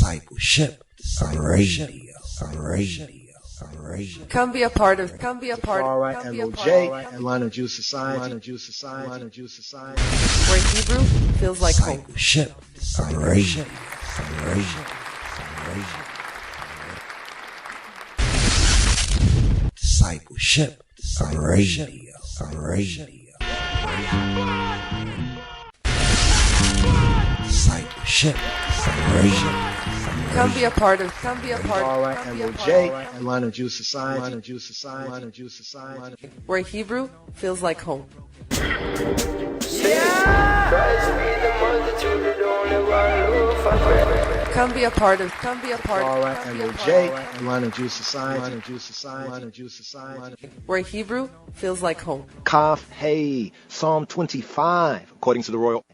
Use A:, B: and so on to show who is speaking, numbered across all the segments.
A: Discipleship Radio.
B: Come be a part of
C: Torah MOJ, Atlanta Jew Society,
B: where Hebrew feels like home.
A: Discipleship Radio. Discipleship Radio. Discipleship Radio.
B: Come be a part of
C: Torah MOJ, Atlanta Jew Society,
B: where Hebrew feels like home. Come be a part of
C: Torah MOJ, Atlanta Jew Society,
B: where Hebrew feels like home.
D: Kaf Hey, Psalm 25, according to the royal,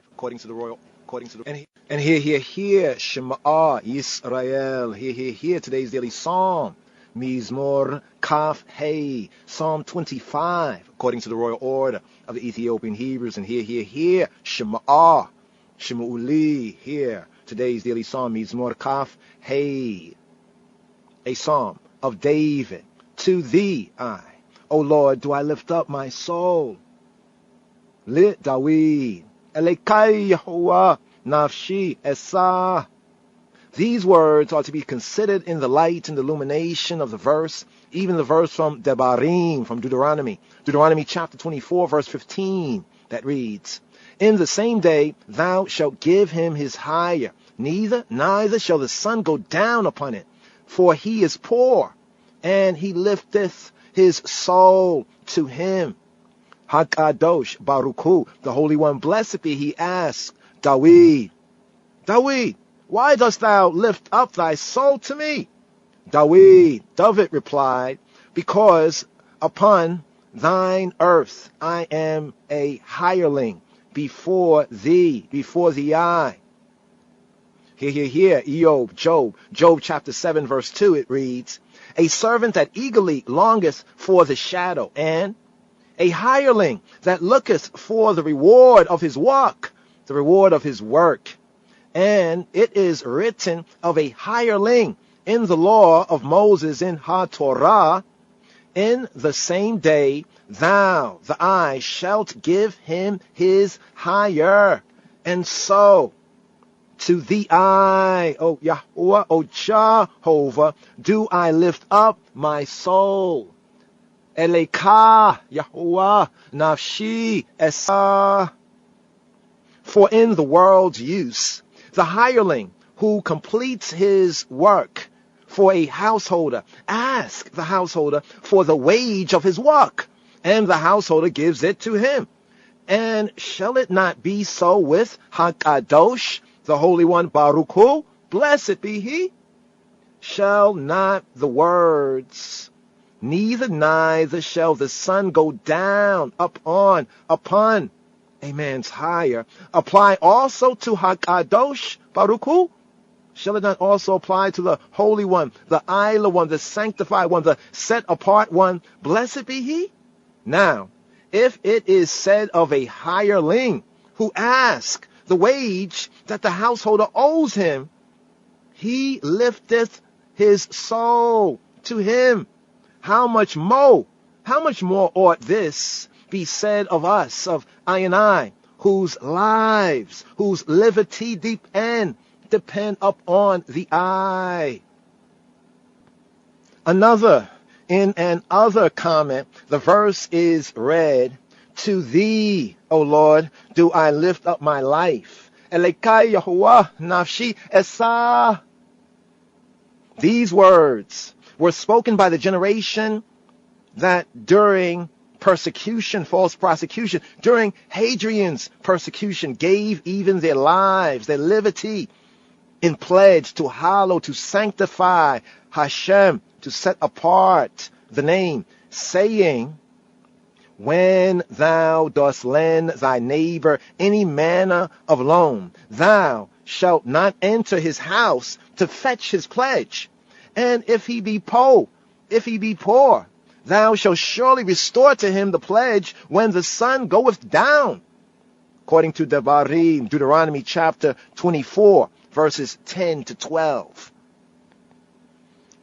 D: and here, Shema Yisrael, here, today's daily Psalm, Mizmor Kaf Hey, Psalm 25, according to the royal order of the Ethiopian Hebrews, and here, Shema Uli, here, today's daily Psalm, Mizmor Kaf Hey, a Psalm of David. To thee O Lord, do I lift up my soul. Lit Dawid, Elekai Yehovah, Nafshi Esah. These words are to be considered in the light and illumination of the verse, even the verse from Devarim, from Deuteronomy chapter 24, verse 15, that reads, in the same day thou shalt give him his hire, neither shall the sun go down upon it, for he is poor, and he lifteth his soul to him. Hakadosh Baruch Hu, the Holy One, blessed be he, asked Dawid, why dost thou lift up thy soul to me? David replied, because upon thine earth I am a hireling before thee eye. Here, Job chapter 7, verse 2, it reads, a servant that eagerly longeth for the shadow, and a hireling that looketh for the reward of his work. And it is written of a hireling in the law of Moses in HaTorah, in the same day thou, the eye, shalt give him his hire. And so, to thee I, O Yahuwah, O Jehovah, do I lift up my soul. Eleka, Yahuwah, Nafshi Esah. For in the world's use, the hireling who completes his work for a householder asks the householder for the wage of his work, and the householder gives it to him. And shall it not be so with Hakadosh, the Holy One, Baruch Hu, blessed be he? Shall not the words, neither shall the sun go down upon a man's hire, apply also to Hakadosh Baruch Hu? Shall it not also apply to the Holy One, the Isla One, the Sanctified One, the Set Apart One? Blessed be he. Now, if it is said of a hireling who asks the wage that the householder owes him, he lifteth his soul to him, how much more ought this be said of us, of I and I, whose lives, whose liberty depend upon the eye. In another comment, the verse is read, to thee, O Lord, do I lift up my life. Elekai Yahuwah Nafshi Esah. These words were spoken by the generation that during persecution, false prosecution, during Hadrian's persecution, gave even their lives, their liberty, in pledge to hallow, to sanctify Hashem, to set apart the name, saying, when thou dost lend thy neighbor any manner of loan, thou shalt not enter his house to fetch his pledge. And if he be poor, thou shalt surely restore to him the pledge when the sun goeth down. According to Devarim, Deuteronomy chapter 24, verses 10 to 12.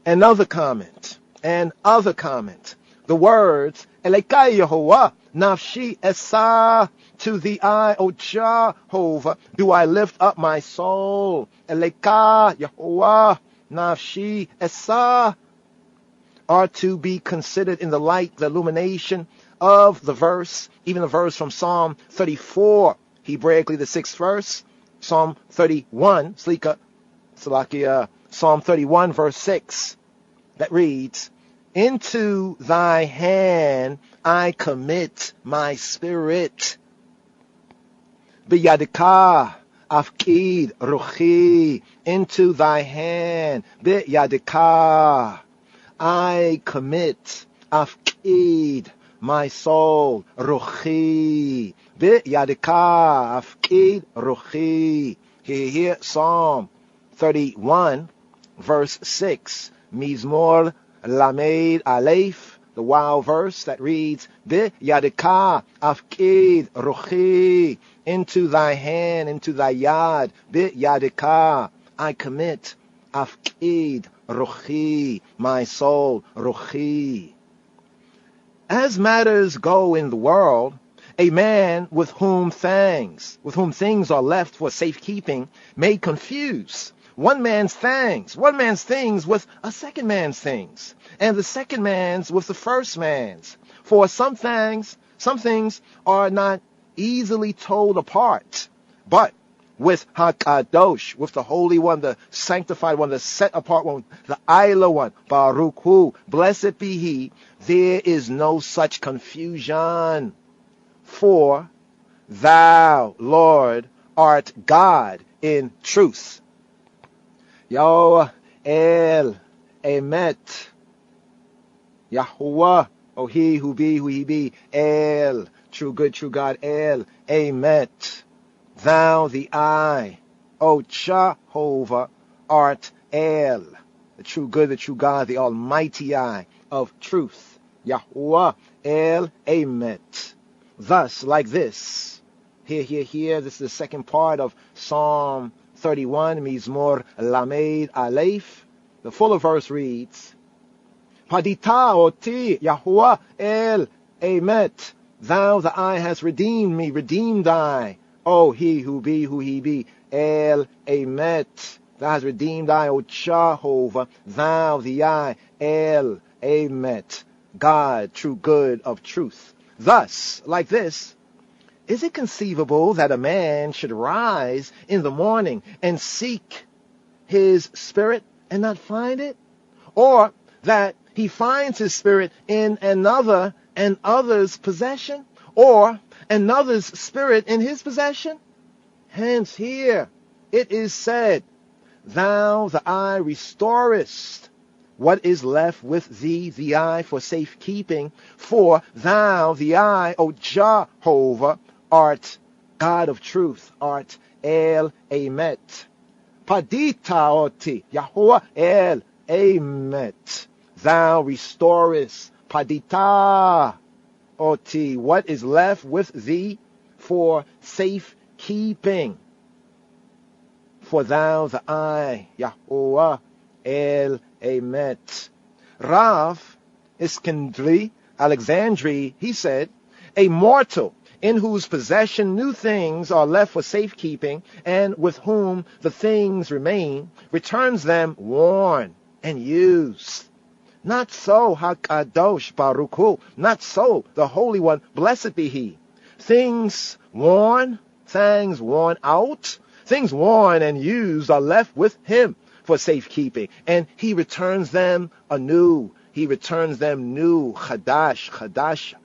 D: Another comment. The words, Elekai Yehovah, Nafshi Esah, to thee I, O Jehovah, do I lift up my soul. Elekai Yehovah, Nafshi Esah, are to be considered in the light, the illumination of the verse, even the verse from Psalm 34, Hebraically the 6th verse, Psalm 31, Psalm 31 verse 6, that reads, into thy hand I commit my spirit. Biyadika afkid ruchi, into thy hand, biyadika I commit, afkid, my soul, ruchi, biyadika afkid ruchi. Here, Psalm 31, verse 6, Mizmor Lamed Aleph, the wild verse that reads, Biyadika afkid ruchi, into thy hand, into thy yad, biyadika I commit, afkid ruchi, my soul, ruchi. As matters go in the world, a man with whom things are left for safekeeping may confuse one man's things with a second man's things, and the second man's with the first man's. For some things are not easily told apart, but with HaKadosh, with the Holy One, the Sanctified One, the Set Apart One, the Isla One, Baruch Hu, blessed be He, there is no such confusion. For thou, Lord, art God in truth. Yahweh El Emet, Yahuwah, O He who be, who He be, El, true good, true God, El Emet, thou the I, O Jehovah, art El, the true good, the true God, the almighty I of truth, Yahuwah El Emet. Thus, like this, here, this is the second part of Psalm 31, Mizmor Lamed Aleph. The fuller verse reads, Padita oti Yahuwah El Emet, thou the I hast redeemed me, redeemed I, O He who be, who He be, El Emet, thou hast redeemed I, O Jehovah, thou the I, El Emet, God, true good of truth. Thus, like this, is it conceivable that a man should rise in the morning and seek his spirit and not find it? Or that he finds his spirit in another and other's possession? Or another's spirit in his possession? Hence here it is said, thou the eye restorest what is left with thee, the eye, for safekeeping. For thou, the eye, O Jehovah, art God of truth, art El Emet. Padita oti, Yahuwah El Emet. Thou restorest, Padita oti, what is left with thee for safekeeping. For thou, the eye, Yahuwah El Emet. Rav Iskandri, Alexandri, he said, a mortal in whose possession new things are left for safekeeping, and with whom the things remain, returns them worn and used. Not so, HaKadosh Baruch Hu, not so, the Holy One, blessed be He. Things worn out, things worn and used are left with Him for safekeeping, and He returns them anew. He returns them new, Chadash.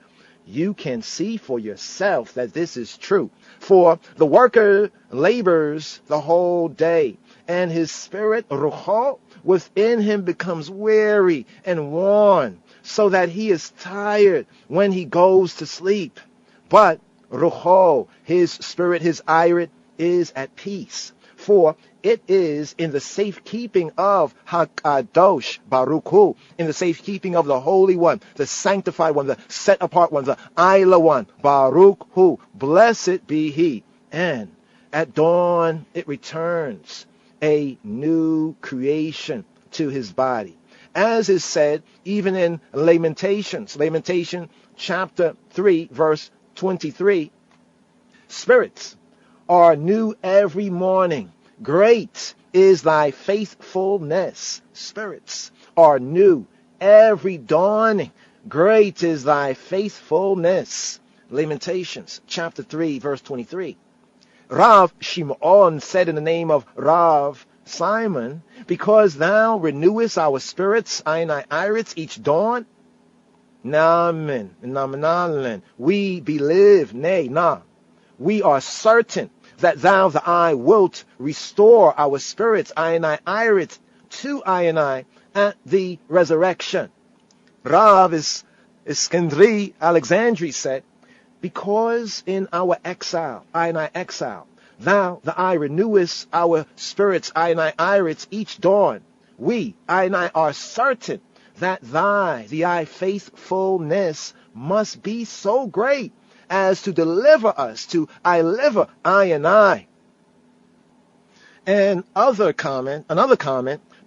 D: You can see for yourself that this is true. For the worker labors the whole day, and his spirit, rucho, within him becomes weary and worn, so that he is tired when he goes to sleep. But rucho, his spirit, his irit, is at peace. For it is in the safekeeping of HaKadosh Baruch Hu, in the safekeeping of the Holy One, the Sanctified One, the Set Apart One, the Isla One, Baruch Hu, blessed be He. And at dawn it returns, a new creation to his body. As is said even in Lamentations, Lamentation chapter 3, verse 23, spirits are new every morning. Great is thy faithfulness. Spirits are new every dawning. Great is thy faithfulness. Lamentations chapter 3, verse 23. Rav Shimon said in the name of Rav Simon, because thou renewest our spirits, iris, each dawn. Namen, namen, we believe, nay, nah. We are certain that thou, the I, wilt restore our spirits, iris, to I at the resurrection. Rav Iskandri Alexandri said, because in our exile, exile, thou, the I, renewest our spirits, iris, each dawn. We, are certain that thy, the I, faithfulness must be so great as to deliver us to another comment,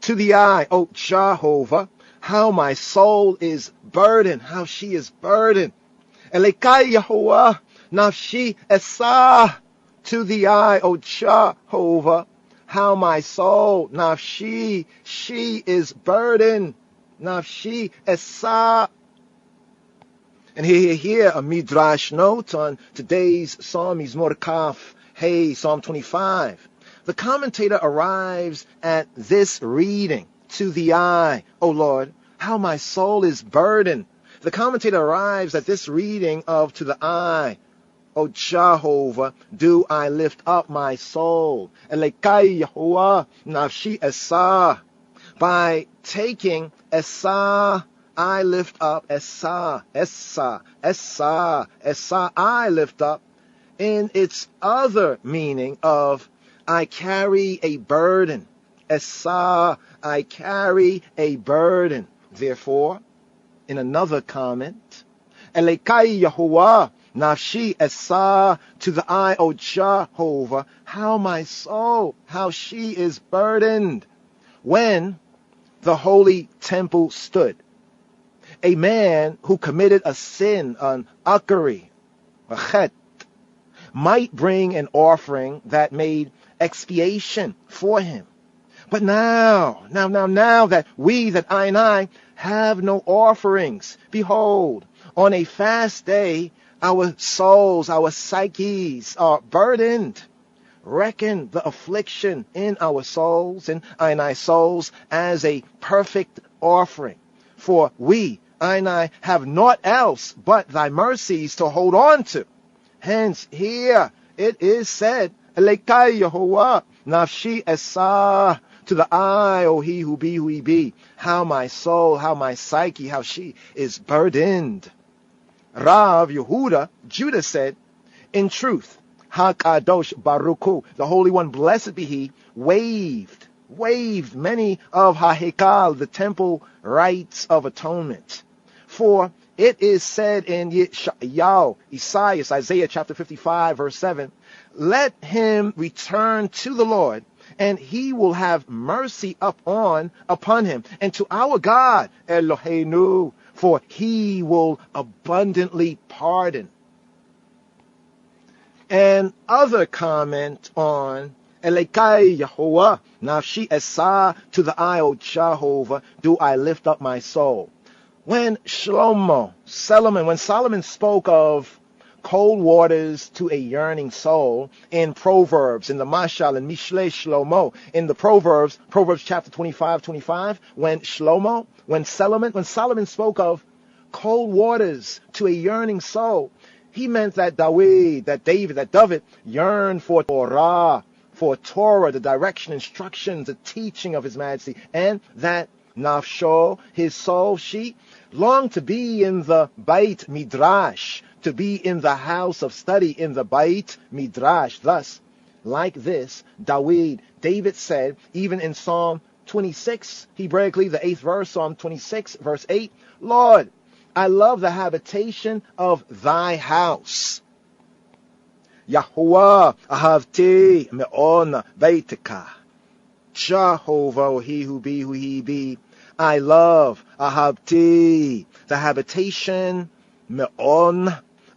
D: to the I, O Jehovah, how my soul is burdened, how she is burdened. Elekai Yahuwah, nafshi esah, to the I, O Jehovah, how my soul, nafshi, she is burdened, nafshi esah. And here a midrash note on today's Psalm, Mizmor Kaf, Hey, Psalm 25. The commentator arrives at this reading, to the I, O Lord, how my soul is burdened. The commentator arrives at this reading of to the I, O Jehovah, do I lift up my soul. Elekai Yahuwah, nafshi esah. By taking esah, I lift up, esah, I lift up, in its other meaning of I carry a burden. Esah, I carry a burden. Therefore, in another comment, Elekai Yahuwah, nafshi esah, to the I, O Jehovah, how my soul, how she is burdened. When the holy temple stood, a man who committed a sin, an akari, a chet, might bring an offering that made expiation for him. But now that we, that I have no offerings, behold, on a fast day, our souls, our psyches are burdened. Reckon the affliction in our souls, in I souls, as a perfect offering. For we, I have naught else but thy mercies to hold on to. Hence, here it is said, Elekai Yehovah, nafshi esah, to the I, O he who be, how my soul, how my psyche, how she is burdened. Rav Yehuda, Judah said, in truth, HaKadosh Baruch Hu, the Holy One, blessed be He, waived many of HaHekal, the temple rites of atonement. For it is said in Isaiah chapter 55, verse 7, let him return to the Lord, and He will have mercy upon him, and to our God, Eloheinu, for He will abundantly pardon. And other comment on Elekai Yehovah, nafshi esah, to the I, O Jehovah, do I lift up my soul. When Solomon spoke of cold waters to a yearning soul in Proverbs, in the Mashal and Mishle Shlomo, in the Proverbs chapter 25, when Solomon spoke of cold waters to a yearning soul, he meant that David yearned for Torah, the direction, instructions, the teaching of His Majesty, and that nafsho, his soul, she longed to be in the Beit Midrash, to be in the house of study, in the Beit Midrash. Thus, like this, David said, even in Psalm 26, Hebraically, the 8th verse, Psalm 26, verse 8, Lord, I love the habitation of thy house. Yahuwah ahavti me'on beitika. Jehovah, he who be, who he be. I love, ahabti, the habitation, me'on,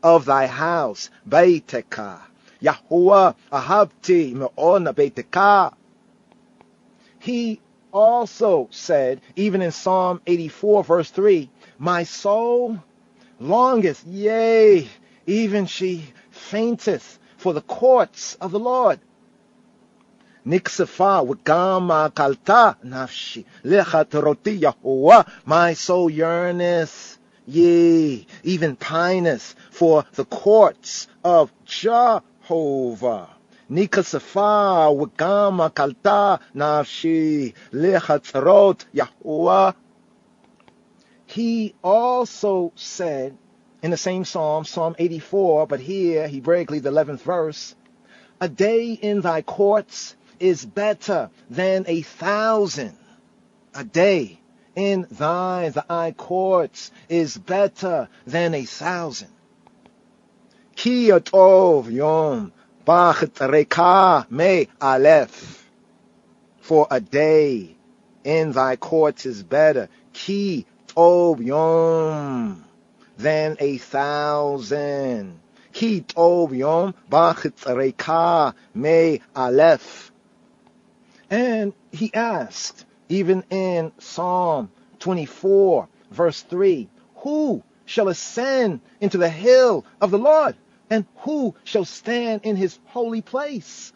D: of thy house, beiteka. Yahuwah, ahabti, me'on, beiteka. He also said, even in Psalm 84, verse 3, my soul longeth, yea, even she fainteth for the courts of the Lord. Niksafa wagama kalta nafshi lechat Yahuwah. My soul yearneth, yea, even pineth for the courts of Jehovah. Nikasafa wagama kalta nafshi lechat Yahuwah. He also said in the same psalm, Psalm 84, but here, Hebraically, the 11th verse, a day in thy courts is better than 1,000. A day in thy courts is better than 1,000. Ki atov yom bachet reka me aleph. For a day in thy courts is better. Ki tov yom than 1,000. Ki tov yom bachet reka me aleph. And he asked, even in Psalm 24, verse 3, who shall ascend into the hill of the Lord? And who shall stand in his holy place?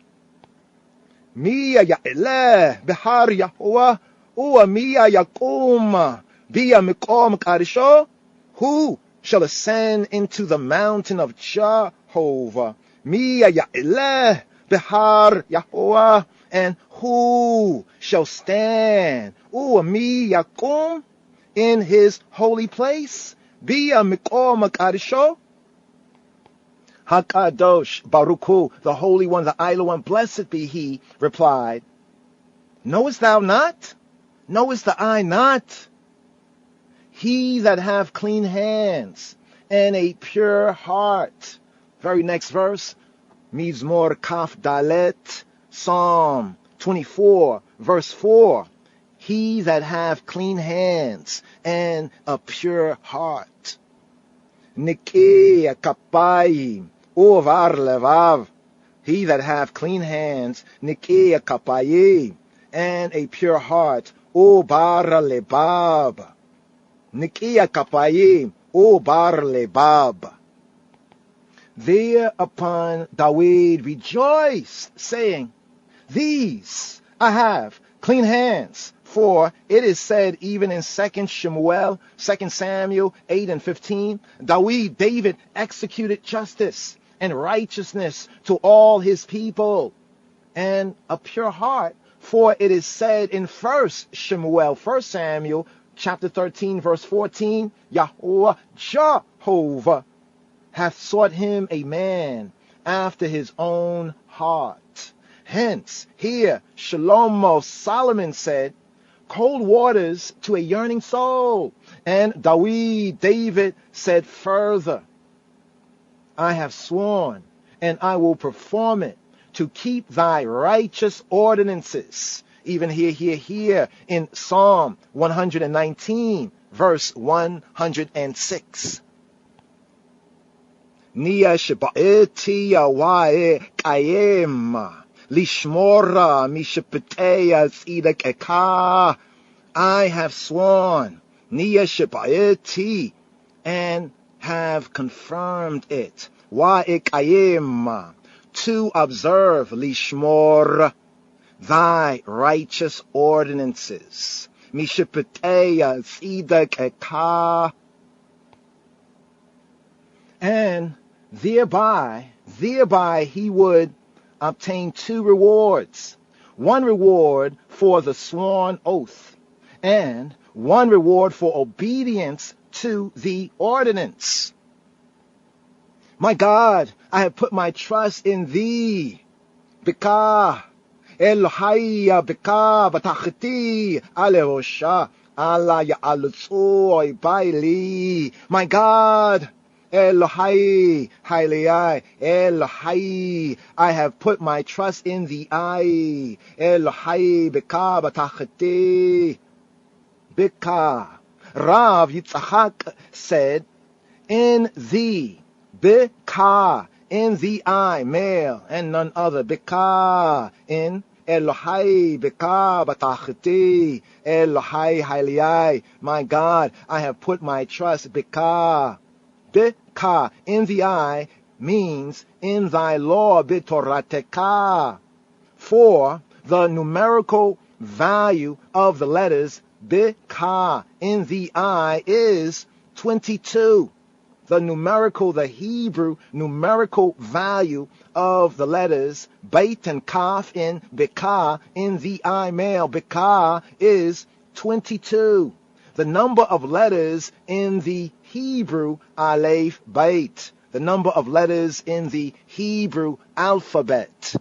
D: Miya ya'eleh behar Yahuwah, uwa miya yakum biya mikom karisho. Who shall ascend into the mountain of Jehovah? Miya ya'eleh behar Yahuwah. And who shall stand, mi yakum, in his holy place? Biya mikom kadisho. Hakadosh Baruch Hu, the Holy One, the Idle One, blessed be He, replied, knowest thou not? Knowest I not? He that have clean hands and a pure heart. Very next verse, Mizmor Kaf Dalet, Psalm 24, verse 4. He that have clean hands and a pure heart. Nikei kapayim uvar levav. He that have clean hands, nikei kapayim, and a pure heart, ubar lebab. Nikei kapayim ubar lebab. Thereupon David rejoiced, saying, these I have clean hands, for it is said even in 2 Samuel 8 and 15, David executed justice and righteousness to all his people, and a pure heart, for it is said in 1 Samuel chapter 13 verse 14, Yahuwah Jehovah hath sought him a man after his own heart. Hence, here, Shlomo Solomon said, cold waters to a yearning soul. And David said further, I have sworn, and I will perform it, to keep thy righteous ordinances. Even here, in Psalm 119, verse 106. Nia sheba'eti yawae kayem. Lishmora mishapeteya tzidek eka. I have sworn, Nia shepaeti, and have confirmed it. Wa'ekayim, to observe, lishmor, thy righteous ordinances. Mishapeteya tzidek eka. And thereby he would obtain two rewards. One reward for the sworn oath, and one reward for obedience to the ordinance. My God, I have put my trust in thee. Bika Elohaya bika batachti alehosha ala ya'alutsu baili. My God, Elohai, Hailei, Elohai, I have put my trust in the eye. Elohai, Beka Batachati, Beka. Rav Yitzchak said, in thee, Beka, in the eye, male, and none other, Beka, in Elohai, Beka Batachati, Elohai, Hailei, my God, I have put my trust, Beka. Beka, in the eye, means in thy law, bitorateka. For the numerical value of the letters Beka in the eye is 22. The Hebrew numerical value of the letters Beit and Kaf in Beka in the eye, male, Beka is 22. The number of letters in the Hebrew Aleph Beit, the number of letters in the Hebrew alphabet.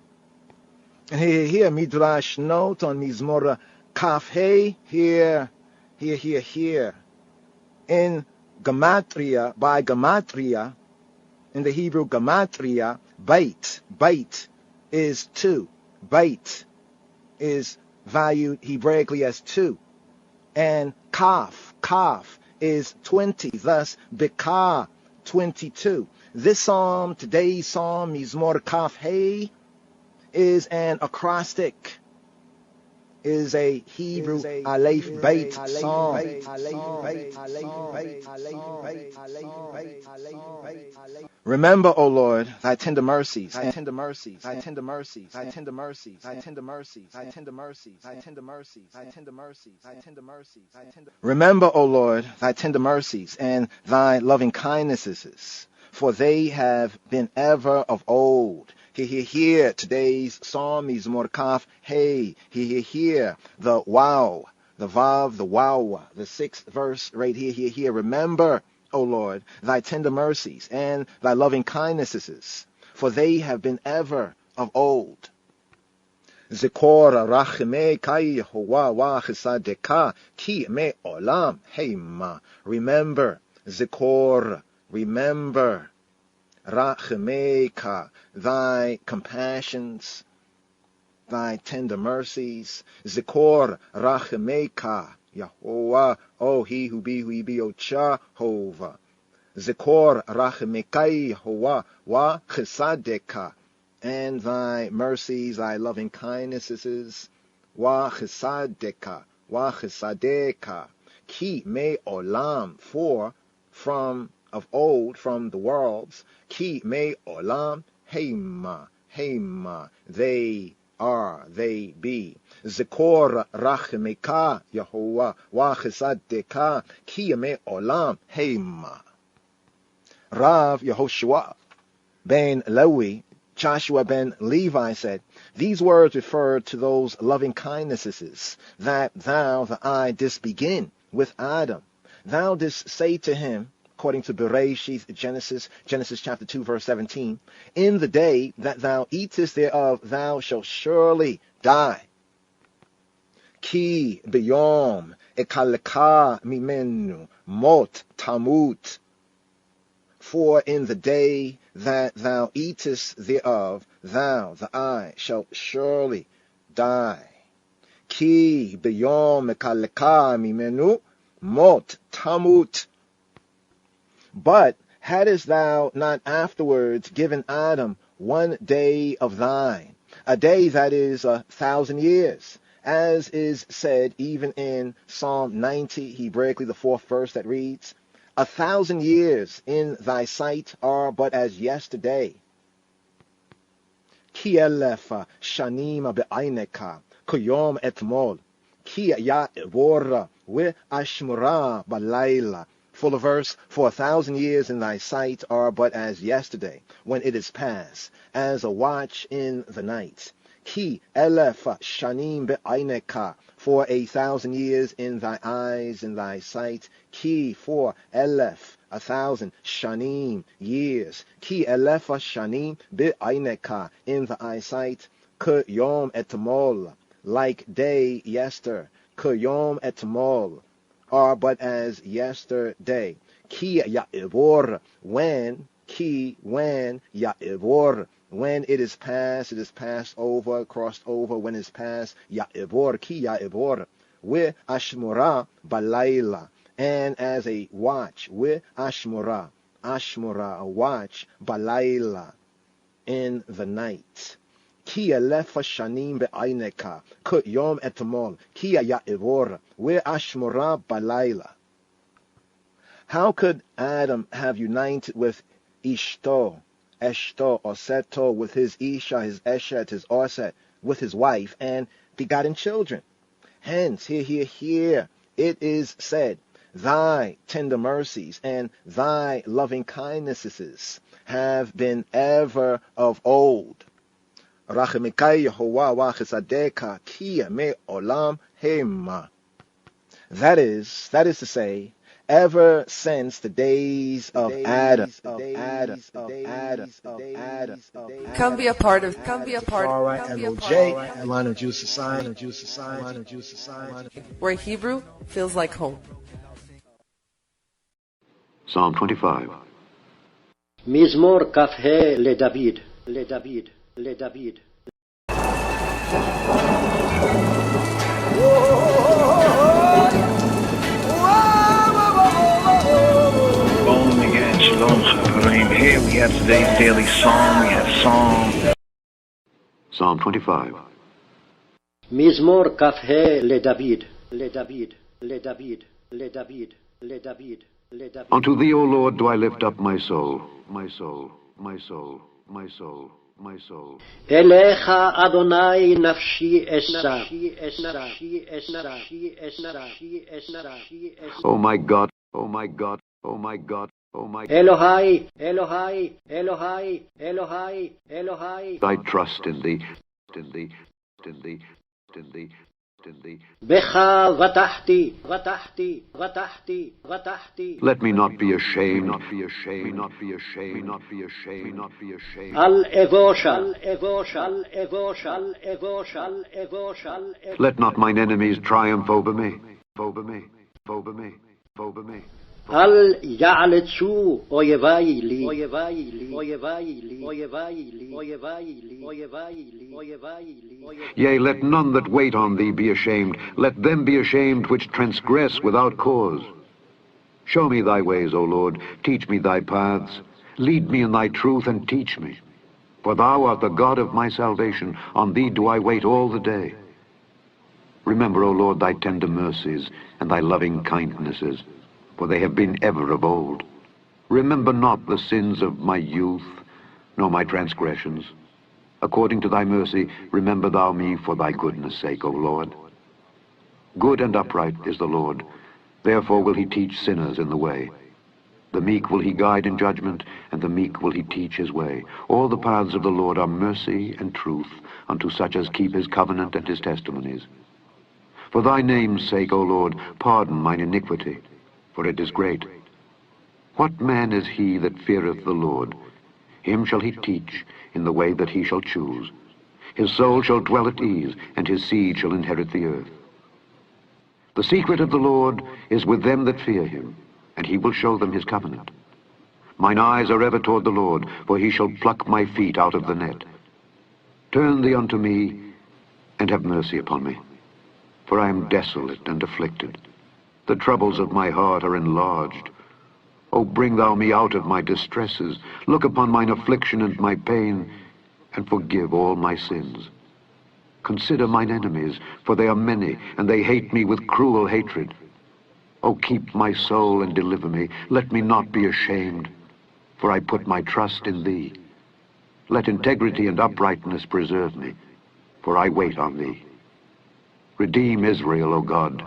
D: And here, Midrash note on Mizmor Kaf Hey, here. In Gematria, by Gematria, in the Hebrew Gematria, Beit is 2. Beit is valued Hebraically as 2. And Kaf is 20, thus Beka 22. This psalm, today's psalm, Mizmor Kaf Hey, is an acrostic, is a Hebrew Aleph Beit psalm. Remember, O Lord, thy tender mercies, thy tender mercies, thy tender mercies, thy tender mercies, thy tender mercies, thy tender mercies, thy tender mercies, thy tender mercies, thy tender mercies, thy tender. Remember, O Lord, thy tender mercies and thy loving kindnesses, for they have been ever of old. Here, today's psalm is Mizmor Kaf Hey. Here, the wow, the vav, the wow, the 6th verse right here. Remember, O Lord, thy tender mercies and thy loving kindnesses, for they have been ever of old. Zikor rachmei kai Yehovah wa chesadeka ki me olam heima. Remember, Zikor, remember. Rachmeika, thy compassions, thy tender mercies. Zikor rachmeika, Yahuwah, O he who be O Jehovah. Zikor rachmekai Yahuwah wa chesadeka, and thy mercies, thy loving kindnesses. Wa chesadeka, ki me olam, for from of old, from the worlds, ki me olam, heima, they are, they be. Zikor rachmeka, Yahuwah, wa chesadeka, ki me olam, heima. Rav Yehoshua ben Lewi, Joshua ben Levi said, these words refer to those loving kindnesses that thou, the I, didst begin with Adam. Thou didst say to him, according to Bereshith, Genesis chapter 2, verse 17, in the day that thou eatest thereof, thou shalt surely die. Ki biyom ekaleka mimenu mot tamut. For in the day that thou eatest thereof, thou, the I, shalt surely die. Ki biyom ekaleka mimenu mot tamut. But hadst thou not afterwards given Adam 1 day of thine, a day that is 1,000 years, as is said even in Psalm 90, Hebraically the 4th verse that reads, 1,000 years in thy sight are but as yesterday. Ki elef shanim be'aineka, kuyom etmol, ki ya'vor ve'ashmura balayla. Full verse, for 1,000 years in thy sight are but as yesterday, when it is past, as a watch in the night. Ki elef shanim be'aineka, for 1,000 years in thy eyes, in thy sight. Ki, for elef, 1,000, shanim, years. Ki elef shanim be'aineka, in the eyesight. Ke yom etmol, like day yester. Ke yom etmol, are but as yesterday. Ki ya'ivor, when ya'ivor, when it is passed over, crossed over, when it's passed, ya'ivor, ki ya'ivor, we ashmura balayla, and as a watch, we ashmura, a watch, balayla, in the night. Kia lefa shanim be'aineka, kut yom etamol, kia ya'ivor, we ashmura balayla. How could Adam have united with Eshto, or Seto, with his Isha, his Eshet, his Orset, with his wife, and begotten children? Hence, here, it is said, thy tender mercies and thy loving kindnesses have been ever of old. That is to say, ever since the days of Adam.
B: Come be a part of.
C: Torah MOJ, Atlanta Jew Society.
B: Where Hebrew feels like home.
E: Psalm 25.
F: מזמור כ"ה לדוד.
G: Bowling again, Shalom Chaverim. Here we have today's daily psalm. We have
E: Psalm 25.
F: מזמור כ"ה לדוד.
E: Unto thee, O Lord, do I lift up my soul, my soul, my soul, my soul, my soul.
F: אליך אדוני נפשי אשא.
E: O my God, O my God, O my God, O my God.
F: אלוהי.
E: I trust in thee, in thee, in thee, in thee, in thee.
F: בך בטחתי.
E: Let me not be ashamed, not be ashamed, not be ashamed, not be ashamed, not be ashamed.
F: אל אבושה.
E: Let not mine enemies triumph over me, over me, over me, over me.
F: אל יעלצו אויבי לי.
E: Yea, let none that wait on thee be ashamed. Let them be ashamed which transgress without cause. Show me thy ways, O Lord. Teach me thy paths. Lead me in thy truth and teach me. For thou art the God of my salvation. On thee do I wait all the day. Remember, O Lord, thy tender mercies and thy loving kindnesses, for they have been ever of old. Remember not the sins of my youth, nor my transgressions. According to thy mercy, remember thou me for thy goodness' sake, O Lord. Good and upright is the Lord. Therefore will he teach sinners in the way. The meek will he guide in judgment, and the meek will he teach his way. All the paths of the Lord are mercy and truth unto such as keep his covenant and his testimonies. For thy name's sake, O Lord, pardon mine iniquity, for it is great. What man is he that feareth the Lord? Him shall he teach in the way that he shall choose. His soul shall dwell at ease, and his seed shall inherit the earth. The secret of the Lord is with them that fear him, and he will show them his covenant. Mine eyes are ever toward the Lord, for he shall pluck my feet out of the net. Turn thee unto me, and have mercy upon me, for I am desolate and afflicted. The troubles of my heart are enlarged. O bring thou me out of my distresses. Look upon mine affliction and my pain, and forgive all my sins. Consider mine enemies, for they are many, and they hate me with cruel hatred. O keep my soul and deliver me. Let me not be ashamed, for I put my trust in thee. Let integrity and uprightness preserve me, for I wait on thee. Redeem Israel, O God,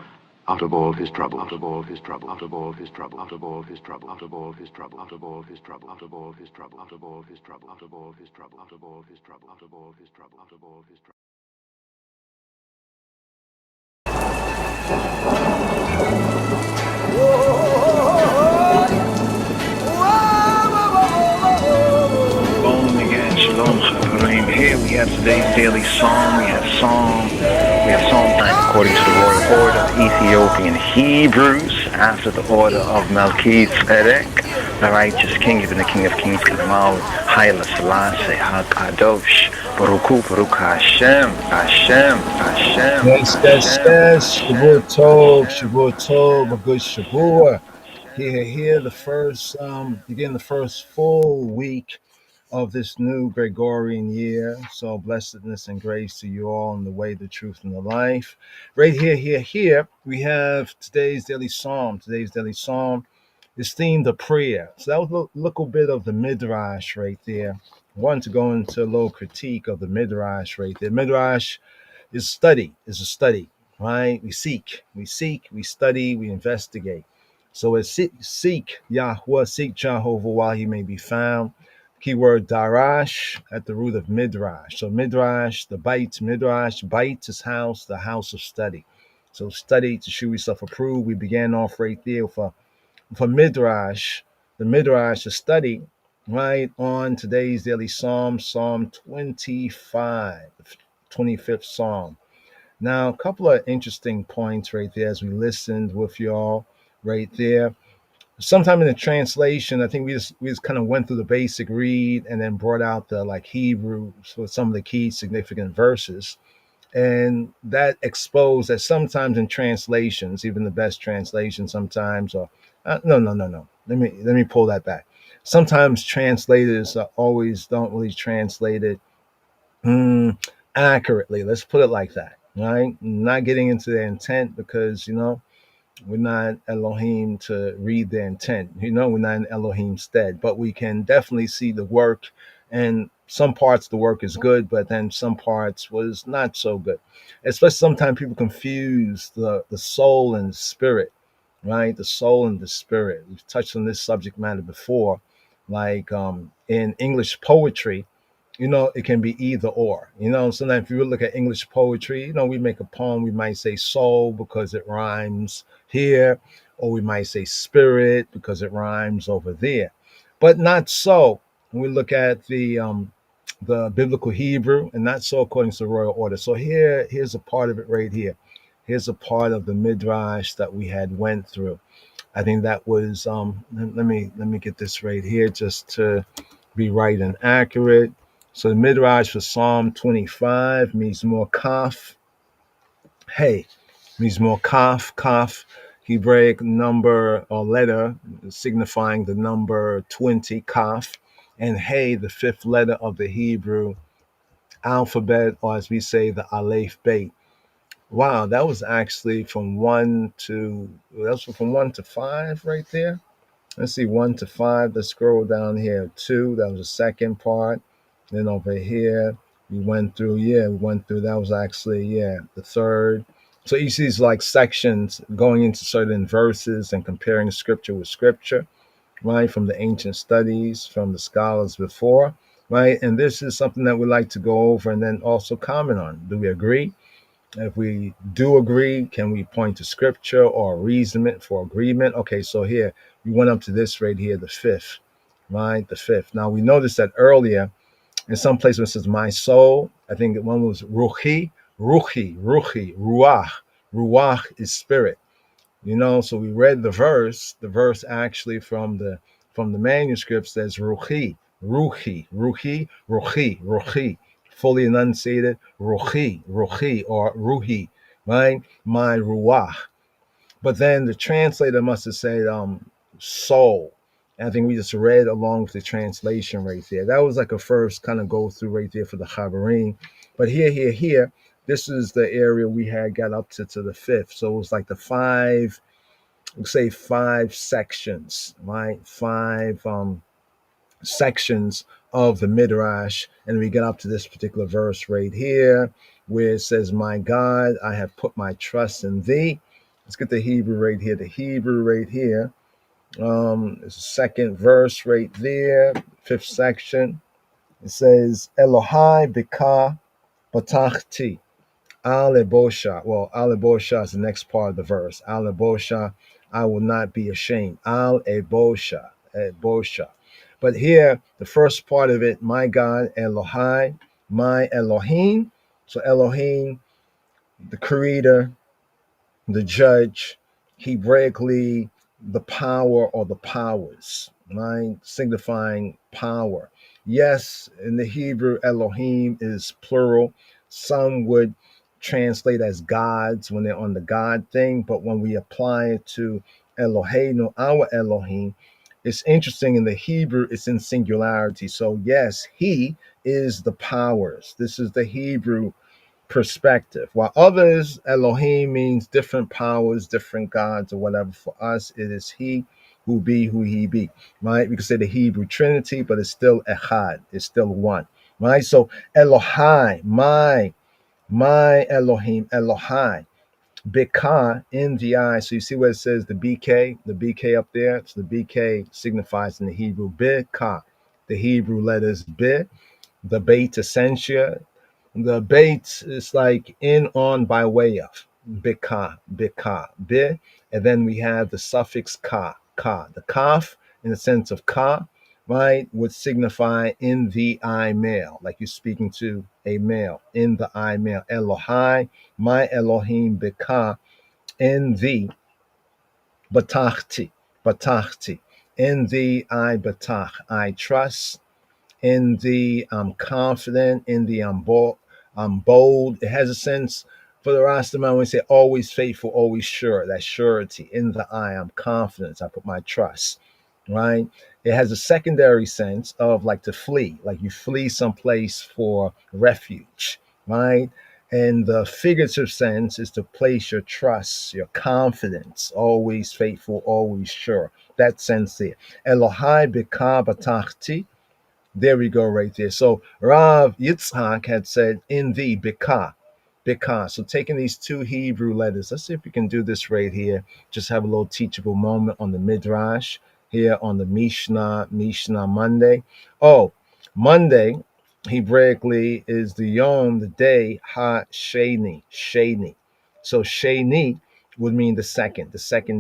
E: out of all his trouble, out of all his trouble, out of all his trouble, out of all his trouble, out of all his trouble, out of all his trouble, out of all his trouble, out of all his trouble, out of all his trouble, out of all his trouble, out of all his trouble, out of all his trouble.
G: bowling again, Shalom Chaverim. Here we have today's daily psalm. We have psalm time according to the royal order of Ethiopian Hebrews. after the order of Melchizedek, the righteous king, even the King of Kings, Kamal, Haile Selassie, HaKadosh, Baruch Hu, Baruch Hashem, Hashem, Hashem,
C: Yes,
G: Hashem.
C: Shavua Tov, a good Shavua. Here, the first, again, the first full week of this new Gregorian year. So blessedness and grace to you all in the way, the truth, and the life. Right here, we have today's daily psalm. Today's daily psalm is themed a prayer. So that was a little bit of the Midrash right there. I wanted to go into a little critique of the Midrash right there. Midrash is a study, right? We seek, we study, we investigate. So it's seek Yahweh, seek Jehovah while he may be found. Keyword darash at the root of midrash. So midrash, the bait, midrash, bait is house, the house of study. So study to show yourself approved. We began off right there for midrash, the midrash, the study, right on today's daily psalm, Psalm 25, 25th Psalm. Now, a couple of interesting points right there as we listened with y'all right there. Sometime in the translation, I think we just kind of went through the basic read and then brought out the like Hebrew with some of the key significant verses. And that exposed that sometimes in translations, even the best translations sometimes are no. Let me pull that back. Sometimes translators always don't really translate it accurately. Let's put it like that, right? Not getting into their intent because, we're not Elohim to read their intent. We're not in Elohim's stead, but we can definitely see the work, and some parts of the work is good, but then some parts was not so good. Especially sometimes people confuse the soul and the spirit, right? The soul and the spirit. We've touched on this subject matter before, like in English poetry. It can be either or. Sometimes if you look at English poetry, we make a poem, we might say soul because it rhymes here, or we might say spirit because it rhymes over there. But not so when we look at the biblical Hebrew, and not so according to the royal order. So here's a part of it right here. Here's a part of the midrash that we had went through. I think that was let me get this right here just to be right and accurate. So the midrash for Psalm 25 means more kaf. Hey, means more kaf, Hebraic number or letter signifying the number 20, kaf, and hey, the fifth letter of the Hebrew alphabet, or as we say, the aleph bet. Wow, that was actually from 1 to 5 right there. Let's see, 1 to 5. Let's scroll down here. 2, that was the second part. Then over here, we went through, that was actually, the third. So you see these like sections going into certain verses and comparing scripture with scripture, right? From the ancient studies, from the scholars before, right? And this is something that we like to go over and then also comment on. Do we agree? If we do agree, can we point to scripture or reasonment for agreement? Okay, so here, we went up to this right here, the fifth, right? The fifth. Now, we noticed that earlier, in some places it says my soul. I think one was ruhi, ruach. Ruach is spirit. So we read the verse. The verse actually from the manuscript says ruhi, fully enunciated, ruhi, or ruhi, right? My ruach. But then the translator must have said soul. And I think we just read along with the translation right there. That was like a first kind of go through right there for the Chavarine. But here, this is the area we had got up to the fifth. So it was like the 5 sections, right? 5 sections of the Midrash. And we get up to this particular verse right here where it says, my God, I have put my trust in thee. Let's get the Hebrew right here. The Hebrew right here. It's the second verse right there, 5th section. It says, Elohai bika batachti al ebosha. Well, al ebosha is the next part of the verse. Al ebosha, I will not be ashamed. Al ebosha. But here, the first part of it, my God, Elohai, my Elohim. So Elohim, the creator, the judge, Hebraically, the power or the powers, right? Signifying power. Yes, in the Hebrew, Elohim is plural. Some would translate as gods when they're on the God thing, but when we apply it to Eloheinu, our Elohim, it's interesting in the Hebrew, it's in singularity. So, yes, he is the powers. This is the Hebrew perspective. While others, Elohim means different powers, different gods, or whatever. For us, it is he who be who he be, right? We could say the Hebrew Trinity, but it's still Echad, it's still one, right? So Elohai, my Elohim, Elohai, Bika in the eye. So you see where it says the BK up there. So the BK signifies in the Hebrew Bika, the Hebrew letters Bi, the Beit Essentia. The bait is like in, on, by way of. Bika, bika, bi. And then we have the suffix ka, ka. The kaf, in the sense of ka, right, would signify in the I male, like you're speaking to a male, in the I male. Elohai, my Elohim, bika, in thee, batachti, batachti. In thee I batach, I trust. In the I'm confident, in the I'm bold. It has a sense for the Rastaman when we say always faithful, always sure. That surety. In the I'm confident. I put my trust. Right? It has a secondary sense of like to flee, like you flee someplace for refuge, right? And the figurative sense is to place your trust, your confidence, always faithful, always sure. That sense there. Elohai bika batachti. There we go, right there. So Rav Yitzhak had said, in thee, bika, bika. So taking these two Hebrew letters, let's see if we can do this right here. Just have a little teachable moment on the Midrash here on the Mishnah Monday. Oh, Monday, Hebraically, is the Yom, the day, Sheni. So Sheni would mean the second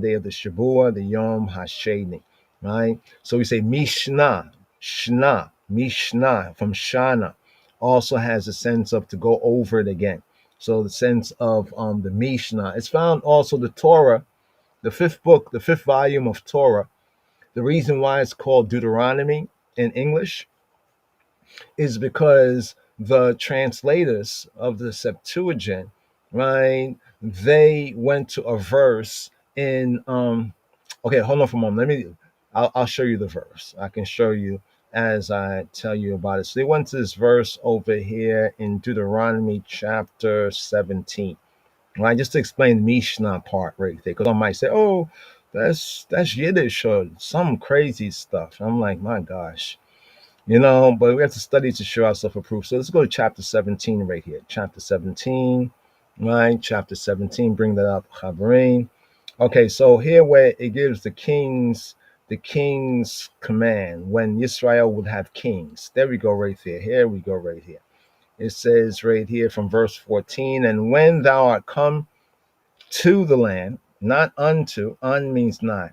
C: day of the Shabua, the Yom HaSheni, right? So we say Mishnah, Mishnah from Shana also has a sense of to go over it again. So the sense of the Mishnah. It's found also the Torah, the fifth book, the fifth volume of Torah. The reason why it's called Deuteronomy in English is because the translators of the Septuagint, right, they went to a verse in okay, hold on for a moment. I'll show you the verse. I can show you as I tell you about it. So they went to this verse over here in Deuteronomy chapter 17. Right, just to explain the Mishnah part right there, because I might say, "Oh, that's Yiddish or some crazy stuff." I'm like, my gosh, but we have to study to show ourselves approved. So let's go to chapter 17 right here. Chapter 17, right? Chapter 17, bring that up, Chavarine. Okay, so here where it gives the king's command when Israel would have kings. There we go right there. Here we go right here. It says right here from verse 14, and when thou art come to the land, not unto, un means not,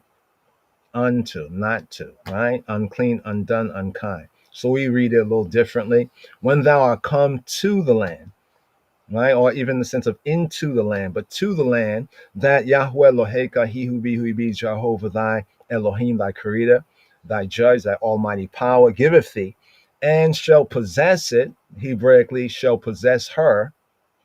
C: unto, not to, right? Unclean, undone, unkind. So we read it a little differently. When thou art come to the land, right? Or even the sense of into the land, but to the land that Yahweh Eloheka, he who be Jehovah thy Elohim, thy creator, thy judge, thy almighty power, giveth thee, and shall possess it, Hebraically, shall possess her,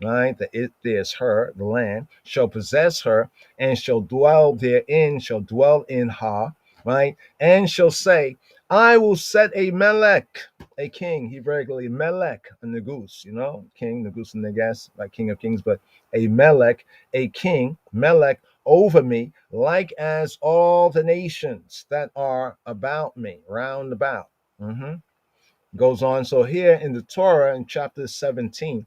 C: right? The it there's her, the land, shall possess her, and shall dwell therein, shall dwell in her, right? And shall say, I will set a Melech, a king, Hebraically Melech, a Negus, king, Negus and Negas, like King of Kings, but a Melech, a king, Melech, over me, like as all the nations that are about me, round about. Goes on. So here in the Torah, in chapter 17,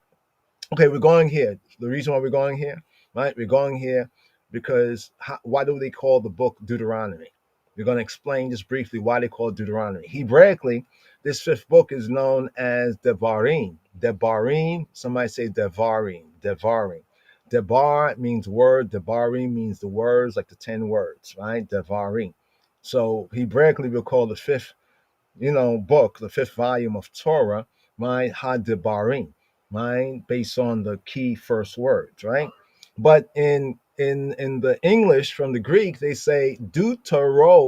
C: okay, we're going here. The reason why we're going here, right? We're going here because why do they call the book Deuteronomy? We're going to explain just briefly why they call it Deuteronomy. Hebraically, this fifth book is known as Devarim. Devarim, somebody say Devarim. Devarim. Debar means word. Devarim means the words, like the 10 words, right? Devarim. So Hebraically, we'll call the fifth book, the fifth volume of Torah, right? Hadebarim, right? Based on the key first words, right? But in the English from the Greek, they say Deuteronomos,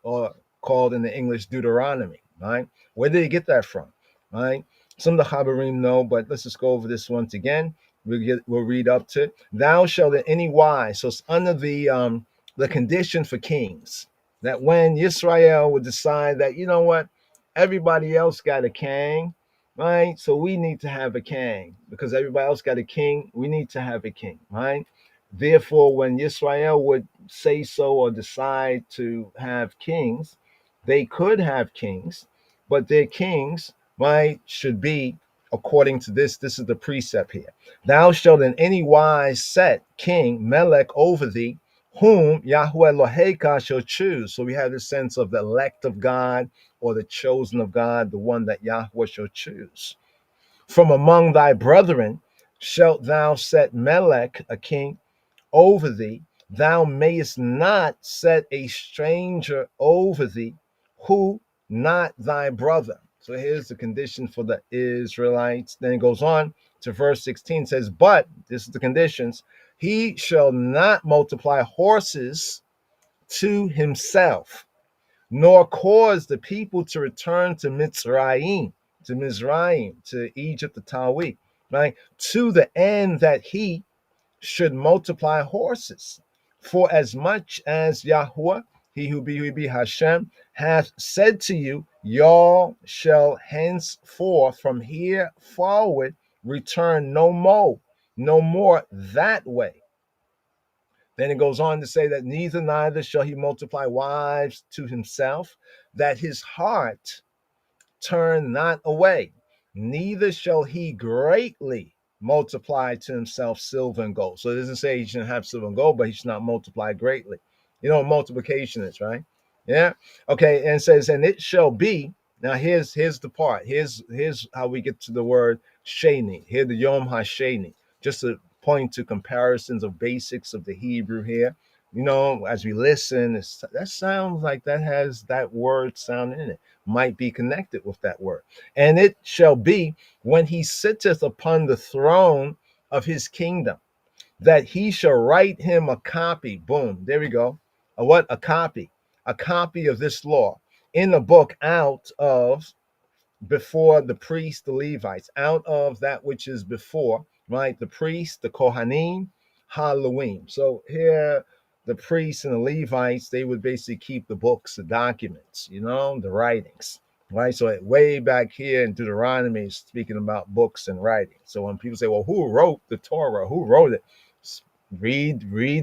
C: or called in the English Deuteronomy, right? Where did they get that from, right? Some of the Habarim know, but let's just go over this once again. We'll read up to it. Thou shalt in any wise. So it's under the condition for kings, that when Israel would decide that, you know what, everybody else got a king, right? So we need to have a king because everybody else got a king. We need to have a king, right? Therefore, when Israel would say so or decide to have kings, they could have kings, but their kings, right, should be according to this. This is the precept here. Thou shalt in any wise set king, Melech, over thee, whom Yahweh Eloheka shall choose. So we have this sense of the elect of God or the chosen of God, the one that Yahweh shall choose. From among thy brethren shalt thou set Melech, a king, over thee. Thou mayest not set a stranger over thee, who not thy brother. So here's the condition for the Israelites. Then it goes on to verse 16, says, but this is the conditions, he shall not multiply horses to himself, nor cause the people to return to Mizraim, to Egypt, the Tawi, right? To the end that he should multiply horses. For as much as Yahweh, he who be Hashem, hath said to you, y'all shall henceforth from here forward return no more that way. Then it goes on to say that neither shall he multiply wives to himself, that his heart turn not away, neither shall he greatly multiply to himself silver and gold. So it doesn't say he shouldn't have silver and gold, but he should not multiply greatly. You know what multiplication is, right? Yeah. Okay. And it says, and it shall be. Now here's the part. Here's how we get to the word sheni. Here the Yom HaSheni. Just to point to comparisons of basics of the Hebrew here. You know, as we listen, that sounds like that has that word sound in it. Might be connected with that word. And it shall be when he sitteth upon the throne of his kingdom, that he shall write him a copy. Boom, there we go. A what? A copy of this law in a book out of before the priests, the Levites, out of that which is before, right? The priests, the Kohanim, Halloween. So here, the priests and the Levites, they would basically keep the books, the documents, you know, the writings, right? So way back here in Deuteronomy, speaking about books and writing. So when people say, well, who wrote the Torah? Who wrote it? Read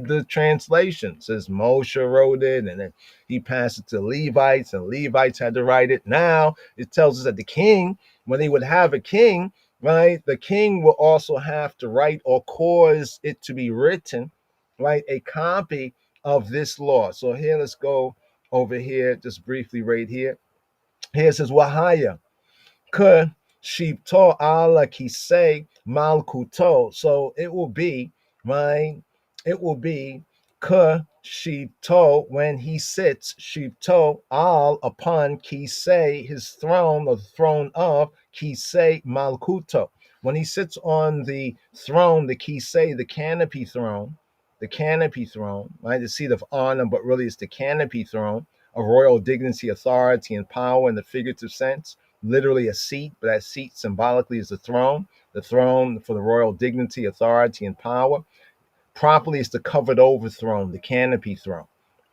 C: the translation. It says Moshe wrote it, and then he passed it to Levites, and Levites had to write it. Now it tells us that the king, when he would have a king, right, the king will also have to write or cause it to be written, right, a copy of this law. So here, let's go over here, just briefly right here. Here it says Wahaya. Ke shipto ala kisei malkuto. So it will be, right? It will be ke shipto, when he sits, shipto al, upon kisei, his throne, or the throne of kisei malkuto. When he sits on the throne, the kisei, the canopy throne, right? The seat of honor, but really it's the canopy throne of royal dignity, authority, and power in the figurative sense. Literally a seat, but that seat symbolically is the throne for the royal dignity, authority, and power. Properly, it's the covered over throne, the canopy throne,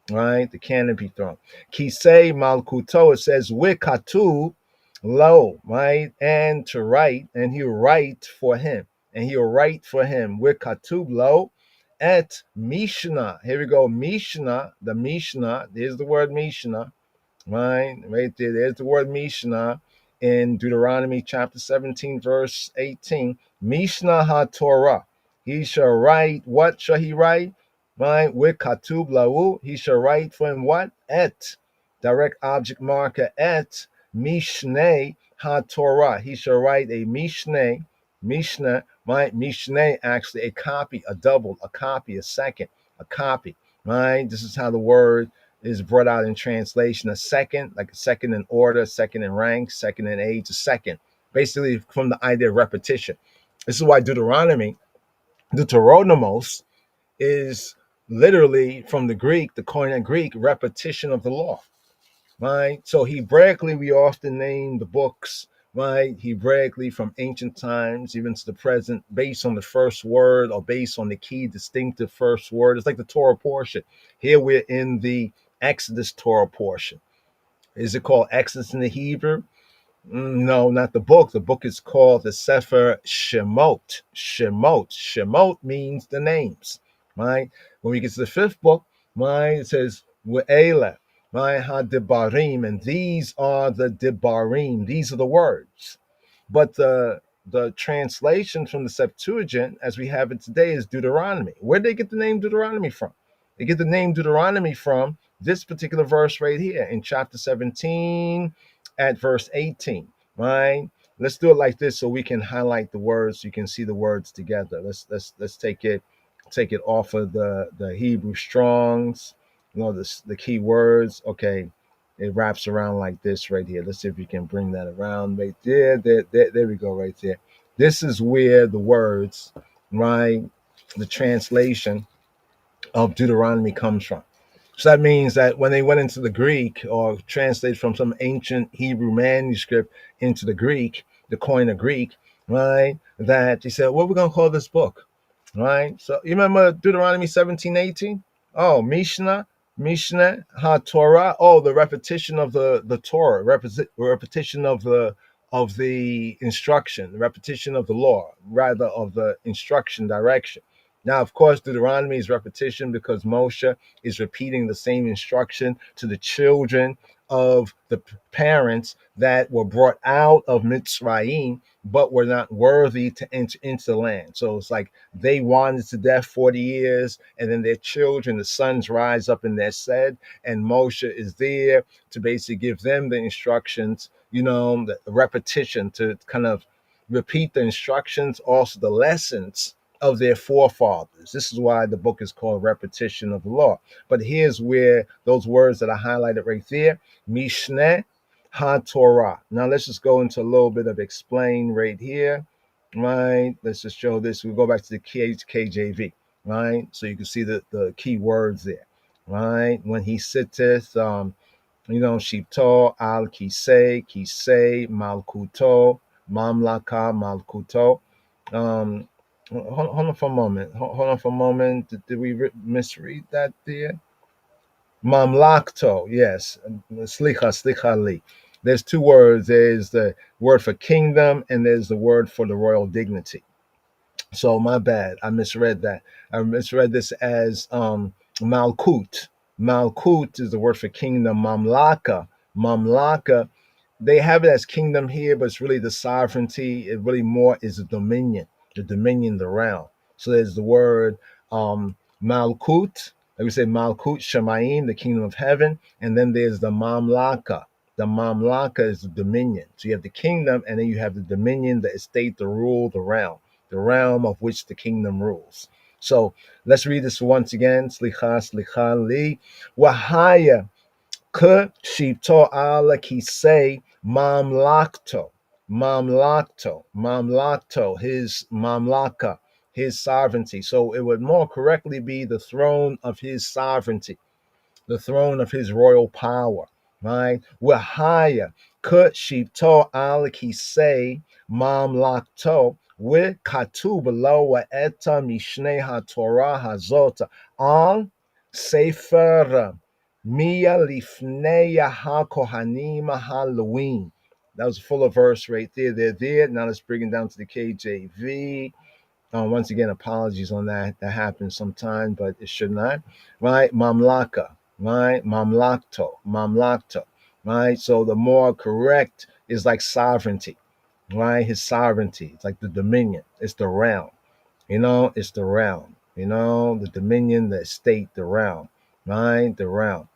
C: right? The canopy throne. Kisei malkuto, it says wikatu, lo, right? And to write, and he'll write for him, wikatu lo, et Mishnah. Here we go, Mishnah, the Mishnah. There's the word Mishnah, right there. There's the word Mishnah in Deuteronomy chapter 17, verse 18. Mishnah HaTorah. He shall write, what shall he write? Right, with Katub Lau, he shall write for him what? Et. Direct object marker, et Mishneh HaTorah. He shall write a Mishnah, right? Mishneh, actually a copy, a double, a copy, a second, a copy, right? This is how the word is brought out in translation. A second, like a second in order, second in rank, second in age, a second. Basically from the idea of repetition. This is why Deuteronomos, is literally from the Greek, the Koine Greek, repetition of the law, right? So Hebraically, we often name the books, right? Hebraically from ancient times, even to the present, based on the first word or based on the key distinctive first word. It's like the Torah portion. Here we're in the Exodus Torah portion. Is it called Exodus in the Hebrew? No, not the book. The book is called the Sefer Shemot. Shemot. Shemot means the names, right? When we get to the fifth book, right, it says We'ela, right, ha-dibarim, and these are the dibarim. These are the words. But the translation from the Septuagint, as we have it today, is Deuteronomy. Where did they get the name Deuteronomy from? They get the name Deuteronomy from this particular verse right here in chapter 17 at verse 18, right? Let's do it like this so we can highlight the words. You can see the words together. Let's take it off of the Hebrew Strongs, the key words. Okay, it wraps around like this right here. Let's see if we can bring that around right there. There we go, right there. This is where the words, right, the translation of Deuteronomy comes from. So that means that when they went into the Greek or translated from some ancient Hebrew manuscript into the Greek, the Koine Greek, right, that they said, what are we going to call this book? Right? So you remember Deuteronomy 17:18? Oh, Mishnah, Ha-Torah. Oh, the repetition of the Torah, repetition of the instruction, the repetition of the law, rather of the instruction direction. Now, of course, Deuteronomy is repetition because Moshe is repeating the same instruction to the children of the parents that were brought out of Mitzrayim, but were not worthy to enter into the land. So it's like they wandered to death 40 years, and then their children, the sons, rise up in their stead, and Moshe is there to basically give them the instructions, the repetition to kind of repeat the instructions, also the lessons of their forefathers. This is why the book is called Repetition of the Law. But here's where those words that I highlighted right there, Mishneh HaTorah. Now let's just go into a little bit of explain right here, right? Let's just show this. We'll go back to the KJV, right? So you can see the key words there, right? When he sitteth, Shipto, Al Kisei, Malkuto, Mamlaka, Malkuto. Hold on for a moment. Hold on for a moment. Did we misread that there? Mamlakto, yes. Slicha li. There's two words. There's the word for kingdom and there's the word for the royal dignity. So my bad. I misread that. I misread this as Malkut. Malkut is the word for kingdom. Mamlaka. They have it as kingdom here, but it's really the sovereignty. It really more is the dominion, the realm. So there's the word Malkut. Like we say, Malkut Shemayim, the kingdom of heaven. And then there's the Mamlaka. The Mamlaka is the dominion. So you have the kingdom, and then you have the dominion, the estate, the rule, the realm of which the kingdom rules. So let's read this once again. Slicha li. Wahaya K shipto ala kisei mamlakto. His mamlaka, his sovereignty. So it would more correctly be the throne of his sovereignty, the throne of his royal power, right? Wahaya K shipto ala kisei mamlakto. With katu below wa eta mishnei haTorah hazota al sefer Mia lifneya ha kohanim Halloween. That was a fuller verse right there. Now let's bring it down to the KJV. Once again, apologies on that. That happens sometime, but it should not. Right? Mamlaka. Right? Mamlakto. Right? So the more correct is like sovereignty. Right? His sovereignty. It's like the dominion. It's the realm. It's the realm. The dominion, the estate, the realm. Right? The realm.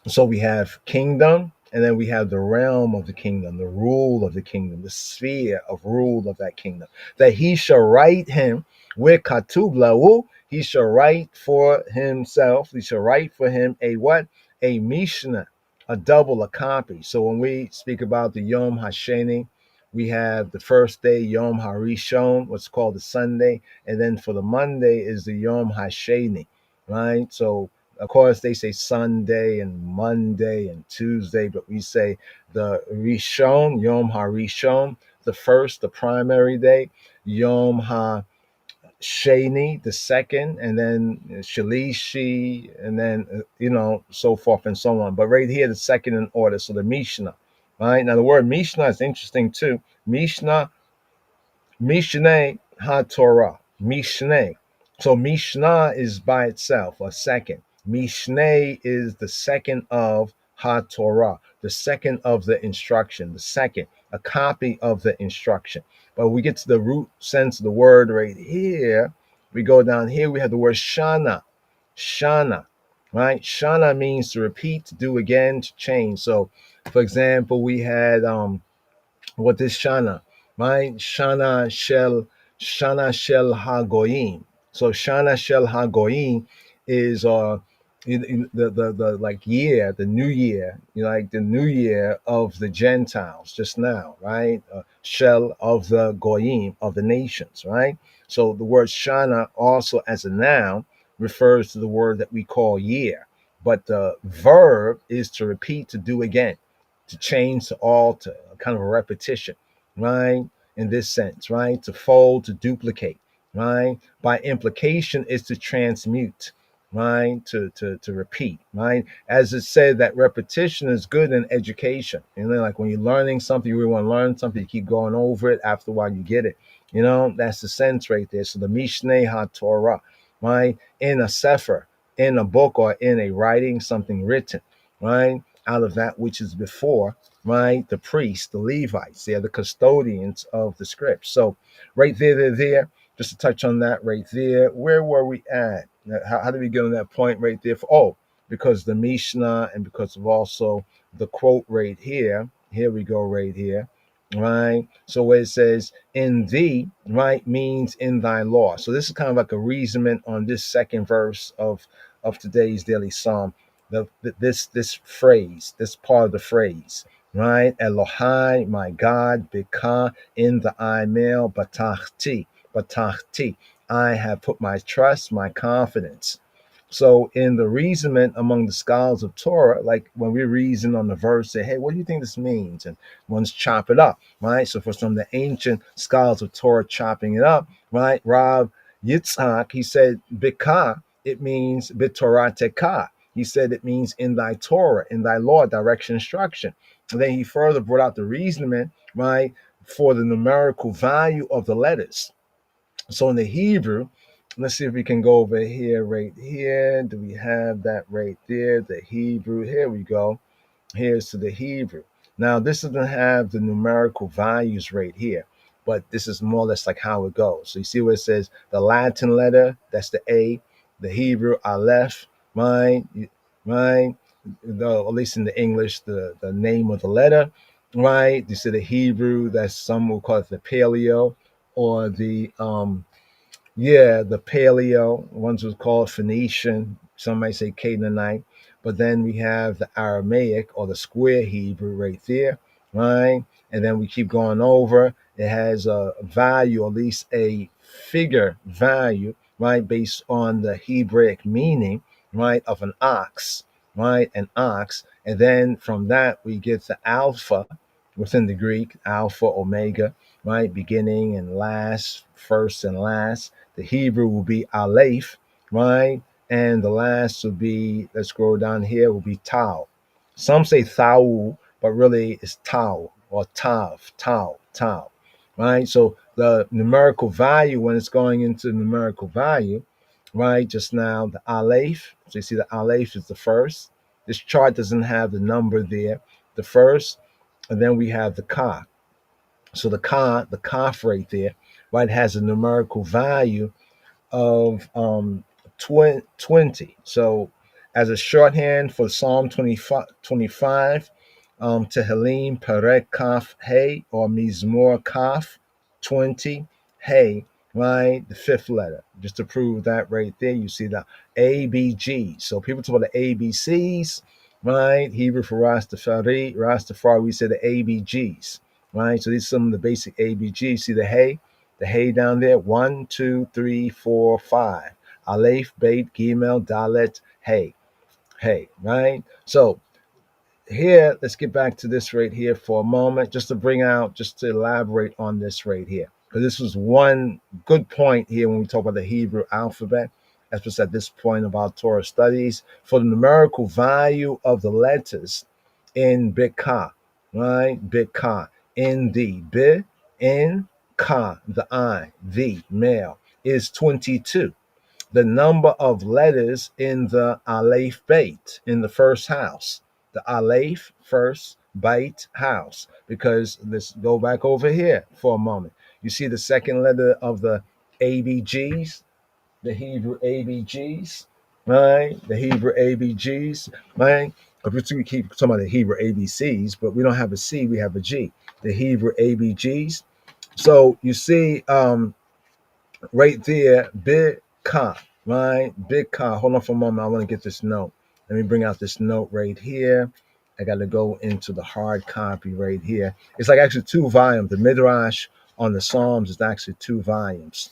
C: So we have kingdom, and then we have the realm of the kingdom, the rule of the kingdom, the sphere of rule of that kingdom. That he shall write him with katub lahu, he shall write for himself, he shall write for him a what? A Mishnah, a double, a copy. So when we speak about the Yom HaSheni, we have the first day, Yom HaRishon, what's called the Sunday, and then for the Monday is the Yom HaSheni, right? So, of course, they say Sunday and Monday and Tuesday, but we say the Rishon, Yom HaRishon, the first, the primary day, Yom HaSheni, the second, and then Shalishi, and then, so forth and so on. But right here, the second in order, so the Mishnah, right? Now, the word Mishnah is interesting too. Mishnah, Mishneh HaTorah, Mishneh. So Mishnah is by itself, a second. Mishneh is the second of HaTorah, the second of the instruction, the second, a copy of the instruction. But we get to the root sense of the word right here. We go down here, we have the word Shana, Shana, right? Shana means to repeat, to do again, to change. So, for example, we had what is Shana? Right? Shana Shel Hagoyim. So Shana Shel Hagoyim is the like year, the new year, like the new year of the Gentiles just now, right? Shel of the Goyim, of the nations, right? So the word Shana also as a noun refers to the word that we call year, but the verb is to repeat, to do again, to change, to alter, kind of a repetition, right? In this sense, right? To fold, to duplicate, right? By implication, is to transmute, right? To repeat, right? As it said, that repetition is good in education. Like when you're learning something, you really want to learn something, you keep going over it. After a while, you get it. That's the sense right there. So the Mishneh HaTorah, right? In a sefer, in a book, or in a writing, something written, right? Out of that which is before, right? The priests, the Levites, they're the custodians of the scripts. So right there, just to touch on that right there. Where were we at? How did we get on that point right there? Because the Mishnah and because of also the quote right here. Here we go right here, right? So where it says, in thee, right, means in thy law. So this is kind of like a reasoning on this second verse of today's daily psalm. This phrase, this part of the phrase, right? Elohai, my God, Bika, in the I male, Batachti, I have put my trust, my confidence. So in the reasonment among the scholars of Torah, like when we reason on the verse, say, hey, what do you think this means? And one's chop it up, right? So for some of the ancient scholars of Torah chopping it up, right? Rav Yitzhak, he said, Bika, it means Bitorateka. He said it means in thy Torah, in thy law, direction, instruction. And then he further brought out the reasoning, right, for the numerical value of the letters. So in the Hebrew, let's see if we can go over here, right here. Do we have that right there? The Hebrew, here we go. Here's to the Hebrew. Now, this doesn't have the numerical values right here, but this is more or less like how it goes. So you see where it says the Latin letter, that's the A, the Hebrew, Aleph, right? At least in the English, the name of the letter, right? You see the Hebrew, that's some will call it the Paleo, or the the Paleo. Ones was called Phoenician. Some might say Canaanite. But then we have the Aramaic or the square Hebrew right there, right? And then we keep going over. It has a value, at least a figure value, right, based on the Hebraic meaning, right, of an ox, right, an ox. And then from that we get the alpha within the Greek, alpha, omega, right, beginning and last, first and last. The Hebrew will be aleph, right? And the last will be, let's scroll down here, will be tau. Some say thau, but really it's tau or tau, right? So the numerical value, when it's going into numerical value, right? Just now, the aleph, so you see the aleph is the first. This chart doesn't have the number there, the first, and then we have the ka. So the kaf right there, right, has a numerical value of 20. So as a shorthand for Psalm 25, Tehillim Perek Kaf Hey, or Mizmor Kaf 20 Hey, right? The fifth letter. Just to prove that right there, you see the ABG. So people talk about the ABCs, right? Hebrew for Rastafari, we say the ABGs. right? So these are some of the basic ABG. See the hey down there, 1, 2, 3, 4, 5. Aleph, Beit, Gimel, Dalet, hey, right? So here, let's get back to this right here for a moment, just to elaborate on this right here. Because this was one good point here when we talk about the Hebrew alphabet, as was at this point of our Torah studies, for the numerical value of the letters in Bika, right? Bika, in the Bi, in Ka, the I, the male, is 22. The number of letters in the Aleph Beit, in the first house, the Aleph first Beit house, because let's go back over here for a moment. You see the second letter of the ABGs, the Hebrew ABGs, right? The Hebrew ABGs, right? Because we keep talking about the Hebrew ABCs, but we don't have a C, we have a G. The Hebrew ABGs. So you see, right there, big car, right? Big car. Hold on for a moment. I want to get this note. Let me bring out this note right here. I got to go into the hard copy right here. It's like actually 2 volumes. The Midrash on the Psalms is actually 2 volumes,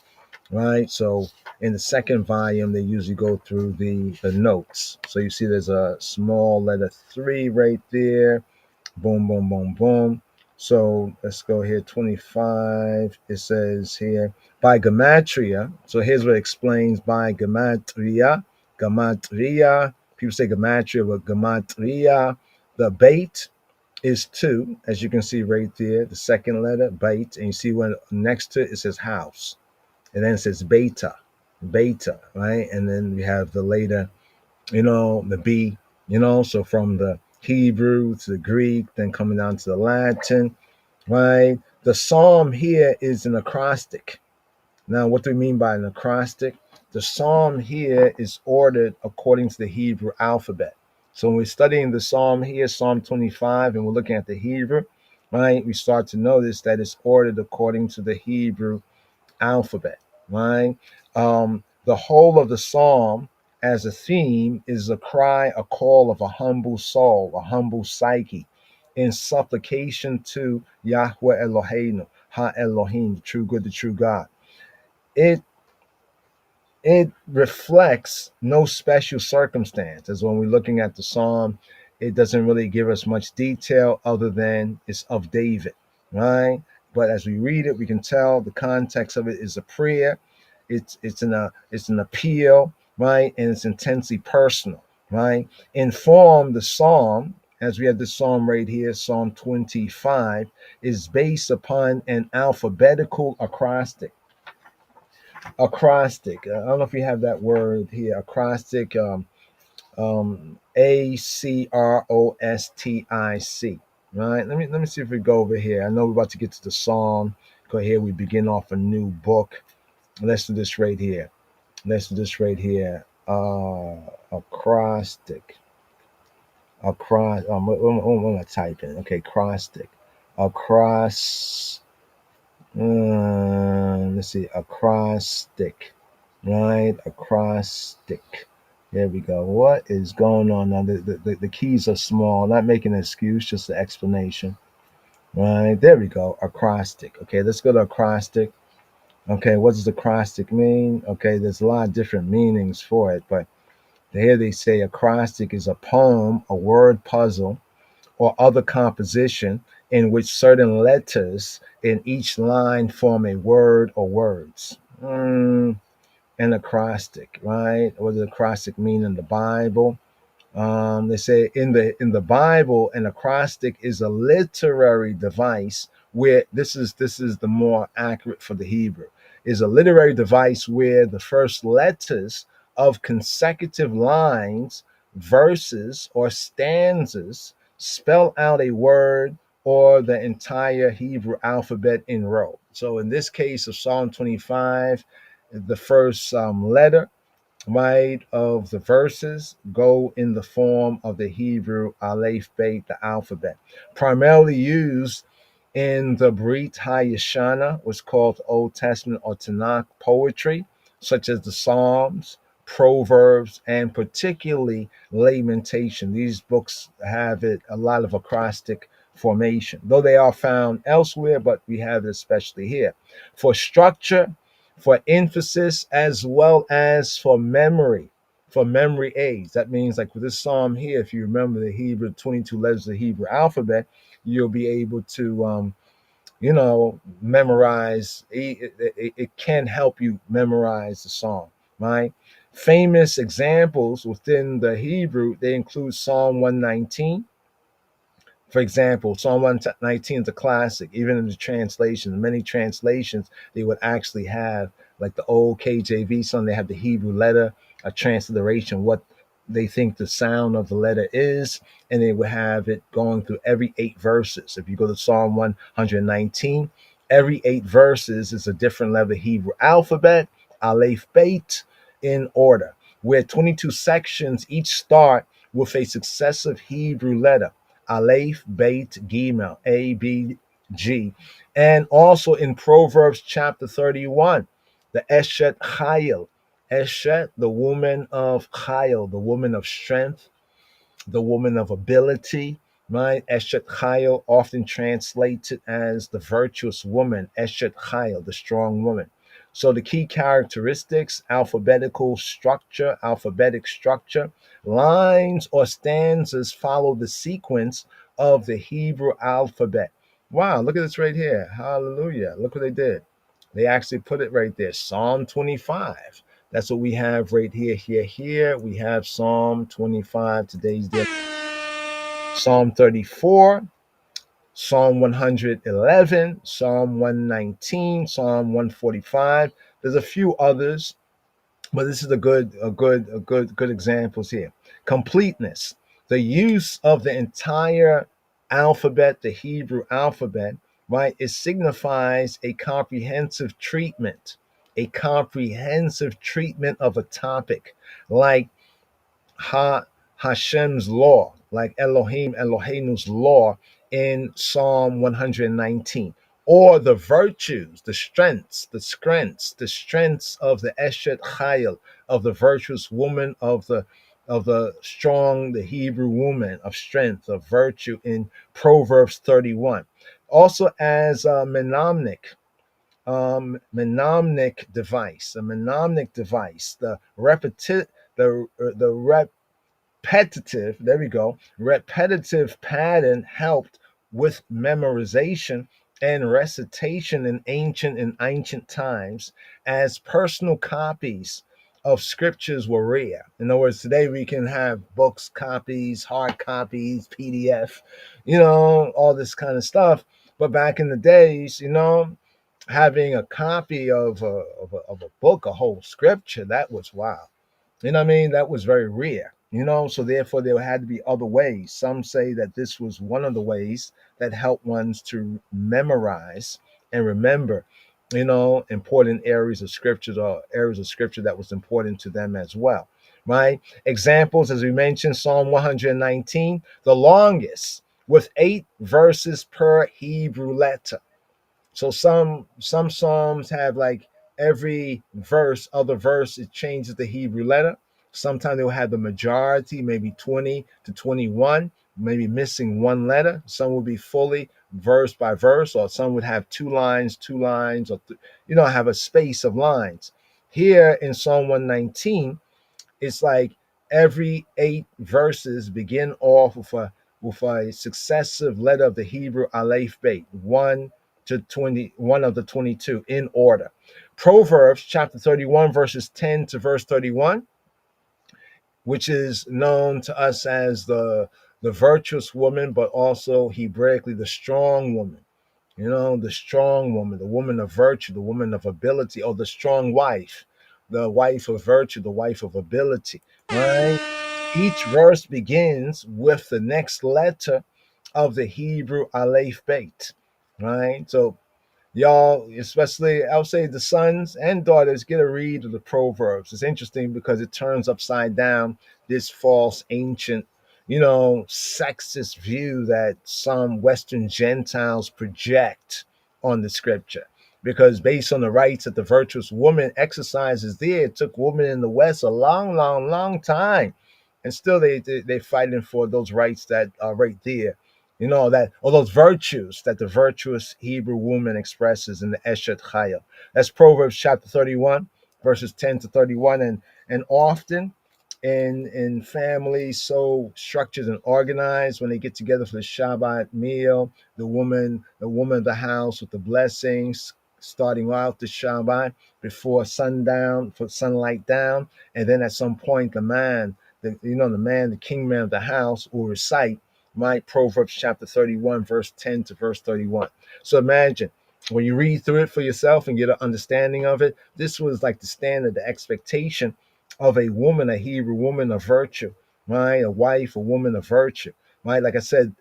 C: right? So in the second volume, they usually go through the notes. So you see there's a small letter 3 right there. Boom, boom, boom, boom. So let's go here. 25. It says here by gematria. So here's what it explains by gematria. Gematria. People say gematria, but gematria. The bait is 2, as you can see right there. The second letter, bait. And you see when next to it, it says house. And then it says beta, right? And then we have the later, the B, so from the Hebrew to the Greek, then coming down to the Latin, right? The psalm here is an acrostic. Now, what do we mean by an acrostic? The psalm here is ordered according to the Hebrew alphabet. So when we're studying the psalm here, Psalm 25, and we're looking at the Hebrew, right, we start to notice that it's ordered according to the Hebrew alphabet, right? The whole of the psalm as a theme is a cry, a call of a humble soul, a humble psyche, in supplication to Yahweh Eloheinu, Ha Elohim, the true good, the true God. It it reflects no special circumstance. As when we're looking at the psalm, it doesn't really give us much detail other than it's of David, right? But as we read it, we can tell the context of it is a prayer. It's an appeal, right? And it's intensely personal, right? In form, the psalm, as we have this psalm right here, Psalm 25, is based upon an alphabetical acrostic. Acrostic. I don't know if you have that word here. Acrostic. Acrostic. Right. Let me see if we go over here. I know we're about to get to the psalm. Go here. We begin off a new book. Let's do this right here. Acrostic. What am I typing? Okay, acrostic. Across. Let's see. Acrostic. Right, acrostic. There we go. What is going on now? The keys are small. Not making an excuse, just an explanation. Right, there we go. Acrostic. Okay, let's go to acrostic. Okay, what does acrostic mean? Okay, there's a lot of different meanings for it, but here they say acrostic is a poem, a word puzzle, or other composition in which certain letters in each line form a word or words. An acrostic, right? What does acrostic mean in the Bible? They say in the Bible, an acrostic is a literary device where this is the more accurate for the Hebrew, is a literary device where the first letters of consecutive lines, verses, or stanzas spell out a word or the entire Hebrew alphabet in row. So in this case of Psalm 25, the first letter, right, of the verses go in the form of the Hebrew Aleph Beit, the alphabet, primarily used in the Brit HaYashana, what's called Old Testament or Tanakh poetry, such as the Psalms, Proverbs, and particularly Lamentation. These books have a lot of acrostic formation, though they are found elsewhere, but we have it especially here. For structure, for emphasis, as well as for memory aids. That means, like with this psalm here, if you remember the Hebrew 22 letters of the Hebrew alphabet, you'll be able to memorize. It can help you memorize the psalm, right? Famous examples within the Hebrew, they include Psalm 119. For example, Psalm 119 is a classic. Even in the translations, many translations, they would actually have, like the old KJV, some they have the Hebrew letter, a transliteration, what they think the sound of the letter is, and they would have it going through every 8 verses. If you go to Psalm 119, every 8 verses is a different letter of Hebrew alphabet, Aleph Beit, in order, where 22 sections each start with a successive Hebrew letter. Aleph, Beit, Gimel, A, B, G. And also in Proverbs chapter 31, the Eshet Chayil. Eshet, the woman of Chayil, the woman of strength, the woman of ability, right? Eshet Chayil, often translated as the virtuous woman. Eshet Chayil, the strong woman. So the key characteristics, alphabetic structure, lines or stanzas follow the sequence of the Hebrew alphabet. Wow, look at this right here. Hallelujah. Look what they did. They actually put it right there. Psalm 25. That's what we have right here. We have Psalm 25, today's day. Psalm 34, Psalm 111, Psalm 119, Psalm 145. There's a few others, but this is good examples here. Completeness. The use of the entire alphabet, the Hebrew alphabet, right? It signifies a comprehensive treatment of a topic, like Hashem's law, like Elohim's law in Psalm 119, or the virtues, the strengths of the Eshet Chayil, of the virtuous woman, of the strong, the Hebrew woman of strength, of virtue in Proverbs 31. Also as a mnemonic device, the repetitive pattern helped with memorization and recitation in ancient times, as personal copies of scriptures were rare. In other words, today we can have books, copies, hard copies, PDF, all this kind of stuff. But back in the days, having a copy of a book, a whole scripture, that was wow. You know what I mean? That was very rare, so therefore there had to be other ways. Some say that this was one of the ways that helped ones to memorize and remember, important areas of scriptures, or areas of scripture that was important to them as well, right? Examples, as we mentioned, Psalm 119, the longest, with 8 verses per Hebrew letter. So some psalms have, like, every other verse, it changes the Hebrew letter. Sometimes they'll have the majority, maybe 20 to 21, maybe missing one letter. Some will be fully verse by verse, or some would have two lines, or have a space of lines. Here in Psalm 119, it's like every 8 verses begin off with a successive letter of the Hebrew Aleph Beit, 1 to 21 of the 22 in order. Proverbs chapter 31, verses 10 to verse 31, which is known to us as the virtuous woman, but also Hebraically the strong woman. The strong woman, the woman of virtue, the woman of ability, or the strong wife, the wife of virtue, the wife of ability, right? Each verse begins with the next letter of the Hebrew Aleph Beit, right? So y'all, especially I would say the sons and daughters, get a read of the Proverbs. It's interesting because it turns upside down this false ancient, sexist view that some Western Gentiles project on the scripture. Because based on the rights that the virtuous woman exercises there, it took women in the West a long time. And still they're fighting for those rights that are right there You know, that all those virtues that the virtuous Hebrew woman expresses in the Eshet Chayil. That's Proverbs chapter 31, verses 10 to 31. And often in families so structured and organized, when they get together for the Shabbat meal, the woman of the house with the blessings, starting out the Shabbat before sundown, for sunlight down, and then at some point the king man of the house will recite Proverbs chapter 31, verse 10 to verse 31. So imagine when you read through it for yourself and get an understanding of it, this was like the standard, the expectation of a woman, a Hebrew woman of virtue, right? A wife, a woman of virtue, right? Like I said,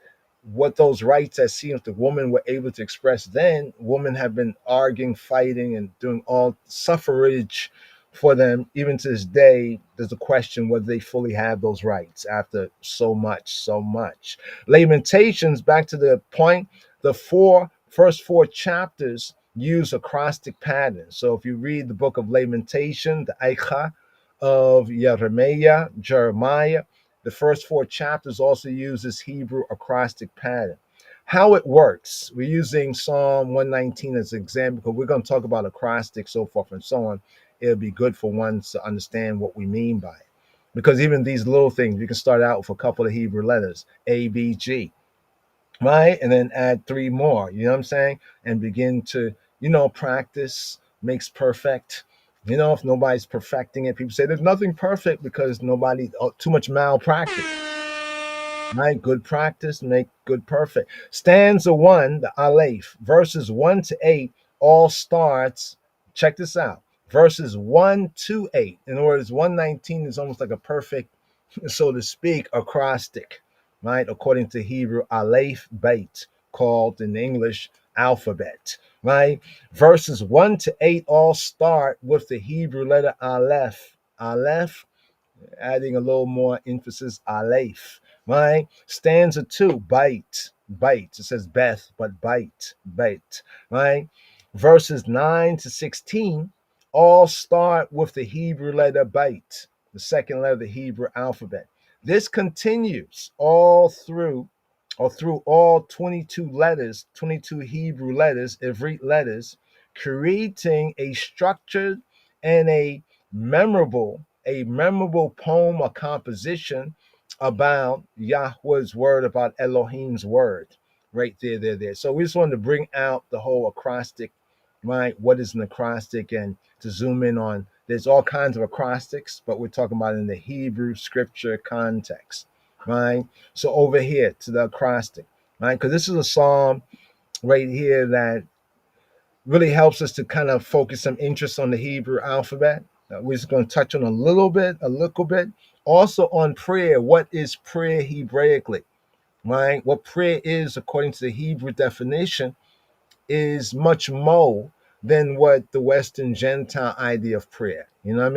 C: what those rights that seems the women were able to express then, women have been arguing, fighting, and doing all suffrage for them. Even to this day, there's a question whether they fully have those rights after so much. Lamentations, back to the point, the first four chapters use acrostic patterns. So if you read the book of Lamentation, the Eicha of Jeremiah, the first four chapters also use this Hebrew acrostic pattern. How it works, we're using Psalm 119 as an example because we're going to talk about acrostic, so forth and so on. It'll be good for one to understand what we mean by it. Because even these little things, you can start out with a couple of Hebrew letters, A, B, G, right? And then add three more, you know what I'm saying? And begin to, practice makes perfect. If nobody's perfecting it, people say there's nothing perfect because too much malpractice. Right? Good practice make good perfect. Stanza 1, the Aleph, verses 1 to 8, all starts, check this out, verses 1 to 8. In other words, 119 is almost like a perfect, so to speak, acrostic, right? According to Hebrew, Aleph Beit, called in English alphabet, right? Verses 1 to 8 all start with the Hebrew letter Aleph. Aleph, adding a little more emphasis, Aleph, right? Stanza 2, bite. It says Beth, but bite, right? Verses 9 to 16 all start with the Hebrew letter bite, the second letter of the Hebrew alphabet. This continues all through all 22 letters, 22 Hebrew letters, Ivrit letters, creating a structured and a memorable poem or composition about Yahweh's word, about Elohim's word, right there. So we just wanted to bring out the whole acrostic, right? What is an acrostic? And to zoom in on, there's all kinds of acrostics, but we're talking about in the Hebrew scripture context, right? So over here to the acrostic, right? Because this is a psalm right here that really helps us to kind of focus some interest on the Hebrew alphabet. We're just going to touch on a little bit. Also on prayer. What is prayer Hebraically, right? What prayer is, according to the Hebrew definition, is much more than what the Western Gentile idea of prayer, So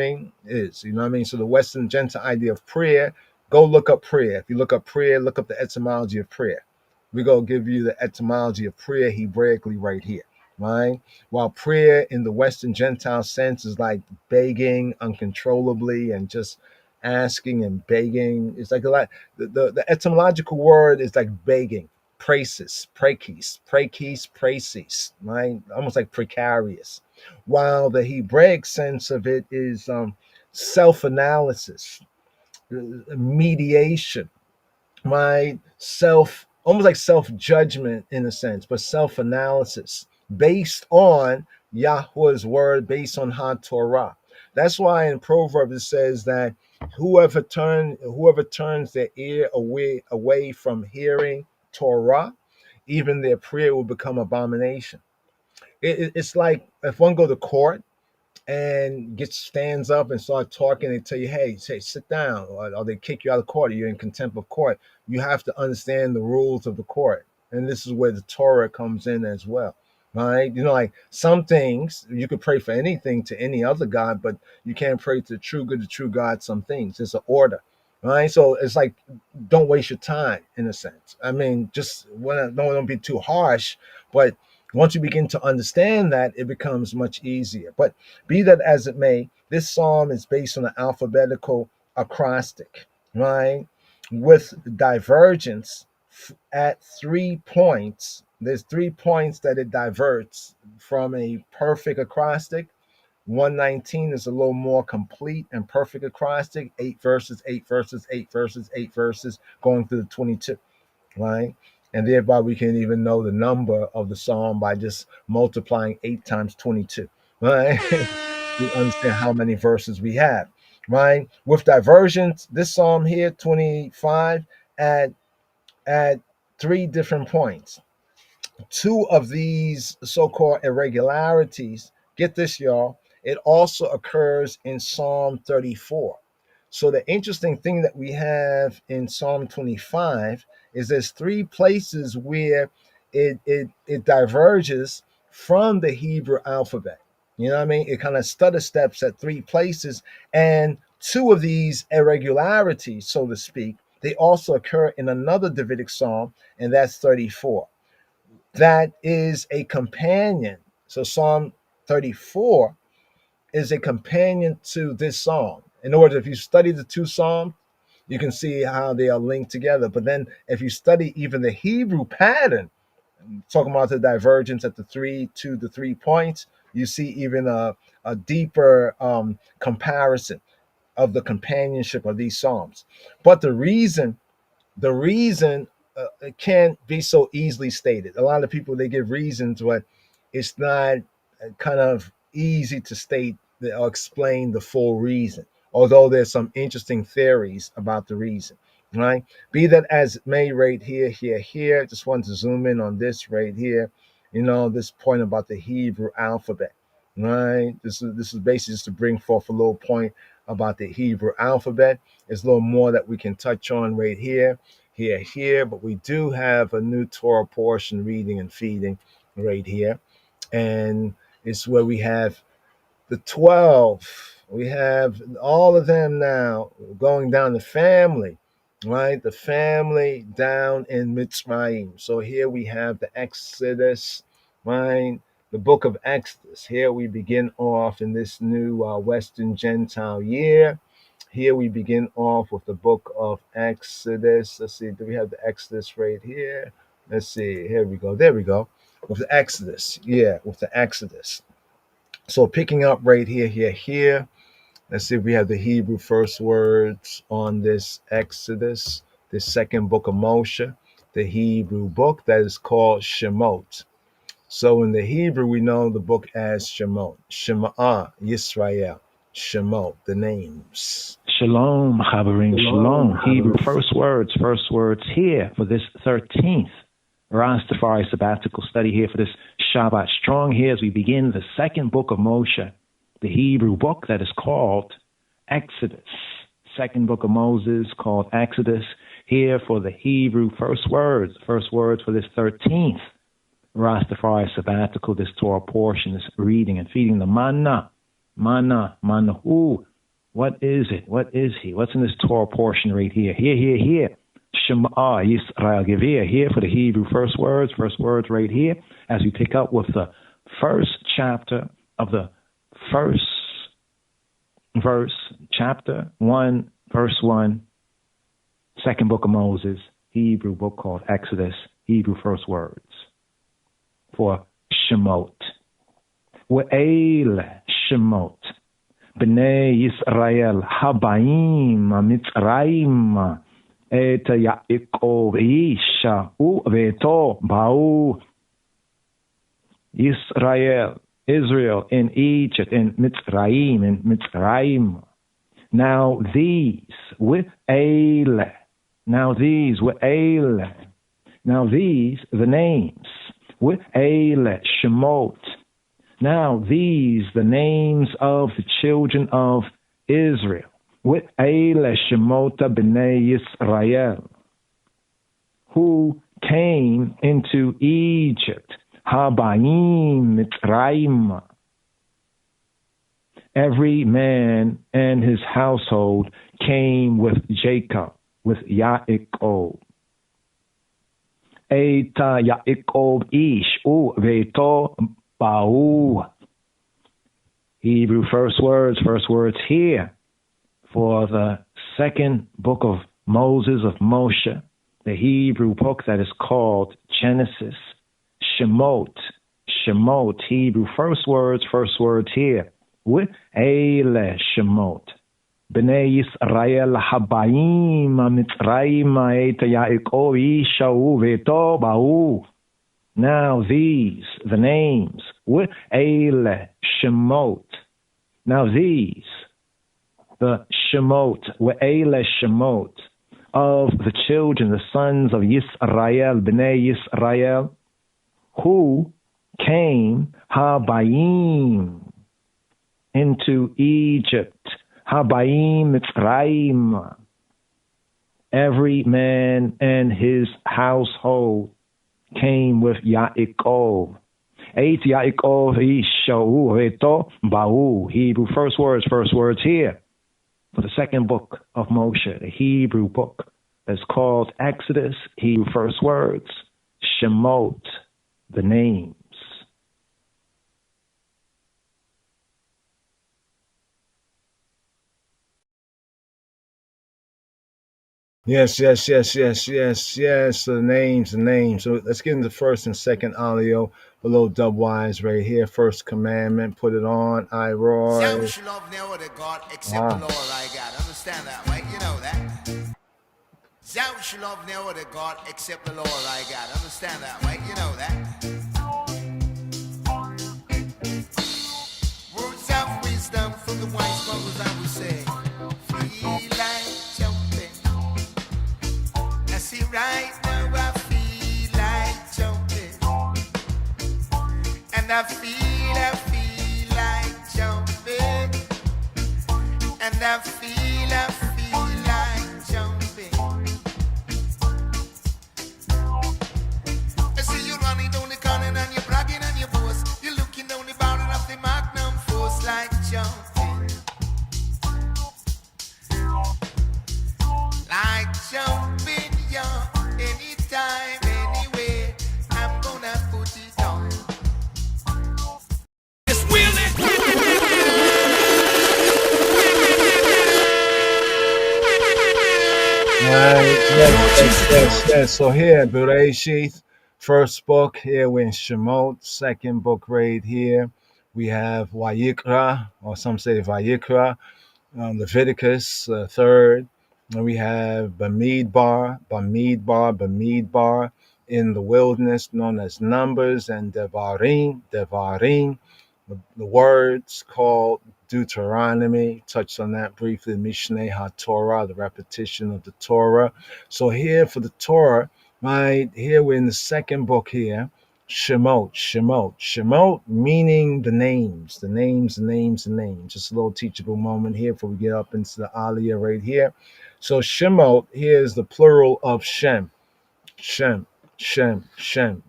C: the Western Gentile idea of prayer, go look up prayer. If you look up prayer, look up the etymology of prayer. We're going to give you the etymology of prayer Hebraically right here, right? While prayer in the Western Gentile sense is like begging uncontrollably and just asking and begging. It's like a lot. The etymological word is like begging. Praesis, praesis, right? Almost like precarious. While the Hebraic sense of it is self-analysis, mediation, right? Almost like self-judgment in a sense, but self-analysis based on Yahweh's word, based on Torah. That's why in Proverbs it says that whoever turns their ear away from hearing Torah, even their prayer will become abomination. It's like if one go to court and stands up and start talking, they tell you, hey, sit down, or they kick you out of court, or you're in contempt of court. You have to understand the rules of the court. And this is where the Torah comes in as well, right? Like some things, you could pray for anything to any other God, but you can't pray to the true God, some things. It's an order, right? So it's like, don't waste your time, in a sense. I mean, just don't be too harsh, but once you begin to understand that, it becomes much easier. But be that as it may, this psalm is based on an alphabetical acrostic, right? With divergence at 3 points. There's 3 points that it diverts from a perfect acrostic. 119 is a little more complete and perfect acrostic. 8 verses, 8 verses, 8 verses, 8 verses, going through the 22, right? And thereby we can even know the number of the psalm by just multiplying 8 times 22, right? We understand how many verses we have, right? With diversions, this psalm here, 25, at 3 different points. 2 of these so-called irregularities, get this, y'all, it also occurs in Psalm 34. So the interesting thing that we have in Psalm 25 is there's 3 places where it diverges from the Hebrew alphabet. You know what I mean? It kind of stutter steps at 3 places, and 2 of these irregularities, so to speak, they also occur in another Davidic psalm, and that's 34. That is a companion. So Psalm 34 is a companion to this psalm. In order, if you study the 2 psalms, you can see how they are linked together. But then if you study even the Hebrew pattern, talking about the divergence at the 3 points, you see even a deeper comparison of the companionship of these psalms. But the reason it can't be so easily stated. A lot of people, they give reasons, but it's not kind of easy to state or explain the full reason, although there's some interesting theories about the reason, right? Be that as it may, right here, just want to zoom in on this right here, this point about the Hebrew alphabet, right? This is basically just to bring forth a little point about the Hebrew alphabet. There's a little more that we can touch on right here, but we do have a new Torah portion, reading and feeding, right here. And it's where we have the 12. We have all of them now going down the family, right? The family down in Mitzrayim. So here we have the Exodus, right? The book of Exodus. Here we begin off in this new Western Gentile year. Here we begin off with the book of Exodus. Let's see, do we have the Exodus right here? Let's see, here we go. There we go. With the Exodus. Yeah, with the Exodus. So picking up right here. Let's see if we have the Hebrew first words on this Exodus, this second book of Moshe, the Hebrew book that is called Shemot. So in the Hebrew, we know the book as Shemot. Shema Yisrael. Shemot, the names.
H: Shalom, Chaverim, Shalom. Hebrew first words here for this 13th Rastafari sabbatical study here for this Shabbat strong here as we begin the second book of Moshe, the Hebrew book that is called Exodus. Second book of Moses called Exodus here for the Hebrew first words for this 13th Rastafari sabbatical, this Torah portion, this reading and feeding the manna. Who? What is it? What is he? What's in this Torah portion right here? Here. Shema Yisrael Gevir, here for the Hebrew first words right here, as we pick up with the first chapter of the first verse, chapter 1, verse 1, second book of Moses, Hebrew book called Exodus, Hebrew first words for Shemot. We'el Shemot, Bnei Yisrael, Habaim, Mitzrayim, Et Yaakov Isha Veto Bau Israel in Egypt, in Mitzrayim. Now these with the names with Shemot. Now these the names of the children of Israel. With Shemota b'nei Yisrael, who came into Egypt, Habayim Mitzrayim. Every man and his household came with Jacob, with Yaakov. Eita Yaakov ish veto ba'u. Hebrew first words here for the second book of Moses, of Moshe, the the Hebrew book that is called Genesis. Shemot, Shemot, Hebrew. First words here. With Eile Shemot. Bnei Yisrael habayim mitzrayim et Yaakov ishau veto ba'u. Now these, the names, with Eile Shemot. Now these, the Shemot, with Eile Shemot, of the children, the sons of Yisrael, Bnei Yisrael, who came habayim into Egypt. Habayim Mitzrayim. Every man and his household came with Yaakov. Eit Yaakov ishau veto ba'u. Hebrew first words here. For the second book of Moshe, the Hebrew book that's called Exodus, Hebrew first words, Shemot, the names.
C: Yes. The names. So let's get into first and second alio below dubwise right here. First commandment, put it on. I Roy.
I: Thou shalt love no other God except the Lord thy God. Understand that, right? You know that. Thou shalt love no other God except the Lord thy God. Understand that, right? You know that. Words of wisdom from the wise brothers, I would say. Feel like jumping. I see right now, I feel like jumping. And I feel like jumping. And I feel like jumping. I see you running down the corner and you're bragging and you boast. You're looking down the barrel of the magnum force like jumping. Like jumping, young. Anytime, anywhere, I'm gonna put it on. It's wheeling.
C: Yes. So here, Bereshith, first book here we're in Shemot. Second book right here we have Vayikra, or some say Vayikra. Leviticus, third. And we have Bamidbar in the wilderness, known as Numbers, and Devarim, the words called Deuteronomy. Touched on that briefly. Mishneh HaTorah, the repetition of the Torah. So here for the Torah, right here we're in the second book here. Shemot, meaning the names. Just a little teachable moment here before we get up into the Aliyah right here. So Shemot here is the plural of Shem,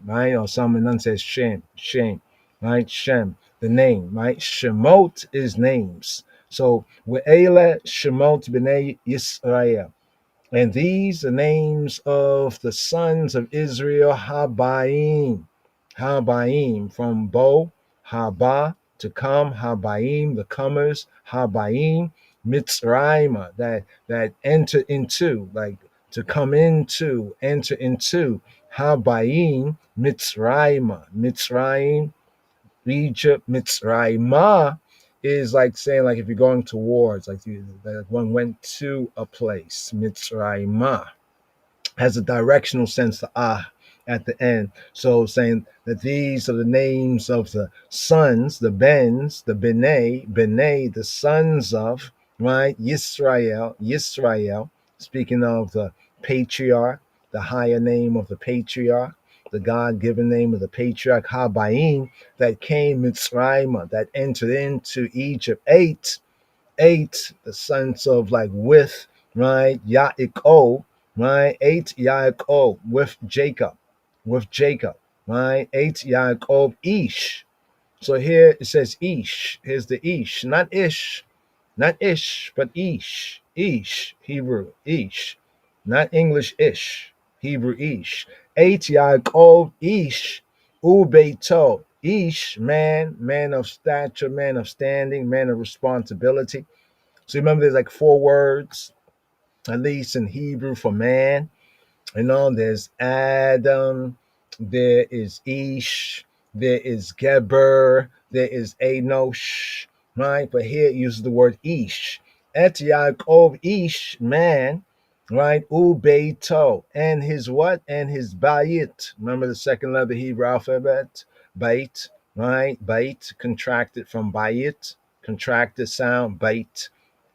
C: right? Or someone says Shem, right? Shem, the name, right? Shemot is names. So Ve'ele Shemot B'nei Yisrael. And these are names of the sons of Israel, Habayim, from Bo, Haba, to come, Habayim, the comers, Habayim, Mitzrayim, that enter into, like to come into, enter into, Habayim, Mitzrayim, Egypt, Mitzrayimah is like saying, like if you're going towards, like one went to a place. Mitzrayimah has a directional sense to at the end. So saying that these are the names of the sons, the bens, the b'nei, the sons of, right? Yisrael, speaking of the patriarch, the higher name of the patriarch, the God-given name of the patriarch, Habayim, that came Mitzrayim, that entered into Egypt. Eight, the sons of, like, with, right? Yaakov, right? 8 Yaakov with Jacob, right? 8 Yaakov Ish. So here it says Ish. Here's the Ish, not Ish, but Ish, Hebrew Ish, not English Ish, Hebrew Ish. 8 Yaakov Ish Ubeito. Ish, man of stature, man of standing, man of responsibility. So remember, there's like 4 words, at least in Hebrew, for man. You know, there's Adam, there is Ish, there is Geber, there is Enosh, right? But here it uses the word Ish. Et Yaakov Ish, man, right? Ubeito, and his what? And his Bayit. Remember the second letter of the Hebrew alphabet? Bait, right? Bait, contracted from Bayit, contracted sound, Bait.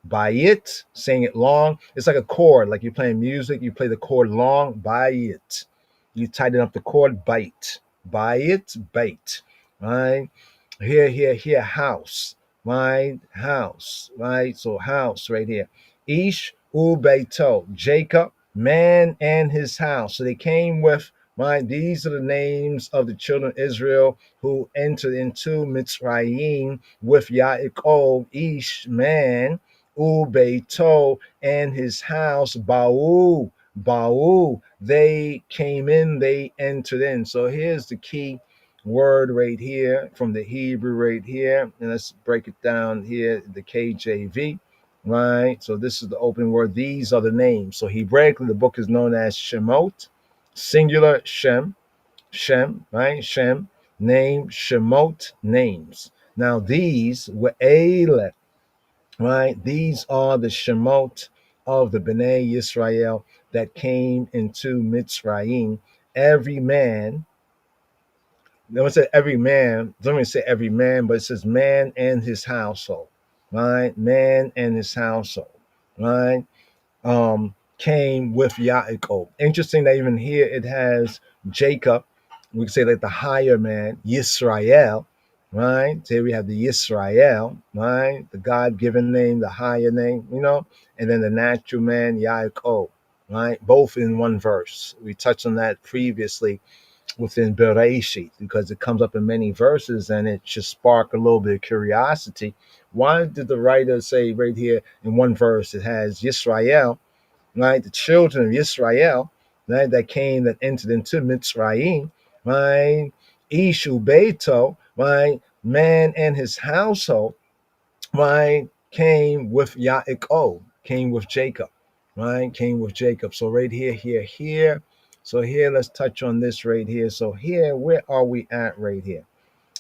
C: By it, saying it long. It's like a chord, like you're playing music, you play the chord long, by it. You tighten up the chord, bite. By it, bait. Right? Here, house. Right? House. Right? So house right here. Ish ubeito. Jacob, man and his house. So they came with, right? These are the names of the children of Israel who entered into Mitzrayim with Yaakov, Ish, man, Ubeito, and his house, Ba'u, they came in, they entered in. So here's the key word right here from the Hebrew right here. And let's break it down here, the KJV, right? So this is the open word. These are the names. So Hebraically, the book is known as Shemot, singular Shem, right? Shem, name, Shemot, names. Now these were Ele, right? These are the Shemot of the Bnei Yisrael that came into Mitzrayim. Every man, don't say every man, don't even say every man, but it says man and his household, right? Man and his household, right? Came with Yaakov. Interesting that even here it has Jacob. We can say like the higher man, Yisrael, right? So here we have the Yisrael, right? The God-given name, the higher name, you know, and then the natural man, Yaakov, right? Both in one verse. We touched on that previously within Bereshit because it comes up in many verses and it should spark a little bit of curiosity. Why did the writer say right here in one verse it has Yisrael, right? The children of Israel, right? That came, that entered into Mitzrayim, right? Ishu Beito, right? Man and his household, right? Came with Yaakov, came with Jacob, right? Came with Jacob. So right here. So here, let's touch on this right here. So here, where are we at right here?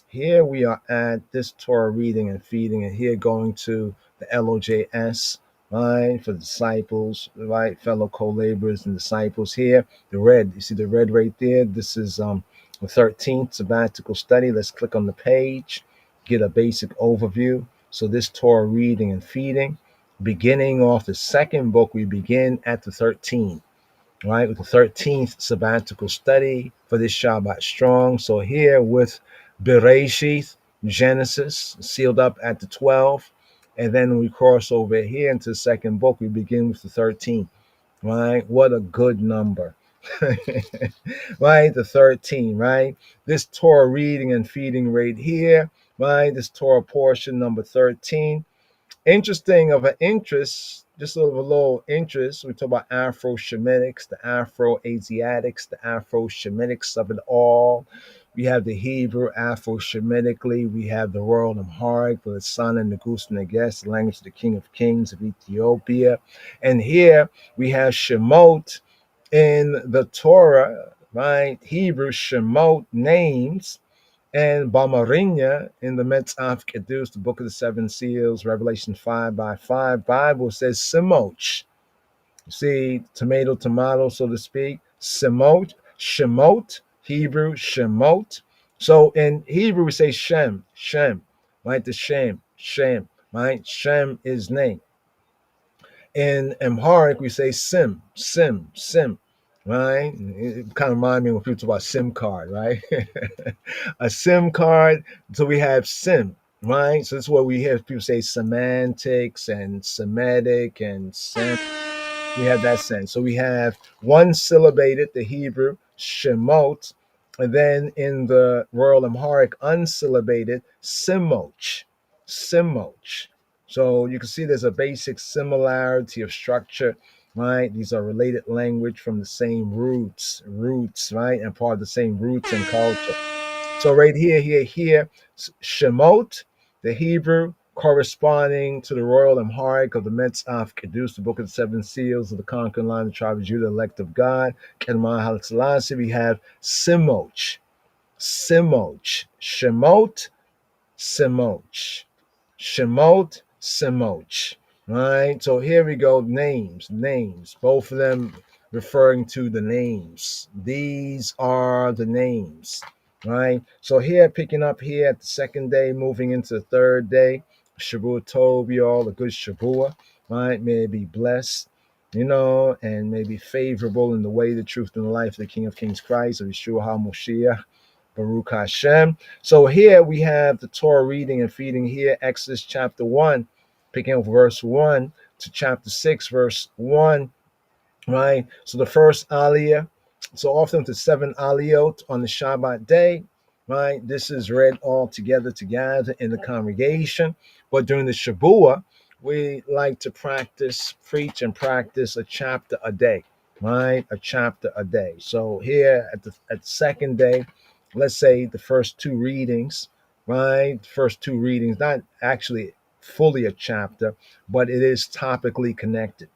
C: Here we are at this Torah reading and feeding, and here going to the LOJS, right, for disciples, right, fellow co-laborers and disciples. Here, the red, you see the red right there? This is the 13th sabbatical study. Let's click on the page, get a basic overview. So this Torah reading and feeding, beginning off the second book, we begin at the 13th. Right, with the 13th sabbatical study for this Shabbat strong. So here with Bereshit, Genesis, sealed up at the 12th. And then we cross over here into the second book. We begin with the 13th. Right? What a good number. Right? The 13, right? This Torah reading and feeding right here, right? This Torah portion number 13. Interesting of an interest, just a little interest. We talk about Afro-Shemitics, the Afro-Asiatics, the Afro-Shemitics of it all. We have the Hebrew Afro-Shemitically. We have the world Amharic for the Son and the Goose and the Guest, the language of the King of Kings of Ethiopia. And here we have Shemot in the Torah, right? Hebrew Shemot names. And Bamarinya in the Metzaf Kedus, the Book of the Seven Seals, Revelation 5:5, Bible says Simoch. See, tomato, so to speak. Shemot, Hebrew, Shemot. So in Hebrew, we say Shem, right? The Shem, right? Shem is name. In Amharic, we say Sim, right? It kind of reminds me when people talk about SIM card, right? A SIM card. So we have Sim, right? So that's what we hear people say semantics and Semitic and Sem. We have that sense. So we have one syllabated, the Hebrew, Shemot, and then in the Royal Amharic, unsyllabated, Simoch. So you can see there's a basic similarity of structure, right? These are related language from the same roots, right? And part of the same roots and culture. So right here, Shemot, the Hebrew, corresponding to the royal Amharic of the Metzaf Kedus, the Book of the Seven Seals of the conquering line of the tribe of Judah, elect of God, Kedmah Haile Selassie, we have Simoch, Shemot, Semoch. Right? So here we go. Names. Both of them referring to the names. These are the names. Right? So here, picking up here at the second day, moving into the third day. Shavua Tov, you all a good Shavua. Right? May it be blessed, and may be favorable in the way, the truth, and the life of the King of Kings Christ, of Yeshua HaMoshiach. Baruch Hashem. So here we have the Torah reading and feeding here, Exodus chapter 1, picking up verse 1 to chapter 6, verse 1, right? So the first aliyah, so often to 7 aliyot on the Shabbat day, right? This is read all together in the congregation. But during the Shabbat, we like to preach and practice a chapter a day, right? A chapter a day. So here at the second day, let's say the first two readings, right? First two readings, not actually fully a chapter, but it is topically connected.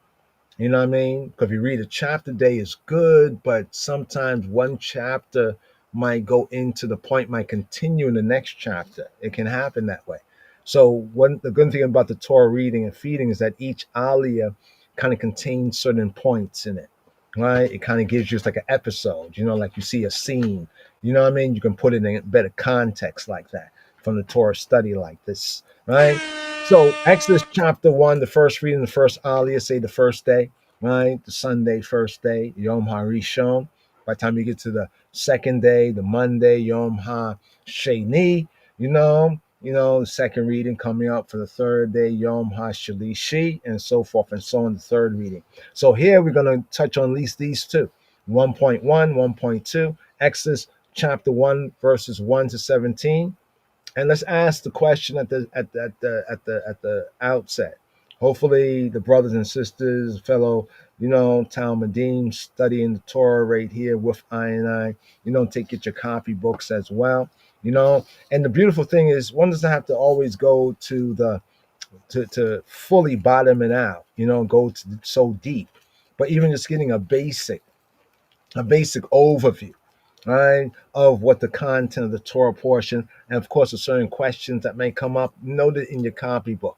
C: You know what I mean? Because if you read a chapter a day is good, but sometimes one chapter might go into the point, might continue in the next chapter. It can happen that way. So the good thing about the Torah reading and feeding is that each aliyah kind of contains certain points in it, right? It kind of gives you like an episode, like you see a scene. You know what I mean? You can put it in better context like that from the Torah study like this, right? So Exodus chapter 1, the first reading, the first aliyah, say the first day, right? The Sunday, first day, Yom HaRishon. By the time you get to the second day, the Monday, Yom HaSheni, the second reading coming up for the third day, Yom HaShalishi, and so forth and so on, the third reading. So here we're going to touch on at least these two, 1.1, 1.2, Exodus chapter 1, verses 1 to 17. And let's ask the question at the outset. Hopefully, the brothers and sisters, fellow, Talmudim, studying the Torah right here with I, get your copy books as well, And the beautiful thing is, one doesn't have to always go to to fully bottom it out, go to so deep, but even just getting a basic overview, right, of what the content of the Torah portion, and of course, the certain questions that may come up, note it in your copybook,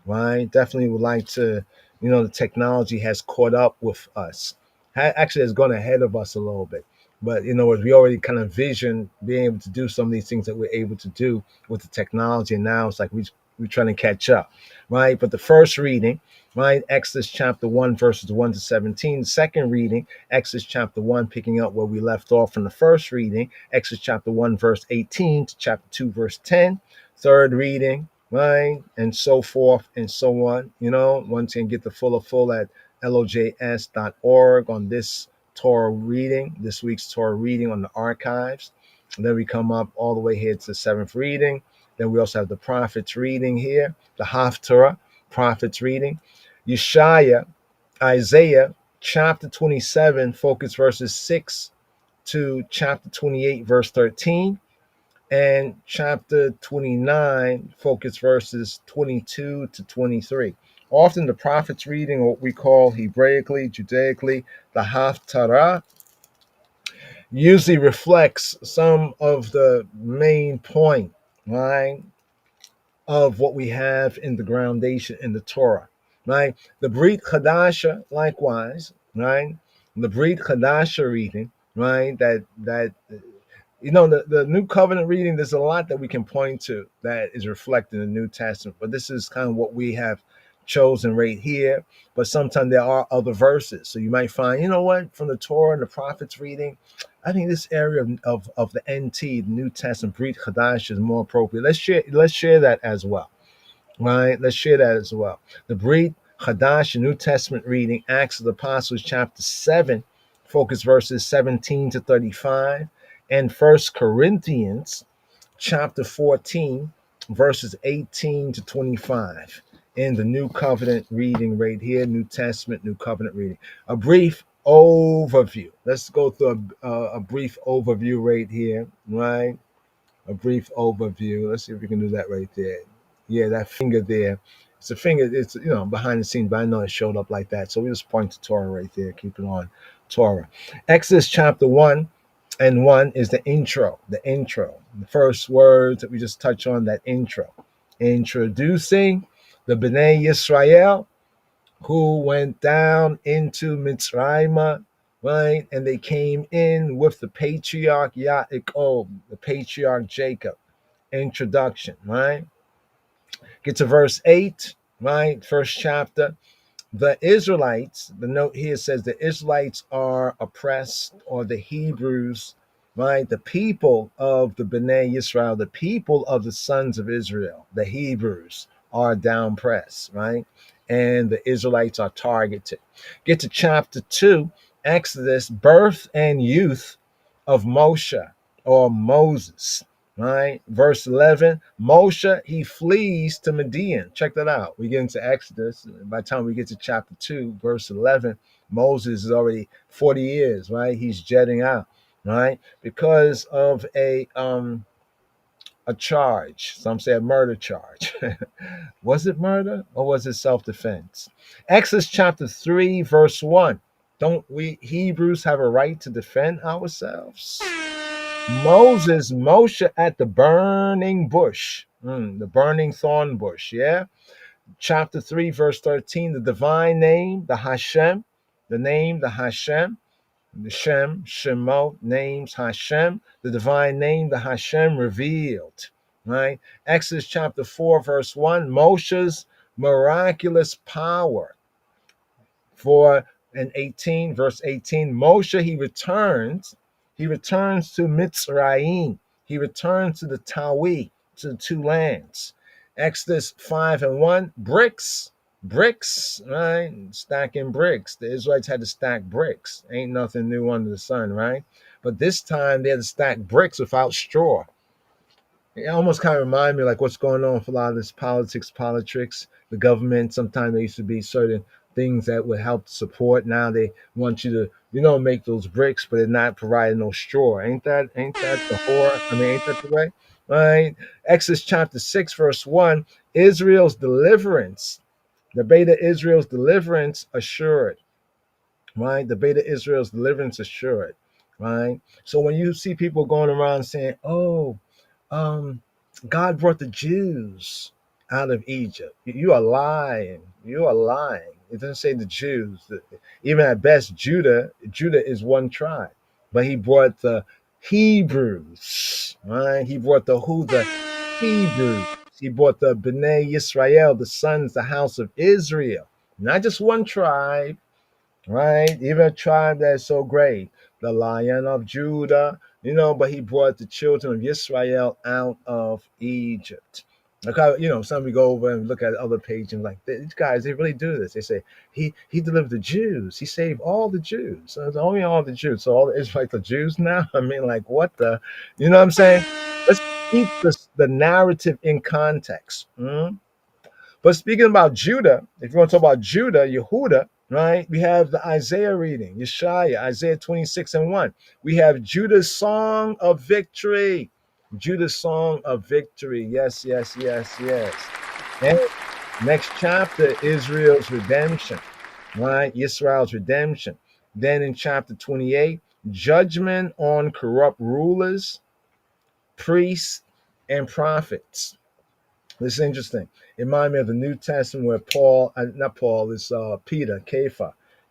C: right? Definitely would like to, the technology has caught up with us, actually has gone ahead of us a little bit. But, as we already kind of vision being able to do some of these things that we're able to do with the technology, and now it's like we're trying to catch up, right? But the first reading, right, Exodus chapter 1, verses 1 to 17. The second reading, Exodus chapter 1, picking up where we left off from the first reading, Exodus chapter 1, verse 18 to chapter 2, verse 10. Third reading, right, and so forth and so on. Once you can get the full at lojs.org on this Torah reading, this week's Torah reading on the archives. And then we come up all the way here to the seventh reading. Then we also have the prophets reading here, the Haftarah, prophets reading. Yeshaya, Isaiah, chapter 27, focus verses 6 to chapter 28, verse 13. And chapter 29, focus verses 22 to 23. Often the prophets reading, what we call Hebraically, Judaically, the Haftarah, usually reflects some of the main point, right, of what we have in the groundation in the Torah, right? The Brit Chadasha, likewise, right? The Brit Chadasha reading, right? The New Covenant reading, there's a lot that we can point to that is reflected in the New Testament, but this is kind of what we have chosen right here. But sometimes there are other verses. So you might find, from the Torah and the prophets reading, I think this area of the NT, the New Testament, Brit Chadash, is more appropriate. Let's share that as well, right? Let's share that as well. The Brit Chadash, New Testament reading, Acts of the Apostles, chapter 7, focus verses 17 to 35, and 1 Corinthians, chapter 14, verses 18 to 25. In the New Covenant reading right here, New Testament, New Covenant reading. A brief overview. Let's go through a brief overview right here, right? A brief overview. Let's see if we can do that right there. Yeah, that finger there. It's a finger. It's behind the scenes, but I know it showed up like that. So we just point to Torah right there. Keep it on Torah. Exodus chapter 1:1 is the intro. The intro. The first words that we just touch on, that intro. Introducing the Bnei Yisrael who went down into Mitzrayim, right? And they came in with the patriarch Yaakov, the patriarch Jacob. Introduction, right? Get to verse 8, right? First chapter. The Israelites, the note here says the Israelites are oppressed, or the Hebrews, right? The people of the Bnei Israel, the people of the sons of Israel, the Hebrews are down pressed, right? And the Israelites are targeted. Get to chapter 2, Exodus, birth and youth of Moshe or Moses, right? Verse 11, Moshe, he flees to Midian. Check that out. We get into Exodus. By the time we get to chapter 2, verse 11, Moses is already 40 years, right? He's jetting out, right? Because of a charge. Some say a murder charge. Was it murder or was it self-defense? Exodus chapter 3, verse 1. Don't we Hebrews have a right to defend ourselves? Moshe at the burning bush, the burning thorn bush, yeah? Chapter 3, verse 13, the divine name, the Hashem, the name, the Hashem, the Shemot, names, Hashem, the divine name, the Hashem revealed, right? Exodus chapter 4, verse 1, Moshe's miraculous power. And 18, verse 18, Moshe, he returns to Mitzrayim. He returns to the Tawi, to the two lands. Exodus 5:1, bricks, right? Stacking bricks. The Israelites had to stack bricks. Ain't nothing new under the sun, right? But this time they had to stack bricks without straw. It almost kind of remind me like what's going on with a lot of this politics, the government. Sometimes there used to be certain things that would help support. Now they want you to, make those bricks, but they're not providing no straw. Ain't that the horror? I mean, ain't that the way? Right? Exodus chapter 6, verse 1, Israel's deliverance, the beta Israel's deliverance assured. Right? The beta Israel's deliverance assured. Right? So when you see people going around saying, God brought the Jews out of Egypt. You are lying. You are lying. It doesn't say the Jews. Even at best, Judah is one tribe. But he brought the Hebrews, right? He brought the Hebrews. He brought the Bnei Yisrael, the sons, the house of Israel. Not just one tribe, right? Even a tribe that is so great, the Lion of Judah, but he brought the children of Israel out of Egypt. Like, some we go over and look at other pages and like, these guys, they really do this. They say, he delivered the Jews. He saved all the Jews. So it's only all the Jews. So all the Israelites are Jews now? I mean, like, what the, you know what I'm saying? Let's keep the narrative in context. But speaking about Judah, if you want to talk about Judah, Yehuda, right? We have the Isaiah reading, Yeshaya, Isaiah 26:1. We have Judah's song of victory. Judah's song of victory. Yes, yes, yes, yes. And next chapter, Israel's redemption, right? Israel's redemption. Then in chapter 28, judgment on corrupt rulers, priests, and prophets. This is interesting. It reminds me of the New Testament where Peter,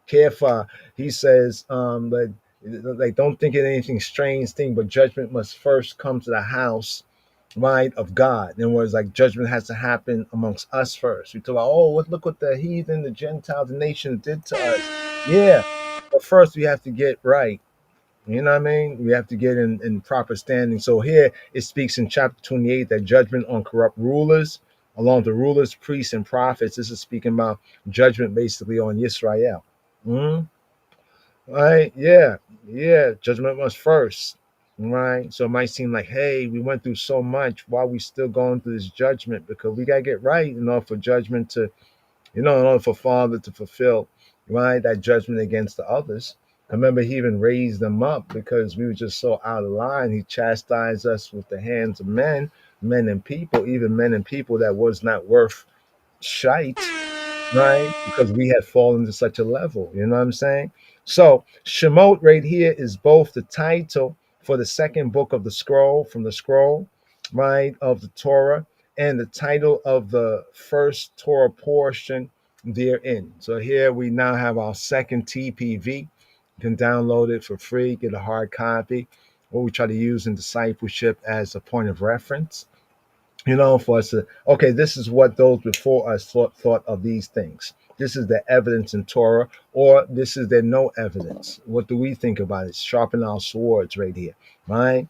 C: Kepha, he says, don't think of anything strange thing, but judgment must first come to the house, right, of God. In other words, like judgment has to happen amongst us first. We talk about, look what the heathen, the Gentiles, the nations did to us. Yeah, but first we have to get right. You know what I mean? We have to get in proper standing. So here it speaks in chapter 28 that judgment on corrupt rulers, along with the rulers, priests, and prophets. This is speaking about judgment basically on Yisrael. Right? Yeah. Judgment must first. Right? So it might seem like, hey, we went through so much. Why are we still going through this judgment? Because we got to get right in order for judgment to, in order for Father to fulfill, right, that judgment against the others. remember he even raised them up because we were just so out of line. He chastised us with the hands of men, men and people, even men and people that was not worth shite, right? Because we had fallen to such a level. You know what I'm saying? So Shemot right here is both the title for the second book of the scroll, from the scroll, right, of the Torah, and the title of the first Torah portion therein. So here we now have our second TPV. You can download it for free, get a hard copy. What we try to use in discipleship as a point of reference, for us to, okay, this is what those before us thought of these things. This is the evidence in Torah, or this is there no evidence. What do we think about it? Sharpen our swords right here, right?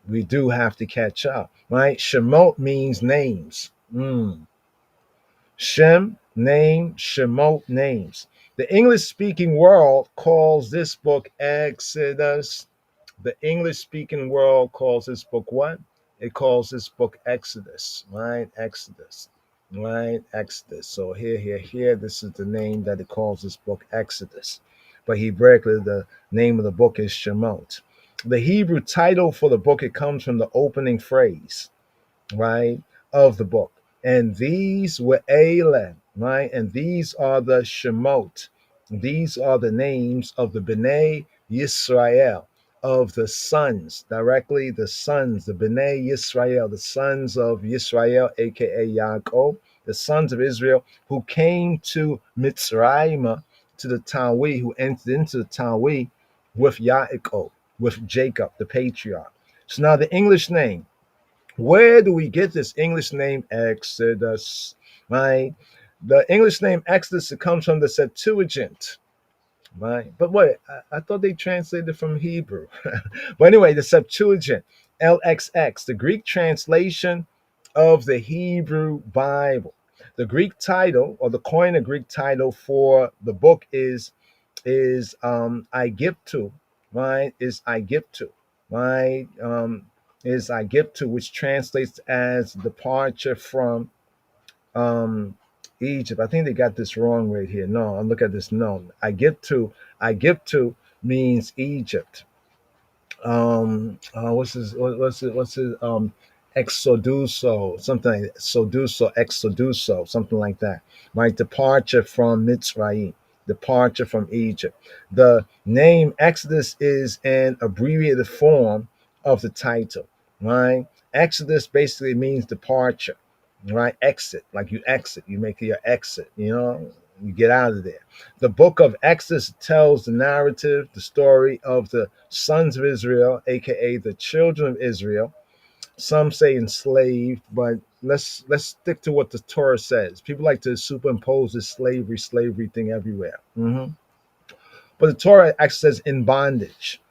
C: We do have to catch up, right? Shemot means names. Shem, name, Shemot, names. The English speaking world calls this book Exodus. The English speaking world calls this book what? It calls this book Exodus, right? Exodus, right? Exodus. So here, this is the name that it calls this book Exodus. But Hebraically, the name of the book is Shemot. The Hebrew title for the book, it comes from the opening phrase, right, of the book. And these were Ele, right? And these are the Shemot. These are the names of the B'nai Yisrael, of the sons, directly the sons, the B'nai Yisrael, the sons of Yisrael, aka Yaakov, the sons of Israel, who came to Mitzrayim, to the Tawi, who entered into the Tawi with Yaakov, with Jacob, the patriarch. So now the English name, where do we get this English name Exodus, right? The English name Exodus, it comes from the Septuagint, right? But wait, I thought they translated from Hebrew. But anyway, the Septuagint, LXX, the Greek translation of the Hebrew Bible. The Greek title, or the Koine Greek title for the book is Aegyptu, right? Is Aegyptu, right? Is Aegyptu, which translates as departure from Egypt. I think they got this wrong right here. No, I'll look at this. No, Aegyptu means Egypt. What's his Exoduso, something like that. Exoduso, something like that. Right, departure from Mitzrayim, departure from Egypt. The name Exodus is an abbreviated form of the title, right? Exodus basically means departure, right? Exit, like you exit, you make your exit, you get out of there. The book of Exodus tells the narrative, the story of the sons of Israel, aka the children of Israel. Some say enslaved, but let's stick to what the Torah says. People like to superimpose this slavery thing everywhere. But the Torah actually says in bondage,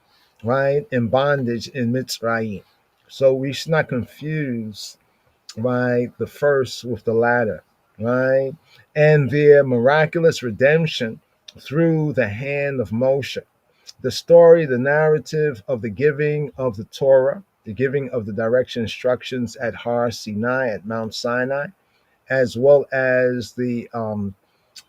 C: right? In bondage in Mitzrayim. So we should not confuse, right, the first with the latter, right? And their miraculous redemption through the hand of Moshe. The story, the narrative of the giving of the Torah, the giving of the direction instructions at Har Sinai, at Mount Sinai, as well as the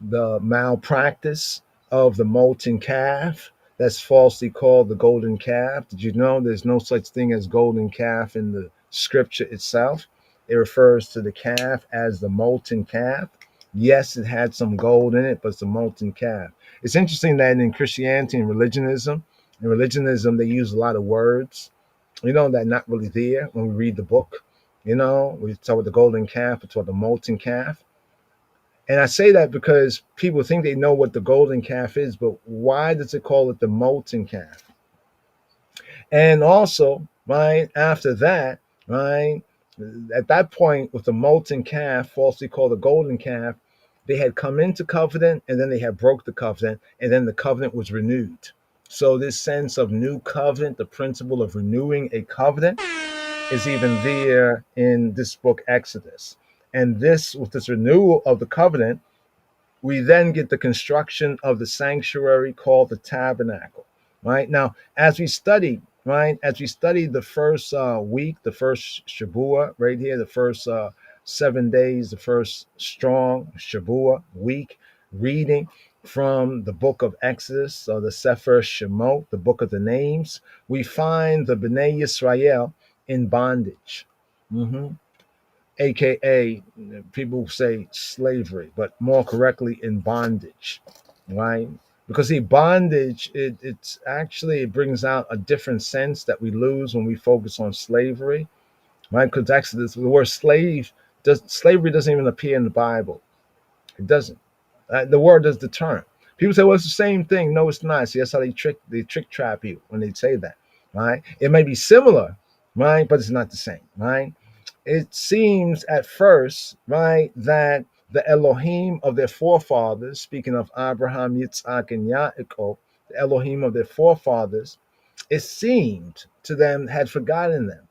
C: malpractice of the molten calf that's falsely called the golden calf. Did you know there's no such thing as golden calf in the scripture itself? It refers to the calf as the molten calf. Yes, it had some gold in it, but it's a molten calf. It's interesting that in Christianity and religionism, they use a lot of words, that are not really there when we read the book. We talk about the golden calf, we talk about the molten calf. And I say that because people think they know what the golden calf is, but why does it call it the molten calf? And also, right, after that, right, at that point with the molten calf, falsely called the golden calf, they had come into covenant and then they had broke the covenant and then the covenant was renewed. So this sense of new covenant, the principle of renewing a covenant, is even there in this book, Exodus. And with this renewal of the covenant, we then get the construction of the sanctuary called the tabernacle, right? Now, as we study the first week, the first Shabuah right here, the first 7 days, the first strong Shabuah week reading, from the book of Exodus, or the Sefer Shemot, the book of the names, we find the Bnei Yisrael in bondage. AKA, people say slavery, but more correctly in bondage, right? Because see, bondage, it brings out a different sense that we lose when we focus on slavery, right? Because actually, the word slavery doesn't even appear in the Bible. It doesn't. The word is the term. People say, well, it's the same thing. No, it's not. See, that's how they trick trap you when they say that, right? It may be similar, right? But it's not the same, right? It seems at first, right, that the Elohim of their forefathers, speaking of Abraham, Yitzhak, and Yaakov, the Elohim of their forefathers, it seemed to them had forgotten them.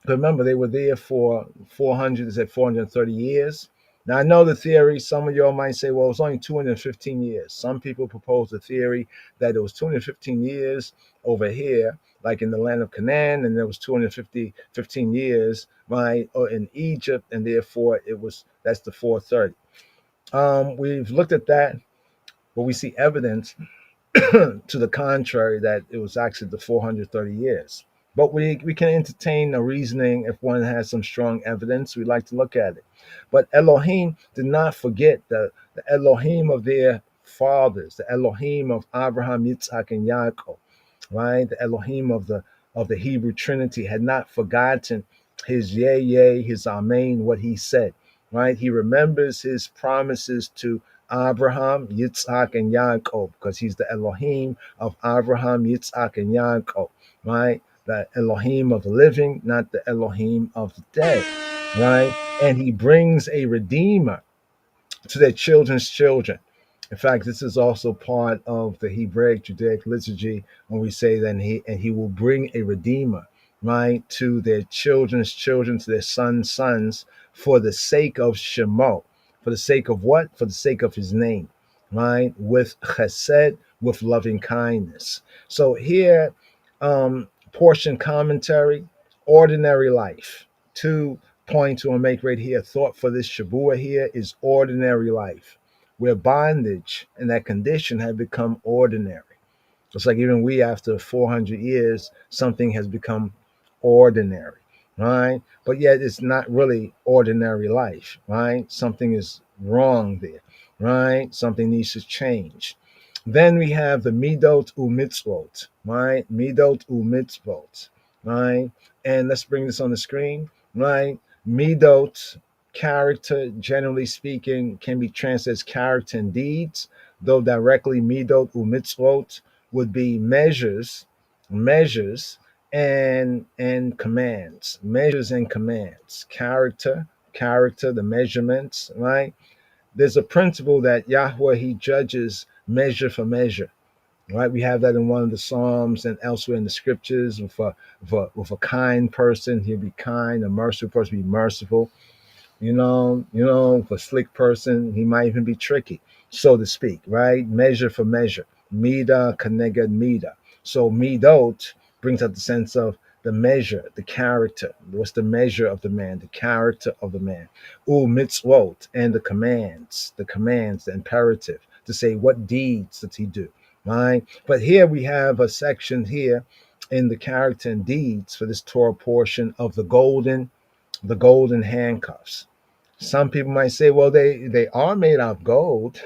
C: Remember, they were there for 430 years. Now, I know the theory, some of y'all might say, well, it's only 215 years. Some people propose the theory that it was 215 years over here, like in the land of Canaan, and there was 215 years, right, or in Egypt, and therefore that's the 430. We've looked at that, but we see evidence to the contrary that it was actually the 430 years. But we can entertain a reasoning if one has some strong evidence. We like to look at it. But Elohim did not forget the Elohim of their fathers, the Elohim of Abraham, Yitzhak, and Yaakov, right? The Elohim of the Hebrew Trinity had not forgotten his yea, his amen, what he said, right? He remembers his promises to Abraham, Yitzhak, and Yaakov, because he's the Elohim of Abraham, Yitzhak, and Yaakov, right? The Elohim of the living, not the Elohim of the dead, right? And he brings a redeemer to their children's children. In fact, this is also part of the Hebraic Judaic liturgy when we say that he will bring a redeemer, right, to their children's children, to their sons, for the sake of Shemot. For the sake of what? For the sake of his name, right? With chesed, with loving kindness. So here, portion commentary, ordinary life. 2 points we'll make right here. Thought for this Shabua here is ordinary life, where bondage and that condition have become ordinary. It's like even we, after 400 years, something has become ordinary, right? But yet it's not really ordinary life, right? Something is wrong there, right? Something needs to change. Then we have the midot u mitzvot, right? Midot u mitzvot, right? And let's bring this on the screen, right? Midot, character, generally speaking, can be translated as character and deeds, though directly midot u mitzvot would be measures and commands, measures and commands, character, the measurements, right? There's a principle that Yahweh, he judges measure for measure, right? We have that in one of the Psalms and elsewhere in the scriptures. With a kind person, he'll be kind. A merciful person, be merciful. You know, with a slick person, he might even be tricky, so to speak, right? Measure for measure. Mida keneged mida. So midot brings out the sense of the measure, the character. What's the measure of the man? The character of the man. Mitzvot, and the commands, the imperative to say what deeds does he do, right? But here we have a section here in the character and deeds for this Torah portion of the golden handcuffs. Some people might say, well, they are made out of gold,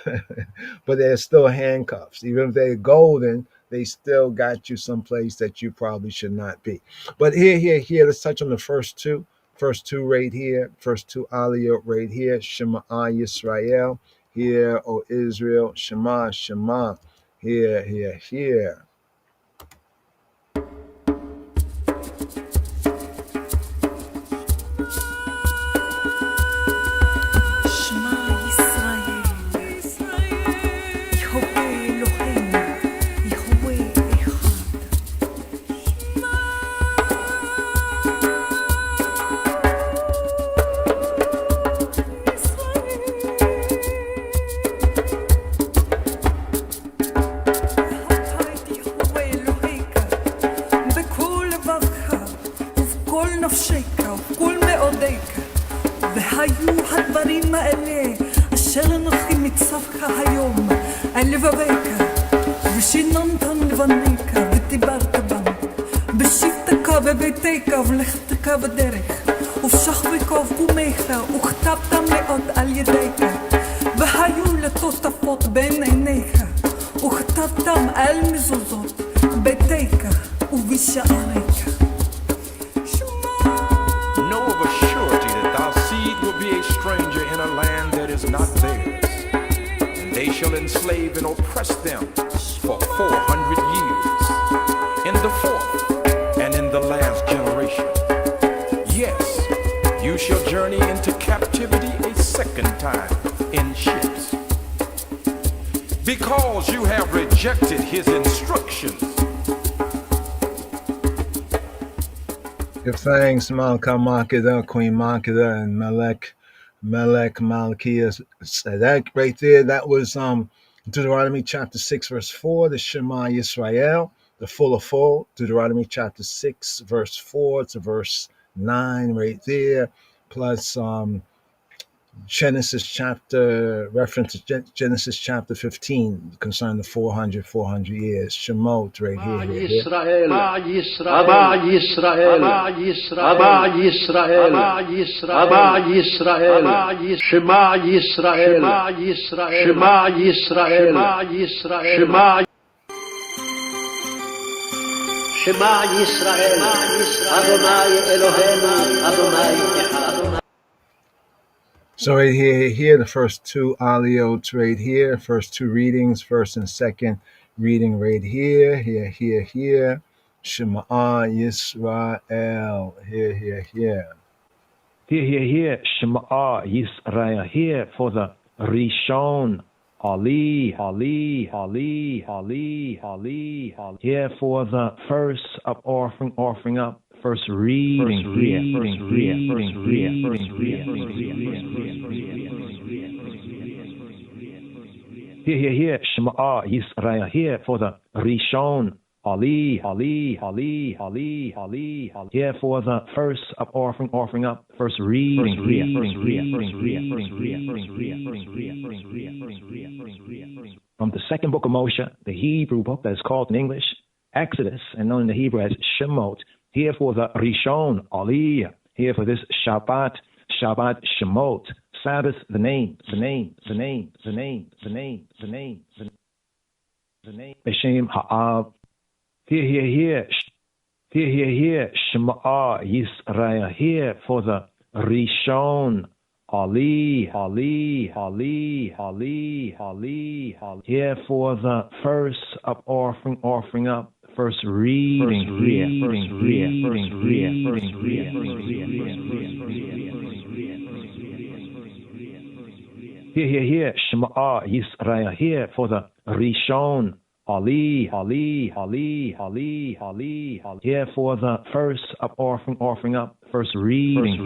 C: but they're still handcuffs. Even if they're golden, they still got you someplace that you probably should not be. But here, let's touch on the first two right here, first two aliyot right here. Shema Yisrael, hear, O Israel, Shema, Shema, hear.
J: והיו הדברים האלה אשר אנוכי מצווך היום לבביך, ושיננתן לבניך, ודיברת בם, בשבתך בביתך, ולכתך בדרך, ובשכבך ובקומך, וכתבת מאוד על ידיך, והיו לטוטפות בין עיניך, וכתבתם על מזוזות, ביתך ובשעריך.
K: Know of a surety that thy seed will be a stranger in a land that is not theirs, and they shall enslave and oppress them for 400 years, in the fourth and in the last generation. Yes, you shall journey into captivity a second time in ships, because you have rejected his instructions.
C: Give thanks, Malka Makeda, Queen Makeda, and Melech Malachias Sedek. Right there, that was Deuteronomy chapter 6, verse 4, the Shema Yisrael, the full of full. Deuteronomy chapter 6, verse 4 to verse 9, right there. Plus Genesis chapter, reference to Genesis chapter 15 concerning the 400 years. Shemot right here.
F: Yisrael, Abba Yisrael, Abba Yisrael, Abba Yisrael, Shema Yisrael, Shema Yisrael, Shema Yisrael, Adonai Eloheinu, Adonai Echad.
C: So right here, the first two aliyot right here, first two readings, first and second reading right here. Shema Yisrael, here.
H: Here, Shema Yisrael, here for the Rishon, Ali, here for the first of offering up, first reading here. Here, Shema Yisrael, here for the Rishon, Ali, here for the first of offering up, first reading here. From the second book of Moshe, the Hebrew book that is called in English Exodus and known in the Hebrew as Shemot, here for the Rishon, Aliyah, here for this Shabbat, Shemot, Sabbath, the name, Beshem Ha'av, here, Shema Yisrael, here for the Rishon, Ali, here for the first of offering up, first reading here, Shema Yisrael, here for the Rishon, Ali, here for the first of offering up, first reading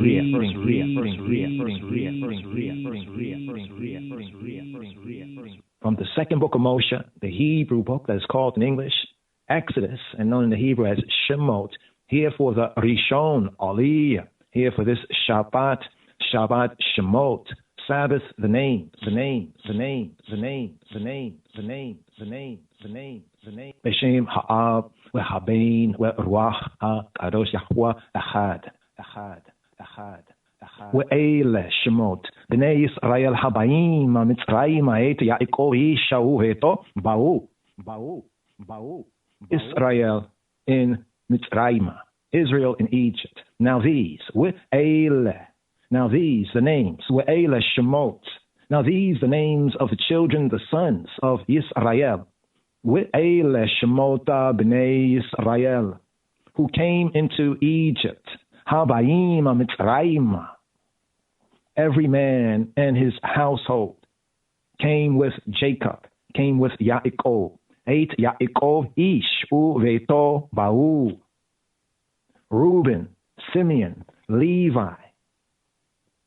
H: From the second book of Moshe, the Hebrew book that is called in English Exodus and known in the Hebrew as Shemot, here for the Rishon, Aliyah, here for this Shabbat, Shemot, Sabbath, the name, Beshem Ha'av, Ve'Habein, Ve'Ruach HaKadosh Yahuwah, Echad. Ve'ele Shemot, Bnei Yisrael Habayim, Mitzrayim, Ha'et Yaakov, Yishau, Heto, Ba'u. Israel in Mitzrayim, Israel in Egypt. Now these, Ve'ele. Now these, the names, Ve'ele Shemot. Now these, the names of the children, the sons of Yisrael. Ve'ele Shemota B'nei Yisrael, who came into Egypt. Habayim Mitzrayim. Every man and his household came with Jacob, came with Yaakov. Eit Yaakov ish uveto ba'u. Reuben, Simeon, Levi,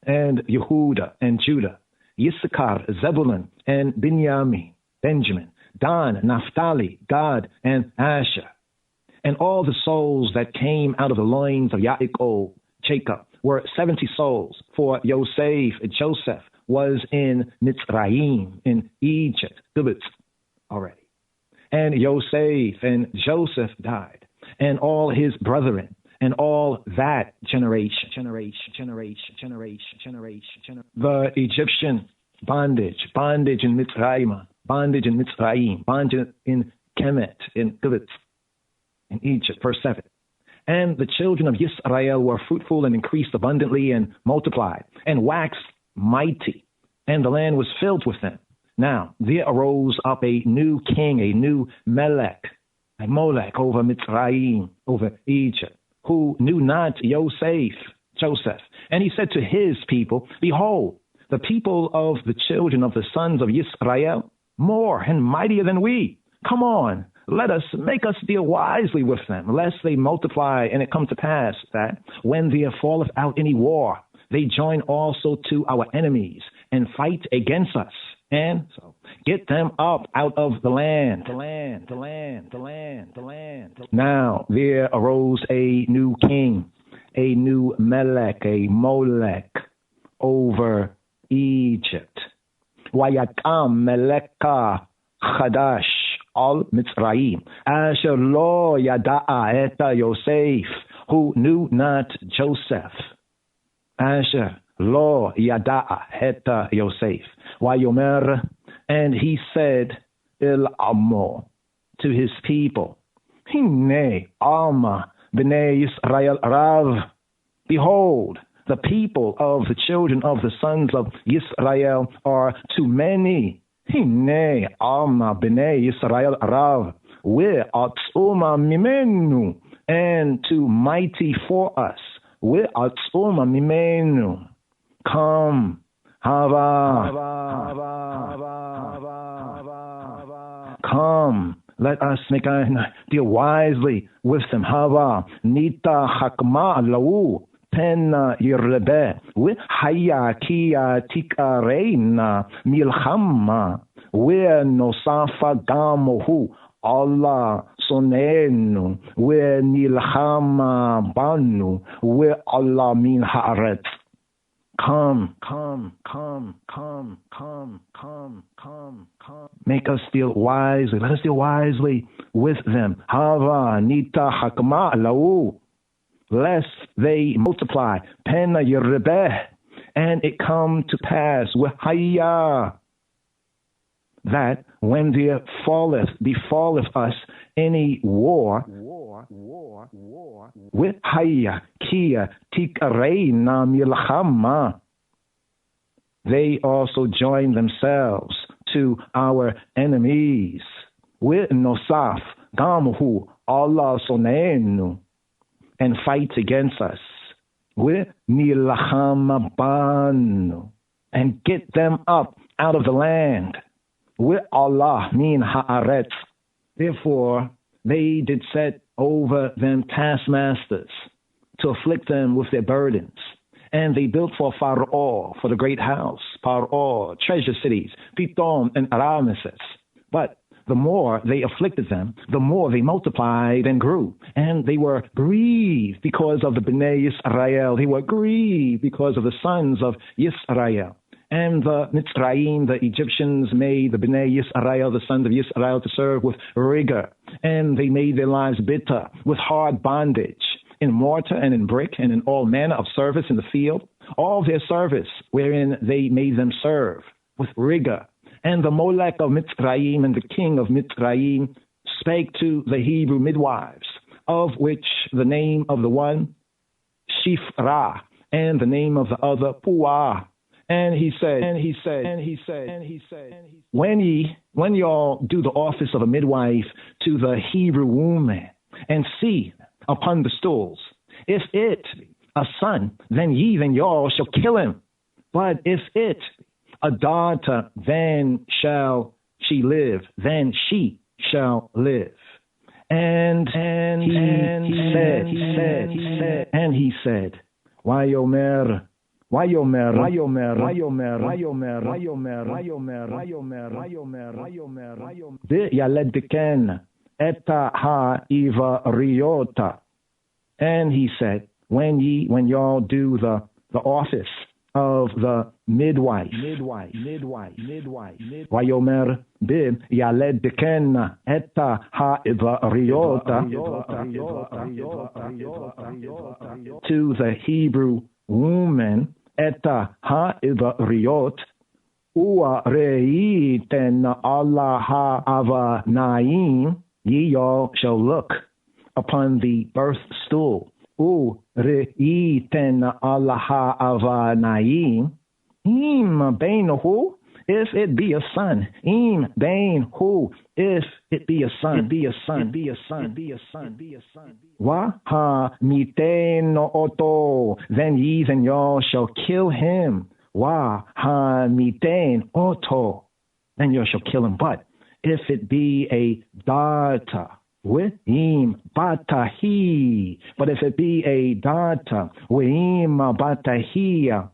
H: and Yehuda and Judah, Yissachar, Zebulun, and Benjamin, Dan, Naphtali, Gad, and Asher. And all the souls that came out of the loins of Yaakov, Jacob, were 70 souls, for Joseph was in Mitzrayim, in Egypt, Dubitz. already. And Yosef and Joseph died, and all his brethren, and all that generation. The Egyptian bondage in Mitzrayim, bondage in Kemet, in Tibet, in Egypt, verse 7. And the children of Israel were fruitful and increased abundantly and multiplied and waxed mighty, and the land was filled with them. Now there arose up a new king, a new Molech over Mitzrayim, over Egypt, who knew not Joseph. And he said to his people, behold, the people of the children of the sons of Israel, more and mightier than we. Come on, make us deal wisely with them, lest they multiply, and it come to pass that when there falleth out any war, they join also to our enemies and fight against us. And so get them up out of the land. Now there arose a new king, a new Molech over Egypt. Wayakam Meleka Chadash al Mitzrayim, Asher lo yada'a eta Yosef, who knew not Joseph. Asher lo yada'a eta Yosef. Wayomer, and he said, Il Amo, to his people, Hine Alma b'nei Yisrael Rav, behold, the people of the children of the sons of Yisrael are too many. Hine Alma b'nei Yisrael Rav, ve'atzuma mimenu, and too mighty for us. Ve'atzuma mimenu. Come, come, let us deal wisely with them. Hava nita hakma lau pena yirlebe with haya kia tikareina milchama we nosafa gamohu Allah sonenu we nilchama banu we Allah min haaretz. Come. Make us deal wisely. Let us deal wisely with them. Hava nita hakma lau, lest they multiply. Pena yerebeh, and it come to pass wehaya, that when there befalleth us any war, with haya kia tikareina milchama, they also join themselves to our enemies. With nosaf gamhu Allah sonenu, and fight against us. With nilchama banu, and get them up out of the land. With Allah min haaretz. Therefore they did set over them taskmasters to afflict them with their burdens. And they built for Pharaoh, for the great house, Pharaoh, treasure cities, Pithom and Ramesses. But the more they afflicted them, the more they multiplied and grew. And they were grieved because of the Bnei Yisrael. They were grieved because of the sons of Yisrael. And the Mitzrayim, the Egyptians, made the Bnei Yisrael, the sons of Yisrael, to serve with rigor. And they made their lives bitter with hard bondage, in mortar and in brick and in all manner of service in the field, all their service wherein they made them serve with rigor. And the Molech of Mitzrayim and the king of Mitzrayim spake to the Hebrew midwives, of which the name of the one, Shifra, and the name of the other, Puah. And he said, when y'all do the office of a midwife to the Hebrew woman, and see upon the stools, if it a son, then y'all shall kill him. But if it a daughter, then shall she live, then she shall live. And he said, Wayomer, Yaledken eta ha ivariota. And he said, when y'all do the office of the midwife. Vayomer bib yaled deken etta ha'ivariota to the Hebrew woman etta ha'ivariot ua reiten Allah ha'avanaim, ye all shall look upon the birth stool. Re'iten Allah ha'avanaim, im bainahu, if it be a son, im bainahu, if it be a son, Wa ha miteno oto, then ye and y'all shall kill him. Wa ha miten oto, then y'all shall kill him. But if it be a daughter, Wehim batahi, but if it be a daughter, wehim batahia,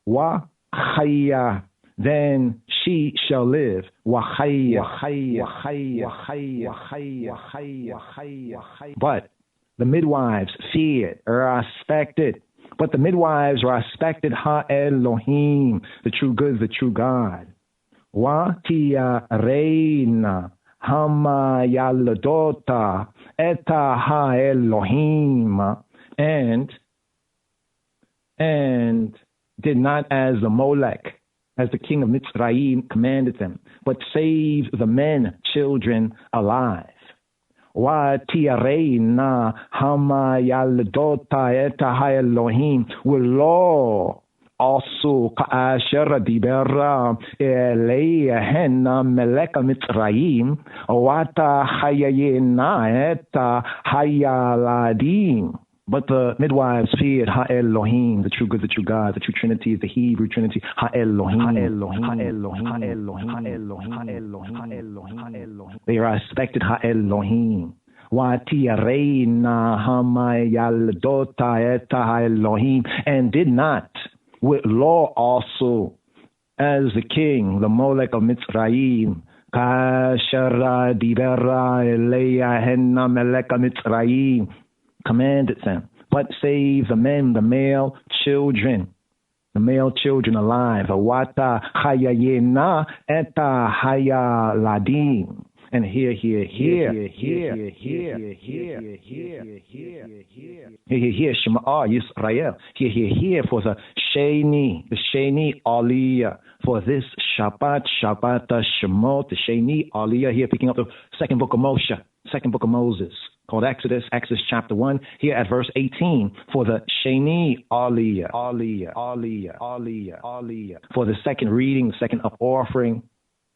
H: wa chaya, then she shall live. But the midwives feared, respected. But the midwives respected Ha-Elohim, the true good, the true God. Watia reina hamayaldota eta ha-Elohim, and did not as the Molech, as the king of Mitzrayim commanded them, but save the men, children alive. Watia reina hamayaldota eta ha-Elohim will law also ka'asher dibera eleihen melek Mitzrayim wata hayayina eta hayaladim. But the midwives feared Ha-Elohim, the true good, the true God, the true Trinity, the Hebrew Trinity, Ha-Elohim. They respected Ha-Elohim. Watiyareina hamayaldota eta Ha-Elohim, and did not with law also as the king, the Molech of Mitzrayim, Kashara dibera eleya henna meleka Mitzrayim, commanded them, but save the men, the male children alive. Wata chayayena eta hayaladim. And here, Shema Yisrael. Here for the Sheni Aliyah, for this Shabbat Shemot, the Sheni Aliyah, here picking up the second book of Moses, called Exodus chapter 1, here at verse 18, for the Sheni Aliyah, for the second reading, the second up offering,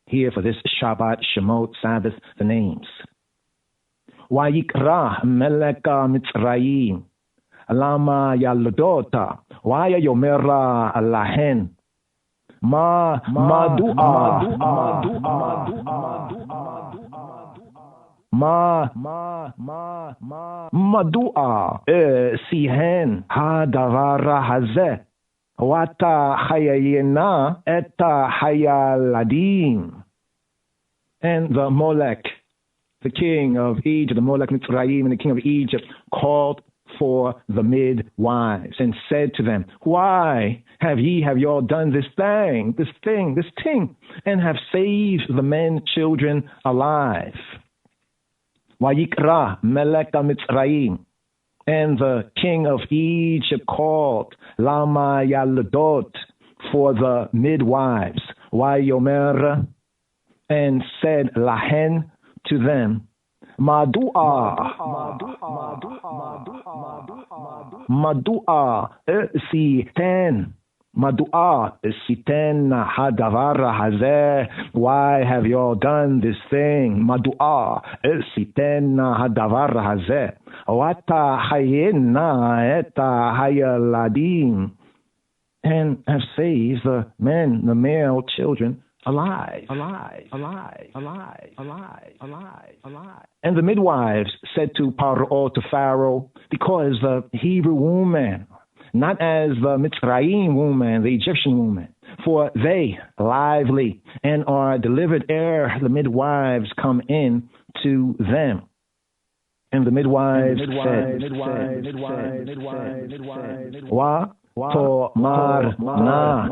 H: here for this Shabbat, Shemot, Sabbath, the names. Wayikra meleka Mitzrayim, lama yaldota, waya yomera lahen, Madua sihen hadavara hazeh. Wata hayayena eta hayaladim. And the Molech, the king of Egypt, the Molech Mitzrayim, and the king of Egypt called for the midwives and said to them, why have y'all done this thing, and have saved the men, children alive? Wayikra Meleka Mitzrayim. And the king of Egypt called Lama Yaldot for the midwives. Wayomer, and said Lahen to them, Madua siten hadavar hazeh. Why have you all done this thing? Madua siten hadavar hazeh. Wata hayena eta hayaladim, and have saved the men, the male children alive. And the midwives said to Pharaoh, because the Hebrew woman, not as the Mitzrayim woman, the Egyptian woman, for they lively and are delivered ere the midwives come in to them. And the midwives said, Wa tomar na.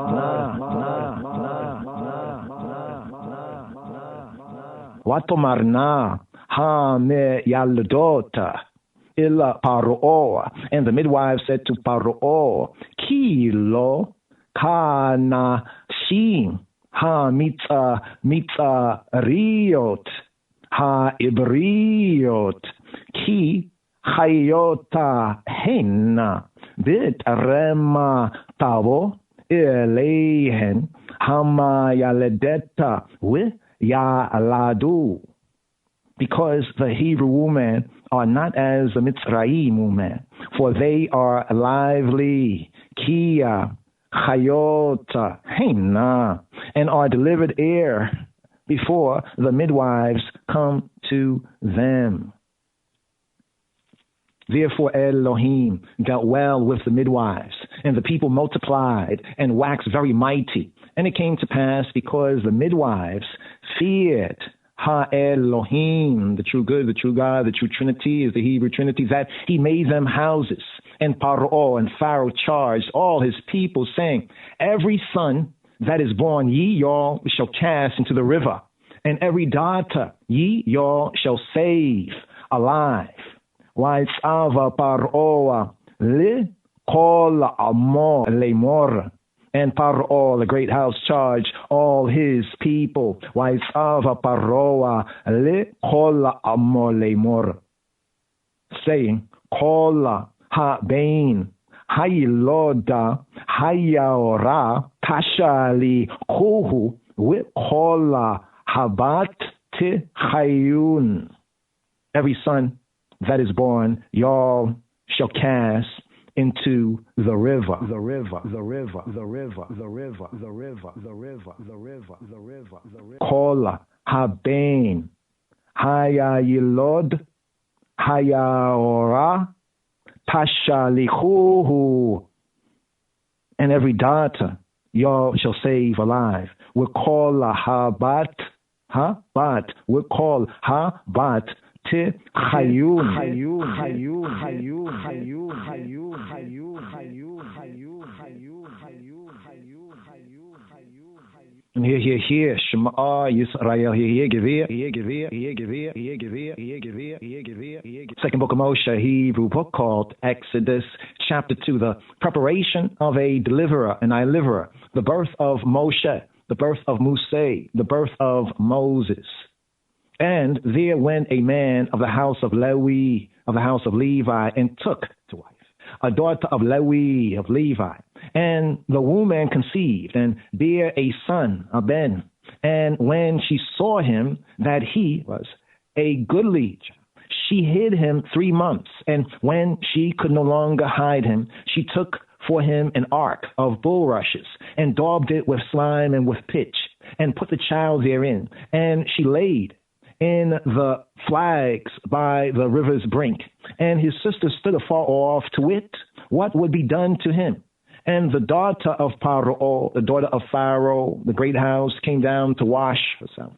H: Wa tomar na ha me yaldota illa Paro. And the midwives said to Paro, Kilo kana shim ha mitza riot ha ibriot ki chayota henna bit rema tavo elehen hama yaledeta with yaladu. Because the Hebrew women are not as the Mitzrayim women, for they are lively, kia, chayota, henna, and are delivered heir before the midwives come to them. Therefore Elohim dealt well with the midwives, and the people multiplied and waxed very mighty. And it came to pass, because the midwives feared Ha-Elohim, the true good, the true God, the true Trinity is the Hebrew Trinity, that he made them houses. And Paro and Pharaoh charged all his people, saying, every son that is born ye y'all shall cast into the river, and every daughter ye y'all shall save alive. Wa'isava Paro li kol amor lemor. And Paro, the great house, charged all his people, Wa'isava Paro li kol amor lemor, saying, Kol ha-bein hayiloda hayaora tashali kuhu wi kol habat tichayun. Every son that is born, y'all shall cast into the river, the river, the river, the river, the river, the river, the river, the river, the river, the river. Kol ha-bein hayayilod hayaora tashalichuhu. And every daughter y'all shall save alive. We call habat, we call habat te chayun. And here, Shema Yisrael, here. Second book of Moshe, Hebrew book called Exodus, chapter 2, the preparation of a deliverer, an deliverer, the birth of Moshe, the birth of Musa, the birth of Moses. And there went a man of the house of Levi, and took to wife a daughter of Levi, of Levi. And the woman conceived and bare a son, a Ben. And when she saw him that he was a goodly child, she hid him 3 months. And when she could no longer hide him, she took for him an ark of bulrushes, and daubed it with slime and with pitch, and put the child therein. And she laid in the flags by the river's brink. And his sister stood afar off to wit what would be done to him. And the daughter of Paro, the daughter of Pharaoh, the great house, came down to wash herself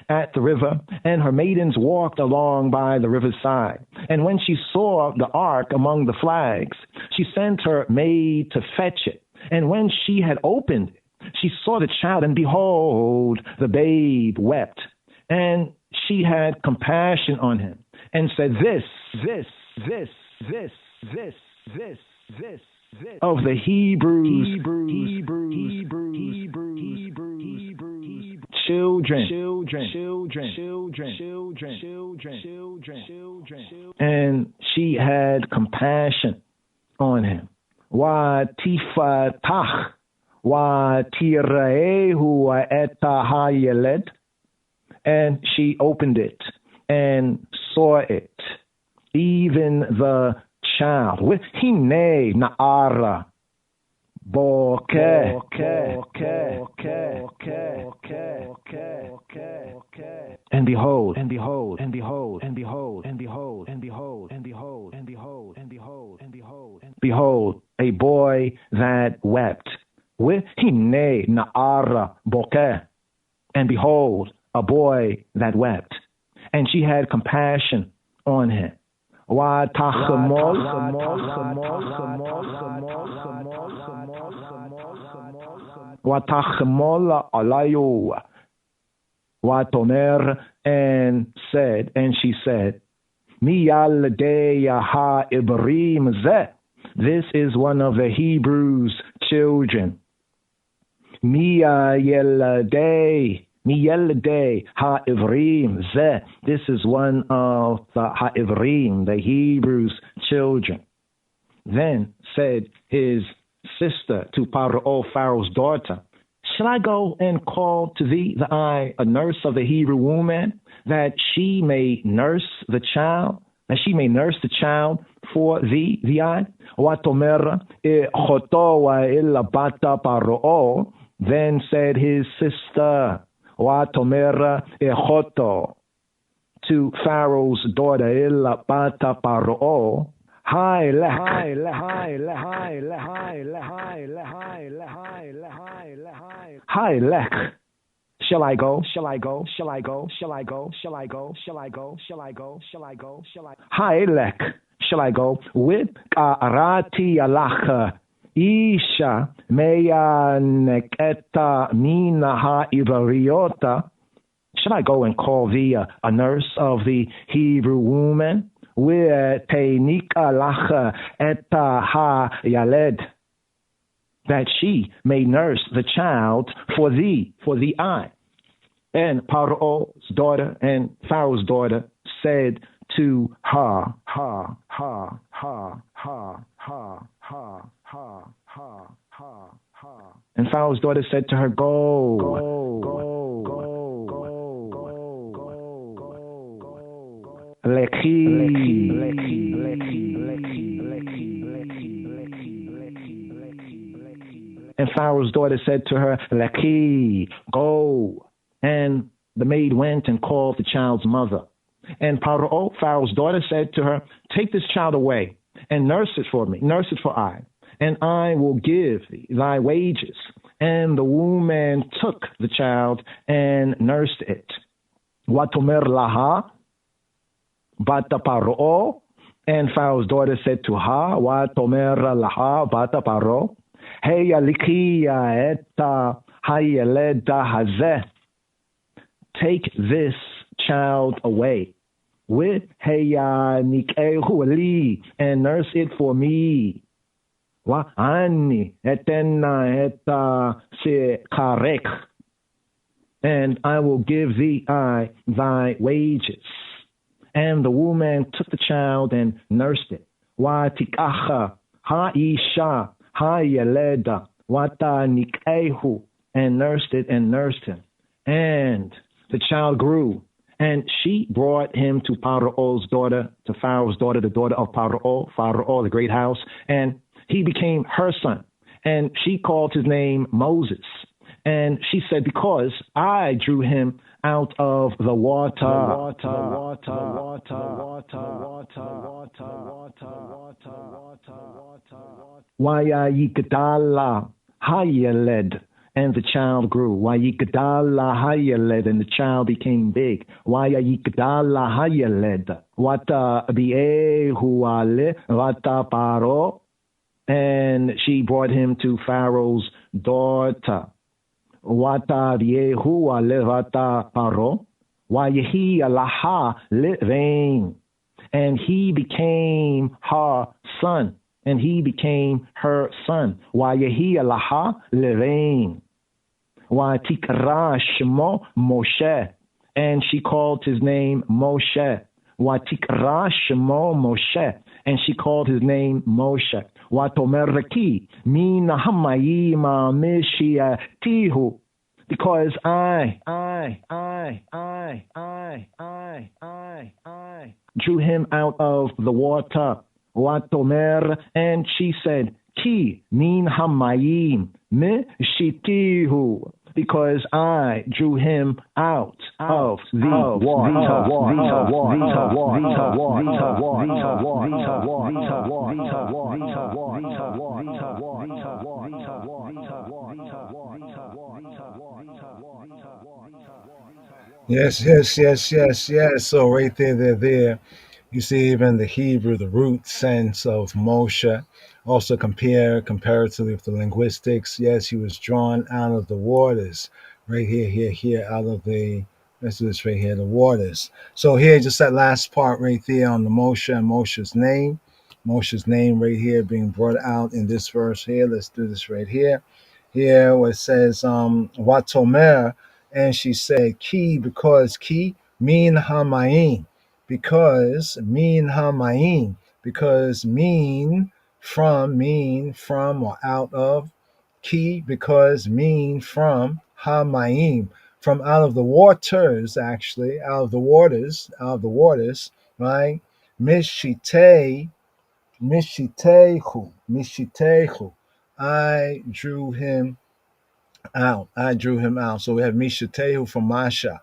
H: at the river, and her maidens walked along by the river's side. And when she saw the ark among the flags, she sent her maid to fetch it. And when she had opened it, she saw the child, and behold, the babe wept. And she had compassion on him, and said, This of the Hebrews, children. And she had compassion on him. Wa tifatach, wa tiraehu eta hayeled. And she opened it and saw it, even the child. With hine naara boke. And behold, behold, a boy that wept. With hine naara boke. And behold, a boy that wept. And she had compassion on him. Watachmol alayu. Watomer, and she said, Miyaldeya ha Ibrim zeh. This is one of the Hebrews' children. Miyaldeya ha Ivrim zeh. This is one of the ha Ivrim, the Hebrews' children. Then said his sister to Paro, Pharaoh's daughter, shall I go and call to thee a nurse of the Hebrew woman, that she may nurse the child, for thee, Watomer choto wa illa bata Paro. Then said his sister, Watomer choto, to Pharaoh's daughter, illa bata Paro. Hi lech. Shall I go? Hi lech. Shall I go? With arati alach isha meya neketa mina ha ivariota. Shall I go and call thee a nurse of the Hebrew woman? That she may nurse the child for thee, I. And Paro's daughter and Pharaoh's daughter said to her, and Pharaoh's daughter said to her, go. And Pharaoh's daughter said to her, Leki, go. And the maid went and called the child's mother. And Pharaoh's daughter said to her, take this child away and nurse it for me, nurse it for I, and I will give thy wages. And the woman took the child and nursed it. Watomer laha bata Paro, and Pharaoh's daughter said to her, Watomer laha bata Paro, heya likiya eta hayeleda hazeh. Take this child away. With heya nikehu li, and nurse it for me. Wa ani etena eta se karek, and I will give thee thy wages. And the woman took the child and nursed it. Wa tikacha ha isha ha yeleda wata nikehu, and nursed it and nursed him. And the child grew, and she brought him to Paro's daughter, to Pharaoh's daughter, the daughter of Pharaoh, the great house, and he became her son. And she called his name Moses. And she said, because I drew him out of the water. Waya yikdala hayeled. And the child grew. Wayikdala hayeled, and the child became big. Wayikdala hayeled. Wata biehu ale wata Paro, and she brought him to Pharaoh's daughter. Wata biehu ale wata Paro. Wayehi alaha levain, and he became her son. And he became her son. Wayehi alaha levain. Watikra Shemo Moshe, and she called his name Moshe. Watikra Shemo Moshe, and she called his name Moshe. Watomeraki mina hamayima mishiatihu, because I drew him out of the water. Watomer, and she said, Ki min hamayim mishitihu, because I drew him out of the water.
C: Yes. So right there. You see, even the Hebrew, the root sense of Moshe, also comparatively with the linguistics. Yes, he was drawn out of the waters, right here, out of the, let's do this right here, the waters. So here, just that last part right there on the Moshe and Moshe's name right here being brought out in this verse here. Let's do this right here. Here where it says, Watomer, and she said, Ki, because Ki, min hamayim, because min hamayim, because mean from or out of, Ki, because mean from, hamayim, from out of the waters, actually, out of the waters, right? Mishitehu, I drew him out. So we have Mishatehu from Masha.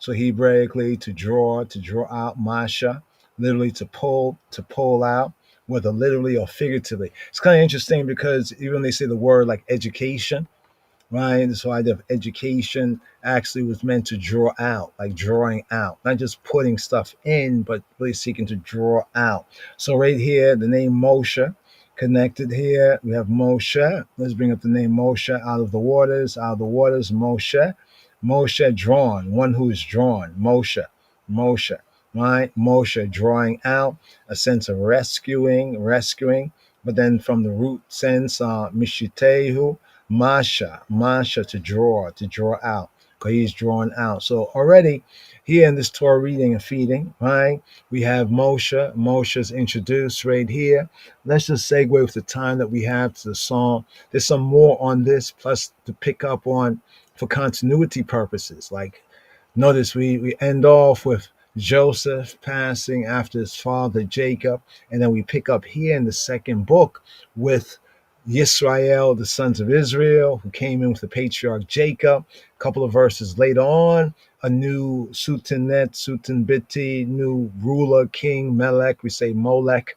C: So Hebraically, to draw out, Masha, literally to pull out, whether literally or figuratively. It's kind of interesting because even they say the word like education, right? This whole idea of education actually was meant to draw out, like drawing out, not just putting stuff in, but really seeking to draw out. So right here, the name Moshe connected here. We have Moshe. Let's bring up the name Moshe, out of the waters, Moshe. Moshe, drawn, one who is drawn, Moshe, right? Moshe, drawing out, a sense of rescuing, but then from the root sense, Mishitehu, Masha, to draw out, because he's drawn out. So already here in this Torah reading and feeding, right, we have Moshe's introduced right here. Let's just segue with the time that we have to the song. There's some more on this, plus to pick up on for continuity purposes. Like, notice we end off with Joseph passing after his father Jacob, and then we pick up here in the second book with Yisrael, the sons of Israel, who came in with the patriarch Jacob. A couple of verses later on, a new Sutanbiti, new ruler, king, Melech. We say Molech,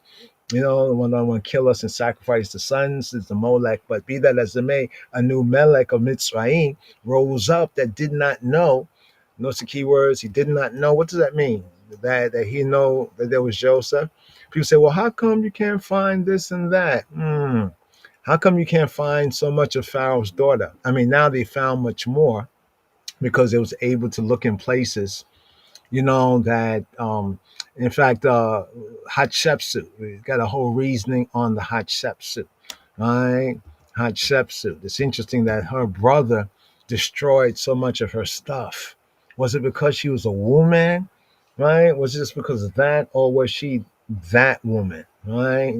C: the one that want to kill us and sacrifice the sons is the Molech. But be that as it may, a new Melech of Mitzrayim rose up that did not know. Notice the key words. He did not know. What does that mean? That he know that there was Joseph. People say, well, how come you can't find this and that? How come you can't find so much of Pharaoh's daughter? I mean, now they found much more because they was able to look in places, that, in fact, Hatshepsut, we got a whole reasoning on the Hatshepsut, right? Hatshepsut. It's interesting that her brother destroyed so much of her stuff. Was it because she was a woman, right? Was it just because of that, or was she that woman, right?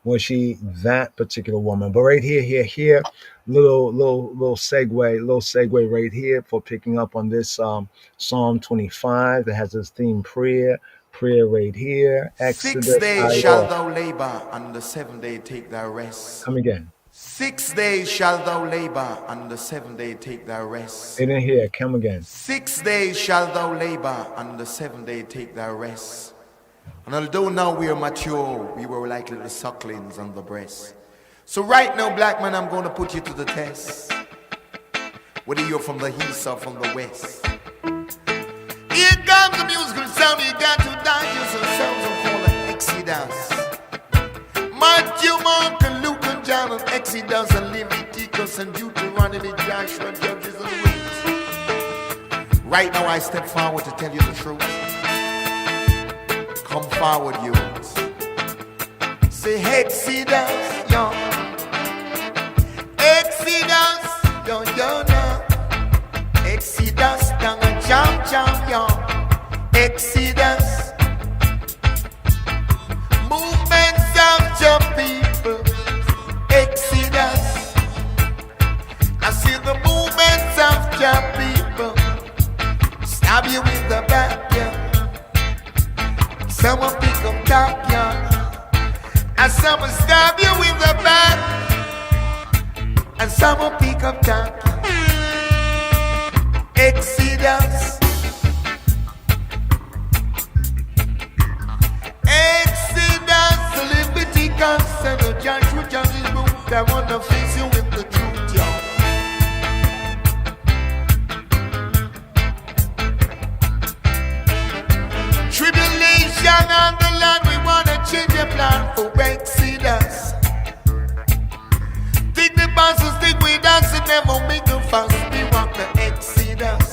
C: Was she that particular woman? But right here, little segue right here for picking up on this Psalm 25 that has this theme prayer right here. Exodus.
I: 6 days shalt thou labor, and the 7th day take thy rest.
C: Come again.
I: 6 days shalt thou labor, and the 7th day take thy rest.
C: It in here. Come again.
I: 6 days shalt thou labor, and the 7th day take thy rest. And although now we are mature, we were like little sucklings on the breast. So right now, black man, I'm going to put you to the test. Whether you're from the east or from the west. Here comes the musical sound. You got to digest the sounds and call it Exodus. Matthew, Mark, and Luke, and John, and Exodus, and Leviticus, and Deuteronomy, Joshua, Judges, and Ruth. Right now, I step forward to tell you the truth. Come forward, youths. Say Exodus, yo. Exodus, yo, no. Exodus, down and jump, yo. Exodus. Movements of your people. Exodus. I see the movements of your people. Stab you in the back, yeah. Some will pick up top, yeah. And some will stab you in the back. And some will pick up top, yeah. Exodus. Exodus, Leviticus, and the Joshua, Judges book. They want to face you with the truth, yeah. Tribulation. down on the land, we wanna change the plan for Exodus. Think the bosses think we dance and never make a fuss. We want the Exodus.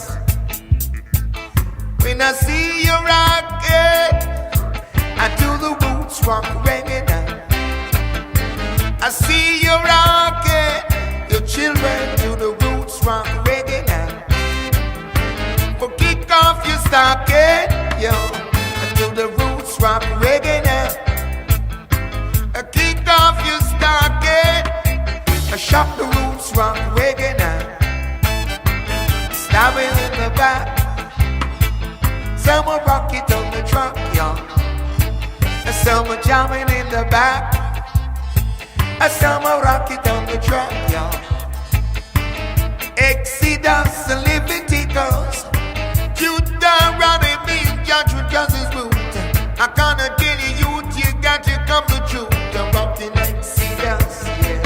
I: When I see you rockin', I do the roots rock reggae now. I see you rockin', your children do the roots rock reggae now. For kick off your stocking, yo, I do the roots rock reggae now. I kick off your stocking, I shop the roots rock reggae now. Stabbing in the back, someone rock it on the truck, yo. Someone jamming in the back, someone rock it on the truck, yo. Exodus and Leviticus, Deuteronomy, judgment God's root. I gonna tell you, youth, you got to come the truth about the Exodus, yeah.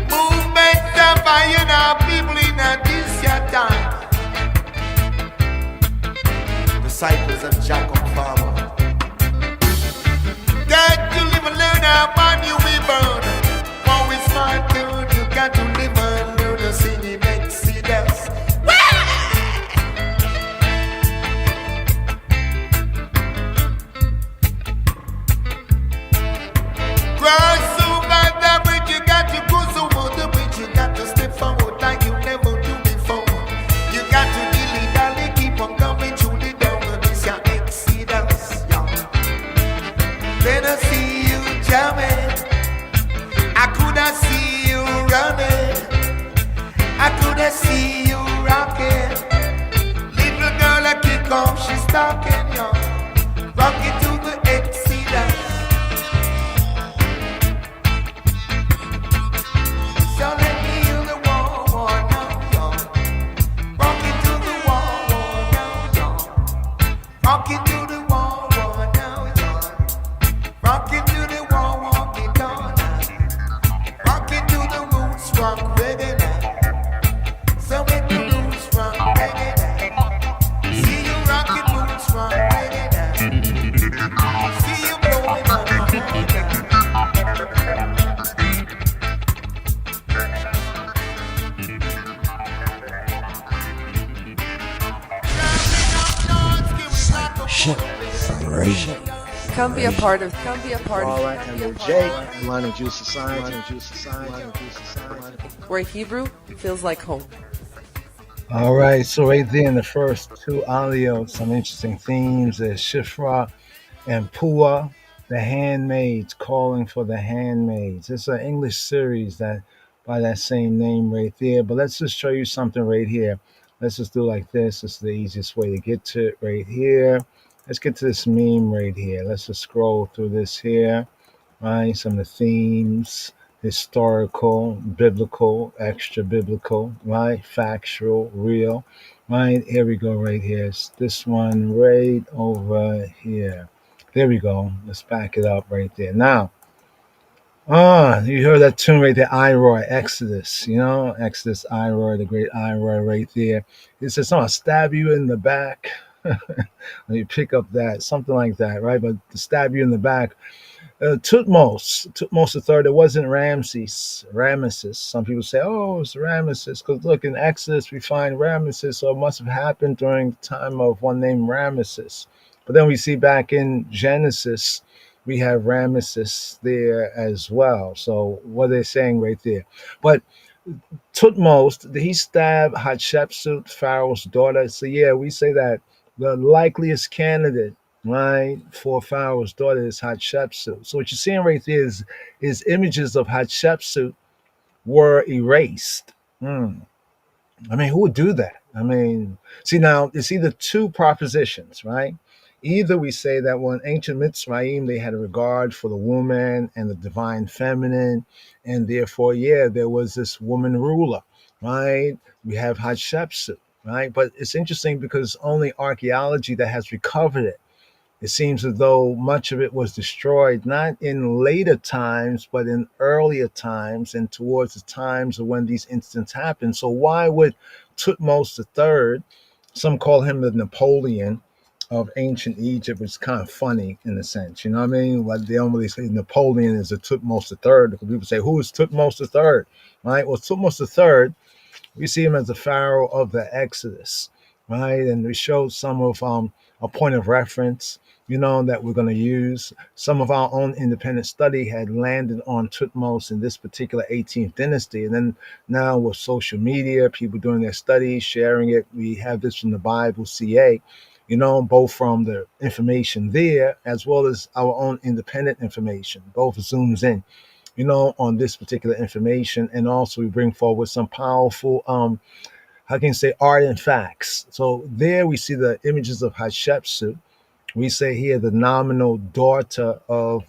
I: Movement of fire now, people in this your time. Disciples of Jacob Farmer. Got to live and learn how man you be born. For it's my turn, you got to live and learn to sing in Exodus. Cross over the bridge, you got to cross over the bridge. You got to step forward like you never do before. You got to dilly-dally, keep on coming through the door. This your Exodus, yeah. Then I see you jamming, I coulda see you running, I coulda see you rocking. Little girl, I kick off, she's talking, yo. Rocking to the Exodus. So let me hear the war now, yo. Rocking to the war now, yo. Rocking to the war now, yo. Rocking to the wall, walking on. Rocking to the roots, rock reggae now. So make the roots rock reggae now. See you rocking roots, rock reggae now. See you blowing on the horn now.
A: Ship Operation.
B: Come be a part of.
D: All right, and with Jake, Learning Jew Society.
B: Where Hebrew feels like home.
C: All right, so right there in the first two audios, some interesting themes. There's Shifra and Pua, the handmaids, calling for the handmaids. It's an English series that by that same name right there. But let's just show you something right here. Let's just do like this. It's the easiest way to get to it right here. Let's get to this meme right here. Let's just scroll through this here. Right, some of the themes. Historical, biblical, extra biblical, right? Factual, real, right? Here we go right here. It's this one right over here. There we go. Let's back it up right there. Now, you heard that tune right there, Iroy, Exodus, Exodus, Iroy, the great Iroy right there. It says, I'll stab you in the back. Let me pick up that, something like that, right? But to stab you in the back, Tutmos III, it wasn't Ramesses. Some people say, it's Ramesses, because look, in Exodus we find Ramesses, so it must have happened during the time of one named Ramesses. But then we see back in Genesis, we have Ramesses there as well. So what are they saying right there? But Tutmos, did he stab Hatshepsut, Pharaoh's daughter? So yeah, we say that the likeliest candidate, right, for Pharaoh's daughter is Hatshepsut. So what you're seeing right there is images of Hatshepsut were erased. I mean, who would do that? I mean, see now, it's either two propositions, right? Either we say that when ancient Mitzrayim, they had a regard for the woman and the divine feminine, and therefore, there was this woman ruler, right? We have Hatshepsut, right? But it's interesting because only archaeology that has recovered it. It seems as though much of it was destroyed, not in later times, but in earlier times and towards the times of when these incidents happened. So why would Tutmos III, some call him the Napoleon of ancient Egypt, which is kind of funny in a sense. You know what I mean? Like they don't really say Napoleon is a Tutmos the third. People say, who is Tutmos the third? Right? Well, Tutmos the third, we see him as the pharaoh of the Exodus, right? And we showed some of a point of reference, that we're going to use. Some of our own independent study had landed on Tutmos in this particular 18th dynasty. And then now with social media, people doing their studies, sharing it, we have this from the Bible CA, both from the information there as well as our own independent information. Both zooms in on this particular information. And also we bring forward some powerful, how can you say, art and facts. So there we see the images of Hatshepsut. We say here the nominal daughter of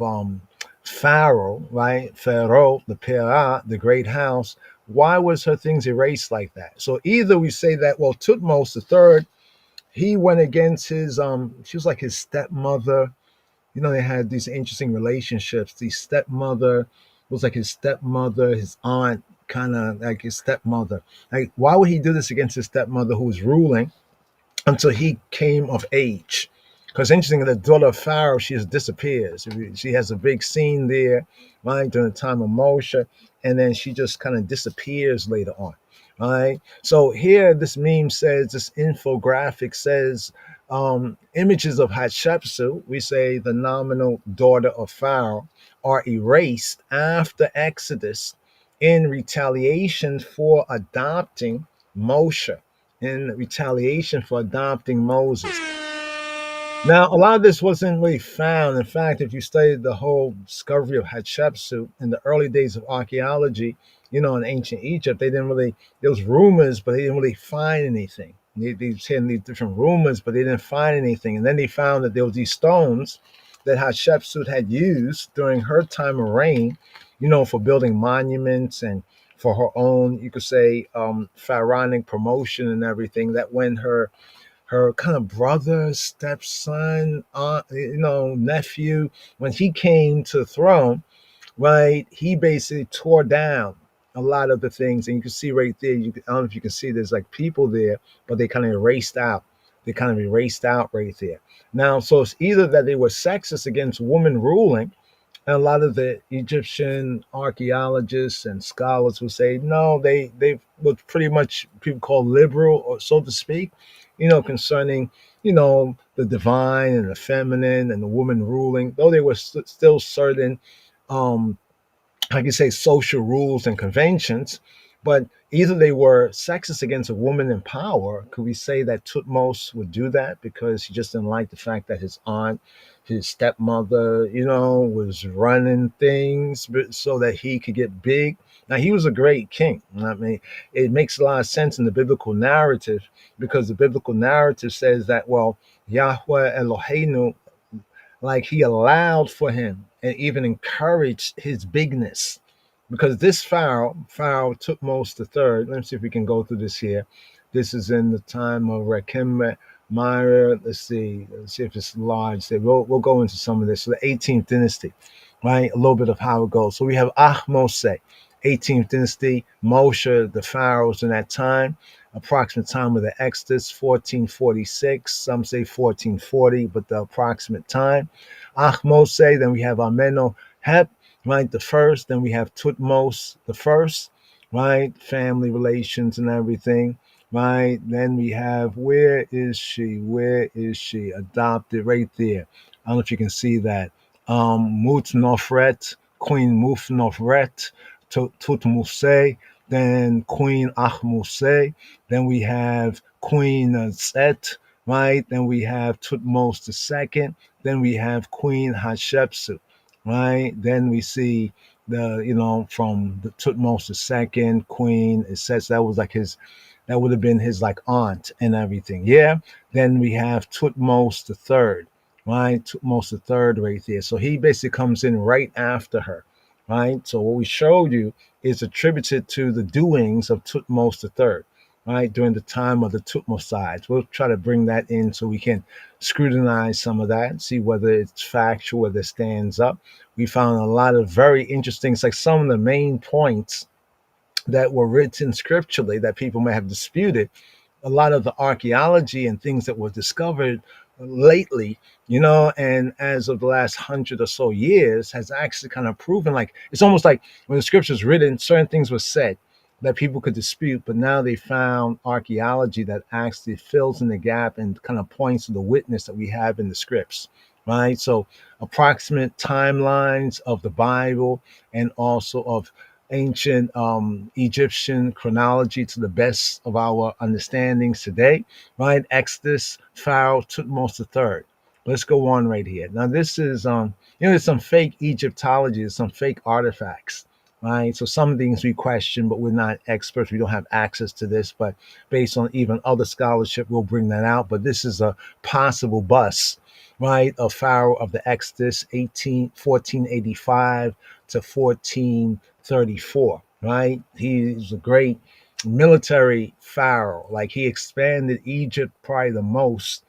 C: Pharaoh, right? Pharaoh, the Perah, the great house. Why was her things erased like that? So either we say that, well, Tutmos the third, he went against his, she was like his stepmother. They had these interesting relationships. The stepmother was like his stepmother, his aunt, kind of like his stepmother. Like, why would he do this against his stepmother who was ruling until he came of age? Because interesting, the daughter of Pharaoh, she just disappears. She has a big scene there, right, during the time of Moshe, and then she just kind of disappears later on. Right. So here, this meme says, this infographic says, images of Hatshepsut, we say the nominal daughter of Pharaoh, are erased after Exodus in retaliation for adopting Moshe, in retaliation for adopting Moses. Now, a lot of this wasn't really found. In fact, if you studied the whole discovery of Hatshepsut in the early days of archaeology, in ancient Egypt, there was rumors, but they didn't really find anything. They had these different rumors, but they didn't find anything. And then they found that there was these stones that Hatshepsut had used during her time of reign, for building monuments and for her own, you could say, pharaonic promotion and everything. That when her kind of brother, stepson, aunt, nephew, when he came to the throne, right, he basically tore down a lot of the things. And you can see right there, I don't know if you can see, there's like people there, but they kind of erased out. They kind of erased out right there. Now, so it's either that they were sexist against women ruling, and a lot of the Egyptian archaeologists and scholars will say, no, they were pretty much people call liberal, or so to speak, concerning, the divine and the feminine and the woman ruling, though there were still certain, I can say, social rules and conventions, but either they were sexist against a woman in power. Could we say that Tutmos would do that because he just didn't like the fact that his aunt, his stepmother, was running things so that he could get big? Now, he was a great king. I mean, it makes a lot of sense in the biblical narrative, because the biblical narrative says that, well, Yahweh Eloheinu, like he allowed for him and even encouraged his bigness. Because this Pharaoh Tutmos the third, let me see if we can go through this here. This is in the time of Rekem Myra. Let's see if it's large. We'll go into some of this. So the 18th dynasty, right? A little bit of how it goes. So we have Ahmose, 18th dynasty, Moshe, the pharaohs in that time. Approximate time of the Exodus, 1446. Some say 1440, but the approximate time. Ahmose, then we have Amenhotep, right, the first. Then we have Tutmos the first, right, family relations and everything, right. Then we have, where is she, adopted right there. I don't know if you can see that. Mutnofret, Queen Mutnofret, Tutmose, then Queen Ahmose, then we have Queen Set, right, then we have Tutmos the second, then we have Queen Hatshepsut, right? Then we see from the Tutmos the second, Queen, it says that was like that would have been his like aunt and everything. Yeah. Then we have Tutmos the third, right? Tutmos the third right there. So he basically comes in right after her, right? So what we showed you is attributed to the doings of Tutmos the third, right? During the time of the Tutmosides. We'll try to bring that in so we can scrutinize some of that, see whether it's factual, whether it stands up. We found a lot of very interesting, it's like some of the main points that were written scripturally that people may have disputed. A lot of the archaeology and things that were discovered lately, and as of the last 100 or so years, has actually kind of proven, like, it's almost like when the scripture's written, certain things were said that people could dispute, but now they found archaeology that actually fills in the gap and kind of points to the witness that we have in the scripts, right? So approximate timelines of the Bible and also of ancient Egyptian chronology to the best of our understandings today, right? Exodus, Pharaoh, Tutmos III. Let's go on right here. Now, this is, there's some fake Egyptology, there's some fake artifacts, right? So some things we question, but we're not experts. We don't have access to this, but based on even other scholarship, we'll bring that out. But this is a possible bust, right, of Pharaoh of the Exodus, 1485 to 1434, right? He's a great military pharaoh. Like, he expanded Egypt probably the most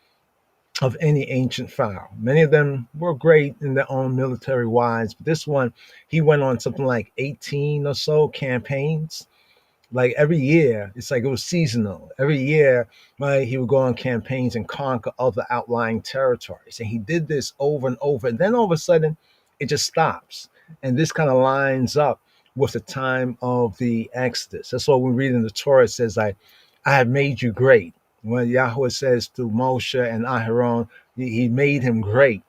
C: of any ancient pharaoh. Many of them were great in their own military wise, but this one, he went on something like 18 or so campaigns. Like, every year, it's like it was seasonal. Every year, right, he would go on campaigns and conquer other outlying territories. And he did this over and over. And then all of a sudden, it just stops. And this kind of lines up with the time of the Exodus. That's what we read in the Torah. It says, I have made you great. When Yahweh says to Moshe and Aharon, he made him great,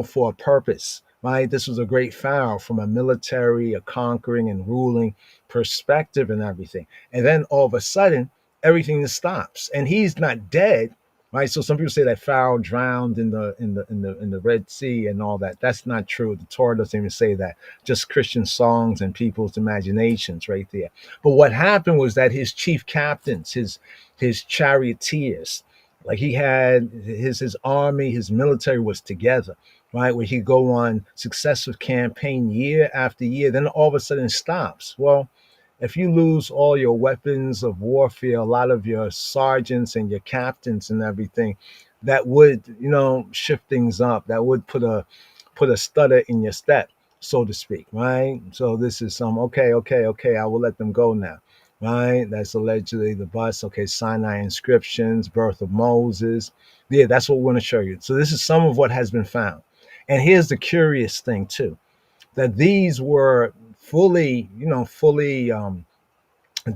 C: for a purpose, right? This was a great pharaoh from a military, a conquering and ruling perspective and everything. And then all of a sudden, everything stops, and he's not dead, right? So some people say that Pharaoh drowned in the Red Sea and all that. That's not true. The Torah doesn't even say that. Just Christian songs and people's imaginations right there. But what happened was that his chief captains, his charioteers, like, he had his army, his military was together, right? Where he'd go on successive campaign year after year, then all of a sudden it stops. Well, if you lose all your weapons of warfare, a lot of your sergeants and your captains and everything, that would, shift things up. That would put a stutter in your step, so to speak, right? So this is some, okay, I will let them go now, right? That's allegedly the bust. Okay, Sinai inscriptions, birth of Moses. Yeah, that's what we want to show you. So this is some of what has been found. And here's the curious thing too, that these were fully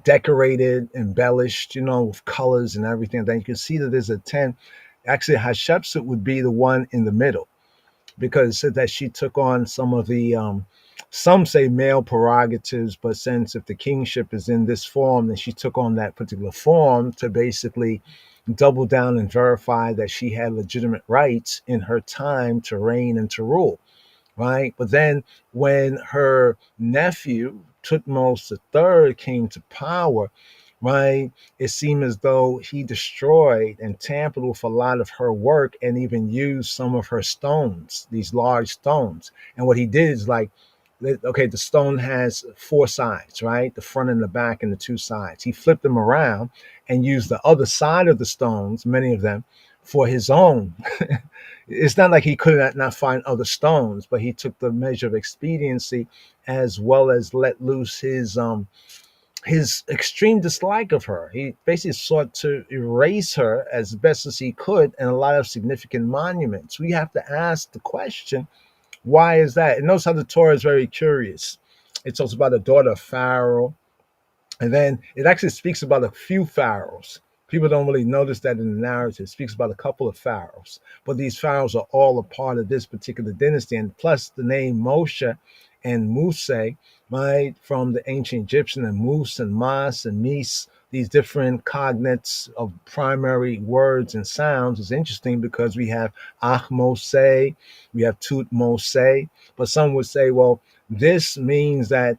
C: decorated, embellished, with colors and everything. Then you can see that there's a 10. Actually, Hatshepsut would be the one in the middle, because it said that she took on some of the, some say male prerogatives, but since if the kingship is in this form, then she took on that particular form to basically double down and verify that she had legitimate rights in her time to reign and to rule, right? But then when her nephew, Tutmos III, came to power, right, it seemed as though he destroyed and tampered with a lot of her work and even used some of her stones, these large stones. And what he did is, like, okay, the stone has four sides, right? The front and the back and the two sides. He flipped them around and used the other side of the stones, many of them, for his own. It's not like he could not find other stones, but he took the measure of expediency, as well as let loose his extreme dislike of her. He basically sought to erase her as best as he could in a lot of significant monuments. We have to ask the question, why is that? And notice how the Torah is very curious. It talks about the daughter of Pharaoh, and then it actually speaks about a few pharaohs. People don't really notice that in the narrative. It speaks about a couple of pharaohs, but these pharaohs are all a part of this particular dynasty. And plus the name Moshe and Muse, right, from the ancient Egyptian, and Mus and Mas and Mes, these different cognates of primary words and sounds is interesting, because we have Ahmose, we have Tutmose, but some would say, well, this means that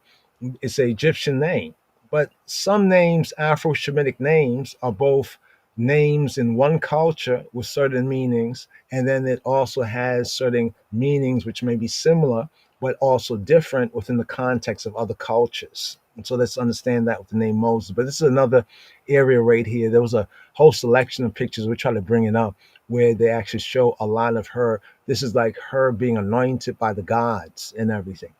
C: it's an Egyptian name. But some names, Afro-Shemitic names, are both names in one culture with certain meanings, and then it also has certain meanings which may be similar, but also different within the context of other cultures. And so let's understand that with the name Moses. But this is another area right here. There was a whole selection of pictures. We try to bring it up where they actually show a lot of her. This is like her being anointed by the gods and everything.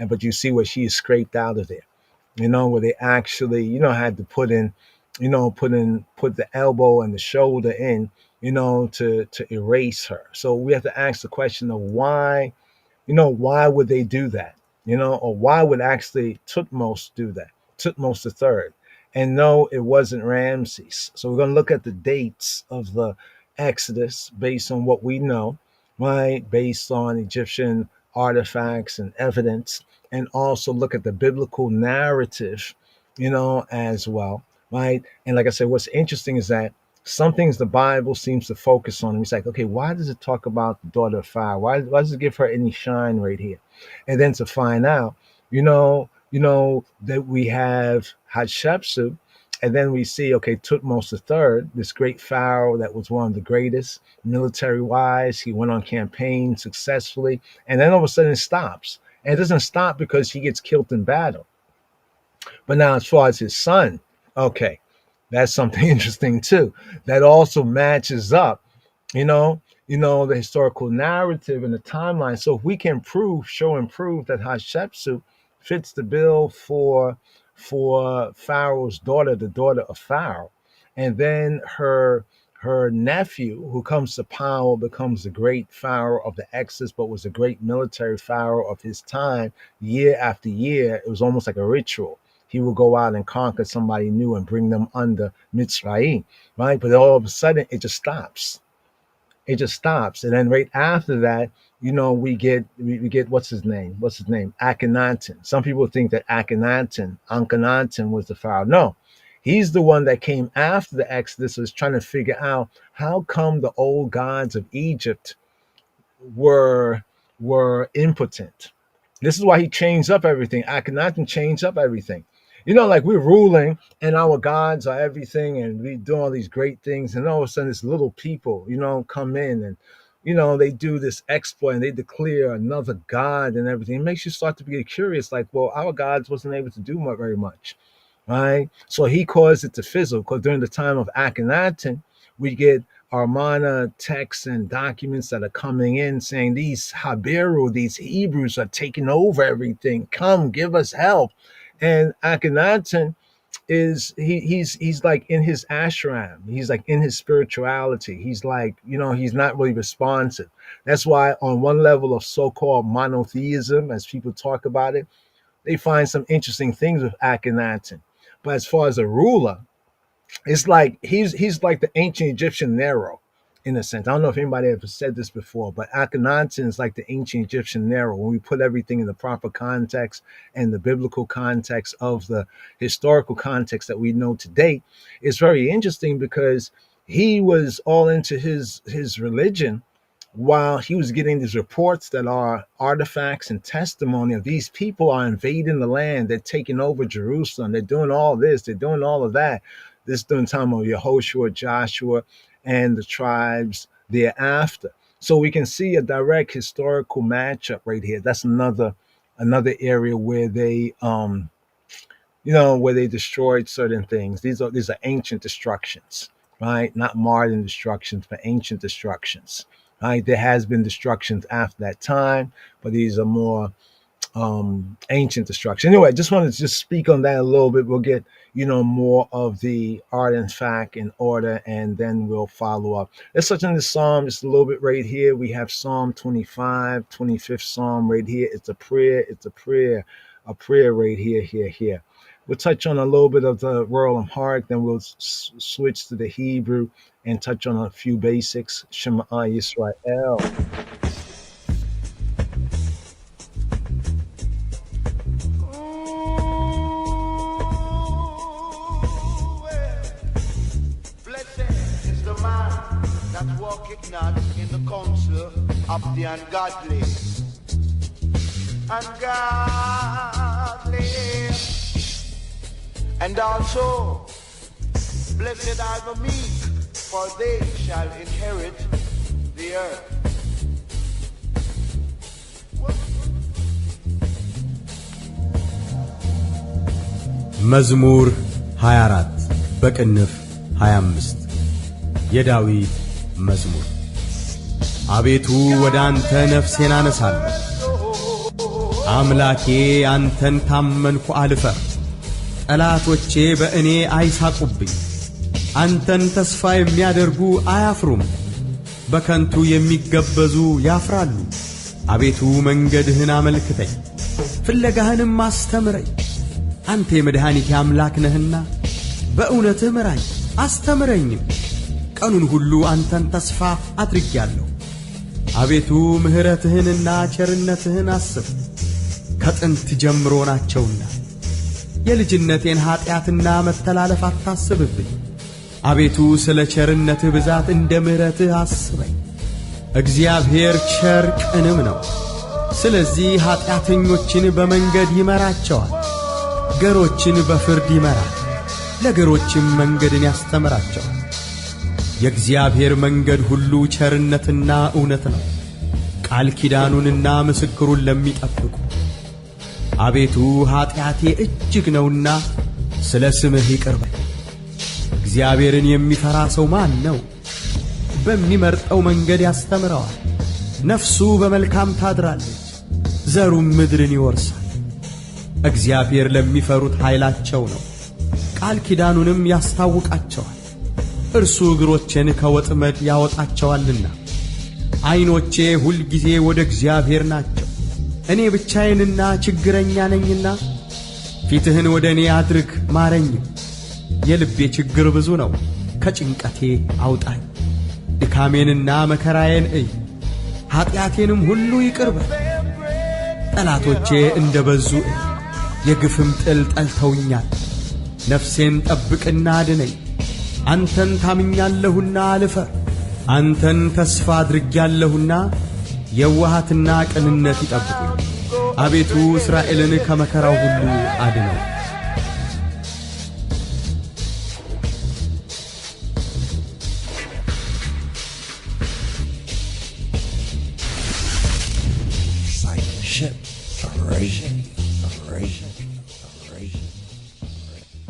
C: But you see where she is scraped out of there. Where they actually, had to put the elbow and the shoulder in, to erase her. So we have to ask the question of why, why would they do that? Or why would actually Tutmos do that? Tutmos III. And no, it wasn't Ramses. So we're going to look at the dates of the Exodus based on what we know, right? Based on Egyptian artifacts and evidence, and also look at the biblical narrative, as well, right? And like I said, what's interesting is that some things the Bible seems to focus on. It's like, okay, why does it talk about the daughter of Pharaoh? Why does it give her any shine right here? And then to find out, that we have Hatshepsut, and then we see, okay, Tutmos III, this great pharaoh that was one of the greatest military-wise. He went on campaign successfully, and then all of a sudden it stops. And it doesn't stop because he gets killed in battle. But now as far as his son, okay, that's something interesting too. That also matches up, the historical narrative and the timeline. So if we can show and prove that Hatshepsut fits the bill for Pharaoh's daughter, the daughter of Pharaoh, and then her nephew, who comes to power, becomes the great pharaoh of the Exodus, but was a great military pharaoh of his time. Year after year, it was almost like a ritual. He would go out and conquer somebody new and bring them under Mitzrayim, right? But all of a sudden, it just stops. It just stops, and then right after that, we get what's his name? Akhenaten. Some people think that Akhenaten was the pharaoh. No, he's the one that came after the Exodus, was trying to figure out how come the old gods of Egypt were impotent. This is why he changed up everything. Akhenaten changed up everything. Like we're ruling and our gods are everything and we do all these great things. And all of a sudden this little people, come in and, they do this exploit and they declare another god and everything. It makes you start to get curious, like, well, our gods wasn't able to do very much, right? So he caused it to fizzle, because during the time of Akhenaten, we get Armana texts and documents that are coming in saying these Habiru, these Hebrews are taking over everything. Come, give us help. And Akhenaten he's like in his ashram. He's like in his spirituality. He's like, he's not really responsive. That's why on one level of so-called monotheism, as people talk about it, they find some interesting things with Akhenaten. But as far as a ruler, it's like he's like the ancient Egyptian Nero, in a sense. I don't know if anybody ever said this before, but Akhenaten is like the ancient Egyptian Nero. When we put everything in the proper context and the biblical context of the historical context that we know today, it's very interesting because he was all into his religion while he was getting these reports that are artifacts and testimony of these people are invading the land. They're taking over Jerusalem. They're doing all this. They're doing all of that. This during the time of Yehoshua, Joshua, and the tribes thereafter. So we can see a direct historical matchup right here. That's another area where they where they destroyed certain things. These are ancient destructions, right? Not modern destructions, but ancient destructions. Right? There has been destructions after that time, but these are more ancient destruction. Anyway, I just wanted to just speak on that a little bit. We'll get more of the art and fact in order, and then we'll follow up. Let's touch on the psalm just a little bit right here. We have Psalm 25, 25th Psalm right here. It's a prayer right here. We'll touch on a little bit of the Royal Amharic, then we'll switch to the Hebrew and touch on a few basics. Shema Yisrael.
L: Not in the counsel of the ungodly. And also, blessed are the meek, for they shall inherit the earth.
M: መዝሙር 24 በቅንፍ 25 የዳዊት መዝሙር። አቤቱ ወደ አንተ ነፍሴን አነሳለሁ፣ አምላኬ አንተን ታመንኩ አልፈር። ጠላቶቼ በእኔ አይሳቁብኝ፣ አንተን ተስፋ የሚያደርጉ አያፍሩም፣ በከንቱ የሚገበዙ ያፍራሉ። አቤቱ መንገድህን አመልክተኝ፣ ፍለጋህንም አስተምረኝ። አንተ የመድኃኒቴ አምላክ ነህና በእውነትህ ምራኝ አስተምረኝም። ቀኑን ሁሉ አንተን ተስፋ አድርጌአለሁ። አቤቱ ምሕረትህንና ቸርነትህን አስብ፣ ከጥንት ጀምሮ ናቸውና። የልጅነቴን ኀጢአትና መተላለፍ አታስብብኝ። አቤቱ ስለ ቸርነትህ ብዛት እንደ ምሕረትህ አስበኝ። እግዚአብሔር ቸር ቅንም ነው። ስለዚህ ኀጢአተኞችን በመንገድ ይመራቸዋል፣ ገሮችን በፍርድ ይመራል፣ ለገሮችም መንገድን ያስተምራቸዋል። የእግዚአብሔር መንገድ ሁሉ ቸርነትና እውነት ነው፣ ቃል ኪዳኑንና ምስክሩን ለሚጠብቁ። አቤቱ ኀጢአቴ እጅግ ነውና ስለ ስምህ ይቅር በል። እግዚአብሔርን የሚፈራ ሰው ማን ነው? በሚመርጠው መንገድ ያስተምረዋል። ነፍሱ በመልካም ታድራለች፣ ዘሩም ምድርን ይወርሳል። እግዚአብሔር ለሚፈሩት ኃይላቸው ነው፣ ቃል ኪዳኑንም ያስታውቃቸዋል። እርሱ እግሮቼን ከወጥመድ ያወጣቸዋልና። ዐይኖቼ ሁልጊዜ ወደ እግዚአብሔር ናቸው። እኔ ብቻዬንና ችግረኛ ነኝና ፊትህን ወደ እኔ አድርግ ማረኝም። የልቤ ችግር ብዙ ነው፣ ከጭንቀቴ አውጣኝ። ድካሜንና መከራዬን እይ፣ ኀጢአቴንም ሁሉ ይቅር በል። ጠላቶቼ እንደ በዙ እይ፣ የግፍም ጥል ጠልተውኛል። ነፍሴን ጠብቅና አድነኝ፣ አንተን ታምኛለሁና አልፈር። አንተን ተስፋ አድርጌያለሁና የዋሃትና ቅንነት ይጠብቁኝ። አቤቱ እስራኤልን ከመከራው ሁሉ አድነው።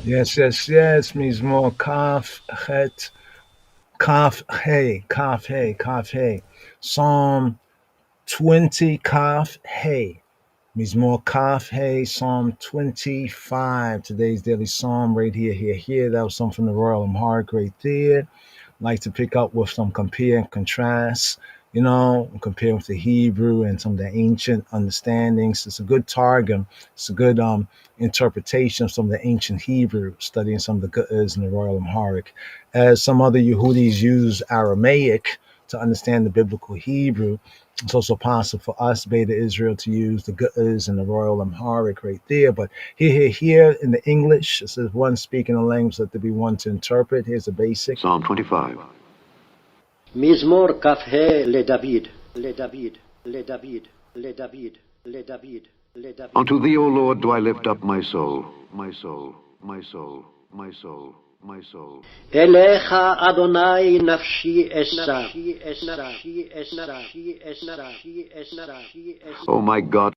C: Yes. Mizmor Kaf Het, Kaf Hey. Psalm 20 Kaf Hey. Mizmor Kaf Hey, Psalm 25. Today's daily psalm right here. That was something from the Royal Amharic right there. Like to pick up with some compare and contrast, compare with the Hebrew and some of the ancient understandings. It's a good targum. It's a good interpretation of some of the ancient Hebrew, studying some of the Ge'ez in the Royal Amharic. As some other Yehudis use Aramaic to understand the biblical Hebrew, it's also possible for us, Beta Israel, to use the Ge'ez and the Royal Amharic right there. But here in the English, it says one speaking a language that there be one to interpret. Here's the basic.
E: Psalm 25.
F: מזמור כ"ה לדוד.
E: Unto thee, O Lord, do I lift up my soul.
F: אליך אדוני נפשי אשא.
E: O my God.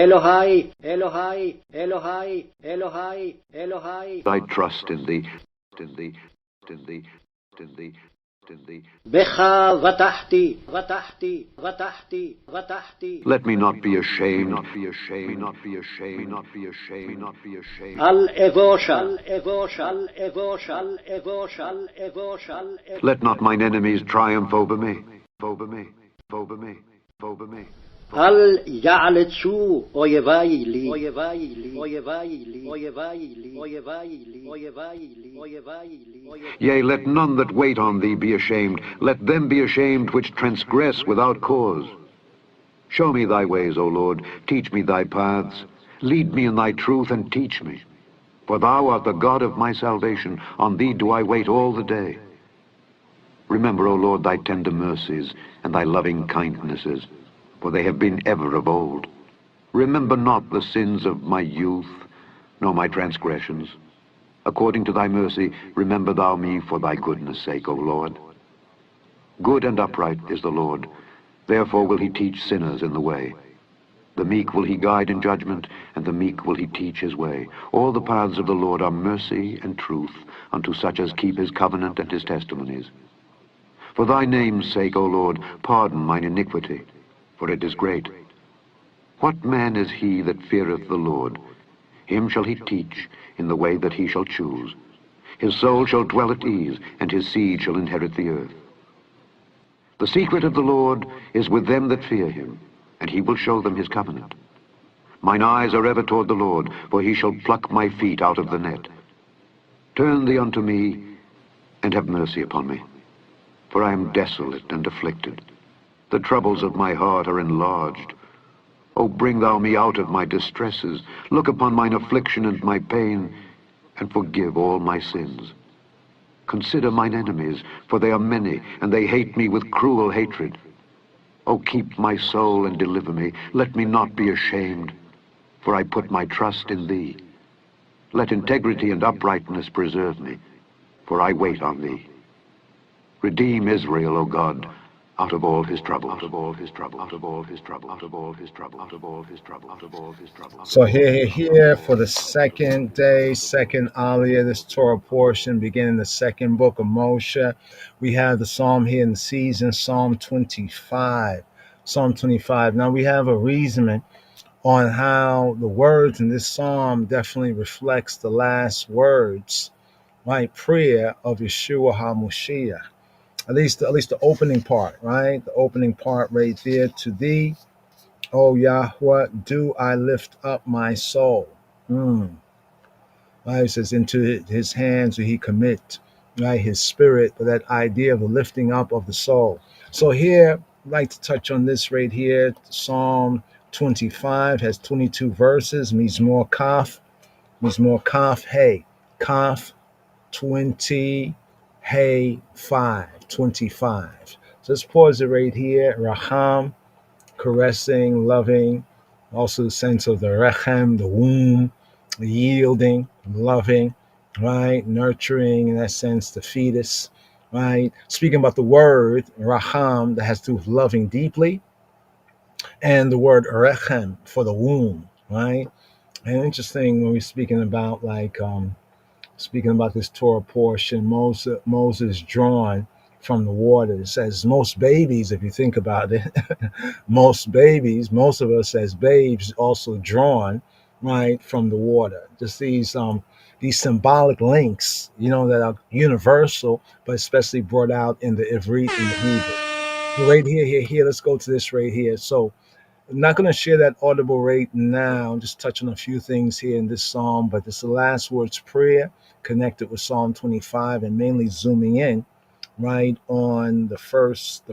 F: אלוהי.
E: I trust in thee.
F: בך בטחתי.
E: Let me not be ashamed.
F: אל אבושה.
E: Let not mine enemies triumph over me.
F: אל יעלצו אויבי לי.
E: Yea, let none that wait on thee be ashamed. Let them be ashamed which transgress without cause. Show me thy ways, O Lord. Teach me thy paths. Lead me in thy truth and teach me. For thou art the God of my salvation. On thee do I wait all the day. Remember, O Lord, thy tender mercies and thy loving kindnesses, for they have been ever of old. Remember not the sins of my youth, nor my transgressions. According to thy mercy, remember thou me for thy goodness' sake, O Lord. Good and upright is the Lord. Therefore will he teach sinners in the way. The meek will he guide in judgment, and the meek will he teach his way. All the paths of the Lord are mercy and truth unto such as keep his covenant and his testimonies. For thy name's sake, O Lord, pardon mine iniquity, for it is great. What man is he that feareth the Lord? Him shall he teach in the way that he shall choose. His soul shall dwell at ease, and his seed shall inherit the earth. The secret of the Lord is with them that fear him, and he will show them his covenant. Mine eyes are ever toward the Lord, for he shall pluck my feet out of the net. Turn thee unto me, and have mercy upon me, for I am desolate and afflicted. The troubles of my heart are enlarged. O bring thou me out of my distresses. Look upon mine affliction and my pain, and forgive all my sins. Consider mine enemies, for they are many, and they hate me with cruel hatred. O keep my soul and deliver me. Let me not be ashamed, for I put my trust in thee. Let integrity and uprightness preserve me, for I wait on thee. Redeem Israel, O God, out of all his trouble, out of all his trouble, out of all his trouble, out of all his trouble, out of all his trouble, out of all his trouble.
C: So here for the second day, second aliyah, this Torah portion, beginning the second book of Moshe. We have the psalm here in the season, Psalm 25. Psalm 25. Now we have a reasoning on how the words in this psalm definitely reflects the last words, right, prayer of Yeshua HaMashiach. At least the opening part, right? The opening part right there. To thee, O Yahweh, do I lift up my soul. Right? It says, into his hands will he commit, right, his spirit, for that idea of the lifting up of the soul. So here, I'd like to touch on this right here. Psalm 25 has 22 verses. Mizmor Kaf, Hey, Kaf 20, Hey 5. 25. So let's pause it right here. Raham, caressing, loving. Also the sense of the rechem, the womb, the yielding, loving, right? Nurturing, in that sense, the fetus, right? Speaking about the word raham, that has to do with loving deeply, and the word rechem for the womb, right? And interesting when we're speaking about this Torah portion, Moses drawn from the water. It says most babies, if you think about it, most of us as babes also drawn, right, from the water. Just these symbolic links, that are universal, but especially brought out in the Ivrit and the Hebrew. So right here, let's go to this right here. So I'm not going to share that audible right now. Just touch on a few things here in this psalm, but this is the last words prayer connected with Psalm 25 and mainly zooming in right on the first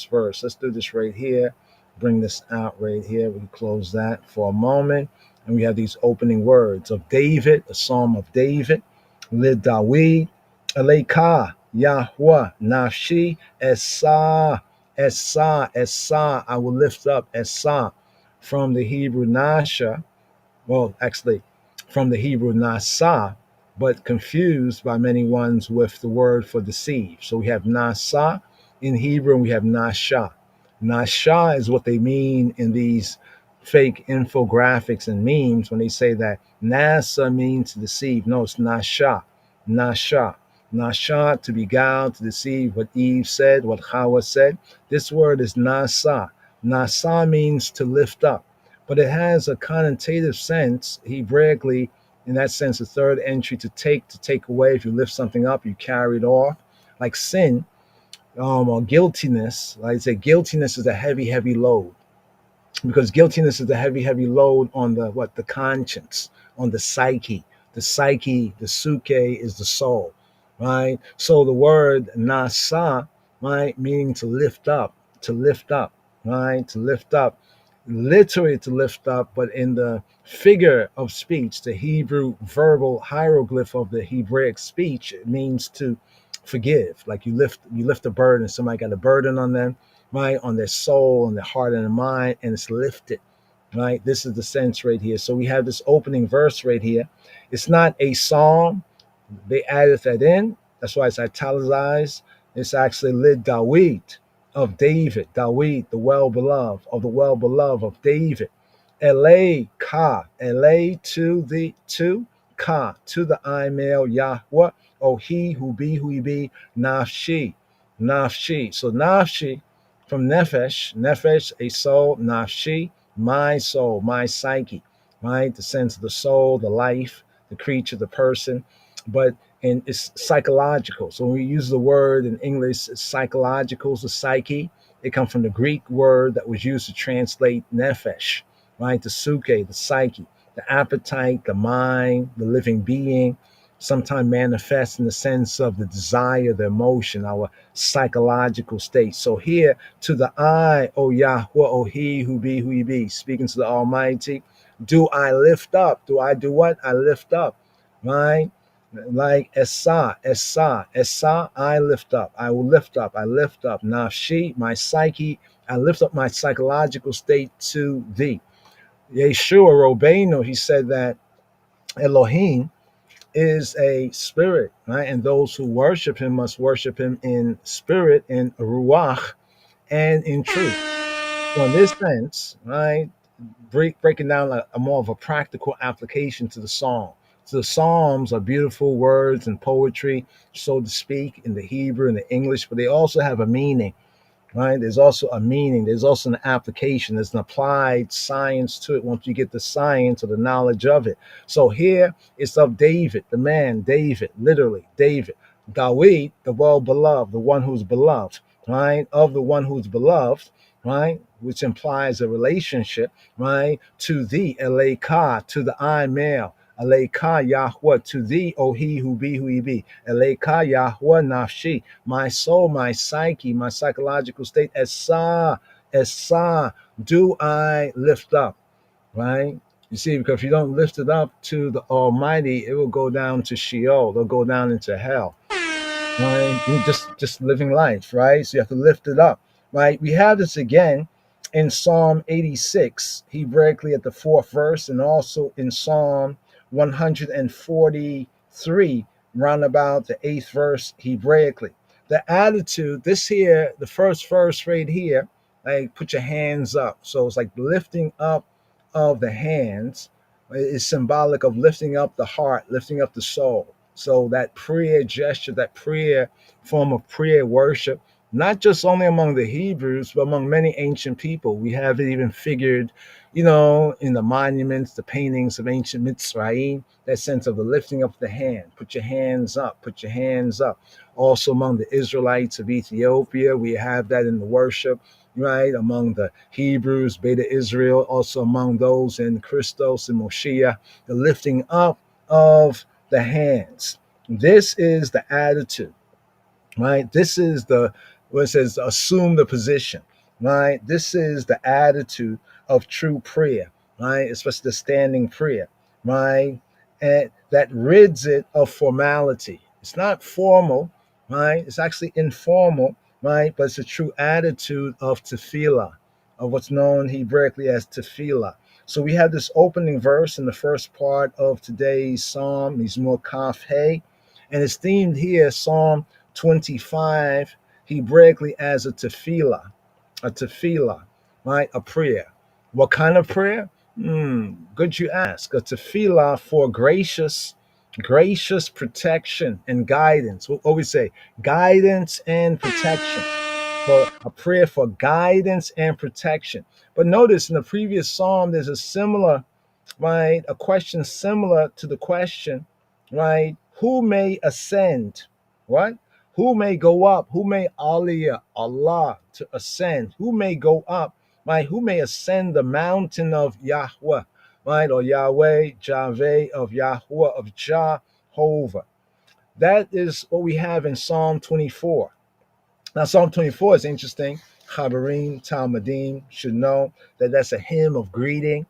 C: verse. Let's do this right here. Bring this out right here. We can close that for a moment. And we have these opening words of David, a psalm of David. Lid Dawid, Aleika, Yahweh, Nafshi, Esa, I will lift up Esa, from the Hebrew Nasha. Well, actually, from the Hebrew Nasa, but confused by many ones with the word for deceive. So we have Nasa in Hebrew, and we have Nasha. Nasha is what they mean in these fake infographics and memes when they say that NASA means to deceive. No, it's Nasha. Nasha, to beguile, to deceive, what Eve said, what Hawa said. This word is Nasa. Nasa means to lift up, but it has a connotative sense, Hebraically. In that sense, the third entry, to take away. If you lift something up, you carry it off. Like sin, or guiltiness. Like I say, guiltiness is a heavy, heavy load. Because guiltiness is the heavy, heavy load on the conscience, on the psyche. The psyche, the suke is the soul, right? So the word nasa, right, meaning to lift up, right? To lift up. Literally to lift up, but in the figure of speech, the Hebrew verbal hieroglyph of the Hebraic speech, it means to forgive. Like you lift a burden. Somebody got a burden on them, right, on their soul, on their heart and their mind, and it's lifted, right? This is the sense right here. So we have this opening verse right here. It's not a psalm. They added that in. That's why it's italicized. It's actually Lid Dawid, of David, Dawid, the well-beloved of David. Elei ka, Elei to the I male Yahweh, O he who he be, nafshi. So nafshi, from nefesh, a soul, nafshi, my soul, my psyche, right? The sense of the soul, the life, the creature, the person. But and it's psychological. So when we use the word in English, it's psychological, it's the psyche. It comes from the Greek word that was used to translate nephesh, right? The suke, the psyche, the appetite, the mind, the living being, sometimes manifests in the sense of the desire, the emotion, our psychological state. So here, to the I, O Yahweh, O He who be, who He be, speaking to the Almighty, do I lift up? Do I do what? I lift up, right? Like Esa, I lift up. I will lift up. I lift up. Nafshi, my psyche, I lift up my psychological state to thee. Yeshua Robeno, he said that Elohim is a spirit, right? And those who worship him must worship him in spirit, in ruach, and in truth. So in this sense, right, breaking down a more of a practical application to the psalm. So the Psalms are beautiful words and poetry, so to speak, in the Hebrew and the English, but they also have a meaning, right? There's also a meaning. There's also an application. There's an applied science to it once you get the science or the knowledge of it. So here it's of David, the man, David, literally David. Dawid, the well-beloved, the one who's beloved, right? Of the one who's beloved, right? Which implies a relationship, right? To thee, Eleka, to the I male. Eleka Yahweh, to thee, O He who be, who He be. Eleka Yahweh nafshi, my soul, my psyche, my psychological state. Esa, do I lift up, right? You see, because if you don't lift it up to the Almighty, it will go down to Sheol. They'll go down into hell, right? Just living life, right? So you have to lift it up, right? We have this again in Psalm 86, Hebraically at the 4th verse, and also in Psalm 143, roundabout the 8th verse, Hebraically. The attitude, this here, the first verse right here, like put your hands up. So it's like lifting up of the hands is symbolic of lifting up the heart, lifting up the soul. So that prayer gesture, that prayer form of prayer worship, not just only among the Hebrews, but among many ancient people. We have it even figured, in the monuments, the paintings of ancient Mitzrayim, that sense of the lifting up the hand. Put your hands up, put your hands up. Also among the Israelites of Ethiopia, we have that in the worship, right? Among the Hebrews, Beta Israel, also among those in Christos and Moshiach, the lifting up of the hands. This is the attitude, right? This is what it says, assume the position, right? This is the attitude of true prayer, right? Especially the standing prayer, right? And that rids it of formality. It's not formal, right? It's actually informal, right? But it's a true attitude of tefillah, of what's known Hebraically as tefillah. So we have this opening verse in the first part of today's Psalm, Mizmor Kaf Hey, and it's themed here, Psalm 25, Hebraically as a tefillah, right? A prayer. What kind of prayer? Good you ask. A tefillah for gracious protection and guidance. We'll always say guidance and protection. For a prayer for guidance and protection. But notice in the previous psalm, there's a similar, right? A question similar to the question, right? Who may ascend? What? Who may go up? Who may aliyah, Allah, to ascend? Who may go up? Right? Who may ascend the mountain of Yahweh? Right? Or Yahweh, Javeh, of Yahweh, of Jehovah. That is what we have in Psalm 24. Now, Psalm 24 is interesting. Chabarim, Talmudim should know that that's a hymn of greeting.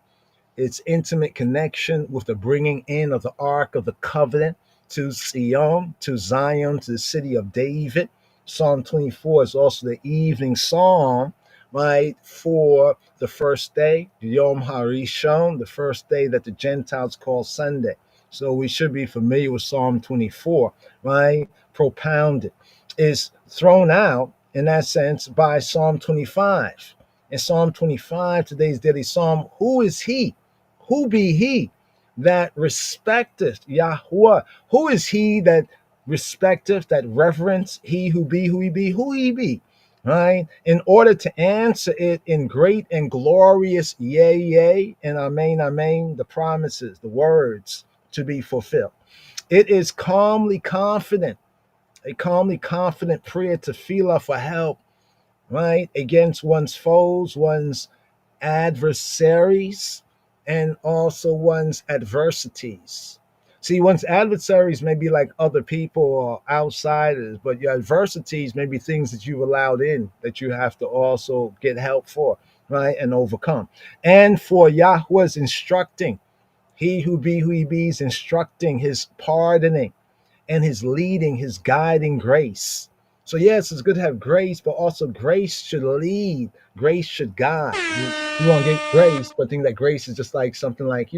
C: It's intimate connection with the bringing in of the Ark of the Covenant to Zion, to the city of David. Psalm 24 is also the evening psalm, right, for the first day, Yom HaRishon, the first day that the Gentiles call Sunday. So we should be familiar with Psalm 24, right? Propounded. Is thrown out in that sense by Psalm 25. In Psalm 25, today's daily psalm, who is he? Who be he that respecteth Yahweh? Who is he that respecteth, that reverence he who be, who he be, who he be? Right? In order to answer it in great and glorious yea, yea, and amen, amen, the promises, the words to be fulfilled. It is calmly confident, a calmly confident prayer to feel for help, right? Against one's foes, one's adversaries, and also one's adversities. See, one's adversaries may be like other people or outsiders, but your adversities may be things that you've allowed in that you have to also get help for, right? And overcome. And for Yahweh's instructing, he who he be is instructing, his pardoning and his leading, his guiding grace. So yes, it's good to have grace, but also grace should lead, grace should guide. You want to get grace, but think that grace is just like something like,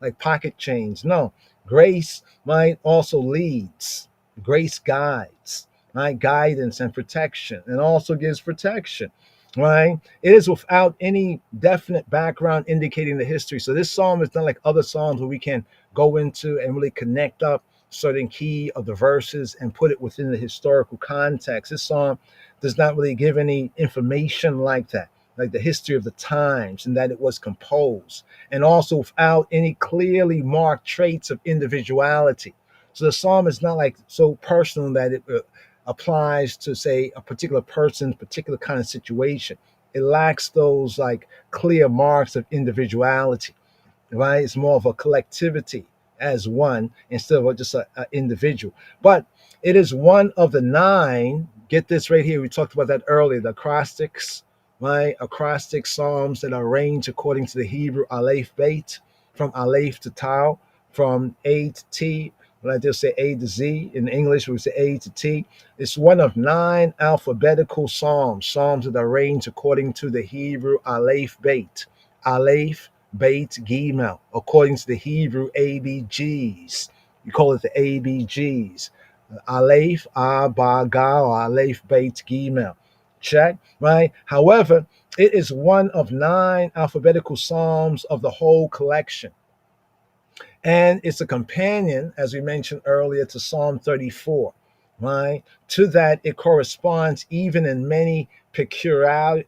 C: like pocket change. No, grace might also leads, grace guides, right? Guidance and protection, and also gives protection, right? It is without any definite background indicating the history. So this psalm is not like other psalms where we can go into and really connect up certain key of the verses and put it within the historical context. This psalm does not really give any information like that, like the history of the times and that it was composed, and also without any clearly marked traits of individuality. So the psalm is not like so personal that it applies to, say, a particular person's particular kind of situation. It lacks those like clear marks of individuality, right? It's more of a collectivity as one instead of just an individual. But it is one of the 9, get this right here, we talked about that earlier, the acrostics, right? Acrostic psalms that are arranged according to the Hebrew Aleph Beit, from Aleph to Tau, from A to T. When I just say A to Z, in English we say A to T. It's one of 9 alphabetical psalms that are arranged according to the Hebrew Aleph Beit. Aleph, Beit, Gimel, according to the Hebrew ABGs. You call it the ABGs. Aleph, Ba, Ga, or Aleph, Beit, Gimel. Check, right? However, it is one of 9 alphabetical psalms of the whole collection. And it's a companion, as we mentioned earlier, to Psalm 34, right? To that, it corresponds even in many peculiarities,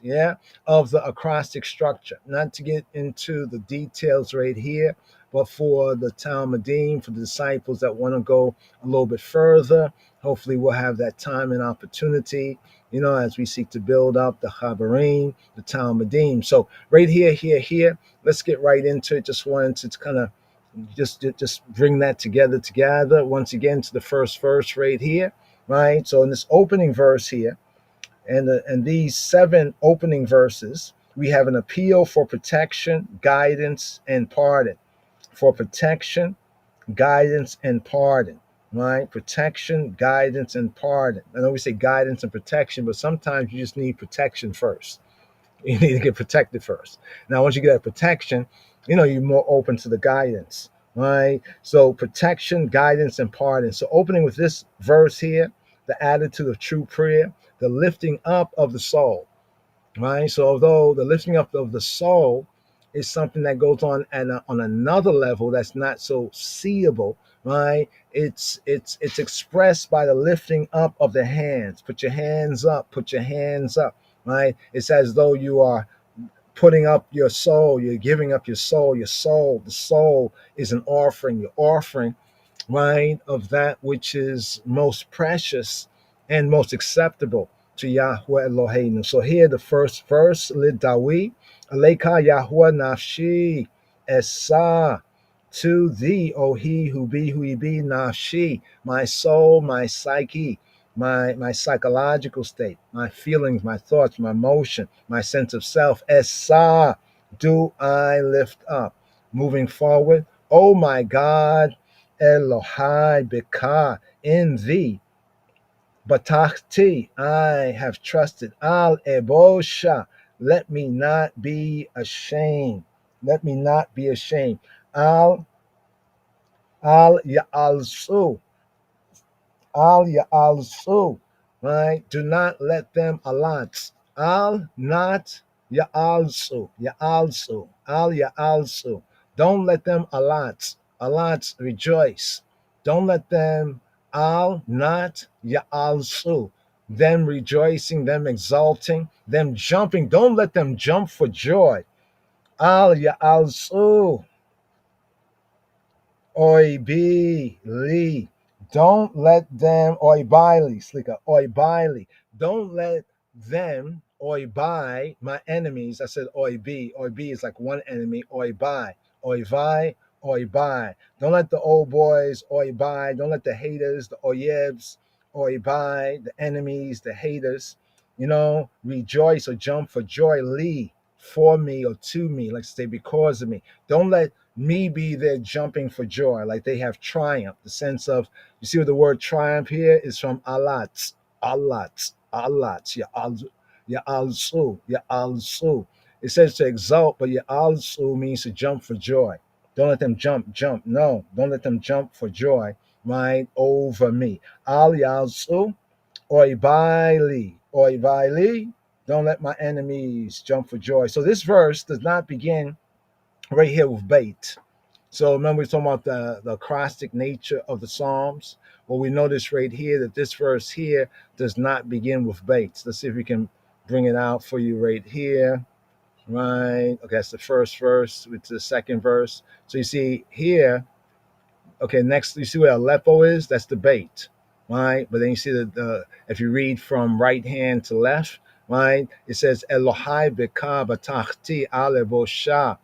C: yeah, of the acrostic structure. Not to get into the details right here, but for the Talmudim, for the disciples that want to go a little bit further, hopefully we'll have that time and opportunity, as we seek to build up the Chabarim, the Talmudim. So right here, let's get right into it. Just wanted to kind of just bring that together once again to the first verse right here, right? So in this opening verse here, and these 7 opening verses, we have an appeal for protection, guidance, and pardon. For protection, guidance, and pardon, right? Protection, guidance, and pardon. I know we say guidance and protection, but sometimes you just need protection first. You need to get protected first. Now, once you get that protection, you're more open to the guidance, right? So protection, guidance, and pardon. So opening with this verse here, the attitude of true prayer, the lifting up of the soul, right? So although the lifting up of the soul is something that goes on on another level that's not so seeable, right? It's expressed by the lifting up of the hands. Put your hands up, right? It's as though you are putting up your soul, you're giving up your soul. The soul is an offering. You're offering, right, of that which is most precious and most acceptable to Yahweh Eloheinu. So here the first verse, Lidawi, Aleka Yahweh Nafshi, Esa, to thee, O he who be Nafshi, my soul, my psyche, my psychological state, my feelings, my thoughts, my emotion, my sense of self, Esa, do I lift up. Moving forward, oh my God, Elohai Beka, in thee, Batachti, I have trusted. Al Ebosha, let me not be ashamed. Let me not be ashamed. Al Ya'alsu, right? Do not let them allot. Al not Ya'alsu, Al Ya'alsu. Don't let them allot. Allot, rejoice. Don't let them al not Ya'alsu. Them rejoicing, them exalting, them jumping. Don't let them jump for joy. Al Ya'alsu. Oi bi li. Don't let them oi baili, slika, oi baili. Don't let them oi by my enemies. I said oi bi. Oi bi is like one enemy, oi by. Oi vai, oi by. Don't let the old boys oi by. Don't let the haters, the oyebs, oi by, the enemies, the haters, rejoice or jump for joy, li, for me or to me, like say because of me. Don't let me be there jumping for joy, like they have triumph. The sense of, you see what the word triumph here is from alat, alat, alat, ya also. It says to exalt, but ya also means to jump for joy. Don't let them jump. No, don't let them jump for joy, right, over me. Al yalsu, oi baili. Don't let my enemies jump for joy. So this verse does not begin right here with bait. So remember, we're talking about the acrostic nature of the Psalms. Well, we notice right here that this verse here does not begin with baits. Let's see if we can bring it out for you right here. Right. Okay, that's the first verse with the second verse. So you see here, okay, next you see where Aleppo is? That's the bait. Right. But then you see that if you read from right hand to left, right, it says Elohai beka batachti ale bosha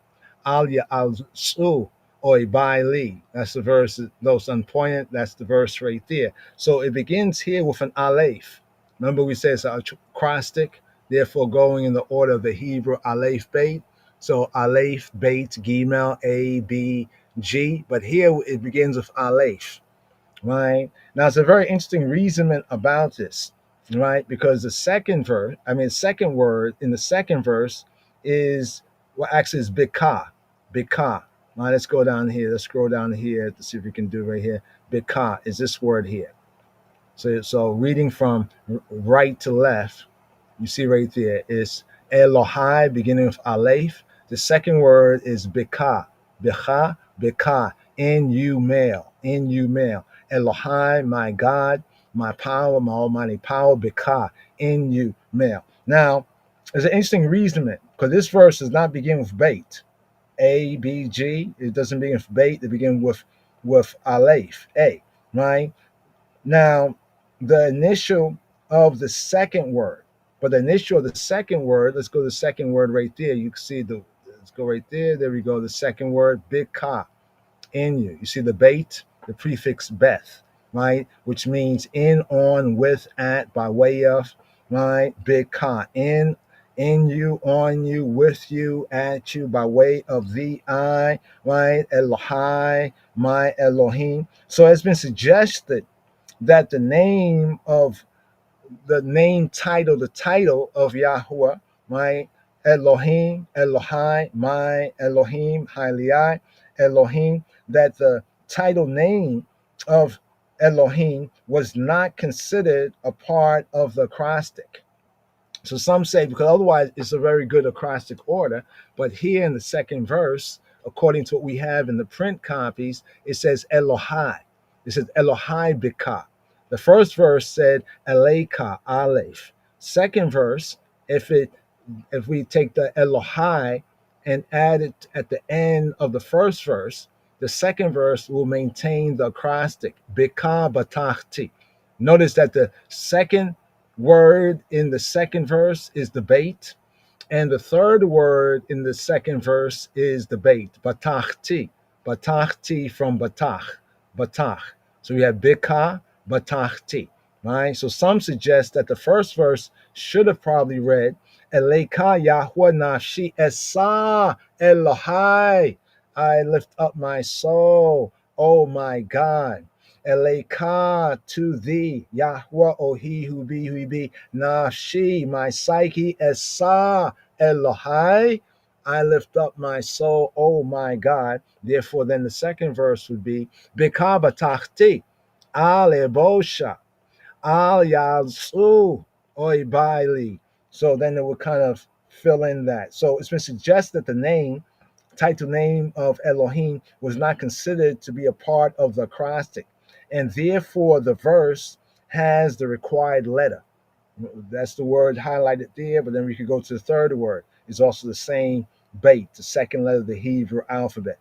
C: al ya'alzu oi baili. That's the verse, those unpointed, that's the verse right there. So it begins here with an aleph. Remember we said it's acrostic, therefore going in the order of the Hebrew aleph bait. So aleph bait gimel a b g, but here it begins with aleph. Right now, it's a very interesting reasoning about this, right? Because the second word in the second verse is, well, actually is bika, bika. Now let's go down here. Let's scroll down here to see if we can do right here. Bika is this word here. So reading from right to left, you see right there is Elohai beginning with Aleph. The second word is Bika, Bika, Bika, in you male, in you male. Elohai, my God, my power, my almighty power, Bika, in you male. Now, there's an interesting reasoning because this verse does not begin with bait. A, B, G. It doesn't begin with bait. It begins with Aleph, A, right? Now, the initial of the second word, but the initial of the second word, let's go to the second word right there. You can see let's go right there. There we go. The second word, bika, in you. You see the bait, the prefix beth, right? Which means in, on, with, at, by way of, right? Bika, in you, on you, with you, at you, by way of the I, right? Elohai, my Elohim. So it's been suggested that the title of Yahweh, my Elohim, Elohai, my Elohim, Hailiai, Elohim, that the title name of Elohim was not considered a part of the acrostic. So some say, because otherwise it's a very good acrostic order, but here in the second verse, according to what we have in the print copies, it says Elohai. It says Elohai Bika. The first verse said Eleika Aleph. Second verse, if we take the Elohai and add it at the end of the first verse, the second verse will maintain the acrostic Bika Batachti. Notice that the second word in the second verse is the bait, and the third word in the second verse is the bait, batachti, batachti from batach. So we have bika, batachti, right? So some suggest that the first verse should have probably read, Eleka Yahweh Nafshi Esa Elohai, I lift up my soul, oh my God. Eleka, to thee, Yahweh, O he who be, Nafshi, my psyche, Esa, Elohai, I lift up my soul, oh my God. Therefore, then the second verse would be, Bika batachti, al ebosha, al yalsu, oi baili. So then it would kind of fill in that. So it's been suggested that the title name of Elohim was not considered to be a part of the acrostic, and therefore the verse has the required letter. That's the word highlighted there, but then we could go to the third word. It's also the same Beit, the second letter of the Hebrew alphabet,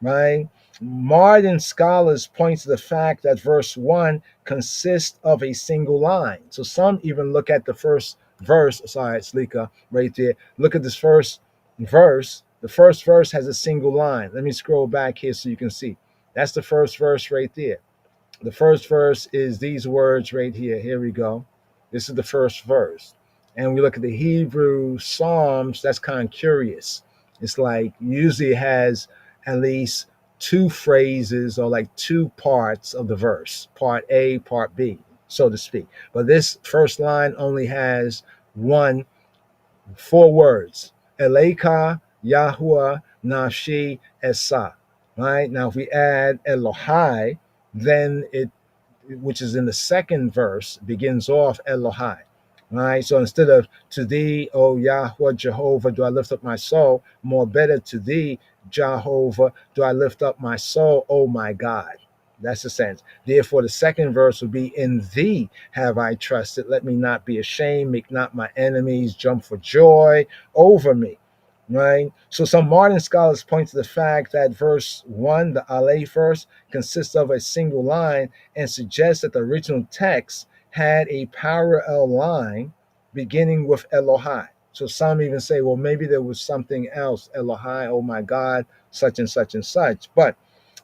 C: right? Modern scholars point to the fact that verse 1 consists of a single line. So some even look at the first verse, sorry, Slika, right there. Look at this first verse. The first verse has a single line. Let me scroll back here so you can see. That's the first verse right there. The first verse is these words right here. Here we go. This is the first verse. And we look at the Hebrew Psalms, that's kind of curious. It's like usually it has at least two phrases or like two parts of the verse, part A, part B, so to speak. But this first line only has four words. Eleka, Yahuwah, Nafshi, Esa. Right? Now, if we add Elohai, then it, which is in the second verse, begins off Elohai. Right? So instead of to thee, O Yahweh, Jehovah, do I lift up my soul, more better to thee, Jehovah, do I lift up my soul, oh my God. That's the sense. Therefore, the second verse will be, in thee have I trusted. Let me not be ashamed. Make not my enemies jump for joy over me. Right? So some modern scholars point to the fact that verse 1, the Aleph verse, consists of a single line and suggests that the original text had a parallel line beginning with Elohai. So some even say, well, maybe there was something else, Elohai, oh my God, such and such and such. But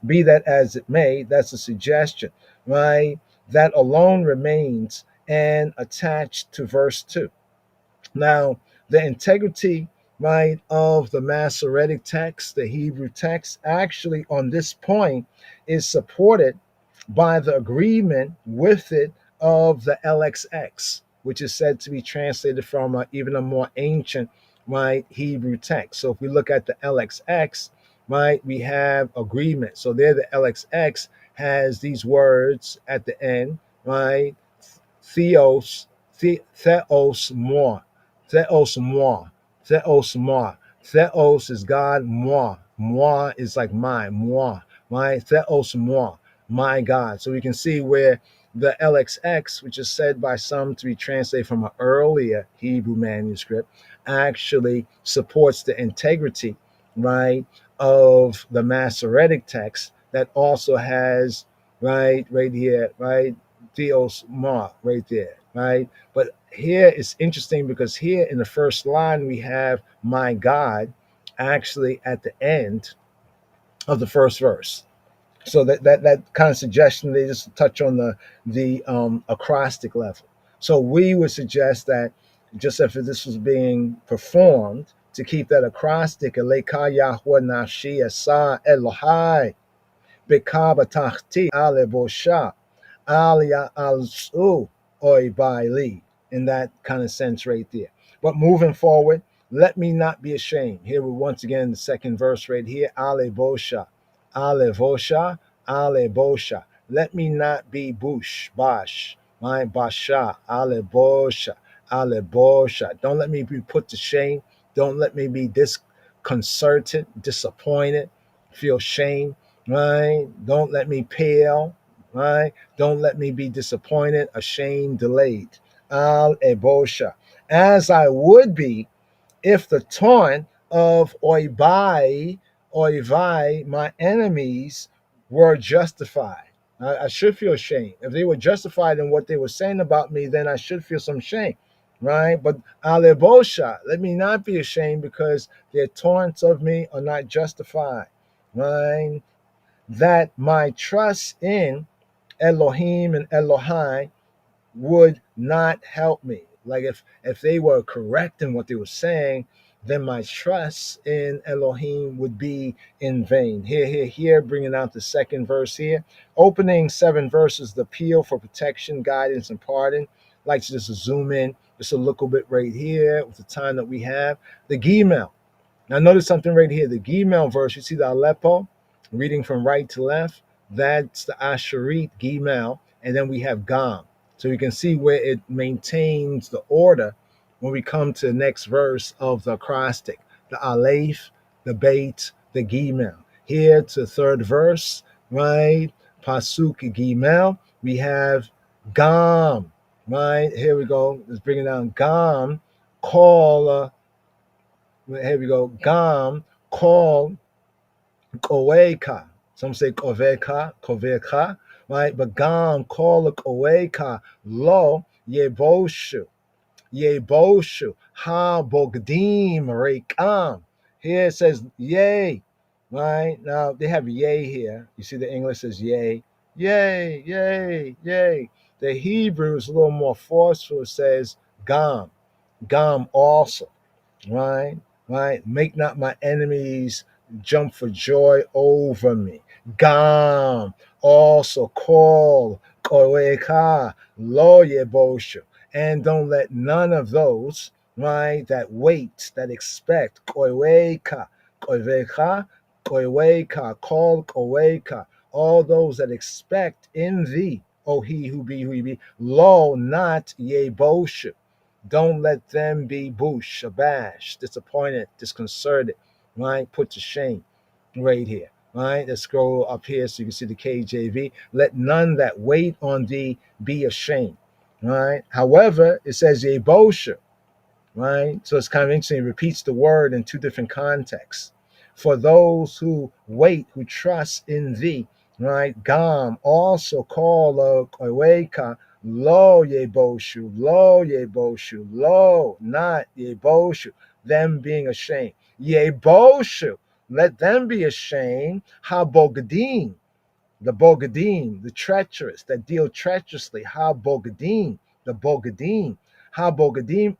C: be that as it may, that's a suggestion, right? That alone remains and attached to verse 2. Now, the integrity, right, of the Masoretic text, the Hebrew text, actually on this point is supported by the agreement with it of the LXX, which is said to be translated from even a more ancient, right, Hebrew text. So if we look at the LXX, right, we have agreement. So there the LXX has these words at the end, right? Theos, theos moi, theos moi, theos moi. Theos is God, moi is like moi, right? Theos moi, my God. So we can see where the LXX, which is said by some to be translated from an earlier Hebrew manuscript, actually supports the integrity, right, of the Masoretic text that also has, right here, right, Theos Ma, right there, right? But here it's interesting because here in the first line we have my God actually at the end of the first verse. So that kind of suggestion, they just touch on the acrostic level. So we would suggest that just if this was being performed, to keep that acrostic, Eleka Yahweh Nafshi Esa Elohai Bekaba Tahti Ale Bosha Alia Alsu Oi Baili, in that kind of sense right there. But moving forward, let me not be ashamed. Here we once again the second verse right here. Ale Bosha, Ale Bosha, Ale Bosha. Let me not be bash, my basha, Ale Bosha, Ale Bosha. Don't let me be put to shame. Don't let me be disconcerted, disappointed, feel shame, right? Don't let me pale, right? Don't let me be disappointed, ashamed, delayed. Al ebosha, as I would be if the taunt of oivai, my enemies, were justified. I should feel shame. If they were justified in what they were saying about me, then I should feel some shame, right? But alebosha, let me not be ashamed because their taunts of me are not justified, right? That my trust in Elohim and Elohai would not help me. Like if they were correct in what they were saying, then my trust in Elohim would be in vain. Here, bringing out the second verse here. Opening 7 verses, the appeal for protection, guidance, and pardon. I'd like to just zoom in just a little bit right here with the time that we have. The Gimel. Now notice something right here. The Gimel verse, you see the Aleppo, reading from right to left. That's the Asherit Gimel. And then we have Gam. So you can see where it maintains the order when we come to the next verse of the acrostic. The Aleph, the Beit, the Gimel. Here to third verse, right? Pasuk Gimel, we have Gam, right? Here we go. Let's bring it down. Gam, call Here we go. Gam, call, Koweka. Some say Koveka, right? But Gam, call, Koweka, lo, Yeboshu. Yeboshu, ha bogdim rekam. Here it says yay, right? Now they have yay here. You see the English says yay, yay, yay, yay. The Hebrew is a little more forceful. It says gam, gam also, right? Right? Make not my enemies jump for joy over me. Gam, also call, koeka, lo yeboshu. And don't let none of those, right, that wait, that expect, koeka, koeka, koeka, call koeka, all those that expect in thee, O he who be, lo, not yeboshu. Don't let them be bush, abashed, disappointed, disconcerted, right? Put to shame right here, right? Let's scroll up here so you can see the KJV. Let none that wait on thee be ashamed, right? However, it says Yebosha, right? So it's kind of interesting. It repeats the word in two different contexts. For those who wait, who trust in thee, right? Gam, also call Aweka, lo Yeboshu, lo, not Yeboshu, them being ashamed. Yeboshu, let them be ashamed. Habogdim, the Bogadim, the treacherous, that deal treacherously. Ha Bogadim, the Bogadim. Ha Bogadim,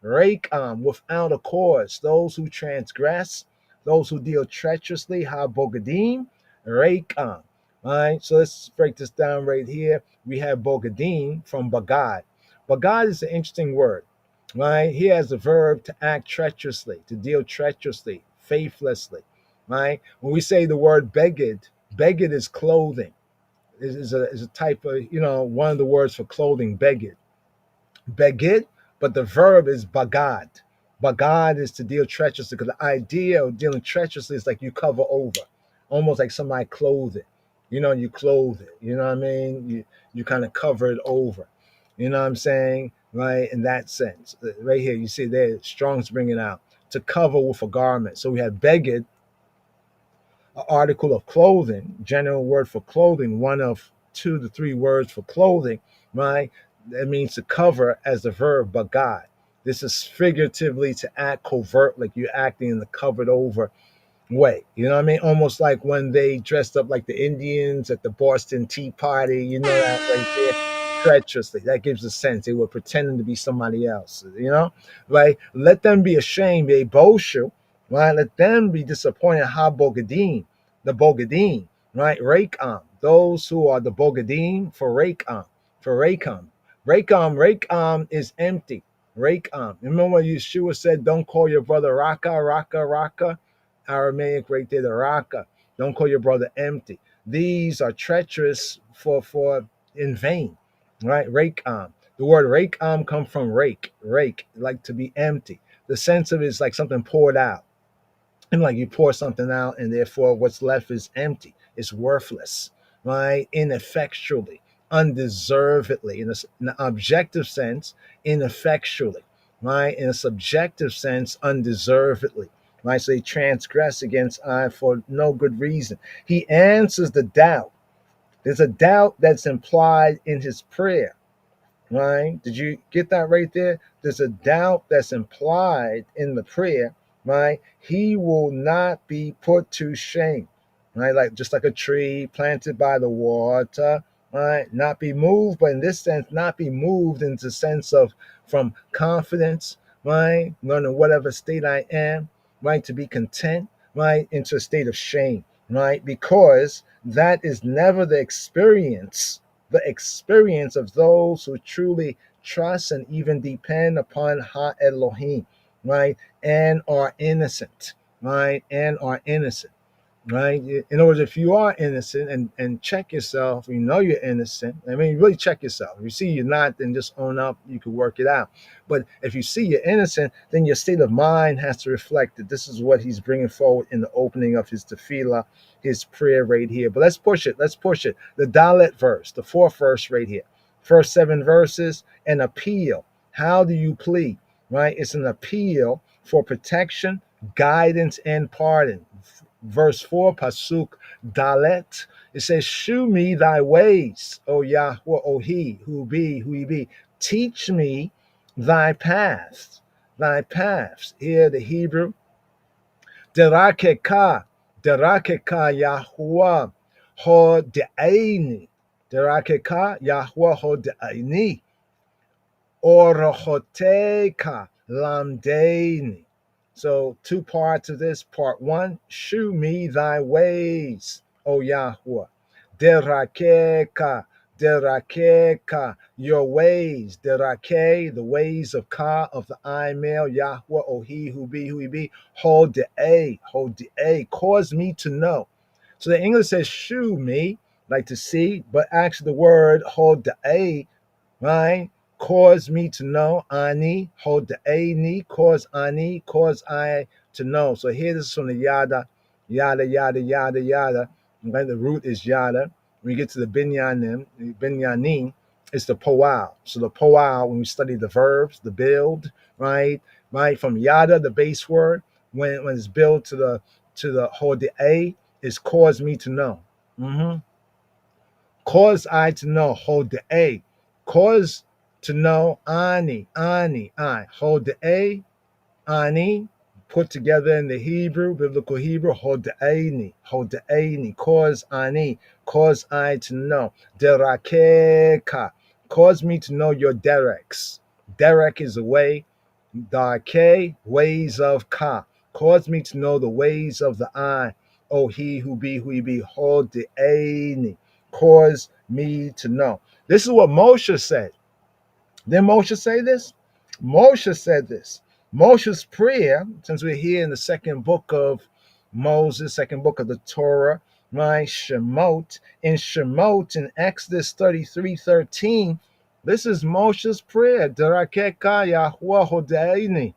C: Rekam, without a cause. Those who transgress, those who deal treacherously. Ha Bogadim, Rekam. All right, so let's break this down right here. We have Bogadim from Bagad. Bagad is an interesting word, right? He has a verb to act treacherously, to deal treacherously, faithlessly, right? When we say the word beged, beged is clothing. Is a type of, one of the words for clothing, beged. Beged, but the verb is bagad. Bagad is to deal treacherously, because the idea of dealing treacherously is like you cover over, almost like somebody clothe it. You clothe it. You know what I mean? You kind of cover it over. You know what I'm saying? Right? In that sense. Right here, you see there, Strong's bringing out to cover with a garment. So we have beged, an article of clothing, general word for clothing, one of 2 to 3 words for clothing, right? That means to cover as the verb bagad. This is figuratively to act covert, like you're acting in the covered over way. You know what I mean? Almost like when they dressed up like the Indians at the Boston Tea Party, that right there, treacherously. That gives a sense. They were pretending to be somebody else, right? Let them be ashamed, they boshu, right? Let them be disappointed. Ha bogadim, the bogadim, right? Rakam, those who are the bogadim for Rakam, for Rakam. Rakam is empty. Rakam. Remember when Yeshua said, don't call your brother Raka. Aramaic right there, the Raka. Don't call your brother empty. These are treacherous for in vain, right? Rakam. The word rakam comes from rake, like to be empty. The sense of it is like something poured out. And like you pour something out, and therefore what's left is empty. It's worthless, right? Ineffectually, undeservedly, in an objective sense, ineffectually, right? In a subjective sense, undeservedly, right? So he transgressed against I for no good reason. He answers the doubt. There's a doubt that's implied in his prayer, right? Did you get that right there? There's a doubt that's implied in the prayer, right? He will not be put to shame, right? Like just like a tree planted by the water, right? Not be moved, but in this sense, not be moved into the sense of from confidence, right? Learning whatever state I am, right? To be content, right? Into a state of shame, right? Because that is never the experience of those who truly trust and even depend upon Ha Elohim, right? And are innocent, right? And are innocent, right? In other words, if you are innocent and check yourself, you know you're innocent. I mean, really check yourself. If you see you're not, then just own up. You can work it out. But if you see you're innocent, then your state of mind has to reflect that this is what he's bringing forward in the opening of his tefillah, his prayer right here. But let's push it. The Dalet verse, the 4th verse right here. First 7 verses, an appeal. How do you plead? Right? It's an appeal, for protection, guidance, and pardon. Verse 4, Pasuk Dalet, it says, shew me thy ways, O Yahweh, O He, who he be. Teach me thy paths, thy paths. Here the Hebrew, Derakeka Yahweh, ho de'aini. Derakeka Yahweh, ho de'aini. Orachoteka lamdeini. So two parts of this. Part one, shew me thy ways, O Yahweh. Derakeka, your ways. Derake, the ways of Ka, of the I male, Yahweh, O He, who he be. Hold the cause me to know. So the English says shew me, like to see, but actually the word hold the A, right? Cause me to know, ani, hold the a ni, cause ani, cause I to know. So here this is from the yada, right? The root is yada. When we get to the binyanim, it's the poal. So the poal, when we study the verbs, the build, right? From yada, the base word, when it's built to the hold the a, is cause me to know. Cause I to know, hold the a, cause to know, ani, I. Hold the a, ani, put together in the Hebrew, biblical Hebrew, hold the ani, cause ani, cause I to know. Derakeka, cause me to know your dereks. Derek is a way, darke, ways of ka. Cause me to know the ways of the I, O He, who he be, hold the ani, cause me to know. This is what Moshe said. Didn't Moshe say this? Moshe said this. Moshe's prayer, since we're here in the second book of Moses, second book of the Torah, right? Shemot. In Shemot, in Exodus 33:13, this is Moshe's prayer. Derakeka Yahweh hodeini,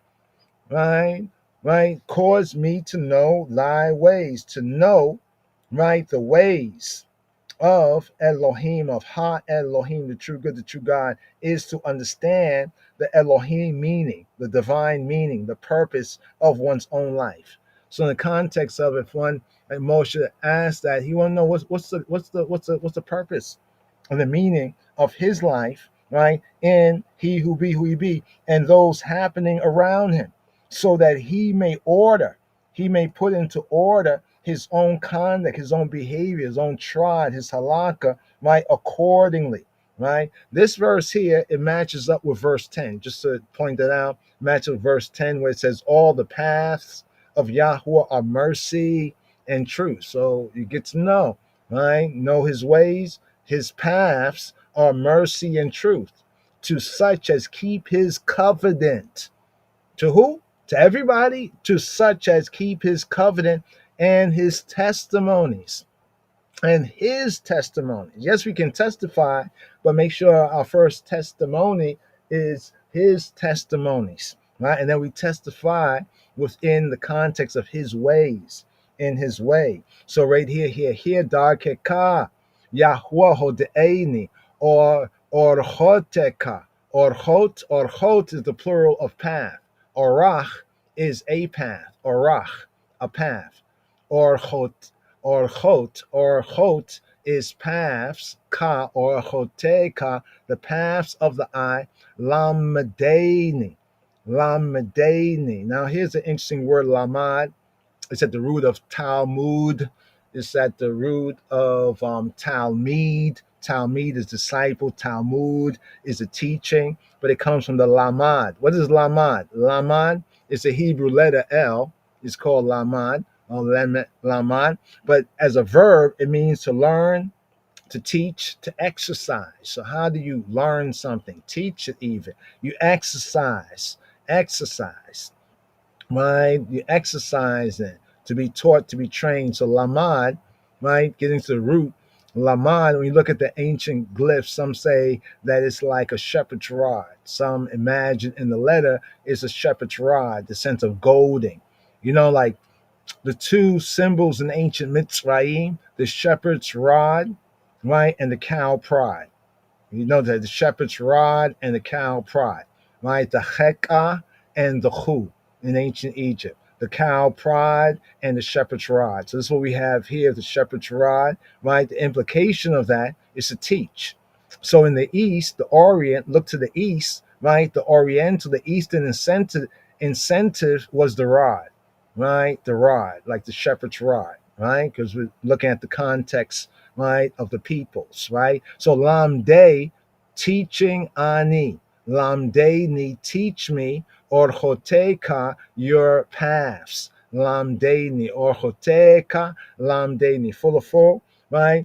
C: right? Cause me to know thy ways, to know, right, the ways of Elohim, of Ha Elohim, the true good, the true God, is to understand the Elohim meaning, the divine meaning, the purpose of one's own life. So in the context of it, one, like Moshe asked that, he want to know what's the purpose and the meaning of his life, right? In he who he be, and those happening around him, so that he may put into order his own conduct, his own behavior, his own trod, his halakha, right, accordingly, right? This verse here, it matches up with verse 10, just to point that out, matches with verse 10, where it says, all the paths of Yahweh are mercy and truth. So you get to know, right? Know his ways, his paths are mercy and truth, to such as keep his covenant. To who? To everybody, to such as keep his covenant and his testimonies. Yes, we can testify, but make sure our first testimony is his testimonies, right? And then we testify within the context of his ways, in his way. So right here, Darkeka, Yahweh hodeini, or Orchoteka. Orchot is the plural of path. Orach is a path. Orach, a path. Orchot is paths. Ka, orchoteka, the paths of the eye. Lamdaini. Now here's an interesting word, lamad. It's at the root of Talmud. It's at the root of Talmud. Talmud is disciple. Talmud is a teaching, but it comes from the lamad. What is lamad? Lamad is a Hebrew letter L. It's called lamad, or lamad. But as a verb, it means to learn, to teach, to exercise. So how do you learn something? Teach it even. You exercise. Right? You exercise it, to be taught, to be trained. So lamad, right? Getting to the root. Lamad, when you look at the ancient glyphs, some say that it's like a shepherd's rod. Some imagine in the letter it's a shepherd's rod, the sense of goading. You know, like the two symbols in ancient Mitzrayim, the shepherd's rod, right, and the cow prod. You know that the shepherd's rod and the cow prod, right? The chekah and the chu. in ancient Egypt. The cow prod and the shepherd's rod. So this is what we have here, the shepherd's rod, right? The implication of that is to teach. So in the East, the Orient, look to the East, right? The Oriental, the Eastern incentive was the rod, right? The rod, like the shepherd's rod, right? Because we're looking at the context, right, of the peoples, right? So lamde, teaching ani. Lamdeni, teach me, orchoteka, your paths. Lamdeni, orchoteka, lamdeni, full of full, right?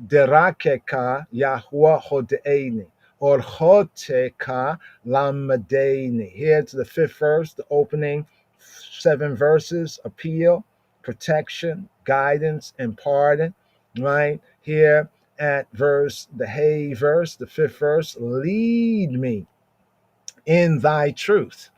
C: Derakeka, Yahuwah hodeini, orchoteka, lamdeni. Here to the 5th verse, the opening 7 verses, appeal, protection, guidance, and pardon, right? Here at the hay verse, the 5th verse, lead me in thy truth.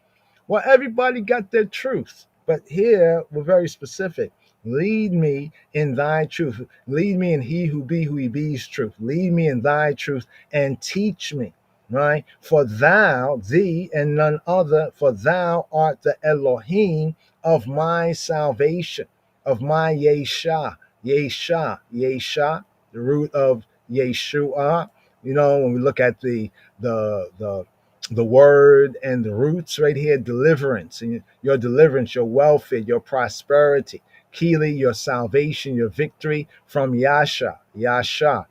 C: Well, everybody got their truth, but here we're very specific. Lead me in thy truth. Lead me in he who he be's truth. Lead me in thy truth and teach me, right? For thou, thee, and none other, for thou art the Elohim of my salvation, of my Yesha, the root of Yeshua. You know, when we look at the word and the roots right here, deliverance, and your deliverance, your welfare, your prosperity, Kili, your salvation, your victory from Yasha, right?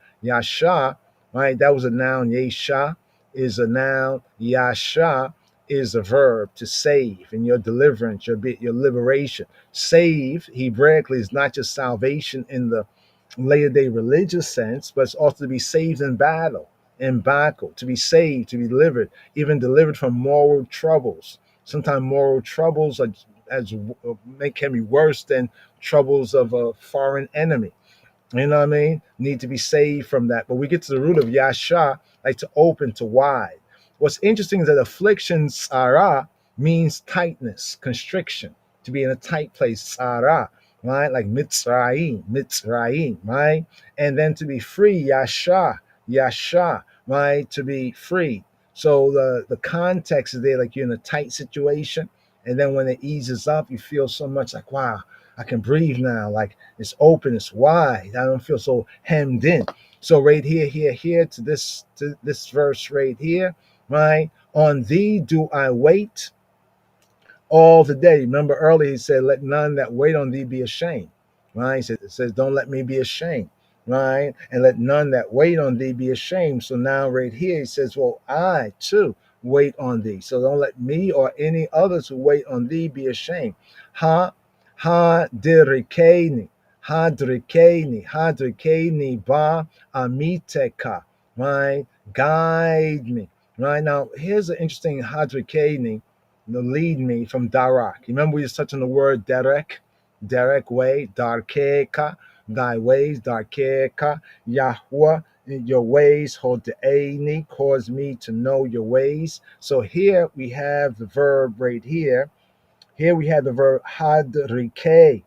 C: That was a noun. Yesha is a noun. Yasha is a verb, to save, and your deliverance, your liberation. Save, Hebraically, is not just salvation in the later day religious sense, but it's also to be saved in battle, to be saved, to be delivered, even delivered from moral troubles. Sometimes moral troubles can be worse than troubles of a foreign enemy. You know what I mean? Need to be saved from that. But we get to the root of Yasha, like to open, to wide. What's interesting is that affliction, Sarah, means tightness, constriction, to be in a tight place, Sarah, right? Like Mitzrayim, right? And then to be free, Yasha, right? To be free. So the context is there, like you're in a tight situation, and then when it eases up, you feel so much like, wow, I can breathe now. Like it's open, it's wide. I don't feel so hemmed in. So right here to this verse right here, right? On thee do I wait all the day. Remember earlier he said, let none that wait on thee be ashamed. Right? It says, don't let me be ashamed. Right? And let none that wait on thee be ashamed. So now right here he says, well, I too wait on thee. So don't let me or any others who wait on thee be ashamed. Hadrikeni ba amiteka, right? Guide me, right? Now, here's an interesting hadrikeni, the lead me from darak. Remember we just touched on the word derek way, darkeka, thy ways, darkeka, Yahweh, your ways, hodeini, cause me to know your ways. So here we have the verb right here. Here we have the verb hadrike.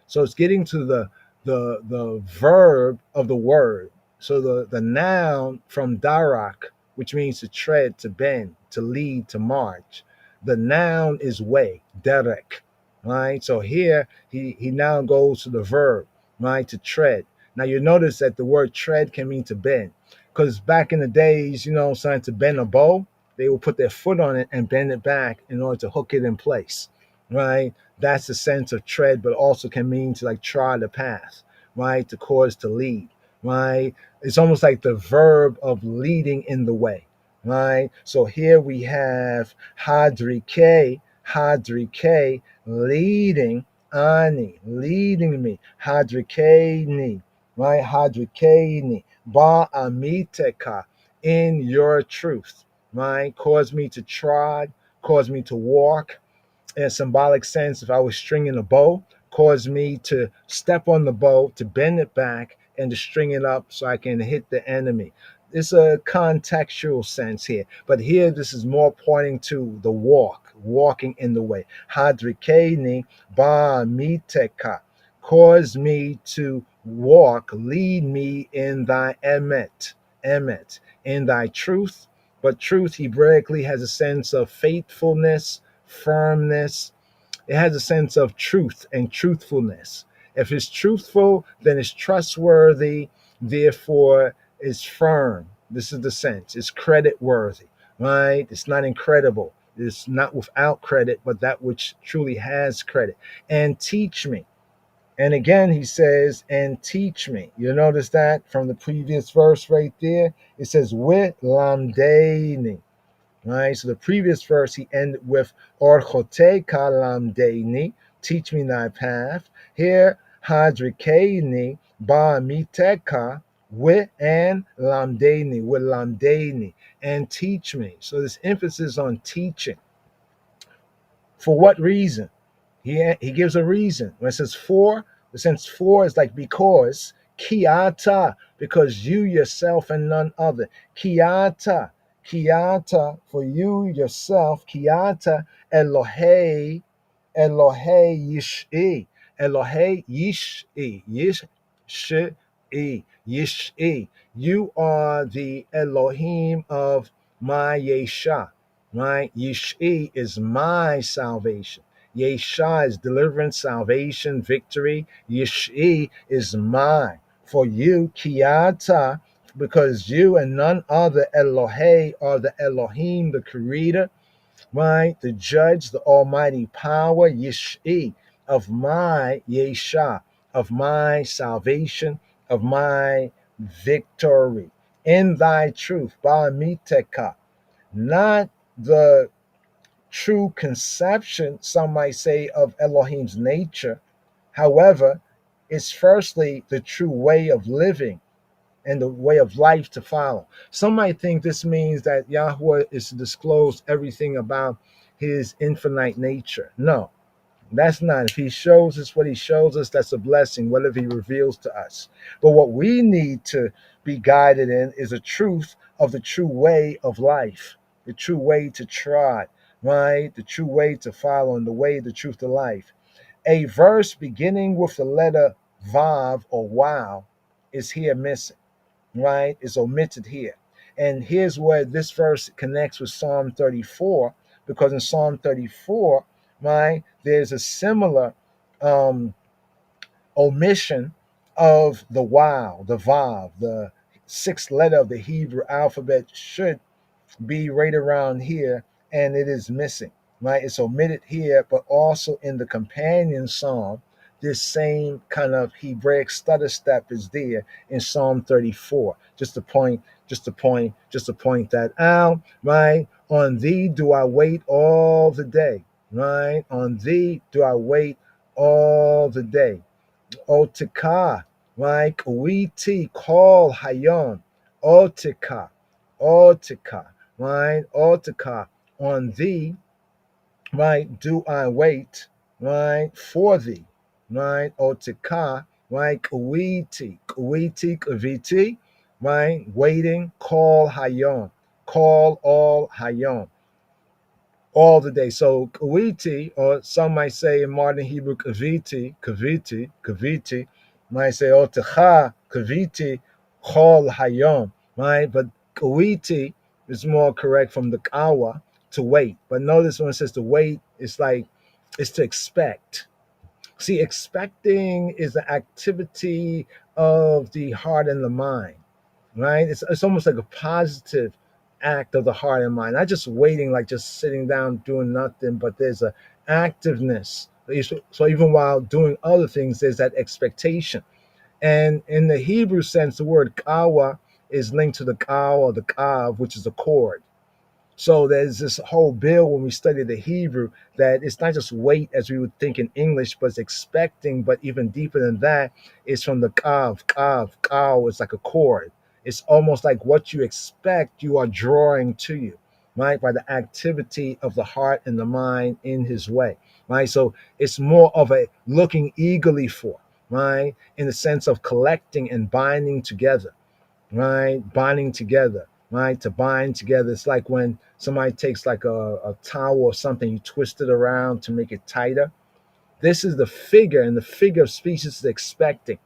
C: So it's getting to the verb of the word. So the noun from darak, which means to tread, to bend, to lead, to march. The noun is way, derek, right? So here he now goes to the verb, right, to tread. Now you notice that the word tread can mean to bend, because back in the days, something to bend a bow, they will put their foot on it and bend it back in order to hook it in place, right? That's the sense of tread, but also can mean to like trod the path, right? To cause, to lead, right? It's almost like the verb of leading in the way, right? So here we have hadrike, leading ani, leading me, hadrikeni, right? Hadrikeni, ba amiteka, in your truth, right? Cause me to trod, cause me to walk. In a symbolic sense, if I was stringing a bow, cause me to step on the bow, to bend it back, and to string it up so I can hit the enemy. It's a contextual sense here, but here this is more pointing to the walking in the way. Hadrikeni ba miteka, cause me to walk, lead me in thy emet, in thy truth. But truth Hebraically has a sense of faithfulness, firmness. It has a sense of truth and truthfulness. If it's truthful, then it's trustworthy, therefore it's firm. This is the sense. It's credit worthy, right? It's not incredible. It's not without credit, but that which truly has credit. And teach me. And again, he says, and teach me. You notice that from the previous verse right there? It says, with lamdeini. Right? So the previous verse, he ended with, orchote lamdeini, teach me thy path. Here, hadrikeini, ba miteka, with and lamdeini, and teach me. So this emphasis on teaching. For what reason? He gives a reason. When it says for, the sense for is like because. Kiata, because you yourself and none other. Kiata, for you yourself. Kiata, Elohei, Yishi. Elohei Yishi. Yishi. You are the Elohim of my Yesha. Right? Yishi is my salvation. Yesha is deliverance, salvation, victory. Yishi is mine. For you, Kiata, because you and none other, Elohei, are the Elohim, the creator, right? The judge, the almighty power, Yishi, of my Yesha, of my salvation, of my victory. In thy truth, Ba'amiteka, not the true conception, some might say, of Elohim's nature. However, it's firstly the true way of living and the way of life to follow. Some might think this means that Yahweh is to disclose everything about his infinite nature. No, that's not. If he shows us what he shows us, that's a blessing, whatever he reveals to us. But what we need to be guided in is a truth of the true way of life, the true way to trod, right? The true way to follow, and the way, the truth to life. A verse beginning with the letter Vav or Wow is here missing, right? It's omitted here. And here's where this verse connects with Psalm 34, because in Psalm 34, right, there's a similar omission of the Wow, the Vav, the sixth letter of the Hebrew alphabet should be right around here, and it is missing, right? It's omitted here, but also in the companion psalm, this same kind of Hebraic stutter step is there in Psalm 34. Just to point that out, right? On thee do I wait all the day, right? On thee do I wait all the day. Otika, right? Uiti call hayom. Otika, right? Otika, on thee, right? Do I wait, right? For thee, right? Otika, right? Kuiti, kaviti, right? Waiting, call hayom, call all hayom, all the day. So kaviti, or some might say in modern Hebrew kaviti, might say otecha, kaviti, call hayom, right? But kaviti is more correct from the kawa, to wait. But notice when it says to wait, it's like it's to expect. See, expecting is the activity of the heart and the mind, right? It's almost like a positive act of the heart and mind, not just waiting, like just sitting down doing nothing, but there's a activeness. So even while doing other things, there's that expectation. And in the Hebrew sense, the word kawa is linked to the kaw or the kav, which is a chord. So there's this whole bill when we study the Hebrew that it's not just wait as we would think in English, but it's expecting. But even deeper than that, it's from the kav. It's like a chord. It's almost like what you expect, you are drawing to you, right? By the activity of the heart and the mind in his way, right? So it's more of a looking eagerly for, right? In the sense of collecting and binding together, right? Binding together, right? To bind together. It's like when somebody takes like a towel or something, you twist it around to make it tighter. This is the figure, and the figure of speech is expecting.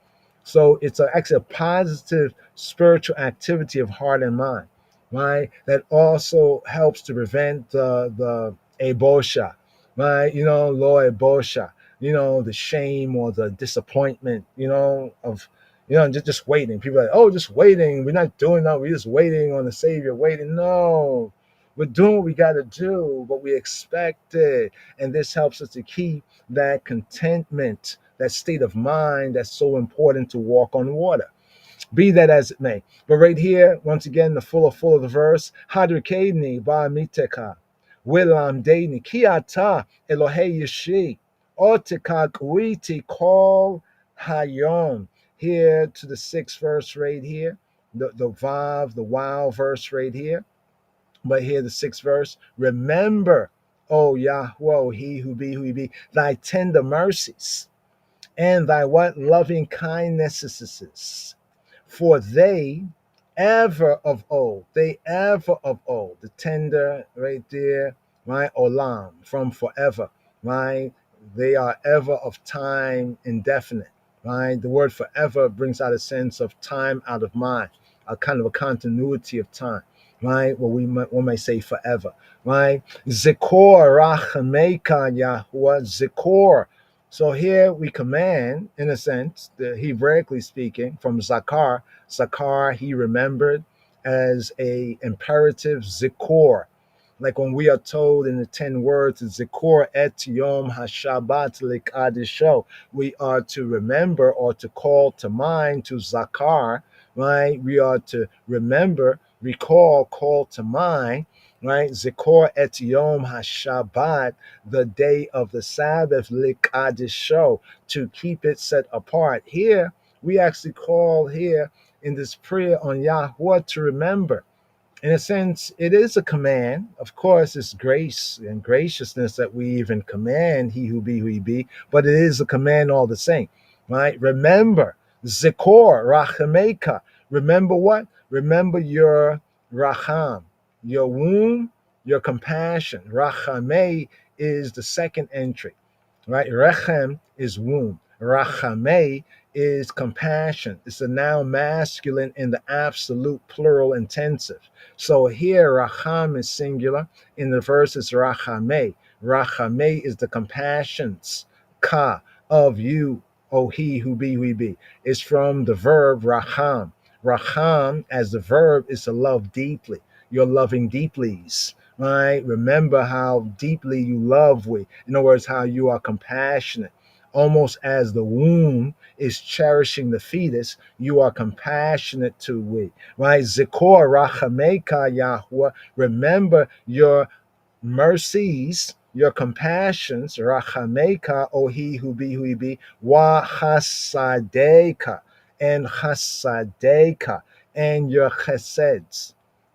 C: So it's actually a positive spiritual activity of heart and mind, right? That also helps to prevent the ebosha, right? Lord Bosha, the shame or the disappointment, of, just waiting. People are like, oh, just waiting. We're not doing that. We're just waiting on the Savior, waiting. No, we're doing what we got to do, but we expect it. And this helps us to keep that contentment, that state of mind that's so important to walk on water. Be that as it may. But right here, once again, the full of the verse, Hadrikeni ba miteka, Wilam Deni, Kiata Elohei Yeshi, Otika Kuiti Kol Hayom. Here to the 6th verse right here, the Vav, the wow verse right here. But here the 6th verse, remember, O Yahweh, he who be, thy tender mercies and thy what? Loving kindnesses. For they ever of old, the tender right there, right? Olam, from forever, right? They are ever of time indefinite, right? The word forever brings out a sense of time out of mind, a kind of a continuity of time, right? Well, one may say forever, right? Zikor rachameka Yahuwah, Zikor. So here we command, in a sense, the Hebraically speaking, from Zakar. Zakar, he remembered, as a imperative zikor. Like when we are told in the 10 words, zikor et yom hashabat likadisho, we are to remember or to call to mind, to zakar, right? We are to remember, recall, call to mind, right? Zikor et yom hashabat, the day of the Sabbath, likadisho, to keep it set apart. Here, we actually call here in this prayer on Yahweh to remember. In a sense, it is a command. Of course, it's grace and graciousness that we even command he who be, but it is a command all the same, right? Remember, Zikor, Rachameka. Remember what? Remember your Racham, your womb, your compassion. Rachame is the second entry, right? Rechem is womb. Rachame is compassion. It's a noun masculine in the absolute plural intensive. So here, Racham is singular. In the verse, it's Rachame. Rachame is the compassions, ka, of you, O he who be. It's from the verb Racham. Racham, as the verb, is to love deeply. You're loving deeplies, right? Remember how deeply you love we. In other words, how you are compassionate. Almost as the womb is cherishing the fetus, you are compassionate to we, right? Zikor rachameka Yahweh, remember your mercies, your compassions, rachameka, O he who be, wa chasadeka, and chasadeka, and your cheseds.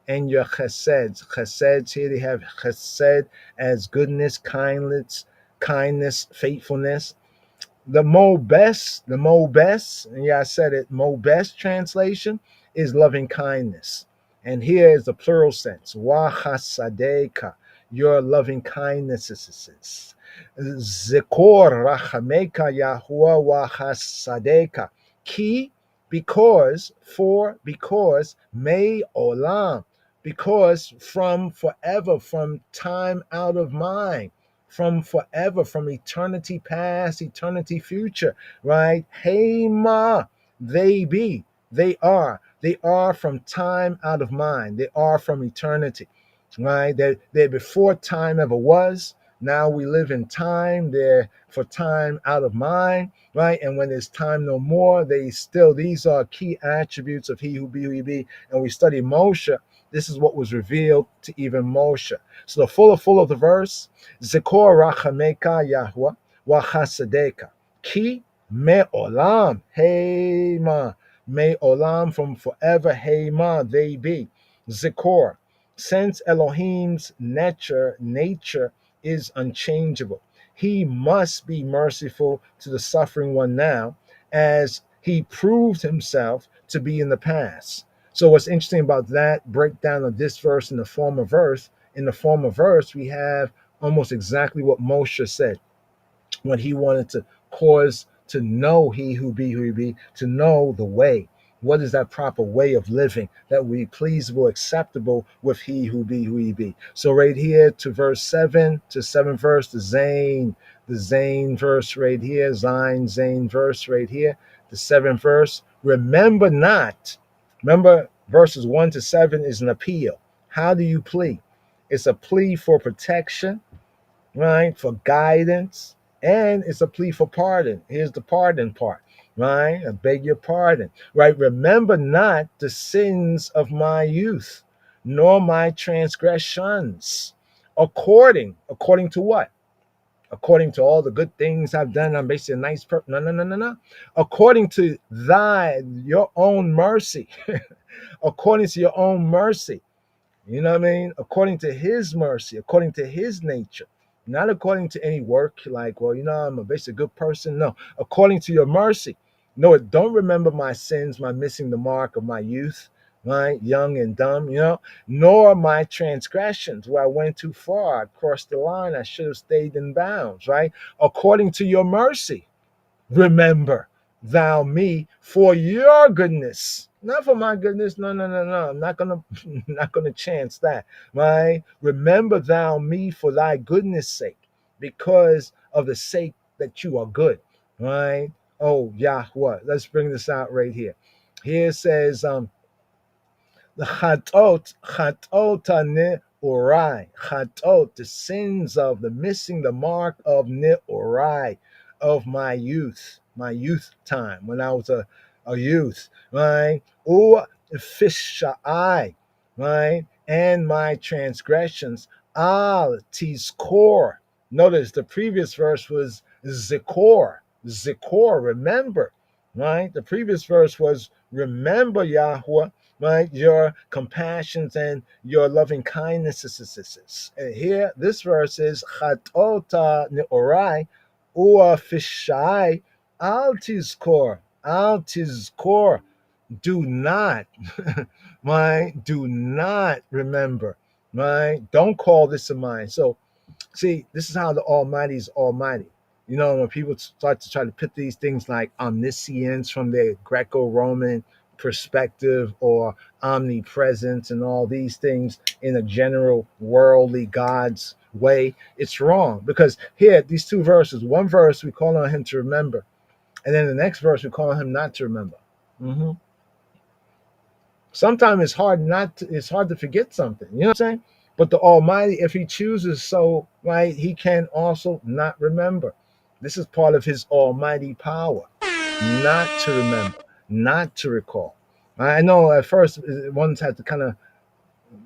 C: And your cheseds, here they have chesed as goodness, kindness, faithfulness. The Mo-Best, and yeah, I said it, Mo-Best translation is loving kindness. And here is the plural sense, wa chasadeka, your loving kindnesses. Zikor rachameka Yahuwah wa chasadeka. Ki, because may olam, because from forever, from time out of mind, from forever, from eternity past, eternity future, right? Hey ma, they are from time out of mind. They are from eternity, right? They're before time ever was. Now we live in time. They're for time out of mind, right? And when there's time no more, these are key attributes of he who be. And we study Moshe. This is what was revealed to even Moshe. So the full of the verse, Zikor rachameka Yahweh wa chasadeka. Ki me olam, hey ma, me olam, from forever, hey ma, they be. Zikor, since Elohim's nature is unchangeable, he must be merciful to the suffering one now, as he proved himself to be in the past. So what's interesting about that breakdown of this verse in the former verse, we have almost exactly what Moshe said when he wanted to cause to know he who be, to know the way, What is that proper way of living that will be pleasable, acceptable with he who be who he be? So right here to verse 7, to 7th verse, the Zayn verse right here, Zayn verse right here, the 7th verse. Remember not. Remember, verses 1 to 7 is an appeal. How do you plead? It's a plea for protection, right? For guidance, and it's a plea for pardon. Here's the pardon part, right? I beg your pardon, right? Remember not the sins of my youth, nor my transgressions. According to what? According to all the good things I've done, I'm basically a nice person. No. According to your own mercy, according to your own mercy. You know what I mean? According to his mercy, according to his nature, not according to any work like, well, I'm a basically good person. No, according to your mercy. No, don't remember my sins, my missing the mark of my youth, right? Young and dumb, nor my transgressions where I went too far. I crossed the line. I should have stayed in bounds, right? According to your mercy. Remember thou me for your goodness, not for my goodness. No. I'm not gonna chance that. Right? Remember thou me for thy goodness sake, because of the sake that you are good. Right? Oh Yahweh. Let's bring this out right here. Here it says the chatot ne'orai, chatot, the sins of the missing the mark of ne'orai, of my youth time when I was a youth, right? Or fishai, right? And my transgressions, al tizkor. Notice the previous verse was zikor, remember, right? The previous verse was remember Yahweh, right? Your compassions and your loving kindnesses. And here, this verse is chatota neorai ua fishai al tizkor, do not, right? Do not remember, right? Don't call this a mind. So, see, this is how the Almighty is Almighty. When people start to try to put these things like omniscience from their Greco-Roman perspective or omnipresence and all these things in a general worldly God's way, it's wrong. Because here, these two verses, one verse we call on him to remember, and then the next verse we call on him not to remember. Sometimes it's hard to forget something. You know what I'm saying? But the Almighty, if he chooses so, right, he can also not remember. This is part of his almighty power, not to remember, not to recall. I know at first one's had to kind of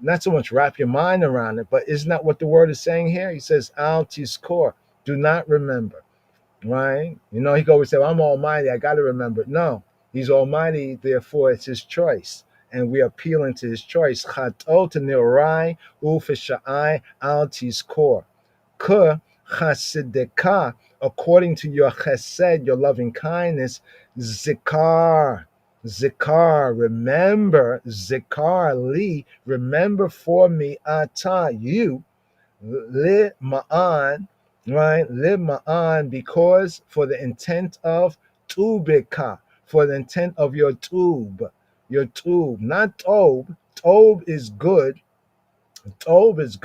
C: not so much wrap your mind around it, but isn't that what the word is saying here? He says, al tizkor, do not remember, right? He can always say, well, I'm almighty, I got to remember. No, he's almighty, therefore it's his choice. And we are appealing to his choice. Chatot neorai ufishai al tizkor. Ka chasideka, according to your chesed, your loving kindness, zikar, remember, zikar li, remember for me, ata, you, li ma'an, right, li ma'an, because for the intent of tubika, for the intent of your tube, not tob. Tob is good. Tub is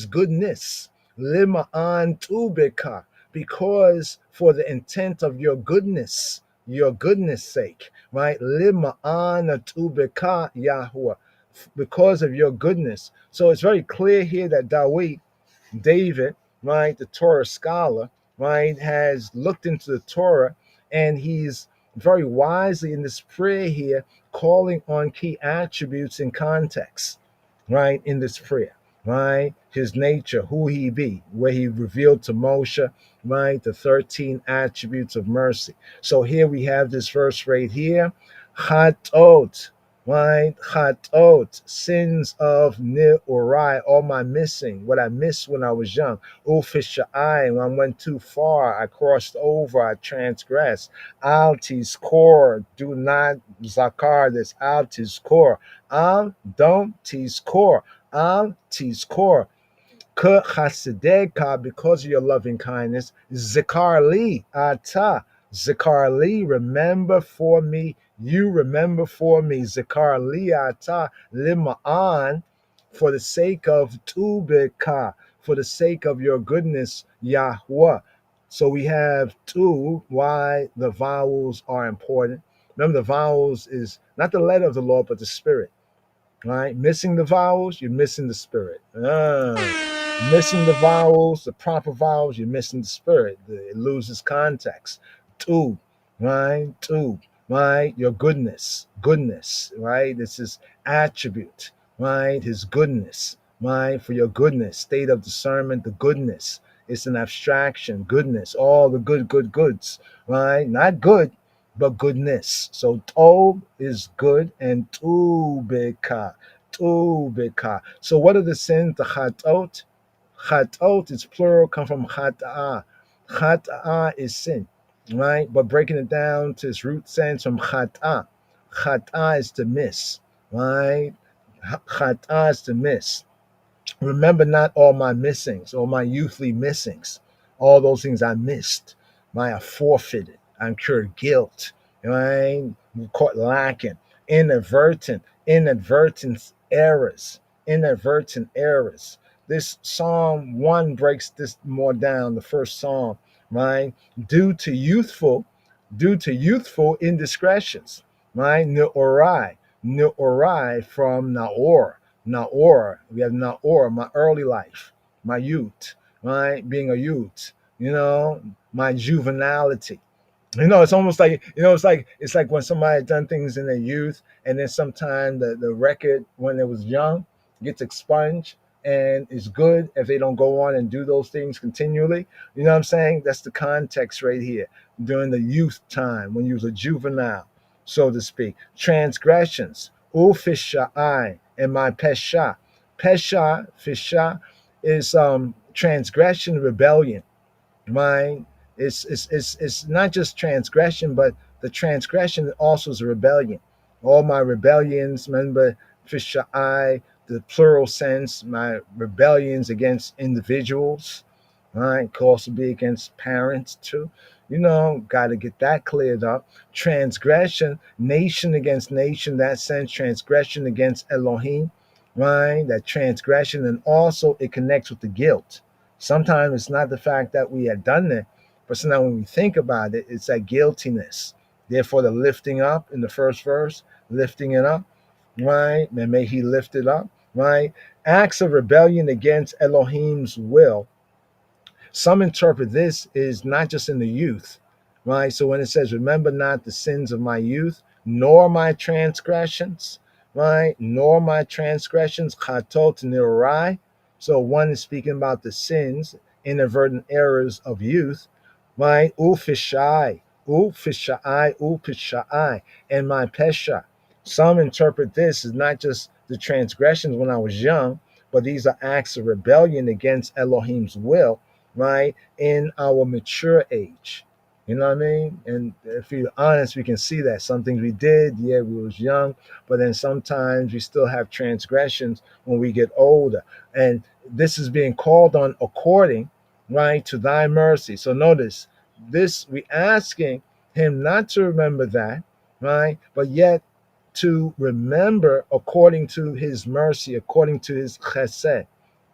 C: goodness. Lima'an tubika, because for the intent of your goodness sake, right? Lima'an tubika Yahweh, because of your goodness. So it's very clear here that David, right, the Torah scholar, right, has looked into the Torah, and he's very wisely in this prayer here calling on key attributes in context, right, in this prayer, right? His nature, who he be, where he revealed to Moshe, right, the 13 attributes of mercy. So here we have this verse right here, chatot, right? Chatot, sins of ne'orai, all my missing, what I missed when I was young. Ufishai, when I went too far, I crossed over, I transgressed. Al tizkor, do not zakar this. Al tizkor, don't tizkor. Al tizkor. Ka chasideka, because of your loving kindness. Zikar li ata, Zikar li, remember for me. You remember for me. Zikar li ata lima'an, for the sake of tubika, for the sake of your goodness, Yahweh. So we have two, why the vowels are important. Remember, the vowels is not the letter of the Lord, but the spirit. Right? Missing the vowels, you're missing the spirit. Missing the vowels, the proper vowels, you're missing the spirit. It loses context. Tu, right? Tu, right? Your goodness, right? This is attribute, right? His goodness, right? For your goodness, state of discernment, the goodness. It's an abstraction, goodness, all the goods, right? Not good, but goodness. So to is good and tubeka. So what are the sins? The chatot. Chatot is plural, come from chata'ah. Chata'ah is sin, right? But breaking it down to its root sense from chata'ah. Chata'ah is to miss, right? Chata'ah is to miss. Remember not all my missings, all my youthly missings, all those things I missed. I forfeited. I incurred guilt. Right? Caught lacking. Inadvertent errors. Inadvertent errors. This Psalm 1 breaks this more down, the first Psalm, right? Due to youthful indiscretions, right? Ne'orai from Naor. We have Naor, my early life, my youth, right? Being a youth, my juvenility. It's almost like, it's like when somebody had done things in their youth, and then sometime the record when it was young gets expunged, and it's good if they don't go on and do those things continually. You know what I'm saying? That's the context right here. During the youth time, when you was a juvenile, so to speak. Transgressions. Ufisha'ai and my pesha. Fisha is transgression, rebellion. Right? It's not just transgression, but the transgression also is a rebellion. All my rebellions, remember, Fishai, the plural sense, my rebellions against individuals, right? Could also be against parents too. Got to get that cleared up. Transgression, nation against nation, that sense, transgression against Elohim, right? That transgression, and also it connects with the guilt. Sometimes it's not the fact that we had done it, but sometimes when we think about it, it's that guiltiness. Therefore, the lifting up in the first verse, lifting it up, right? And may he lift it up, right? Acts of rebellion against Elohim's will. Some interpret this is not just in the youth, right? So when it says, remember not the sins of my youth, nor my transgressions, right? Nor my transgressions, chatot nirai. So one is speaking about the sins, inadvertent errors of youth, right? Ufishai, and my pesha. Some interpret this as not just the transgressions when I was young, but these are acts of rebellion against Elohim's will, right? In our mature age. You know what I mean? And if you're honest, we can see that some things we did, we was young, but then sometimes we still have transgressions when we get older. And this is being called on according, right, to thy mercy. So notice this, we asking him not to remember that, right, but yet to remember according to his mercy, according to his chesed.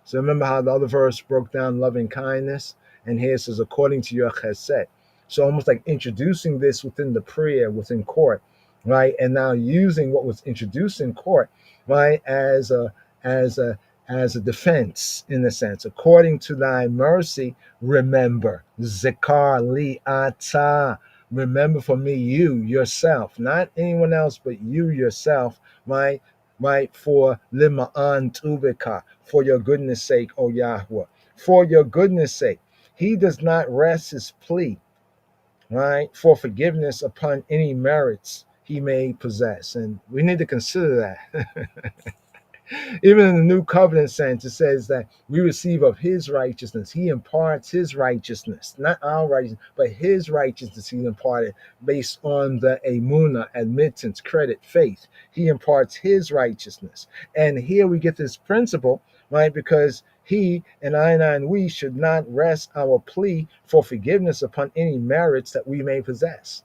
C: So remember how the other verse broke down loving kindness, and here it says according to your chesed. So almost like introducing this within the prayer, within court, right? And now using what was introduced in court, right, as a defense in a sense. According to thy mercy, remember. Zikar li ata. Remember for me, you yourself, not anyone else, but you yourself, right? Right, for lima'an tubika, for your goodness sake, O Yahweh, for your goodness sake. He does not rest his plea, right, for forgiveness upon any merits he may possess. And we need to consider that. Even in the new covenant sense, it says that we receive of his righteousness. He imparts his righteousness, not our righteousness, but his righteousness he imparted based on the emunah, admittance, credit, faith. He imparts his righteousness. And here we get this principle, right, because he and I and we should not rest our plea for forgiveness upon any merits that we may possess.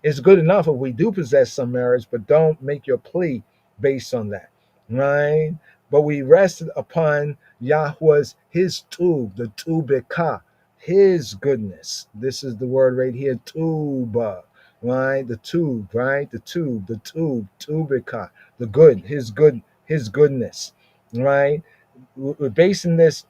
C: It's good enough if we do possess some merits, but don't make your plea based on that, right? But we rested upon Yahweh's, his tube, the tubika, his goodness. This is the word right here, tuba, right? The tube, right? The tube, tubika, the good, his goodness, right? We're basing this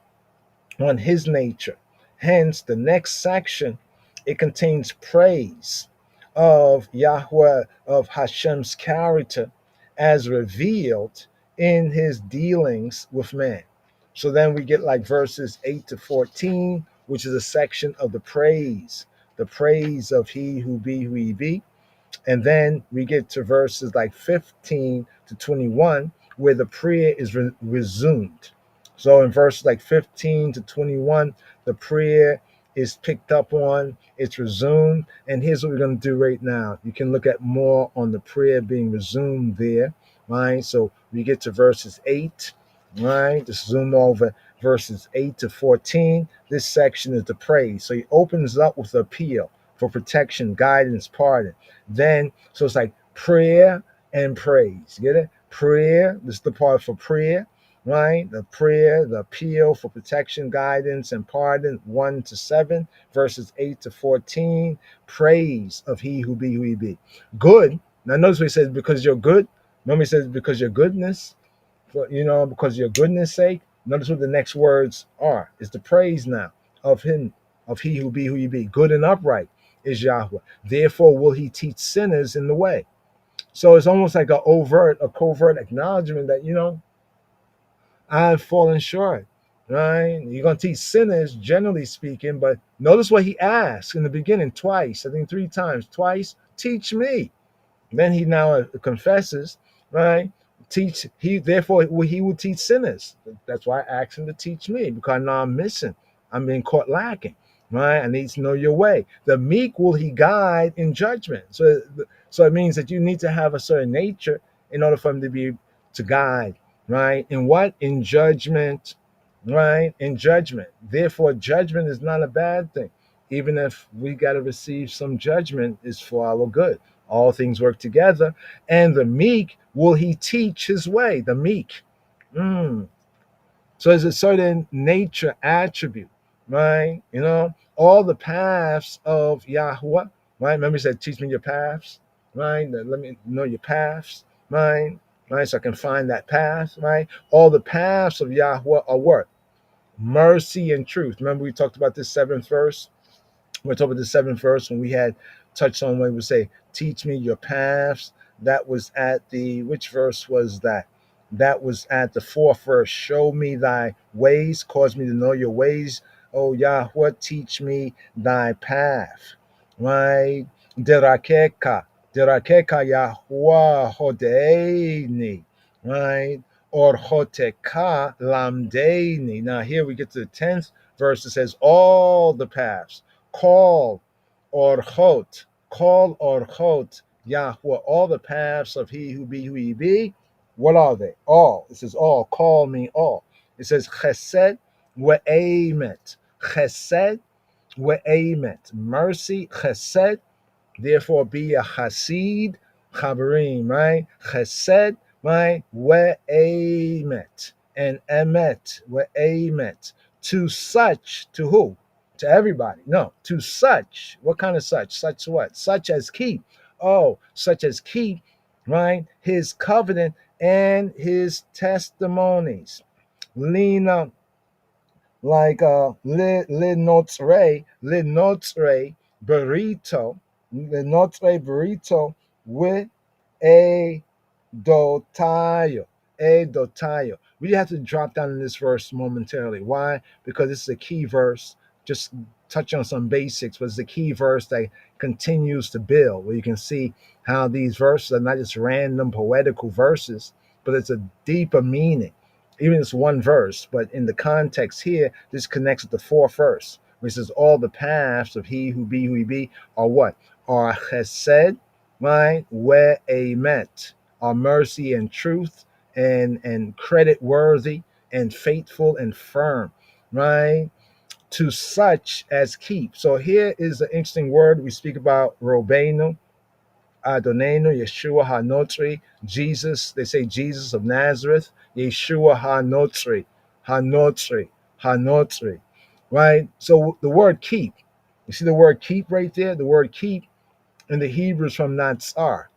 C: on his nature. Hence, the next section, it contains praise of Yahweh, of Hashem's character as revealed in his dealings with man. So then we get like verses 8 to 14, which is a section of the praise of he who be who he be. And then we get to verses like 15 to 21, where the prayer is resumed. So in verses like 15 to 21, the prayer is picked up on, it's resumed. And here's what we're going to do right now. You can look at more on the prayer being resumed there, right? So we get to verses 8, right? Just zoom over verses 8 to 14. This section is the praise. So he opens up with appeal for protection, guidance, pardon. Then, so it's like prayer and praise. Get it? Prayer, this is the part for prayer, right? The prayer, the appeal for protection, guidance, and pardon, 1 to 7, verses 8 to 14. Praise of he who be who he be. Good. Now notice what he says, because you're good. Remember he says, because your goodness, because your goodness sake. Notice what the next words are. It's the praise now of him, of he who be who he be. Good and upright is Yahweh. Therefore will he teach sinners in the way. So it's almost like a covert acknowledgement that, I've fallen short, right? You're going to teach sinners, generally speaking, but notice what he asked in the beginning twice, I think 3 times, twice, teach me. Then he now confesses, right? Therefore he will teach sinners. That's why I asked him to teach me, because now I'm missing. I'm being caught lacking, right? I need to know your way. The meek will he guide in judgment. So it means that you need to have a certain nature in order for him to be to guide, right? In what? In judgment, right? In judgment. Therefore, judgment is not a bad thing. Even if we got to receive some judgment, is for our good. All things work together. And the meek will he teach his way. The meek. So there's a certain nature attribute, right? All the paths of Yahweh, right? Remember he said, teach me your paths, right? Let me know your paths, right? Right, so I can find that path, right? All the paths of Yahweh are what? Mercy and truth. Remember we talked about this 7th verse? We're talking about the 7th verse when we had touched on when we say, teach me your paths. That was at which verse was that? That was at the 4th verse. Show me thy ways, cause me to know your ways. Oh Yahweh, teach me thy path, right? Derakeka Yahweh hodeini, right? Or hoteka lamdeini. Now here we get to the 10th verse. It says all the paths. Call orchot, Yahweh, all the paths of he who be who he be. What are they? All. It says all. Call me all. It says chesed ve'emet. Chesed ve'emet. Mercy, chesed. Therefore be a hasid, chabarim, right? Chesed, right? Ve'emet. And emet, ve'emet. To such, to who? To everybody. No, to such. What kind of such? Such what? Such as keep. Oh, such as keep, right? His covenant and his testimonies. Lina, like linotre burrito with a dotayo. We have to drop down in this verse momentarily. Why? Because this is a key verse. Just touch on some basics, but it's a key verse that continues to build, where you can see how these verses are not just random poetical verses, but it's a deeper meaning. Even it's one verse, but in the context here, this connects with the 4th verse, which says all the paths of he who be who he be are what? Are chesed, right? Where emet, are mercy and truth and credit worthy, and faithful and firm, right? To such as keep. So here is an interesting word. We speak about Robenu, Adonenu, Yeshua HaNotri, Jesus. They say Jesus of Nazareth, Yeshua HaNotri, HaNotri, HaNotri, right? So the word keep, you see the word keep right there? The word keep in the Hebrew is from Natsar.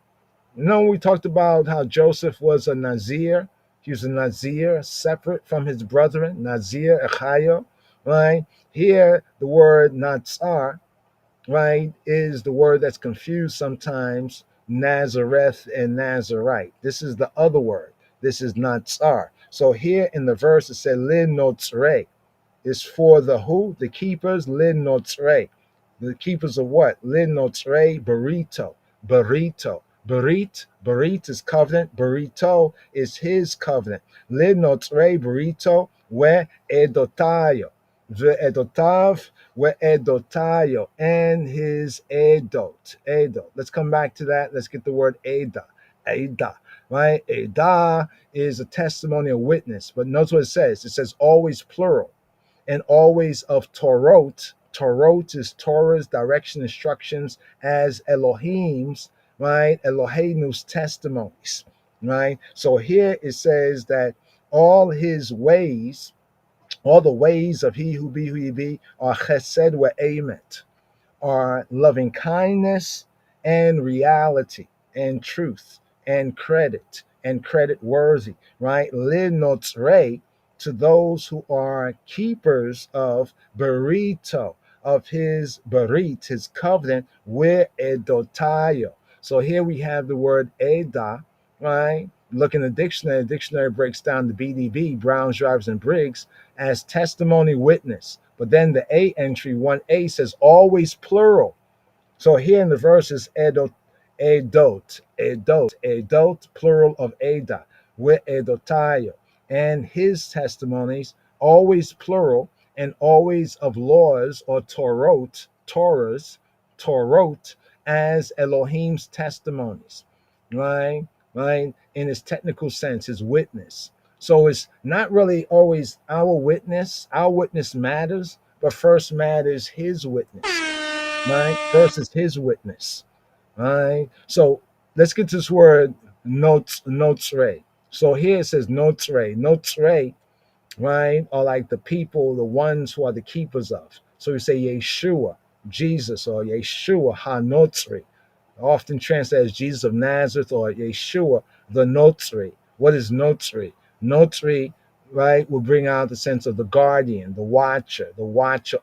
C: You know, we talked about how Joseph was a Nazir. He was a Nazir, separate from his brethren, Nazir, Echayo, right? Here, the word Natsar, right, is the word that's confused sometimes, Nazareth and Nazarite. This is the other word. This is Natsar. So here in the verse, it said, Lin Notzre is for the who? The keepers, Lin Notzre. The keepers of what? Lin Notzre, Barito, Barito. Barit is covenant. Barito is his covenant. Lin Notzre, Barito, we Edotayo. The Edotav, we Edotayo, and his Edot. Edot. Let's come back to that. Let's get the word Eda. Eda, right? Eda is a testimony, a witness. But notice what it says. It says always plural and always of Torot. Torot is Torah's direction, instructions as Elohim's, right? Elohim's testimonies, right? So here it says that all his ways, all the ways of he who be, are chesed wa emet, are loving kindness and reality and truth and credit worthy, right? Linotzre, to those who are keepers of Barito, of his Barit, his covenant, with Edotayo. So here we have the word Eda, right? Look in the dictionary breaks down the BDB, Browns, Drivers, and Briggs, as testimony witness. But then the A entry, 1A, says always plural. So here in the verse is Edot, plural of Eda, with Edotayo, and his testimonies, always plural, and always of laws or Torot, as Elohim's testimonies, right? Right? In its technical sense, his witness. So it's not really always our witness. Our witness matters, but first matters his witness, right? First is his witness, right? So let's get to this word notzre. So here it says notzre, right? Are like the people, the ones who are the keepers of. So we say Yeshua, Jesus, or Yeshua HaNotzri, often translated as Jesus of Nazareth, or Yeshua the Notzri. What is Notzri? Notzri, right, will bring out the sense of the guardian, the watcher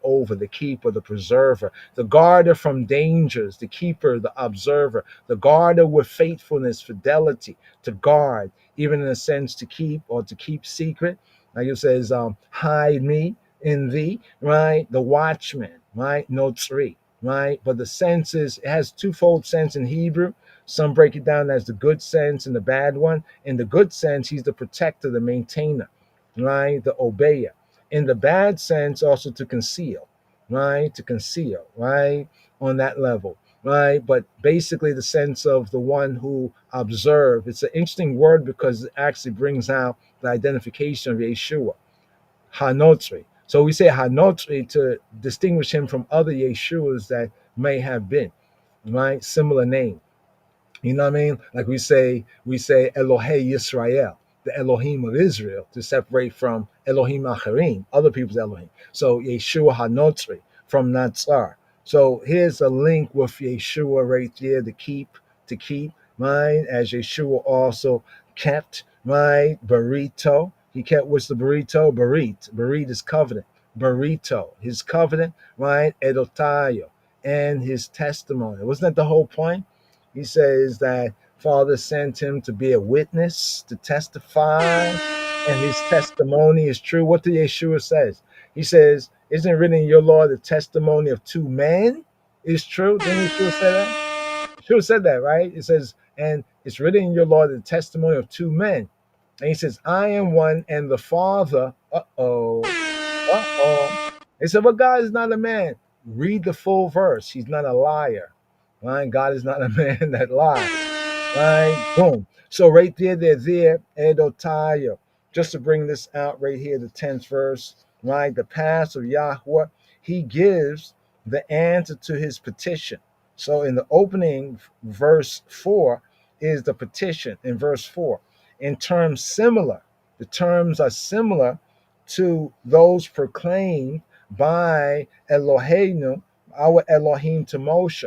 C: over, the keeper, the preserver, the guarder from dangers, the keeper, the observer, the guarder with faithfulness, fidelity, to guard, even in a sense to keep or to keep secret. Like it says, hide me in thee, right? The watchman, right? Notzri, right? But the sense is, it has twofold sense in Hebrew. Some break it down as the good sense and the bad one. In the good sense, he's the protector, the maintainer, right? The obeyer. In the bad sense, also to conceal, right? To conceal, right? On that level, right? But basically the sense of the one who observe. It's an interesting word because it actually brings out the identification of Yeshua, Hanotri. So we say Hanotri to distinguish him from other Yeshuas that may have been, right? Similar name. You know what I mean? Like we say Elohei Yisrael, the Elohim of Israel, to separate from Elohim Acharim, other people's Elohim. So Yeshua Hanotri from Natsar. So here's a link with Yeshua right there, to keep, right? As Yeshua also kept, right? Barito. He kept, what's the burrito? Barit is covenant. Barito, his covenant, right? Edotayo, and his testimony. Wasn't that the whole point? He says that Father sent him to be a witness, to testify, and his testimony is true. What did Yeshua says? He says, isn't it written in your law the testimony of two men is true? Didn't Yeshua say that? Yeshua said that, right? It says, and it's written in your law the testimony of two men. And he says, I am one and the Father. He said, but God is not a man. Read the full verse. He's not a liar. Right? God is not a man that lies. Right? Boom. So right there, they're there, Edotayo, just to bring this out right here, the 10th verse, right? The paths of Yahweh, he gives the answer to his petition. So in the opening, verse 4 is the petition in verse 4. In terms similar, the terms are similar to those proclaimed by Eloheinu, our Elohim, to Moshe.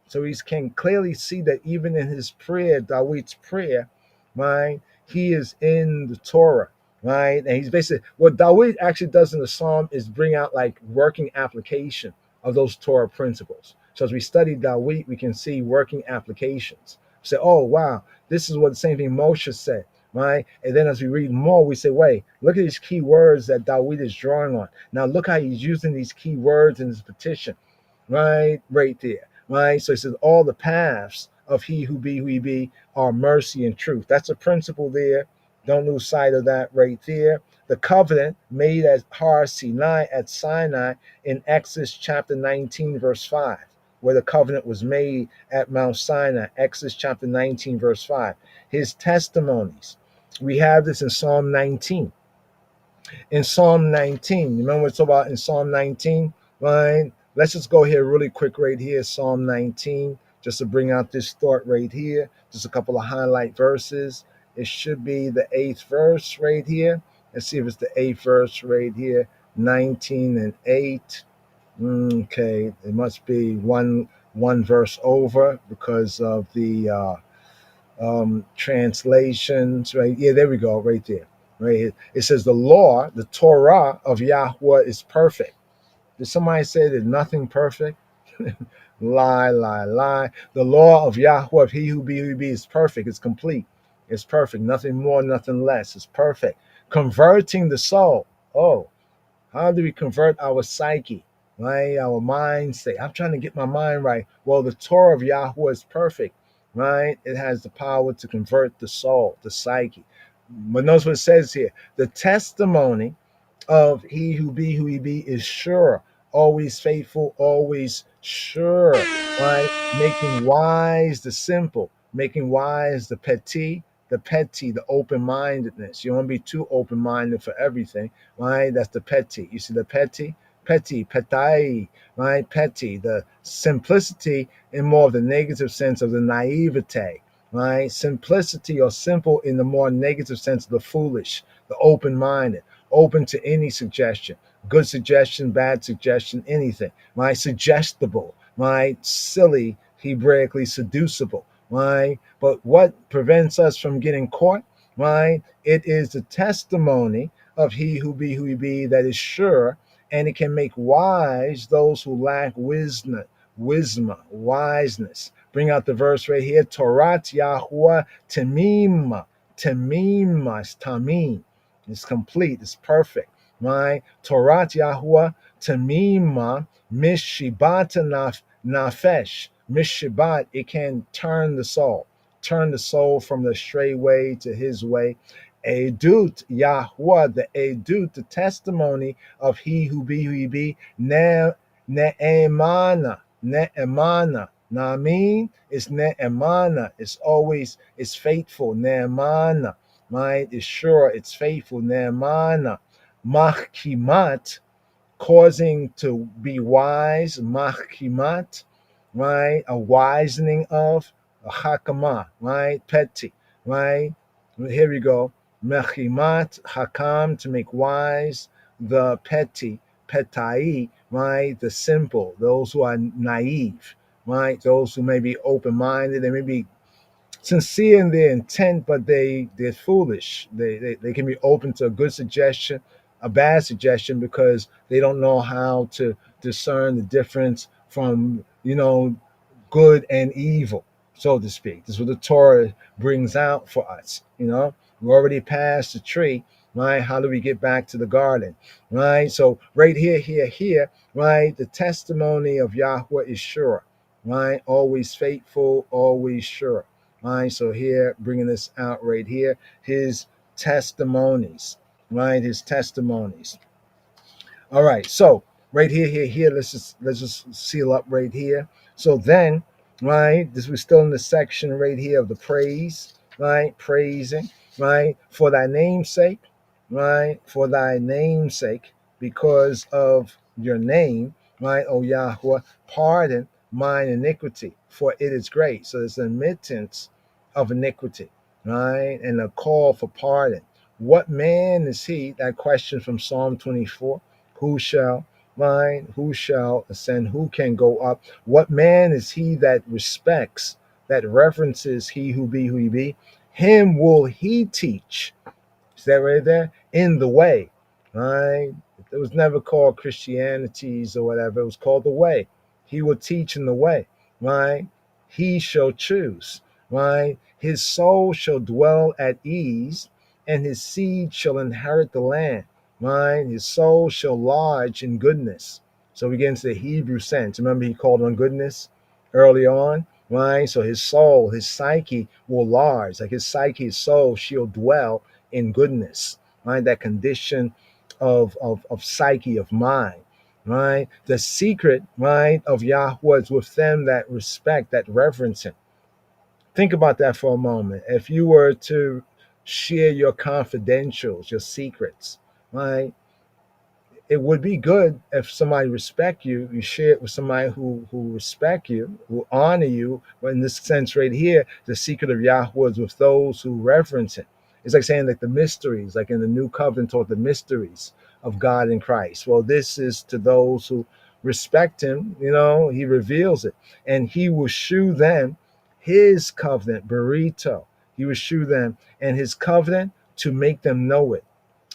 C: So he can clearly see that even in his prayer, David's prayer, right, he is in the Torah, right? And he's basically, what David actually does in the Psalm is bring out like working application of those Torah principles. So as we study David, we can see working applications. Say, oh, wow, this is what the same thing Moshe said, right? And then as we read more, we say, wait, look at these key words that David is drawing on. Now look how he's using these key words in his petition, right there. Right, so it says all the paths of he who be are mercy and truth. That's a principle there. Don't lose sight of that right there. The covenant made at Har Sinai at Sinai in Exodus chapter 19 verse 5, where the covenant was made at Mount Sinai. Exodus chapter 19 verse 5. His testimonies. We have this in Psalm 19. In Psalm 19, remember what it's about in Psalm 19, right? Let's just go here really quick right here, Psalm 19, just to bring out this thought right here. Just a couple of highlight verses. It should be the 8th verse right here. Let's see if it's the 8th verse right here, 19 and 8. Okay, it must be one verse over because of the translations, right? Yeah, there we go, right there. Right here. It says the law, the Torah of Yahweh is perfect. Did somebody say there's nothing perfect? Lie. The law of Yahweh, of he who be is perfect. It's complete. It's perfect. Nothing more, nothing less. It's perfect. Converting the soul. Oh, how do we convert our psyche? Right? Our mind state. I'm trying to get my mind right. Well, the Torah of Yahweh is perfect. Right? It has the power to convert the soul, the psyche. But notice what it says here. The testimony of he who be is sure, always faithful, always sure, right? Making wise the simple, making wise the petty, the open-mindedness. You don't want to be too open-minded for everything, right? That's the petty. You see the petty, petai, right? Petty, the simplicity in more of the negative sense of the naivete, right? Simplicity or simple in the more negative sense of the foolish, the open-minded. Open to any suggestion, good suggestion, bad suggestion, anything, right? Suggestible, right? Silly, Hebraically seducible, right? But what prevents us from getting caught, right? It is the testimony of he who be that is sure, and it can make wise those who lack wisdom, wiseness. Bring out the verse right here. Torat Yahuwah Temima, is Tamim. It's complete. It's perfect. Right? Torat Yahuwah Tamima Mishibata Nafesh. Mishibat, it can turn the soul from the stray way to his way. Edut Yahuwah, the edut, the testimony of he who be, ne'emana. Namin is ne'emana. It's faithful. Ne'emana. Right? It's sure, it's faithful. Ne'emana. Machkimat, causing to be wise. Machkimat, right? A wisening of. A hakama, right? Petty, right? Here we go. Mechimat, hakam, to make wise. The petty, petai, right? The simple, those who are naive, right? Those who may be open-minded, they may be sincere in their intent, but they're foolish. They can be open to a good suggestion, a bad suggestion, because they don't know how to discern the difference from, good and evil, so to speak. This is what the Torah brings out for us. We already passed the tree, right? How do we get back to the garden, right? So right here, right? The testimony of Yahweh is sure, right? Always faithful, always sure. Right, so here, bringing this out right here, his testimonies, right? His testimonies. All right, so right here. Let's just seal up right here. So then, right, we're still in the section right here of the praise, right? Praising, right? For thy name's sake, right? For thy name's sake, because of your name, right? O Yahweh, pardon mine iniquity, for it is great. So there's an admittance of iniquity, right? And a call for pardon. What man is he? That question from Psalm 24. Who shall, right? Who shall ascend? Who can go up? What man is he that respects, that references he who be who he be? Him will he teach. Is that right there? In the way, right? It was never called Christianities or whatever. It was called the way. He will teach in the way, right? He shall choose, right? His soul shall dwell at ease, and his seed shall inherit the land, right? His soul shall lodge in goodness. So we get into the Hebrew sense. Remember, he called on goodness early on, right? So his soul, his psyche will lodge, like his psyche, his soul, she'll dwell in goodness, right? That condition of psyche, of mind, right? The secret, right, of Yahweh is with them that respect, that reverence him. Think about that for a moment. If you were to share your confidentials, your secrets, right? It would be good if somebody respect you, you share it with somebody who respect you, who honor you. But in this sense right here, the secret of Yahweh is with those who reverence him. It's like saying like the mysteries, like in the new covenant taught the mysteries of God in Christ. Well, this is to those who respect him, he reveals it. And he will shew them his covenant, burrito. He will shew them and his covenant to make them know it.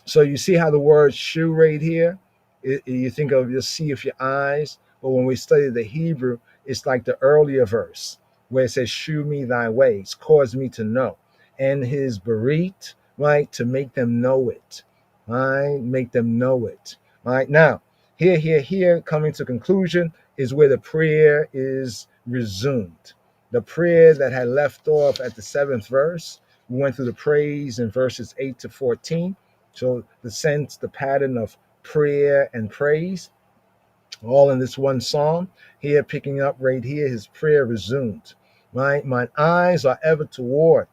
C: So you see how the word "shew" right here, you think of you'll see with your eyes, but when we study the Hebrew, it's like the earlier verse where it says, "Shew me thy ways, cause me to know," and his berit, right, to make them know it, right, make them know it, right. Now, here, coming to conclusion is where the prayer is resumed. The prayer that had left off at the 7th verse, we went through the praise in verses 8 to 14. So the sense, the pattern of prayer and praise, all in this one psalm. Here, picking up right here, his prayer resumed. Right? Mine eyes are ever toward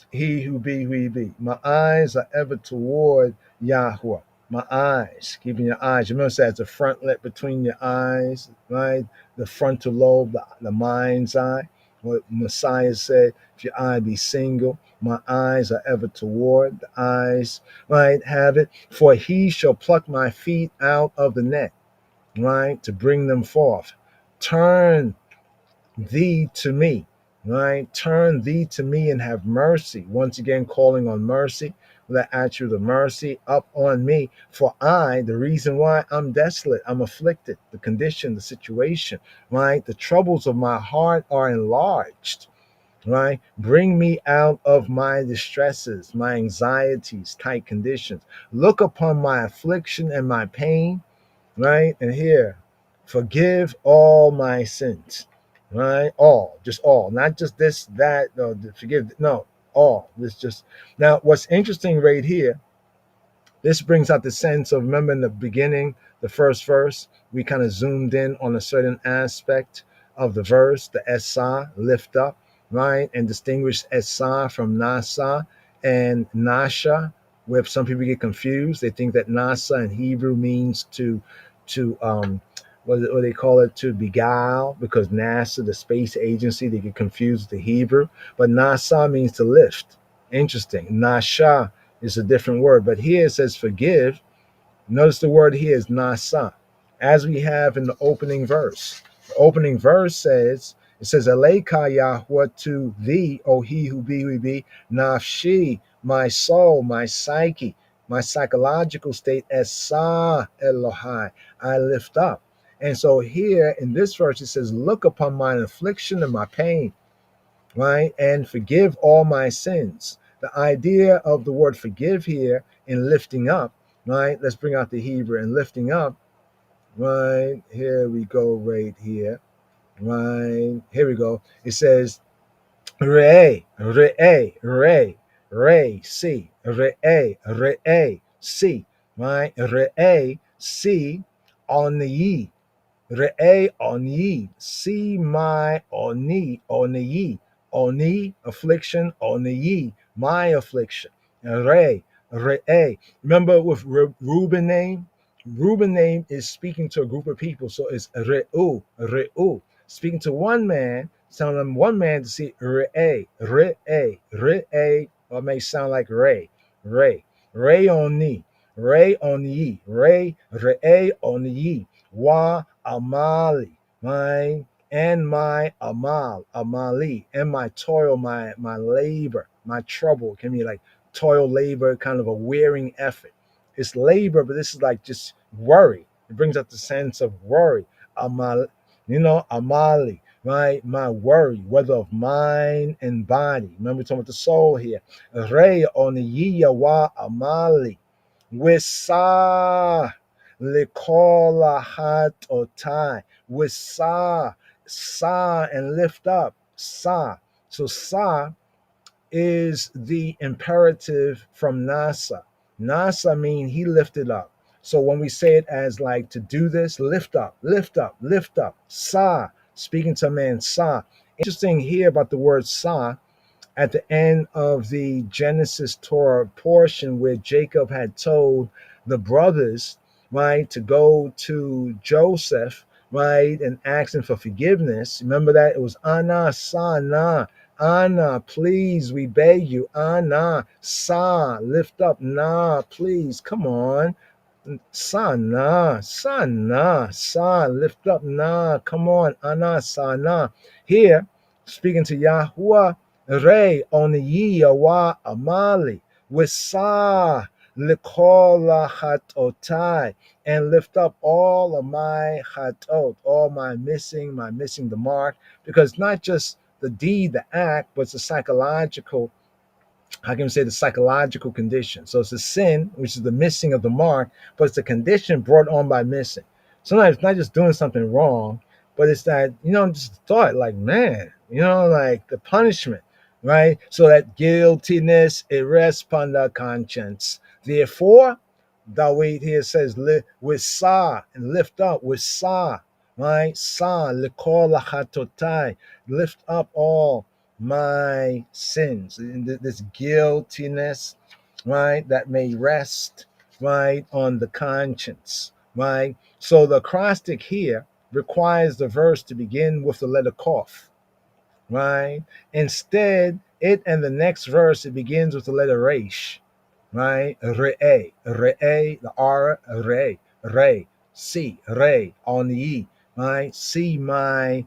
C: he who be, who he be. My eyes are ever toward Yahweh. My eyes, keeping your eyes. You remember it's the frontlet between your eyes, right? The frontal lobe, the mind's eye. What Messiah said, if your eye be single, my eyes are ever toward the eyes, right? Have it. For he shall pluck my feet out of the net, right? To bring them forth. Turn thee to me, right? Turn thee to me and have mercy. Once again, calling on mercy, that attribute of mercy up on me. For the reason why I'm desolate, I'm afflicted, the condition, the situation, right? The troubles of my heart are enlarged, right? Bring me out of my distresses, my anxieties, tight conditions. Look upon my affliction and my pain, right? And here, forgive all my sins, right? All, just all, not just this, that, forgive, no, all. This just, now what's interesting right here, this brings out the sense of, remember in the beginning, the first verse, we kind of zoomed in on a certain aspect of the verse, the Esa, lift up, right? And distinguish Esa from Nasa and Nasha, where some people get confused. They think that Nasa in Hebrew means to what they call it, to beguile, because NASA, the space agency, they get confused with the Hebrew. But Nasa means to lift. Interesting. Nasha is a different word, but here it says forgive. Notice the word here is nasa, as we have in the opening verse. The opening verse says, it says, Aleika Yahweh, to thee, O he who be, nafshi, my soul, my psyche, my psychological state, esa Elohai, I lift up. And so here in this verse, it says, look upon mine affliction and my pain, right? And forgive all my sins. The idea of the word forgive here in lifting up, right? Let's bring out the Hebrew and lifting up, right? Here we go, right here, right? Here we go. It says, re, see, see, right? See, on the ye. Re'e oni, see my oni, affliction, oni, my affliction. Re, Re'eh. Remember with Reuben name? Reuben name is speaking to a group of people. So it's Re'u, Re'u. Speaking to one man, telling them one man to see Re'eh, Re'eh, Re'eh, or it may sound like Ray, Ray, Ray on ni, Ray on ye, Ray, Re'eh on ye, Wa Amali, my and my amal, amali, and my toil, my labor, my trouble. Can be like toil, labor, kind of a wearing effort. It's labor, but this is like just worry. It brings up the sense of worry. Amal, amali, right? My worry, whether of mind and body. Remember, we're talking about the soul here. Re on wa amali, wisa likola hat otai, wisa, sa and lift up, sa. So sa is the imperative from Nasa. Nasa means he lifted up. So when we say it as like to do this, lift up, lift up, lift up. Sa, speaking to man, sa. Interesting here about the word sa at the end of the Genesis Torah portion where Jacob had told the brothers, right, to go to Joseph, right, and ask him for forgiveness. Remember that? It was Ana, Sa, Na. Ana, please, we beg you. Ana, Sa, lift up. Na, please, come on. Sa, Na, Sa, Na, Sa, lift up. Na, come on. Ana, Sa, Na. Here, speaking to Yahuwah, Re on wa amali wisa likola hatotai, and lift up all of my hatot, all my missing the mark, because not just the deed, the act, but it's a psychological, how can we say, the psychological condition. So it's a sin, which is the missing of the mark, but it's a condition brought on by missing. Sometimes it's not just doing something wrong, but it's that, just thought like, man, like the punishment, right? So that guiltiness, it rests upon the conscience. Therefore, Dawid here says, with sa, and lift up, with sa, right? Sa, likol hatotai, lift up all my sins, this guiltiness, right, that may rest, right, on the conscience, right? So the acrostic here requires the verse to begin with the letter Kof, right? Instead, it and the next verse, it begins with the letter Resh, right? Re'eh, Re'eh, the R, Re, see, Re, on the E, right? See my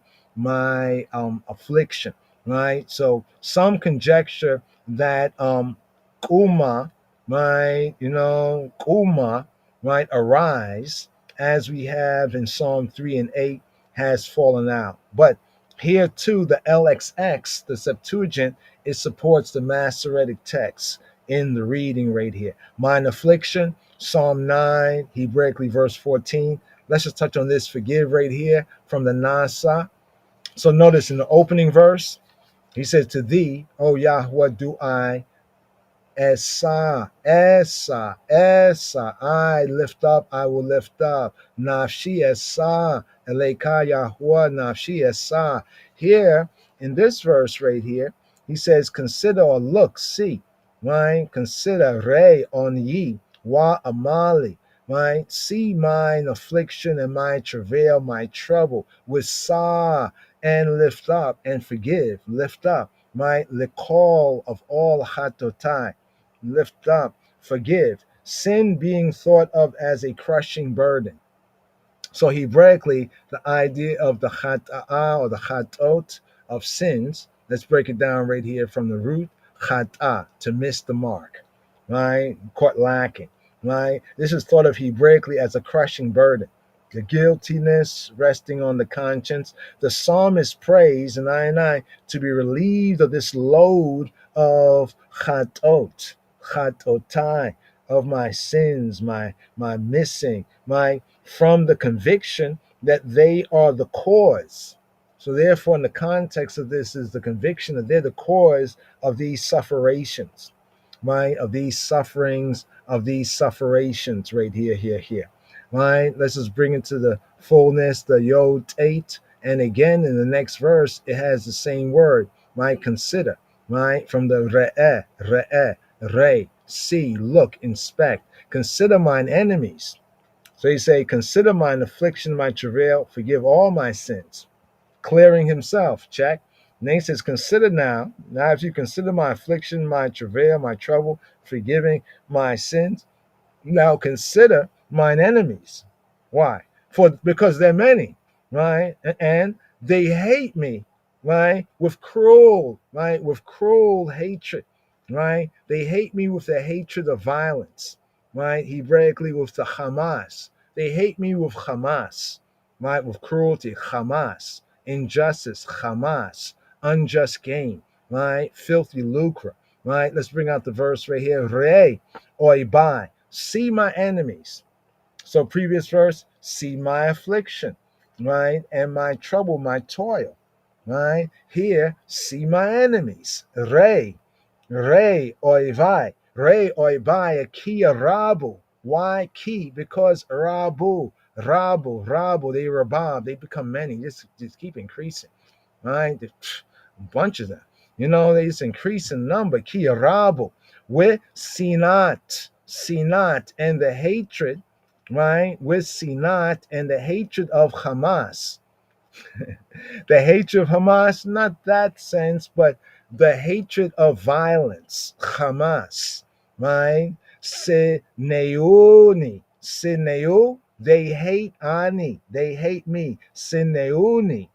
C: affliction, right? So some conjecture that Kuma, right, Kuma, right, arise, as we have in Psalm 3 and 8, has fallen out. But here too, the LXX, the Septuagint, it supports the Masoretic text in the reading right here. Mine affliction, Psalm 9, Hebraically verse 14. Let's just touch on this forgive right here from the Nasa. So notice in the opening verse, he says, to thee, O Yahweh, do I Esa, I lift up, I will lift up. Nafshi Esa, Eleka Yahuwah, Nafshi Esa. Here, in this verse right here, he says, consider or look, see, right? Consider, Re on ye, Wa Amali, right? See mine affliction and my travail, my trouble, with Sa, and lift up, and forgive, lift up, my Likol of all Hatotai. Lift up, forgive, sin being thought of as a crushing burden. So Hebraically, the idea of the chata'ah or the chatot of sins, let's break it down right here from the root, chat'ah, to miss the mark, right? Caught lacking, right? This is thought of Hebraically as a crushing burden. The guiltiness resting on the conscience. The psalmist prays, and I, to be relieved of this load of chatot, chatotai, of my sins, my missing, from the conviction that they are the cause. So therefore, in the context of this is the conviction that they're the cause of these sufferations, right? Of these sufferings, of these sufferations right here. Right? Let's just bring it to the fullness, the Yod 8. And again, in the next verse, it has the same word, right? Consider, right? From the Re'eh, Re, see, look, inspect, consider mine enemies. So he say, consider mine affliction, my travail, forgive all my sins. Clearing himself, check. And then he says, consider now if you consider my affliction, my travail, my trouble, forgiving my sins, now consider mine enemies. Why? Because they're many, right? And they hate me, right? With cruel hatred, right? They hate me with the hatred of violence, right? Hebraically with the Hamas. They hate me with Hamas, right? With cruelty, Hamas, injustice, Hamas, unjust gain, right? Filthy lucre, right? Let's bring out the verse right here. Re oibai. See my enemies. So previous verse, see my affliction, right? And my trouble, my toil, right? Here, see my enemies. Re oivai. Re oivai, kia rabu. Why ki? Because rabu, they rabab, they become many. Just keep increasing, right? A bunch of them. They just increase in number. Kia rabu. With sinat, and the hatred, right? With sinat and the hatred of Hamas. The hatred of Hamas, not that sense, but the hatred of violence, Hamas, right? Sineuni, they hate Ani, they hate me. Sineuni,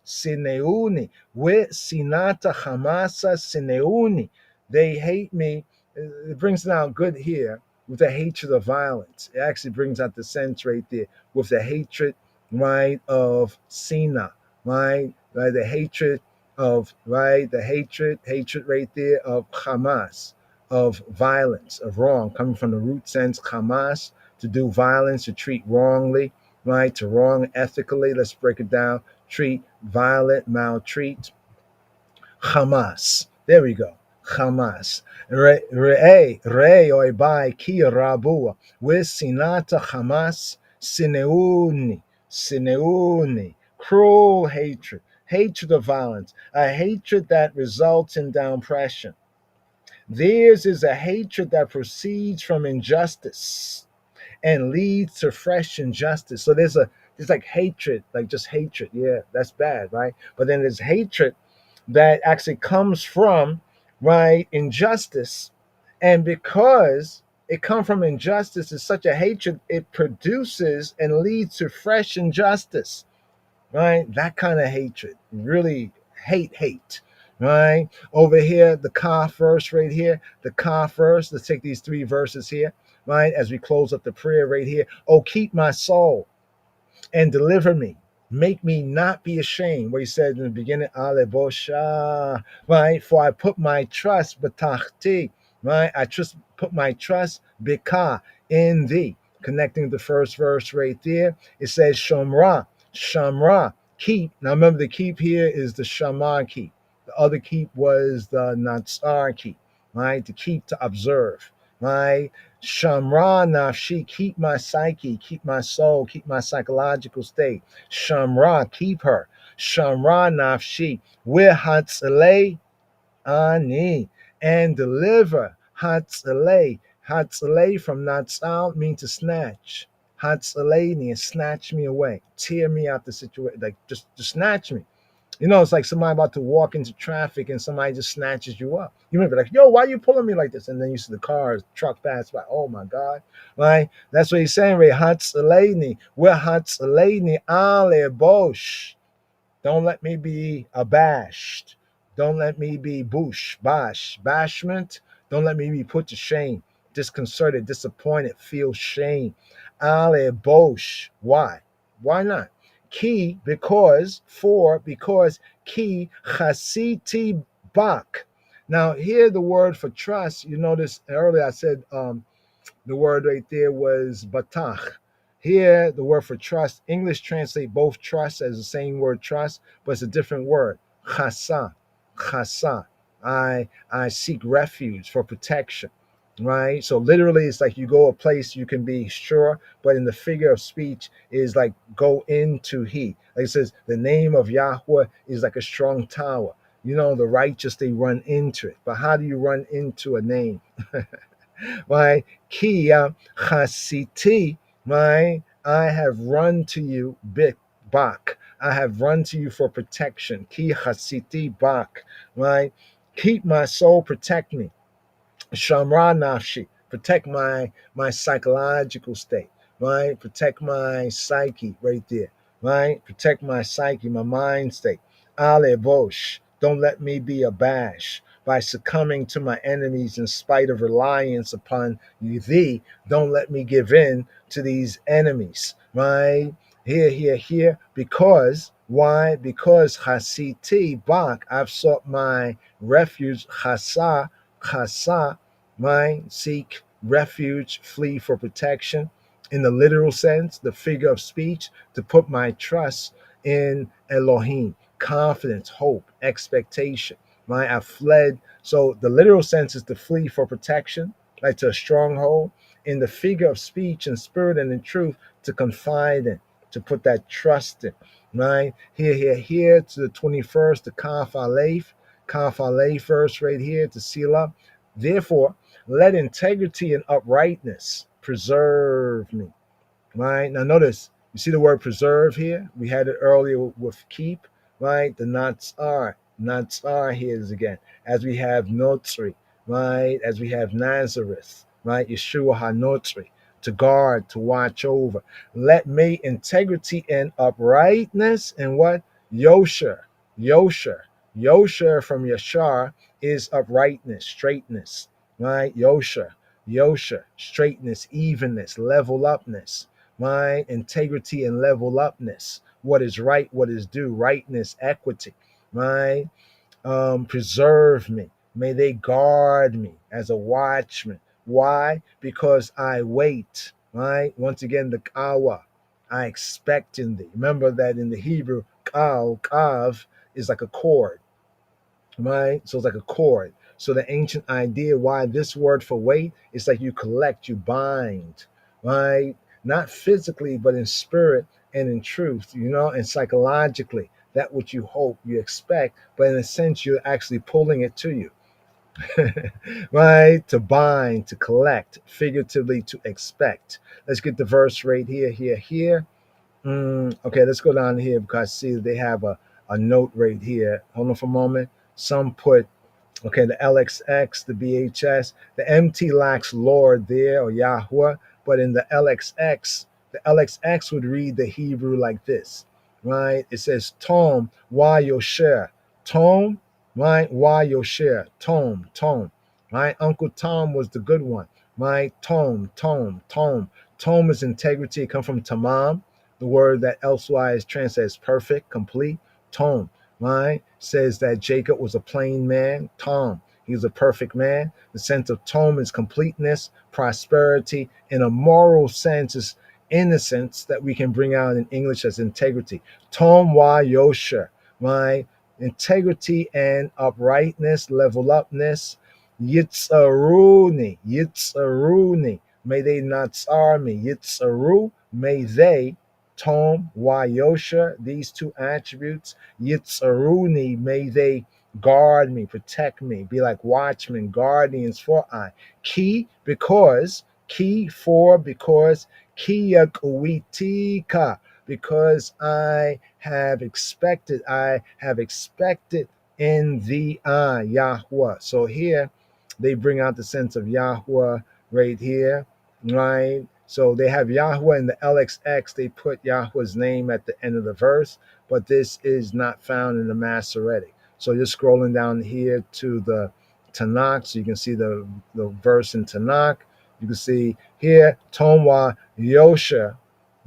C: with Sinata Hamasa Sineuni, they hate me. It brings down good here with the hatred of violence. It actually brings out the sense right there with the hatred, right, of Sina, right, the hatred of, right, the hatred right there of Hamas, of violence, of wrong, coming from the root sense Hamas, to do violence, to treat wrongly, right, to wrong ethically. Let's break it down. Treat, violent, maltreat. Hamas. There we go. Hamas. Re oibai ki rabua. With sinata Hamas. Sineuni. Cruel hatred. Hatred of violence. A hatred that results in downpression. Theirs is a hatred that proceeds from injustice and leads to fresh injustice. So there's like hatred, like just hatred. Yeah, that's bad, right? But then there's hatred that actually comes from, right, injustice. And because it comes from injustice, it's such a hatred, it produces and leads to fresh injustice, right? That kind of hatred, really hate, right? Over here, the Kaf verse right here, the Kaf verse. Let's take these 3 verses here, right? As we close up the prayer right here. Oh, keep my soul and deliver me. Make me not be ashamed. What he said in the beginning, Ale Bosha, right? For I put my trust, betachti, right? Put my trust, bika, in thee. Connecting the first verse right there, it says Shomra, keep. Now remember, the keep here is the Shama keep. The other keep was the Natsar keep, right? To keep, to observe, right? Shamra nafshi, keep my psyche, keep my soul, keep my psychological state. Shamra, keep her. Shamra nafshi, we're hatzalei ani, and deliver. Hatzalei from natsal means to snatch. Hatzalei, snatch me away, tear me out the situation, like just snatch me. It's like somebody about to walk into traffic and somebody just snatches you up. You may be like, yo, why are you pulling me like this? And then you see the cars, truck pass by. Oh my God. Right? That's what he's saying, Ray. Hatzaleni. We're Hatzaleni ale bosh. Don't let me be abashed. Don't let me be bashment. Don't let me be put to shame, disconcerted, disappointed, feel shame. Ale bosh. Why? Why not? Ki, because ki chasiti bak. Now here the word for trust, you notice earlier I said the word right there was batach. Here the word for trust, English translate both trust as the same word trust, but it's a different word. Chasa. I seek refuge for protection. Right? So literally it's like you go a place you can be sure, but in the figure of speech is like go into he. Like it says, the name of Yahweh is like a strong tower. The righteous, they run into it. But how do you run into a name? My Kia Chasiti, my I have run to you, Bak. I have run to you for protection. Ki Chasiti Bak. My keep my soul, protect me. Shamra Nafshi, protect my psychological state, right? Protect my psyche right there, right? Protect my psyche, my mind state. Ale Bosh, don't let me be abashed by succumbing to my enemies in spite of reliance upon thee. Don't let me give in to these enemies, right? Here, because why? Because Hasiti Bak, I've sought my refuge, Chasa, mind, seek refuge, flee for protection. In the literal sense, the figure of speech, to put my trust in Elohim, confidence, hope, expectation. Right? I fled. So the literal sense is to flee for protection, like to a stronghold. In the figure of speech and spirit and in truth, to confide in, to put that trust in. Right? Here to the 21st, the Kaf Aleph verse right here to seal up. Therefore, let integrity and uprightness preserve me. Right? Now notice, you see the word preserve here? We had it earlier with keep, right? The Natsar here is again. As we have Notri, right? As we have Nazareth, right? Yeshua HaNotri, to guard, to watch over. Let me integrity and uprightness and what? Yosher. Yosher from Yashar is uprightness, straightness, right? Yosher, straightness, evenness, level upness, right? Integrity and level upness. What is right, what is due, rightness, equity, right? Preserve me. May they guard me as a watchman. Why? Because I wait, right? Once again, the kawa, I expect in thee. Remember that in the Hebrew, kav is like a cord, right? So it's like a cord. So the ancient idea why this word for wait is like you collect, you bind, right? Not physically, but in spirit and in truth, and psychologically. That which you hope, you expect, but in a sense, you're actually pulling it to you, right? To bind, to collect, figuratively to expect. Let's get the verse right here. Okay, let's go down here because see they have a note right here. Hold on for a moment. Some put, okay, the LXX, the BHS, the MT lacks Lord there or Yahweh, but in the LXX would read the Hebrew like this, right? It says Tom, why Yosher? Tom, right? Why Yosher? Tom, right? Uncle Tom was the good one, right? Tom. Tom is integrity. It comes from tamam, the word that elsewise translated as perfect, complete. Tom, right? Says that Jacob was a plain man. Tom, he was a perfect man. The sense of Tom is completeness, prosperity. In a moral sense, is innocence that we can bring out in English as integrity. Tom wa yosher, right? Integrity and uprightness, level upness. Yitzaruni. May they not tsar me. Yitzaru, may they, Tom, Wayosha, these two attributes, Yitzaruni, may they guard me, protect me, be like watchmen, guardians for I. Because, Ki yakuitika, because I have expected in the Yahweh. So here they bring out the sense of Yahweh right here, right? So they have Yahweh in the LXX. They put Yahweh's name at the end of the verse, but this is not found in the Masoretic. So you're scrolling down here to the Tanakh, so you can see the verse in Tanakh. You can see here, Tomwa Yosha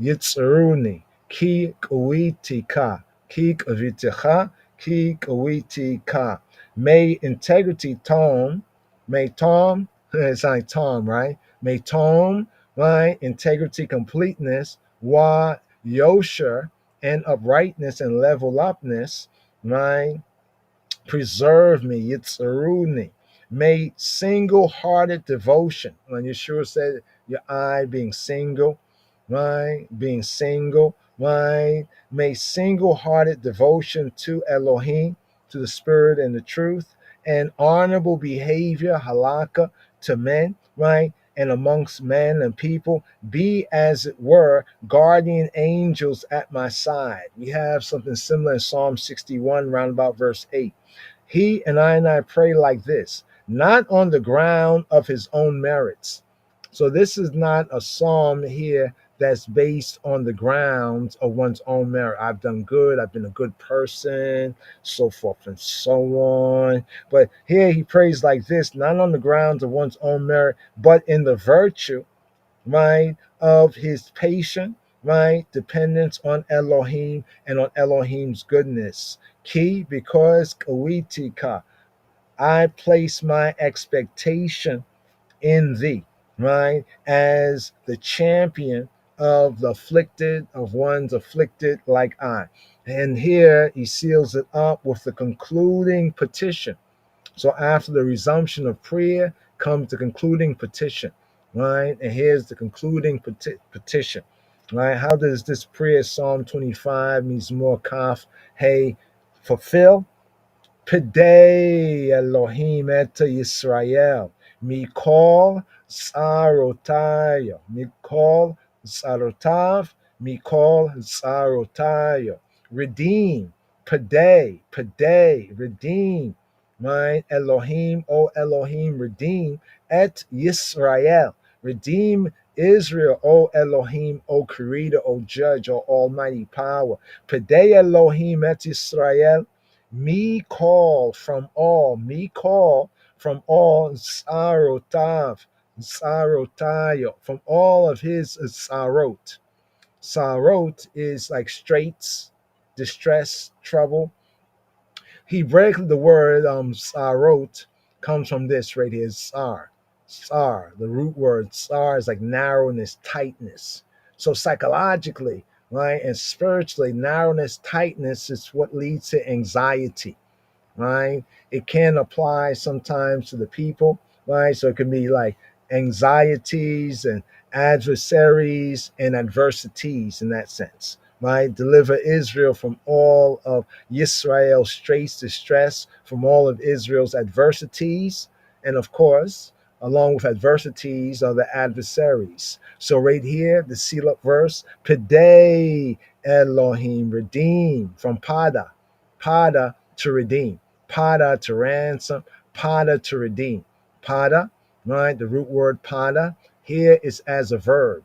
C: Yitzaruni Ki Kuitika Ki Kuitika. May integrity Tom, may Tom, it's like Tom, right? May Tom, right? Integrity, completeness, wa Yosher, and uprightness and level upness, right? Preserve me, Yitzaruni. May single-hearted devotion, when Yeshua said your eye being single, right? Being single, right? May single-hearted devotion to Elohim, to the spirit and the truth, and honorable behavior, halakha, to men, right? And amongst men and people, be as it were guardian angels at my side. We have something similar in Psalm 61, round about verse 8. He and I pray like this, not on the ground of his own merits. So this is not a psalm here that's based on the grounds of one's own merit. I've done good, I've been a good person, so forth and so on. But here he prays like this, not on the grounds of one's own merit, but in the virtue, right, of his patient, right, dependence on Elohim and on Elohim's goodness. Key, because kawitika, I place my expectation in thee, right, as the champion of the afflicted, of ones afflicted like I. And here he seals it up with the concluding petition. So after the resumption of prayer comes the concluding petition, right? And here's the concluding petition, right? How does this prayer, Psalm 25, Mizmor Kaf, hey, fulfill? Pidei Elohim et Yisrael, Mikol Sarotayo, Mikol Sarotav, Mikol Sarotayo. Redeem, Pidei, redeem. Mine Elohim, O Elohim, redeem et Yisrael. Redeem Israel, O Elohim, O Creator, O Judge, O Almighty Power. Pidei Elohim et Yisrael. Me call from all, Sarotav, Sarotayo, from all of his Sarot. Sarot is like straits, distress, trouble. Hebraically, the word sarot comes from this right here, sar. Sar, the root word sar is like narrowness, tightness. So psychologically, right, and spiritually, narrowness, tightness is what leads to anxiety, right? It can apply sometimes to the people, right? So it can be like anxieties and adversaries and adversities in that sense, right? Deliver Israel from all of Yisrael's straits, distress, from all of Israel's adversities. And of course, along with adversities are the adversaries. So right here, the seal up verse, Pidei Elohim, redeem, from Pada, Pada to redeem, Pada to ransom, Pada to redeem. Pada, right? The root word Pada here is as a verb,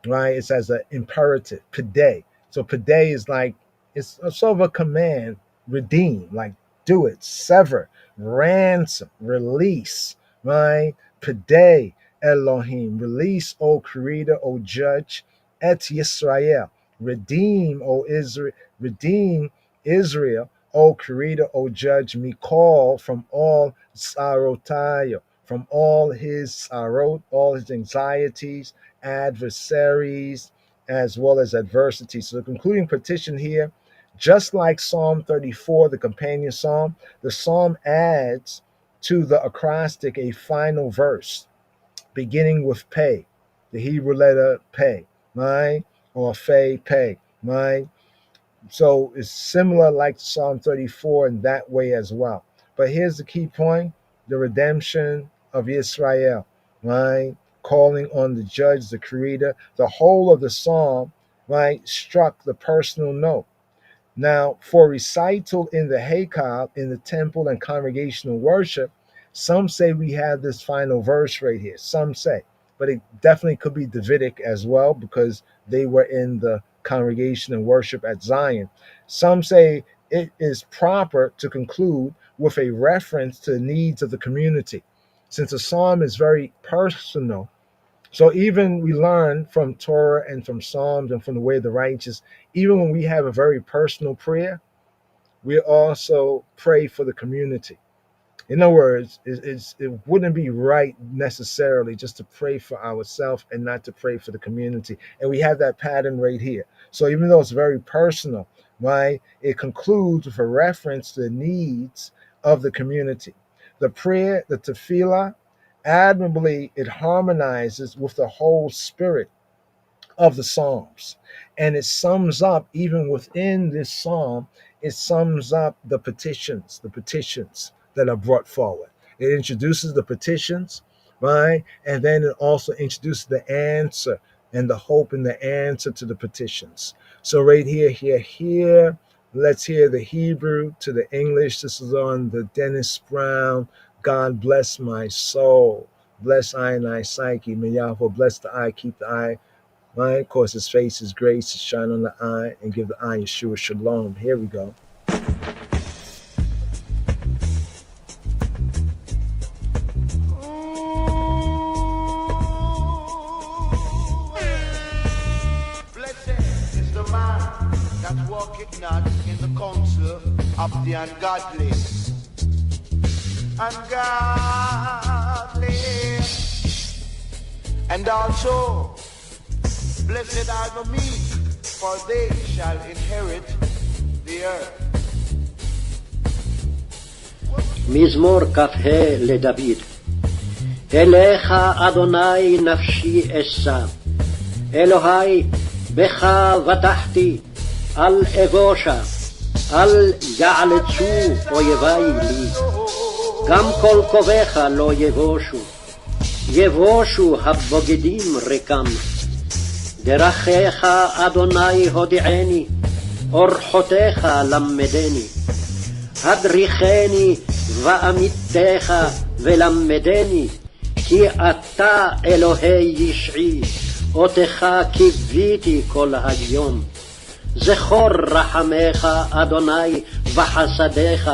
C: right? It's as an imperative, Pidei. So Pidei is like, it's a sort of a command, redeem, like do it, sever, ransom, release, right? Pidei Elohim, release, O Creator, O Judge, et Yisrael, redeem, O Israel, redeem Israel, O Creator, O Judge, Mikol, from all Sarotayo, from all his sarot, all his anxieties, adversaries, as well as adversity. So the concluding petition here, just like Psalm 34, the companion psalm, the psalm adds to the acrostic a final verse, beginning with pay, the Hebrew letter pay, right? Or fe, pay, right? So it's similar like Psalm 34 in that way as well. But here's the key point, the redemption of Israel, right? Calling on the judge, the creator. The whole of the psalm, right, struck the personal note. Now, for recital in the Haykal, in the temple and congregational worship, some say we have this final verse right here. Some say, but it definitely could be Davidic as well because they were in the congregation and worship at Zion. Some say it is proper to conclude with a reference to the needs of the community. Since a psalm is very personal, so even we learn from Torah and from Psalms and from the way of the righteous, even when we have a very personal prayer, we also pray for the community. In other words, it wouldn't be right necessarily just to pray for ourselves and not to pray for the community. And we have that pattern right here. So even though it's very personal, right, it concludes with a reference to the needs of the community. The prayer, the tefillah, admirably, it harmonizes with the whole spirit of the Psalms. And it sums up, even within this psalm, it sums up the petitions that are brought forward. It introduces the petitions, right? And then it also introduces the answer and the hope in the answer to the petitions. So right here, let's hear the Hebrew to the English. This is on the Dennis Brown, God bless my soul. Bless I and I psyche. May Yahweh bless the eye, keep the eye, right? Cause his face, his grace to shine on the eye and give the eye Yeshua shalom. Here we go.
L: Walketh not in the counsel of the ungodly. Ungodly. And also, blessed are the meek, for they shall inherit the earth.
F: מזמור כ"ה לדוד. אליך אדוני נפשי אשא, אלוהי בך בטחתי, אל אבושה, אל יעלצו אויבי לי, גם כל קובך לא יבושו, יבושו הבוגדים רקם. דרכיך אדוני הודיעני, אורחותיך למדני, הדריכני ואמיתך ולמדני, כי אתה אלוהי ישעי, אותך קיוויתי כל היום. זכור רחמך אדוני וחסדיך,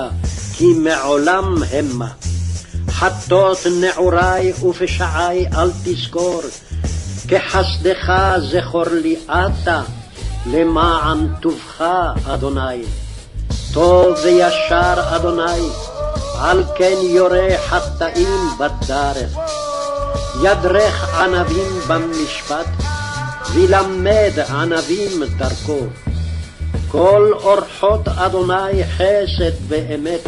F: כי מעולם המה. חטות נעורי ופשעי אל תזכור, כחסדך זכור לי אתה, למען טובך אדוני. טוב וישר אדוני, על כן יורה חטאים בדרך. ידרך ענבים במשפט, ולמד ענבים דרכו. כל אורחות אדוני חסד ואמת,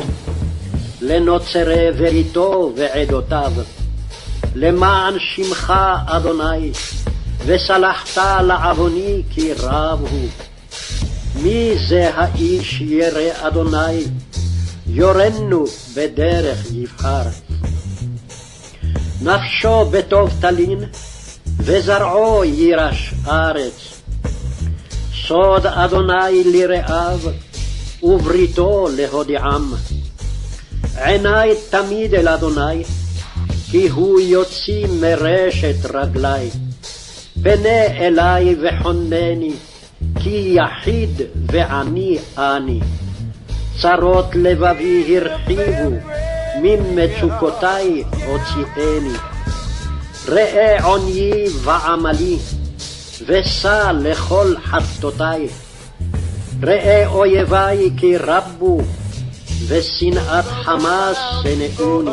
F: לנוצרי בריתו ועדותיו. למען שמך אדוני, וסלחת לעווני כי רב הוא. מי זה האיש ירא אדוני, יורנו בדרך יבחר. נפשו בטוב תלין, וזרעו יירש ארץ. סוד אדוני לרעיו, ובריתו להודיעם. עיני תמיד אל אדוני, כי הוא יוציא מרשת רגלי. פנה אלי וחונני, כי יחיד ועני אני. צרות לבבי הרחיבו, ממצוקותי הוציאני. ראה עוניי ועמלי, ושא לכל חטאותי. ראה אויבי כי רבו, ושנאת חמאס שנאוני.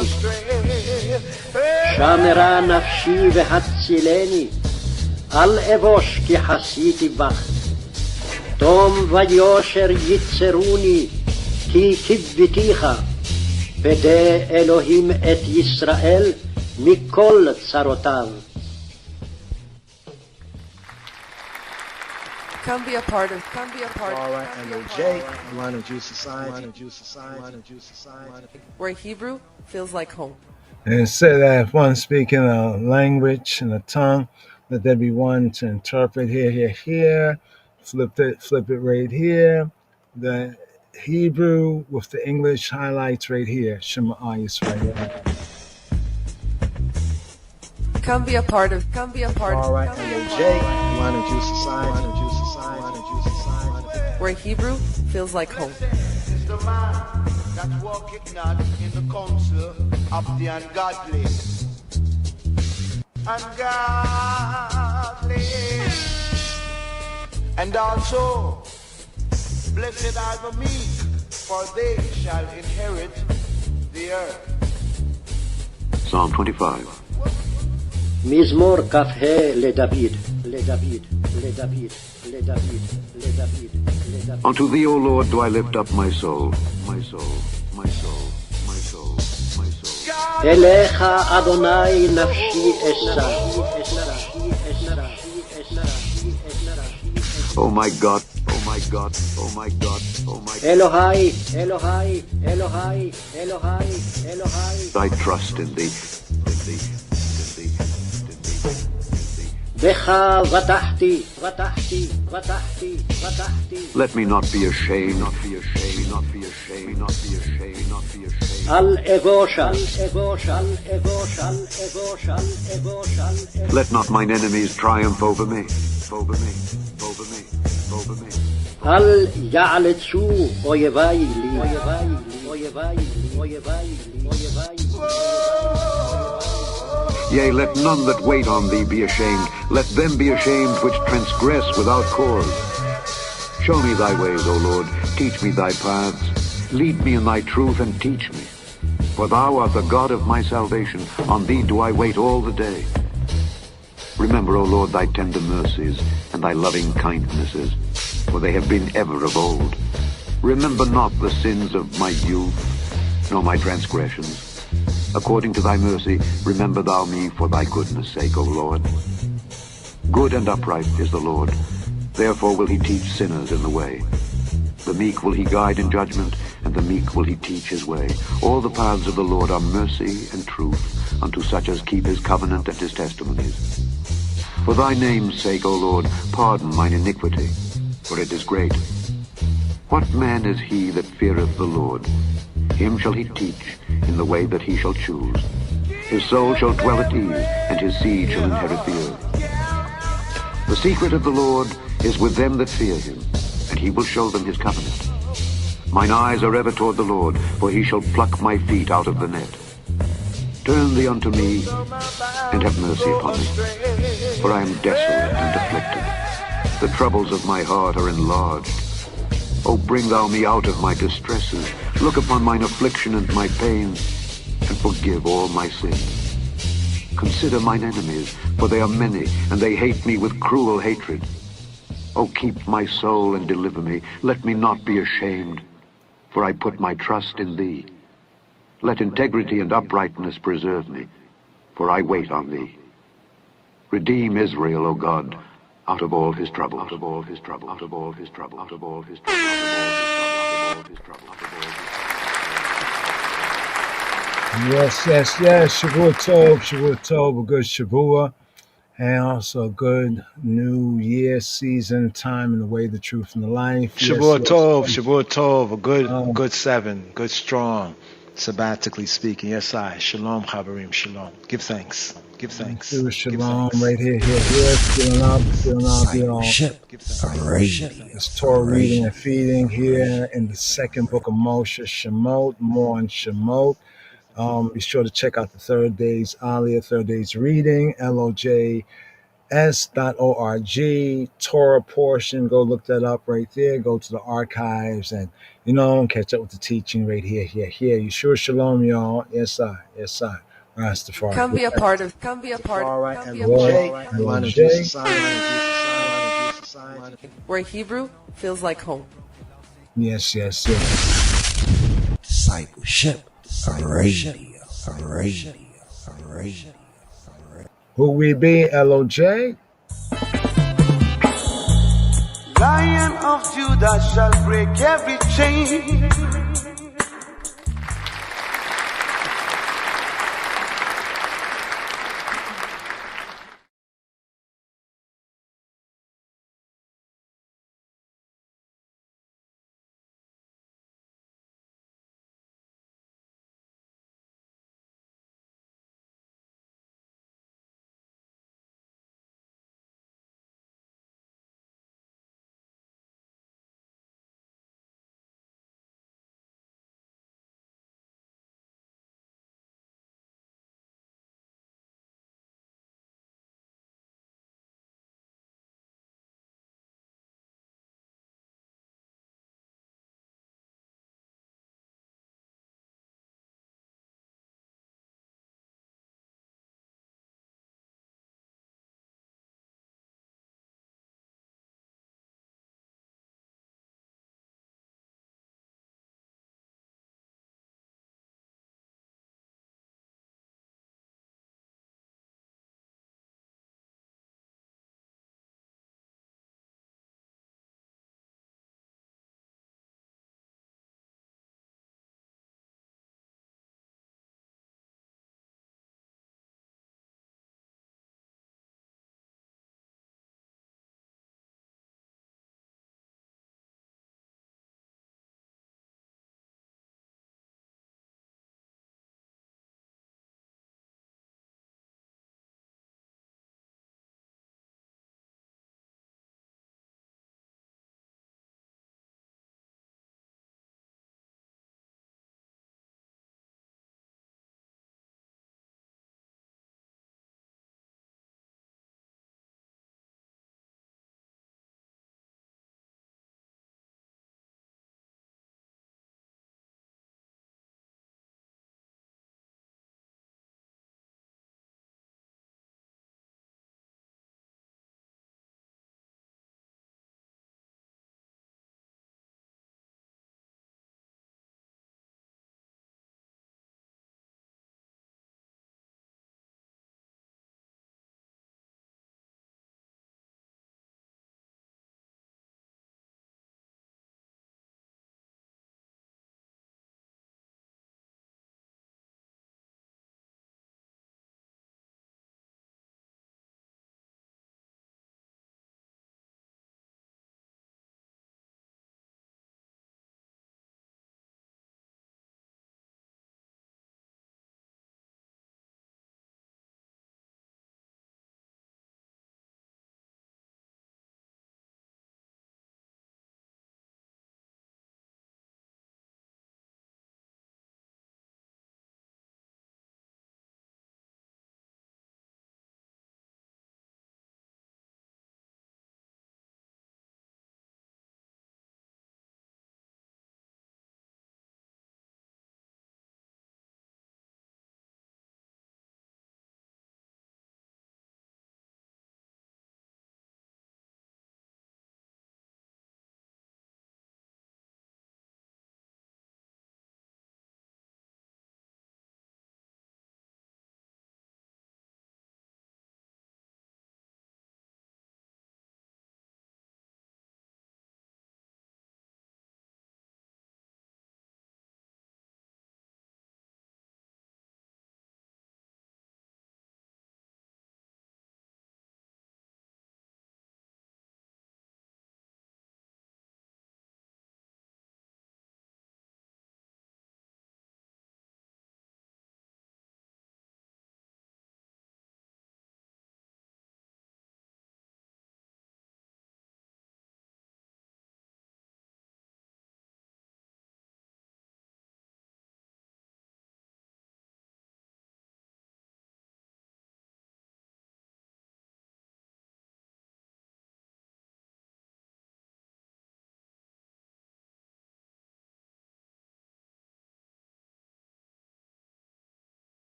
F: שמרה נפשי והצילני, אל אבוש כי חסיתי בך. תום ויושר יצרוני, כי קיוויתיך. פדה אלוהים את ישראל מכל צרותיו.
B: Come be a part of.
D: All right, MOJ, Atlanta Jew Society.
B: Where Hebrew feels like home.
C: And say that if one speaking a language and a tongue, let there be one to interpret here. Flip it right here. The Hebrew with the English highlights right here. Shemot right here.
B: Come be a part of.
D: All right, MOJ, Atlanta Jew Society.
B: Where Hebrew feels like home.
L: Is the man that walketh not in the counsel of the ungodly. Ungodly. And also, blessed are the meek, for they shall inherit the earth.
E: Psalm 25.
F: מזמור כ"ה לדוד.
E: Unto thee, O Lord, do I lift up my soul, my soul, my soul, my soul, my soul.
F: אליך אדוני נפשי אשא.
E: Oh my God, oh my God, oh my God, oh my God.
F: אלוהי, אלוהי, אלוהי, אלוהי, אלוהי.
E: I trust in thee, in thee.
F: בך בטחתי, בטחתי, בטחתי, בטחתי.
E: Let me not be ashamed, not be ashamed, not be ashamed, not be ashamed, not be ashamed.
F: אל אבוש, אל אבוש, אל אבוש, אל אבוש, אל אבוש, אל אבוש.
E: Let not mine enemies triumph over me, over me, over me, over me.
F: אל יעלצו אויביי לי, אויביי לי, אויביי לי, אויביי לי, אויביי לי.
E: Yea, let none that wait on thee be ashamed. Let them be ashamed which transgress without cause. Show me thy ways, O Lord. Teach me thy paths. Lead me in thy truth and teach me. For thou art the God of my salvation. On thee do I wait all the day. Remember, O Lord, thy tender mercies and thy loving kindnesses, for they have been ever of old. Remember not the sins of my youth, nor my transgressions. According to thy mercy, remember thou me for thy goodness' sake, O Lord. Good and upright is the Lord. Therefore will he teach sinners in the way. The meek will he guide in judgment, and the meek will he teach his way. All the paths of the Lord are mercy and truth unto such as keep his covenant and his testimonies. For thy name's sake, O Lord, pardon mine iniquity, for it is great. What man is he that feareth the Lord? Him shall he teach in the way that he shall choose. His soul shall dwell at ease, and his seed shall inherit the earth. The secret of the Lord is with them that fear him, and he will show them his covenant. Mine eyes are ever toward the Lord, for he shall pluck my feet out of the net. Turn thee unto me, and have mercy upon me, for I am desolate and afflicted. The troubles of my heart are enlarged. O bring thou me out of my distresses. Look upon mine affliction and my pain, and forgive all my sins. Consider mine enemies, for they are many, and they hate me with cruel hatred. O keep my soul and deliver me. Let me not be ashamed, for I put my trust in thee. Let integrity and uprightness preserve me, for I wait on thee. Redeem Israel, O God, out of all his trouble, out of all his trouble, out of all his trouble, out of all his trouble, out of all his trouble, out of all his trouble.
C: Yes. Shavua Tov, a good Shavua, and also a good new year season, time in the way, the truth, and the life.
D: Shavua Tov, a good 7, good strong, sabbatically speaking. Yes, I. Shalom, Chaverim, shalom. Give thanks.
C: Shalom, right here. Feeling up, y'all. It's Torah reading and feeding here in the second book of Moshe, Shemot. More on Shemot. Be sure to check out the third day's Aliyah, third day's reading, LOJS.org, Torah Portion. Go look that up right there. Go to the archives and, catch up with the teaching right here. You sure shalom, y'all. Yes, I. Rastafari.
B: Come be a part of. Where Hebrew feels like home.
C: Yes.
A: Discipleship. Radio.
C: Who we be, LOJ?
L: Lion of Judah shall break every chain.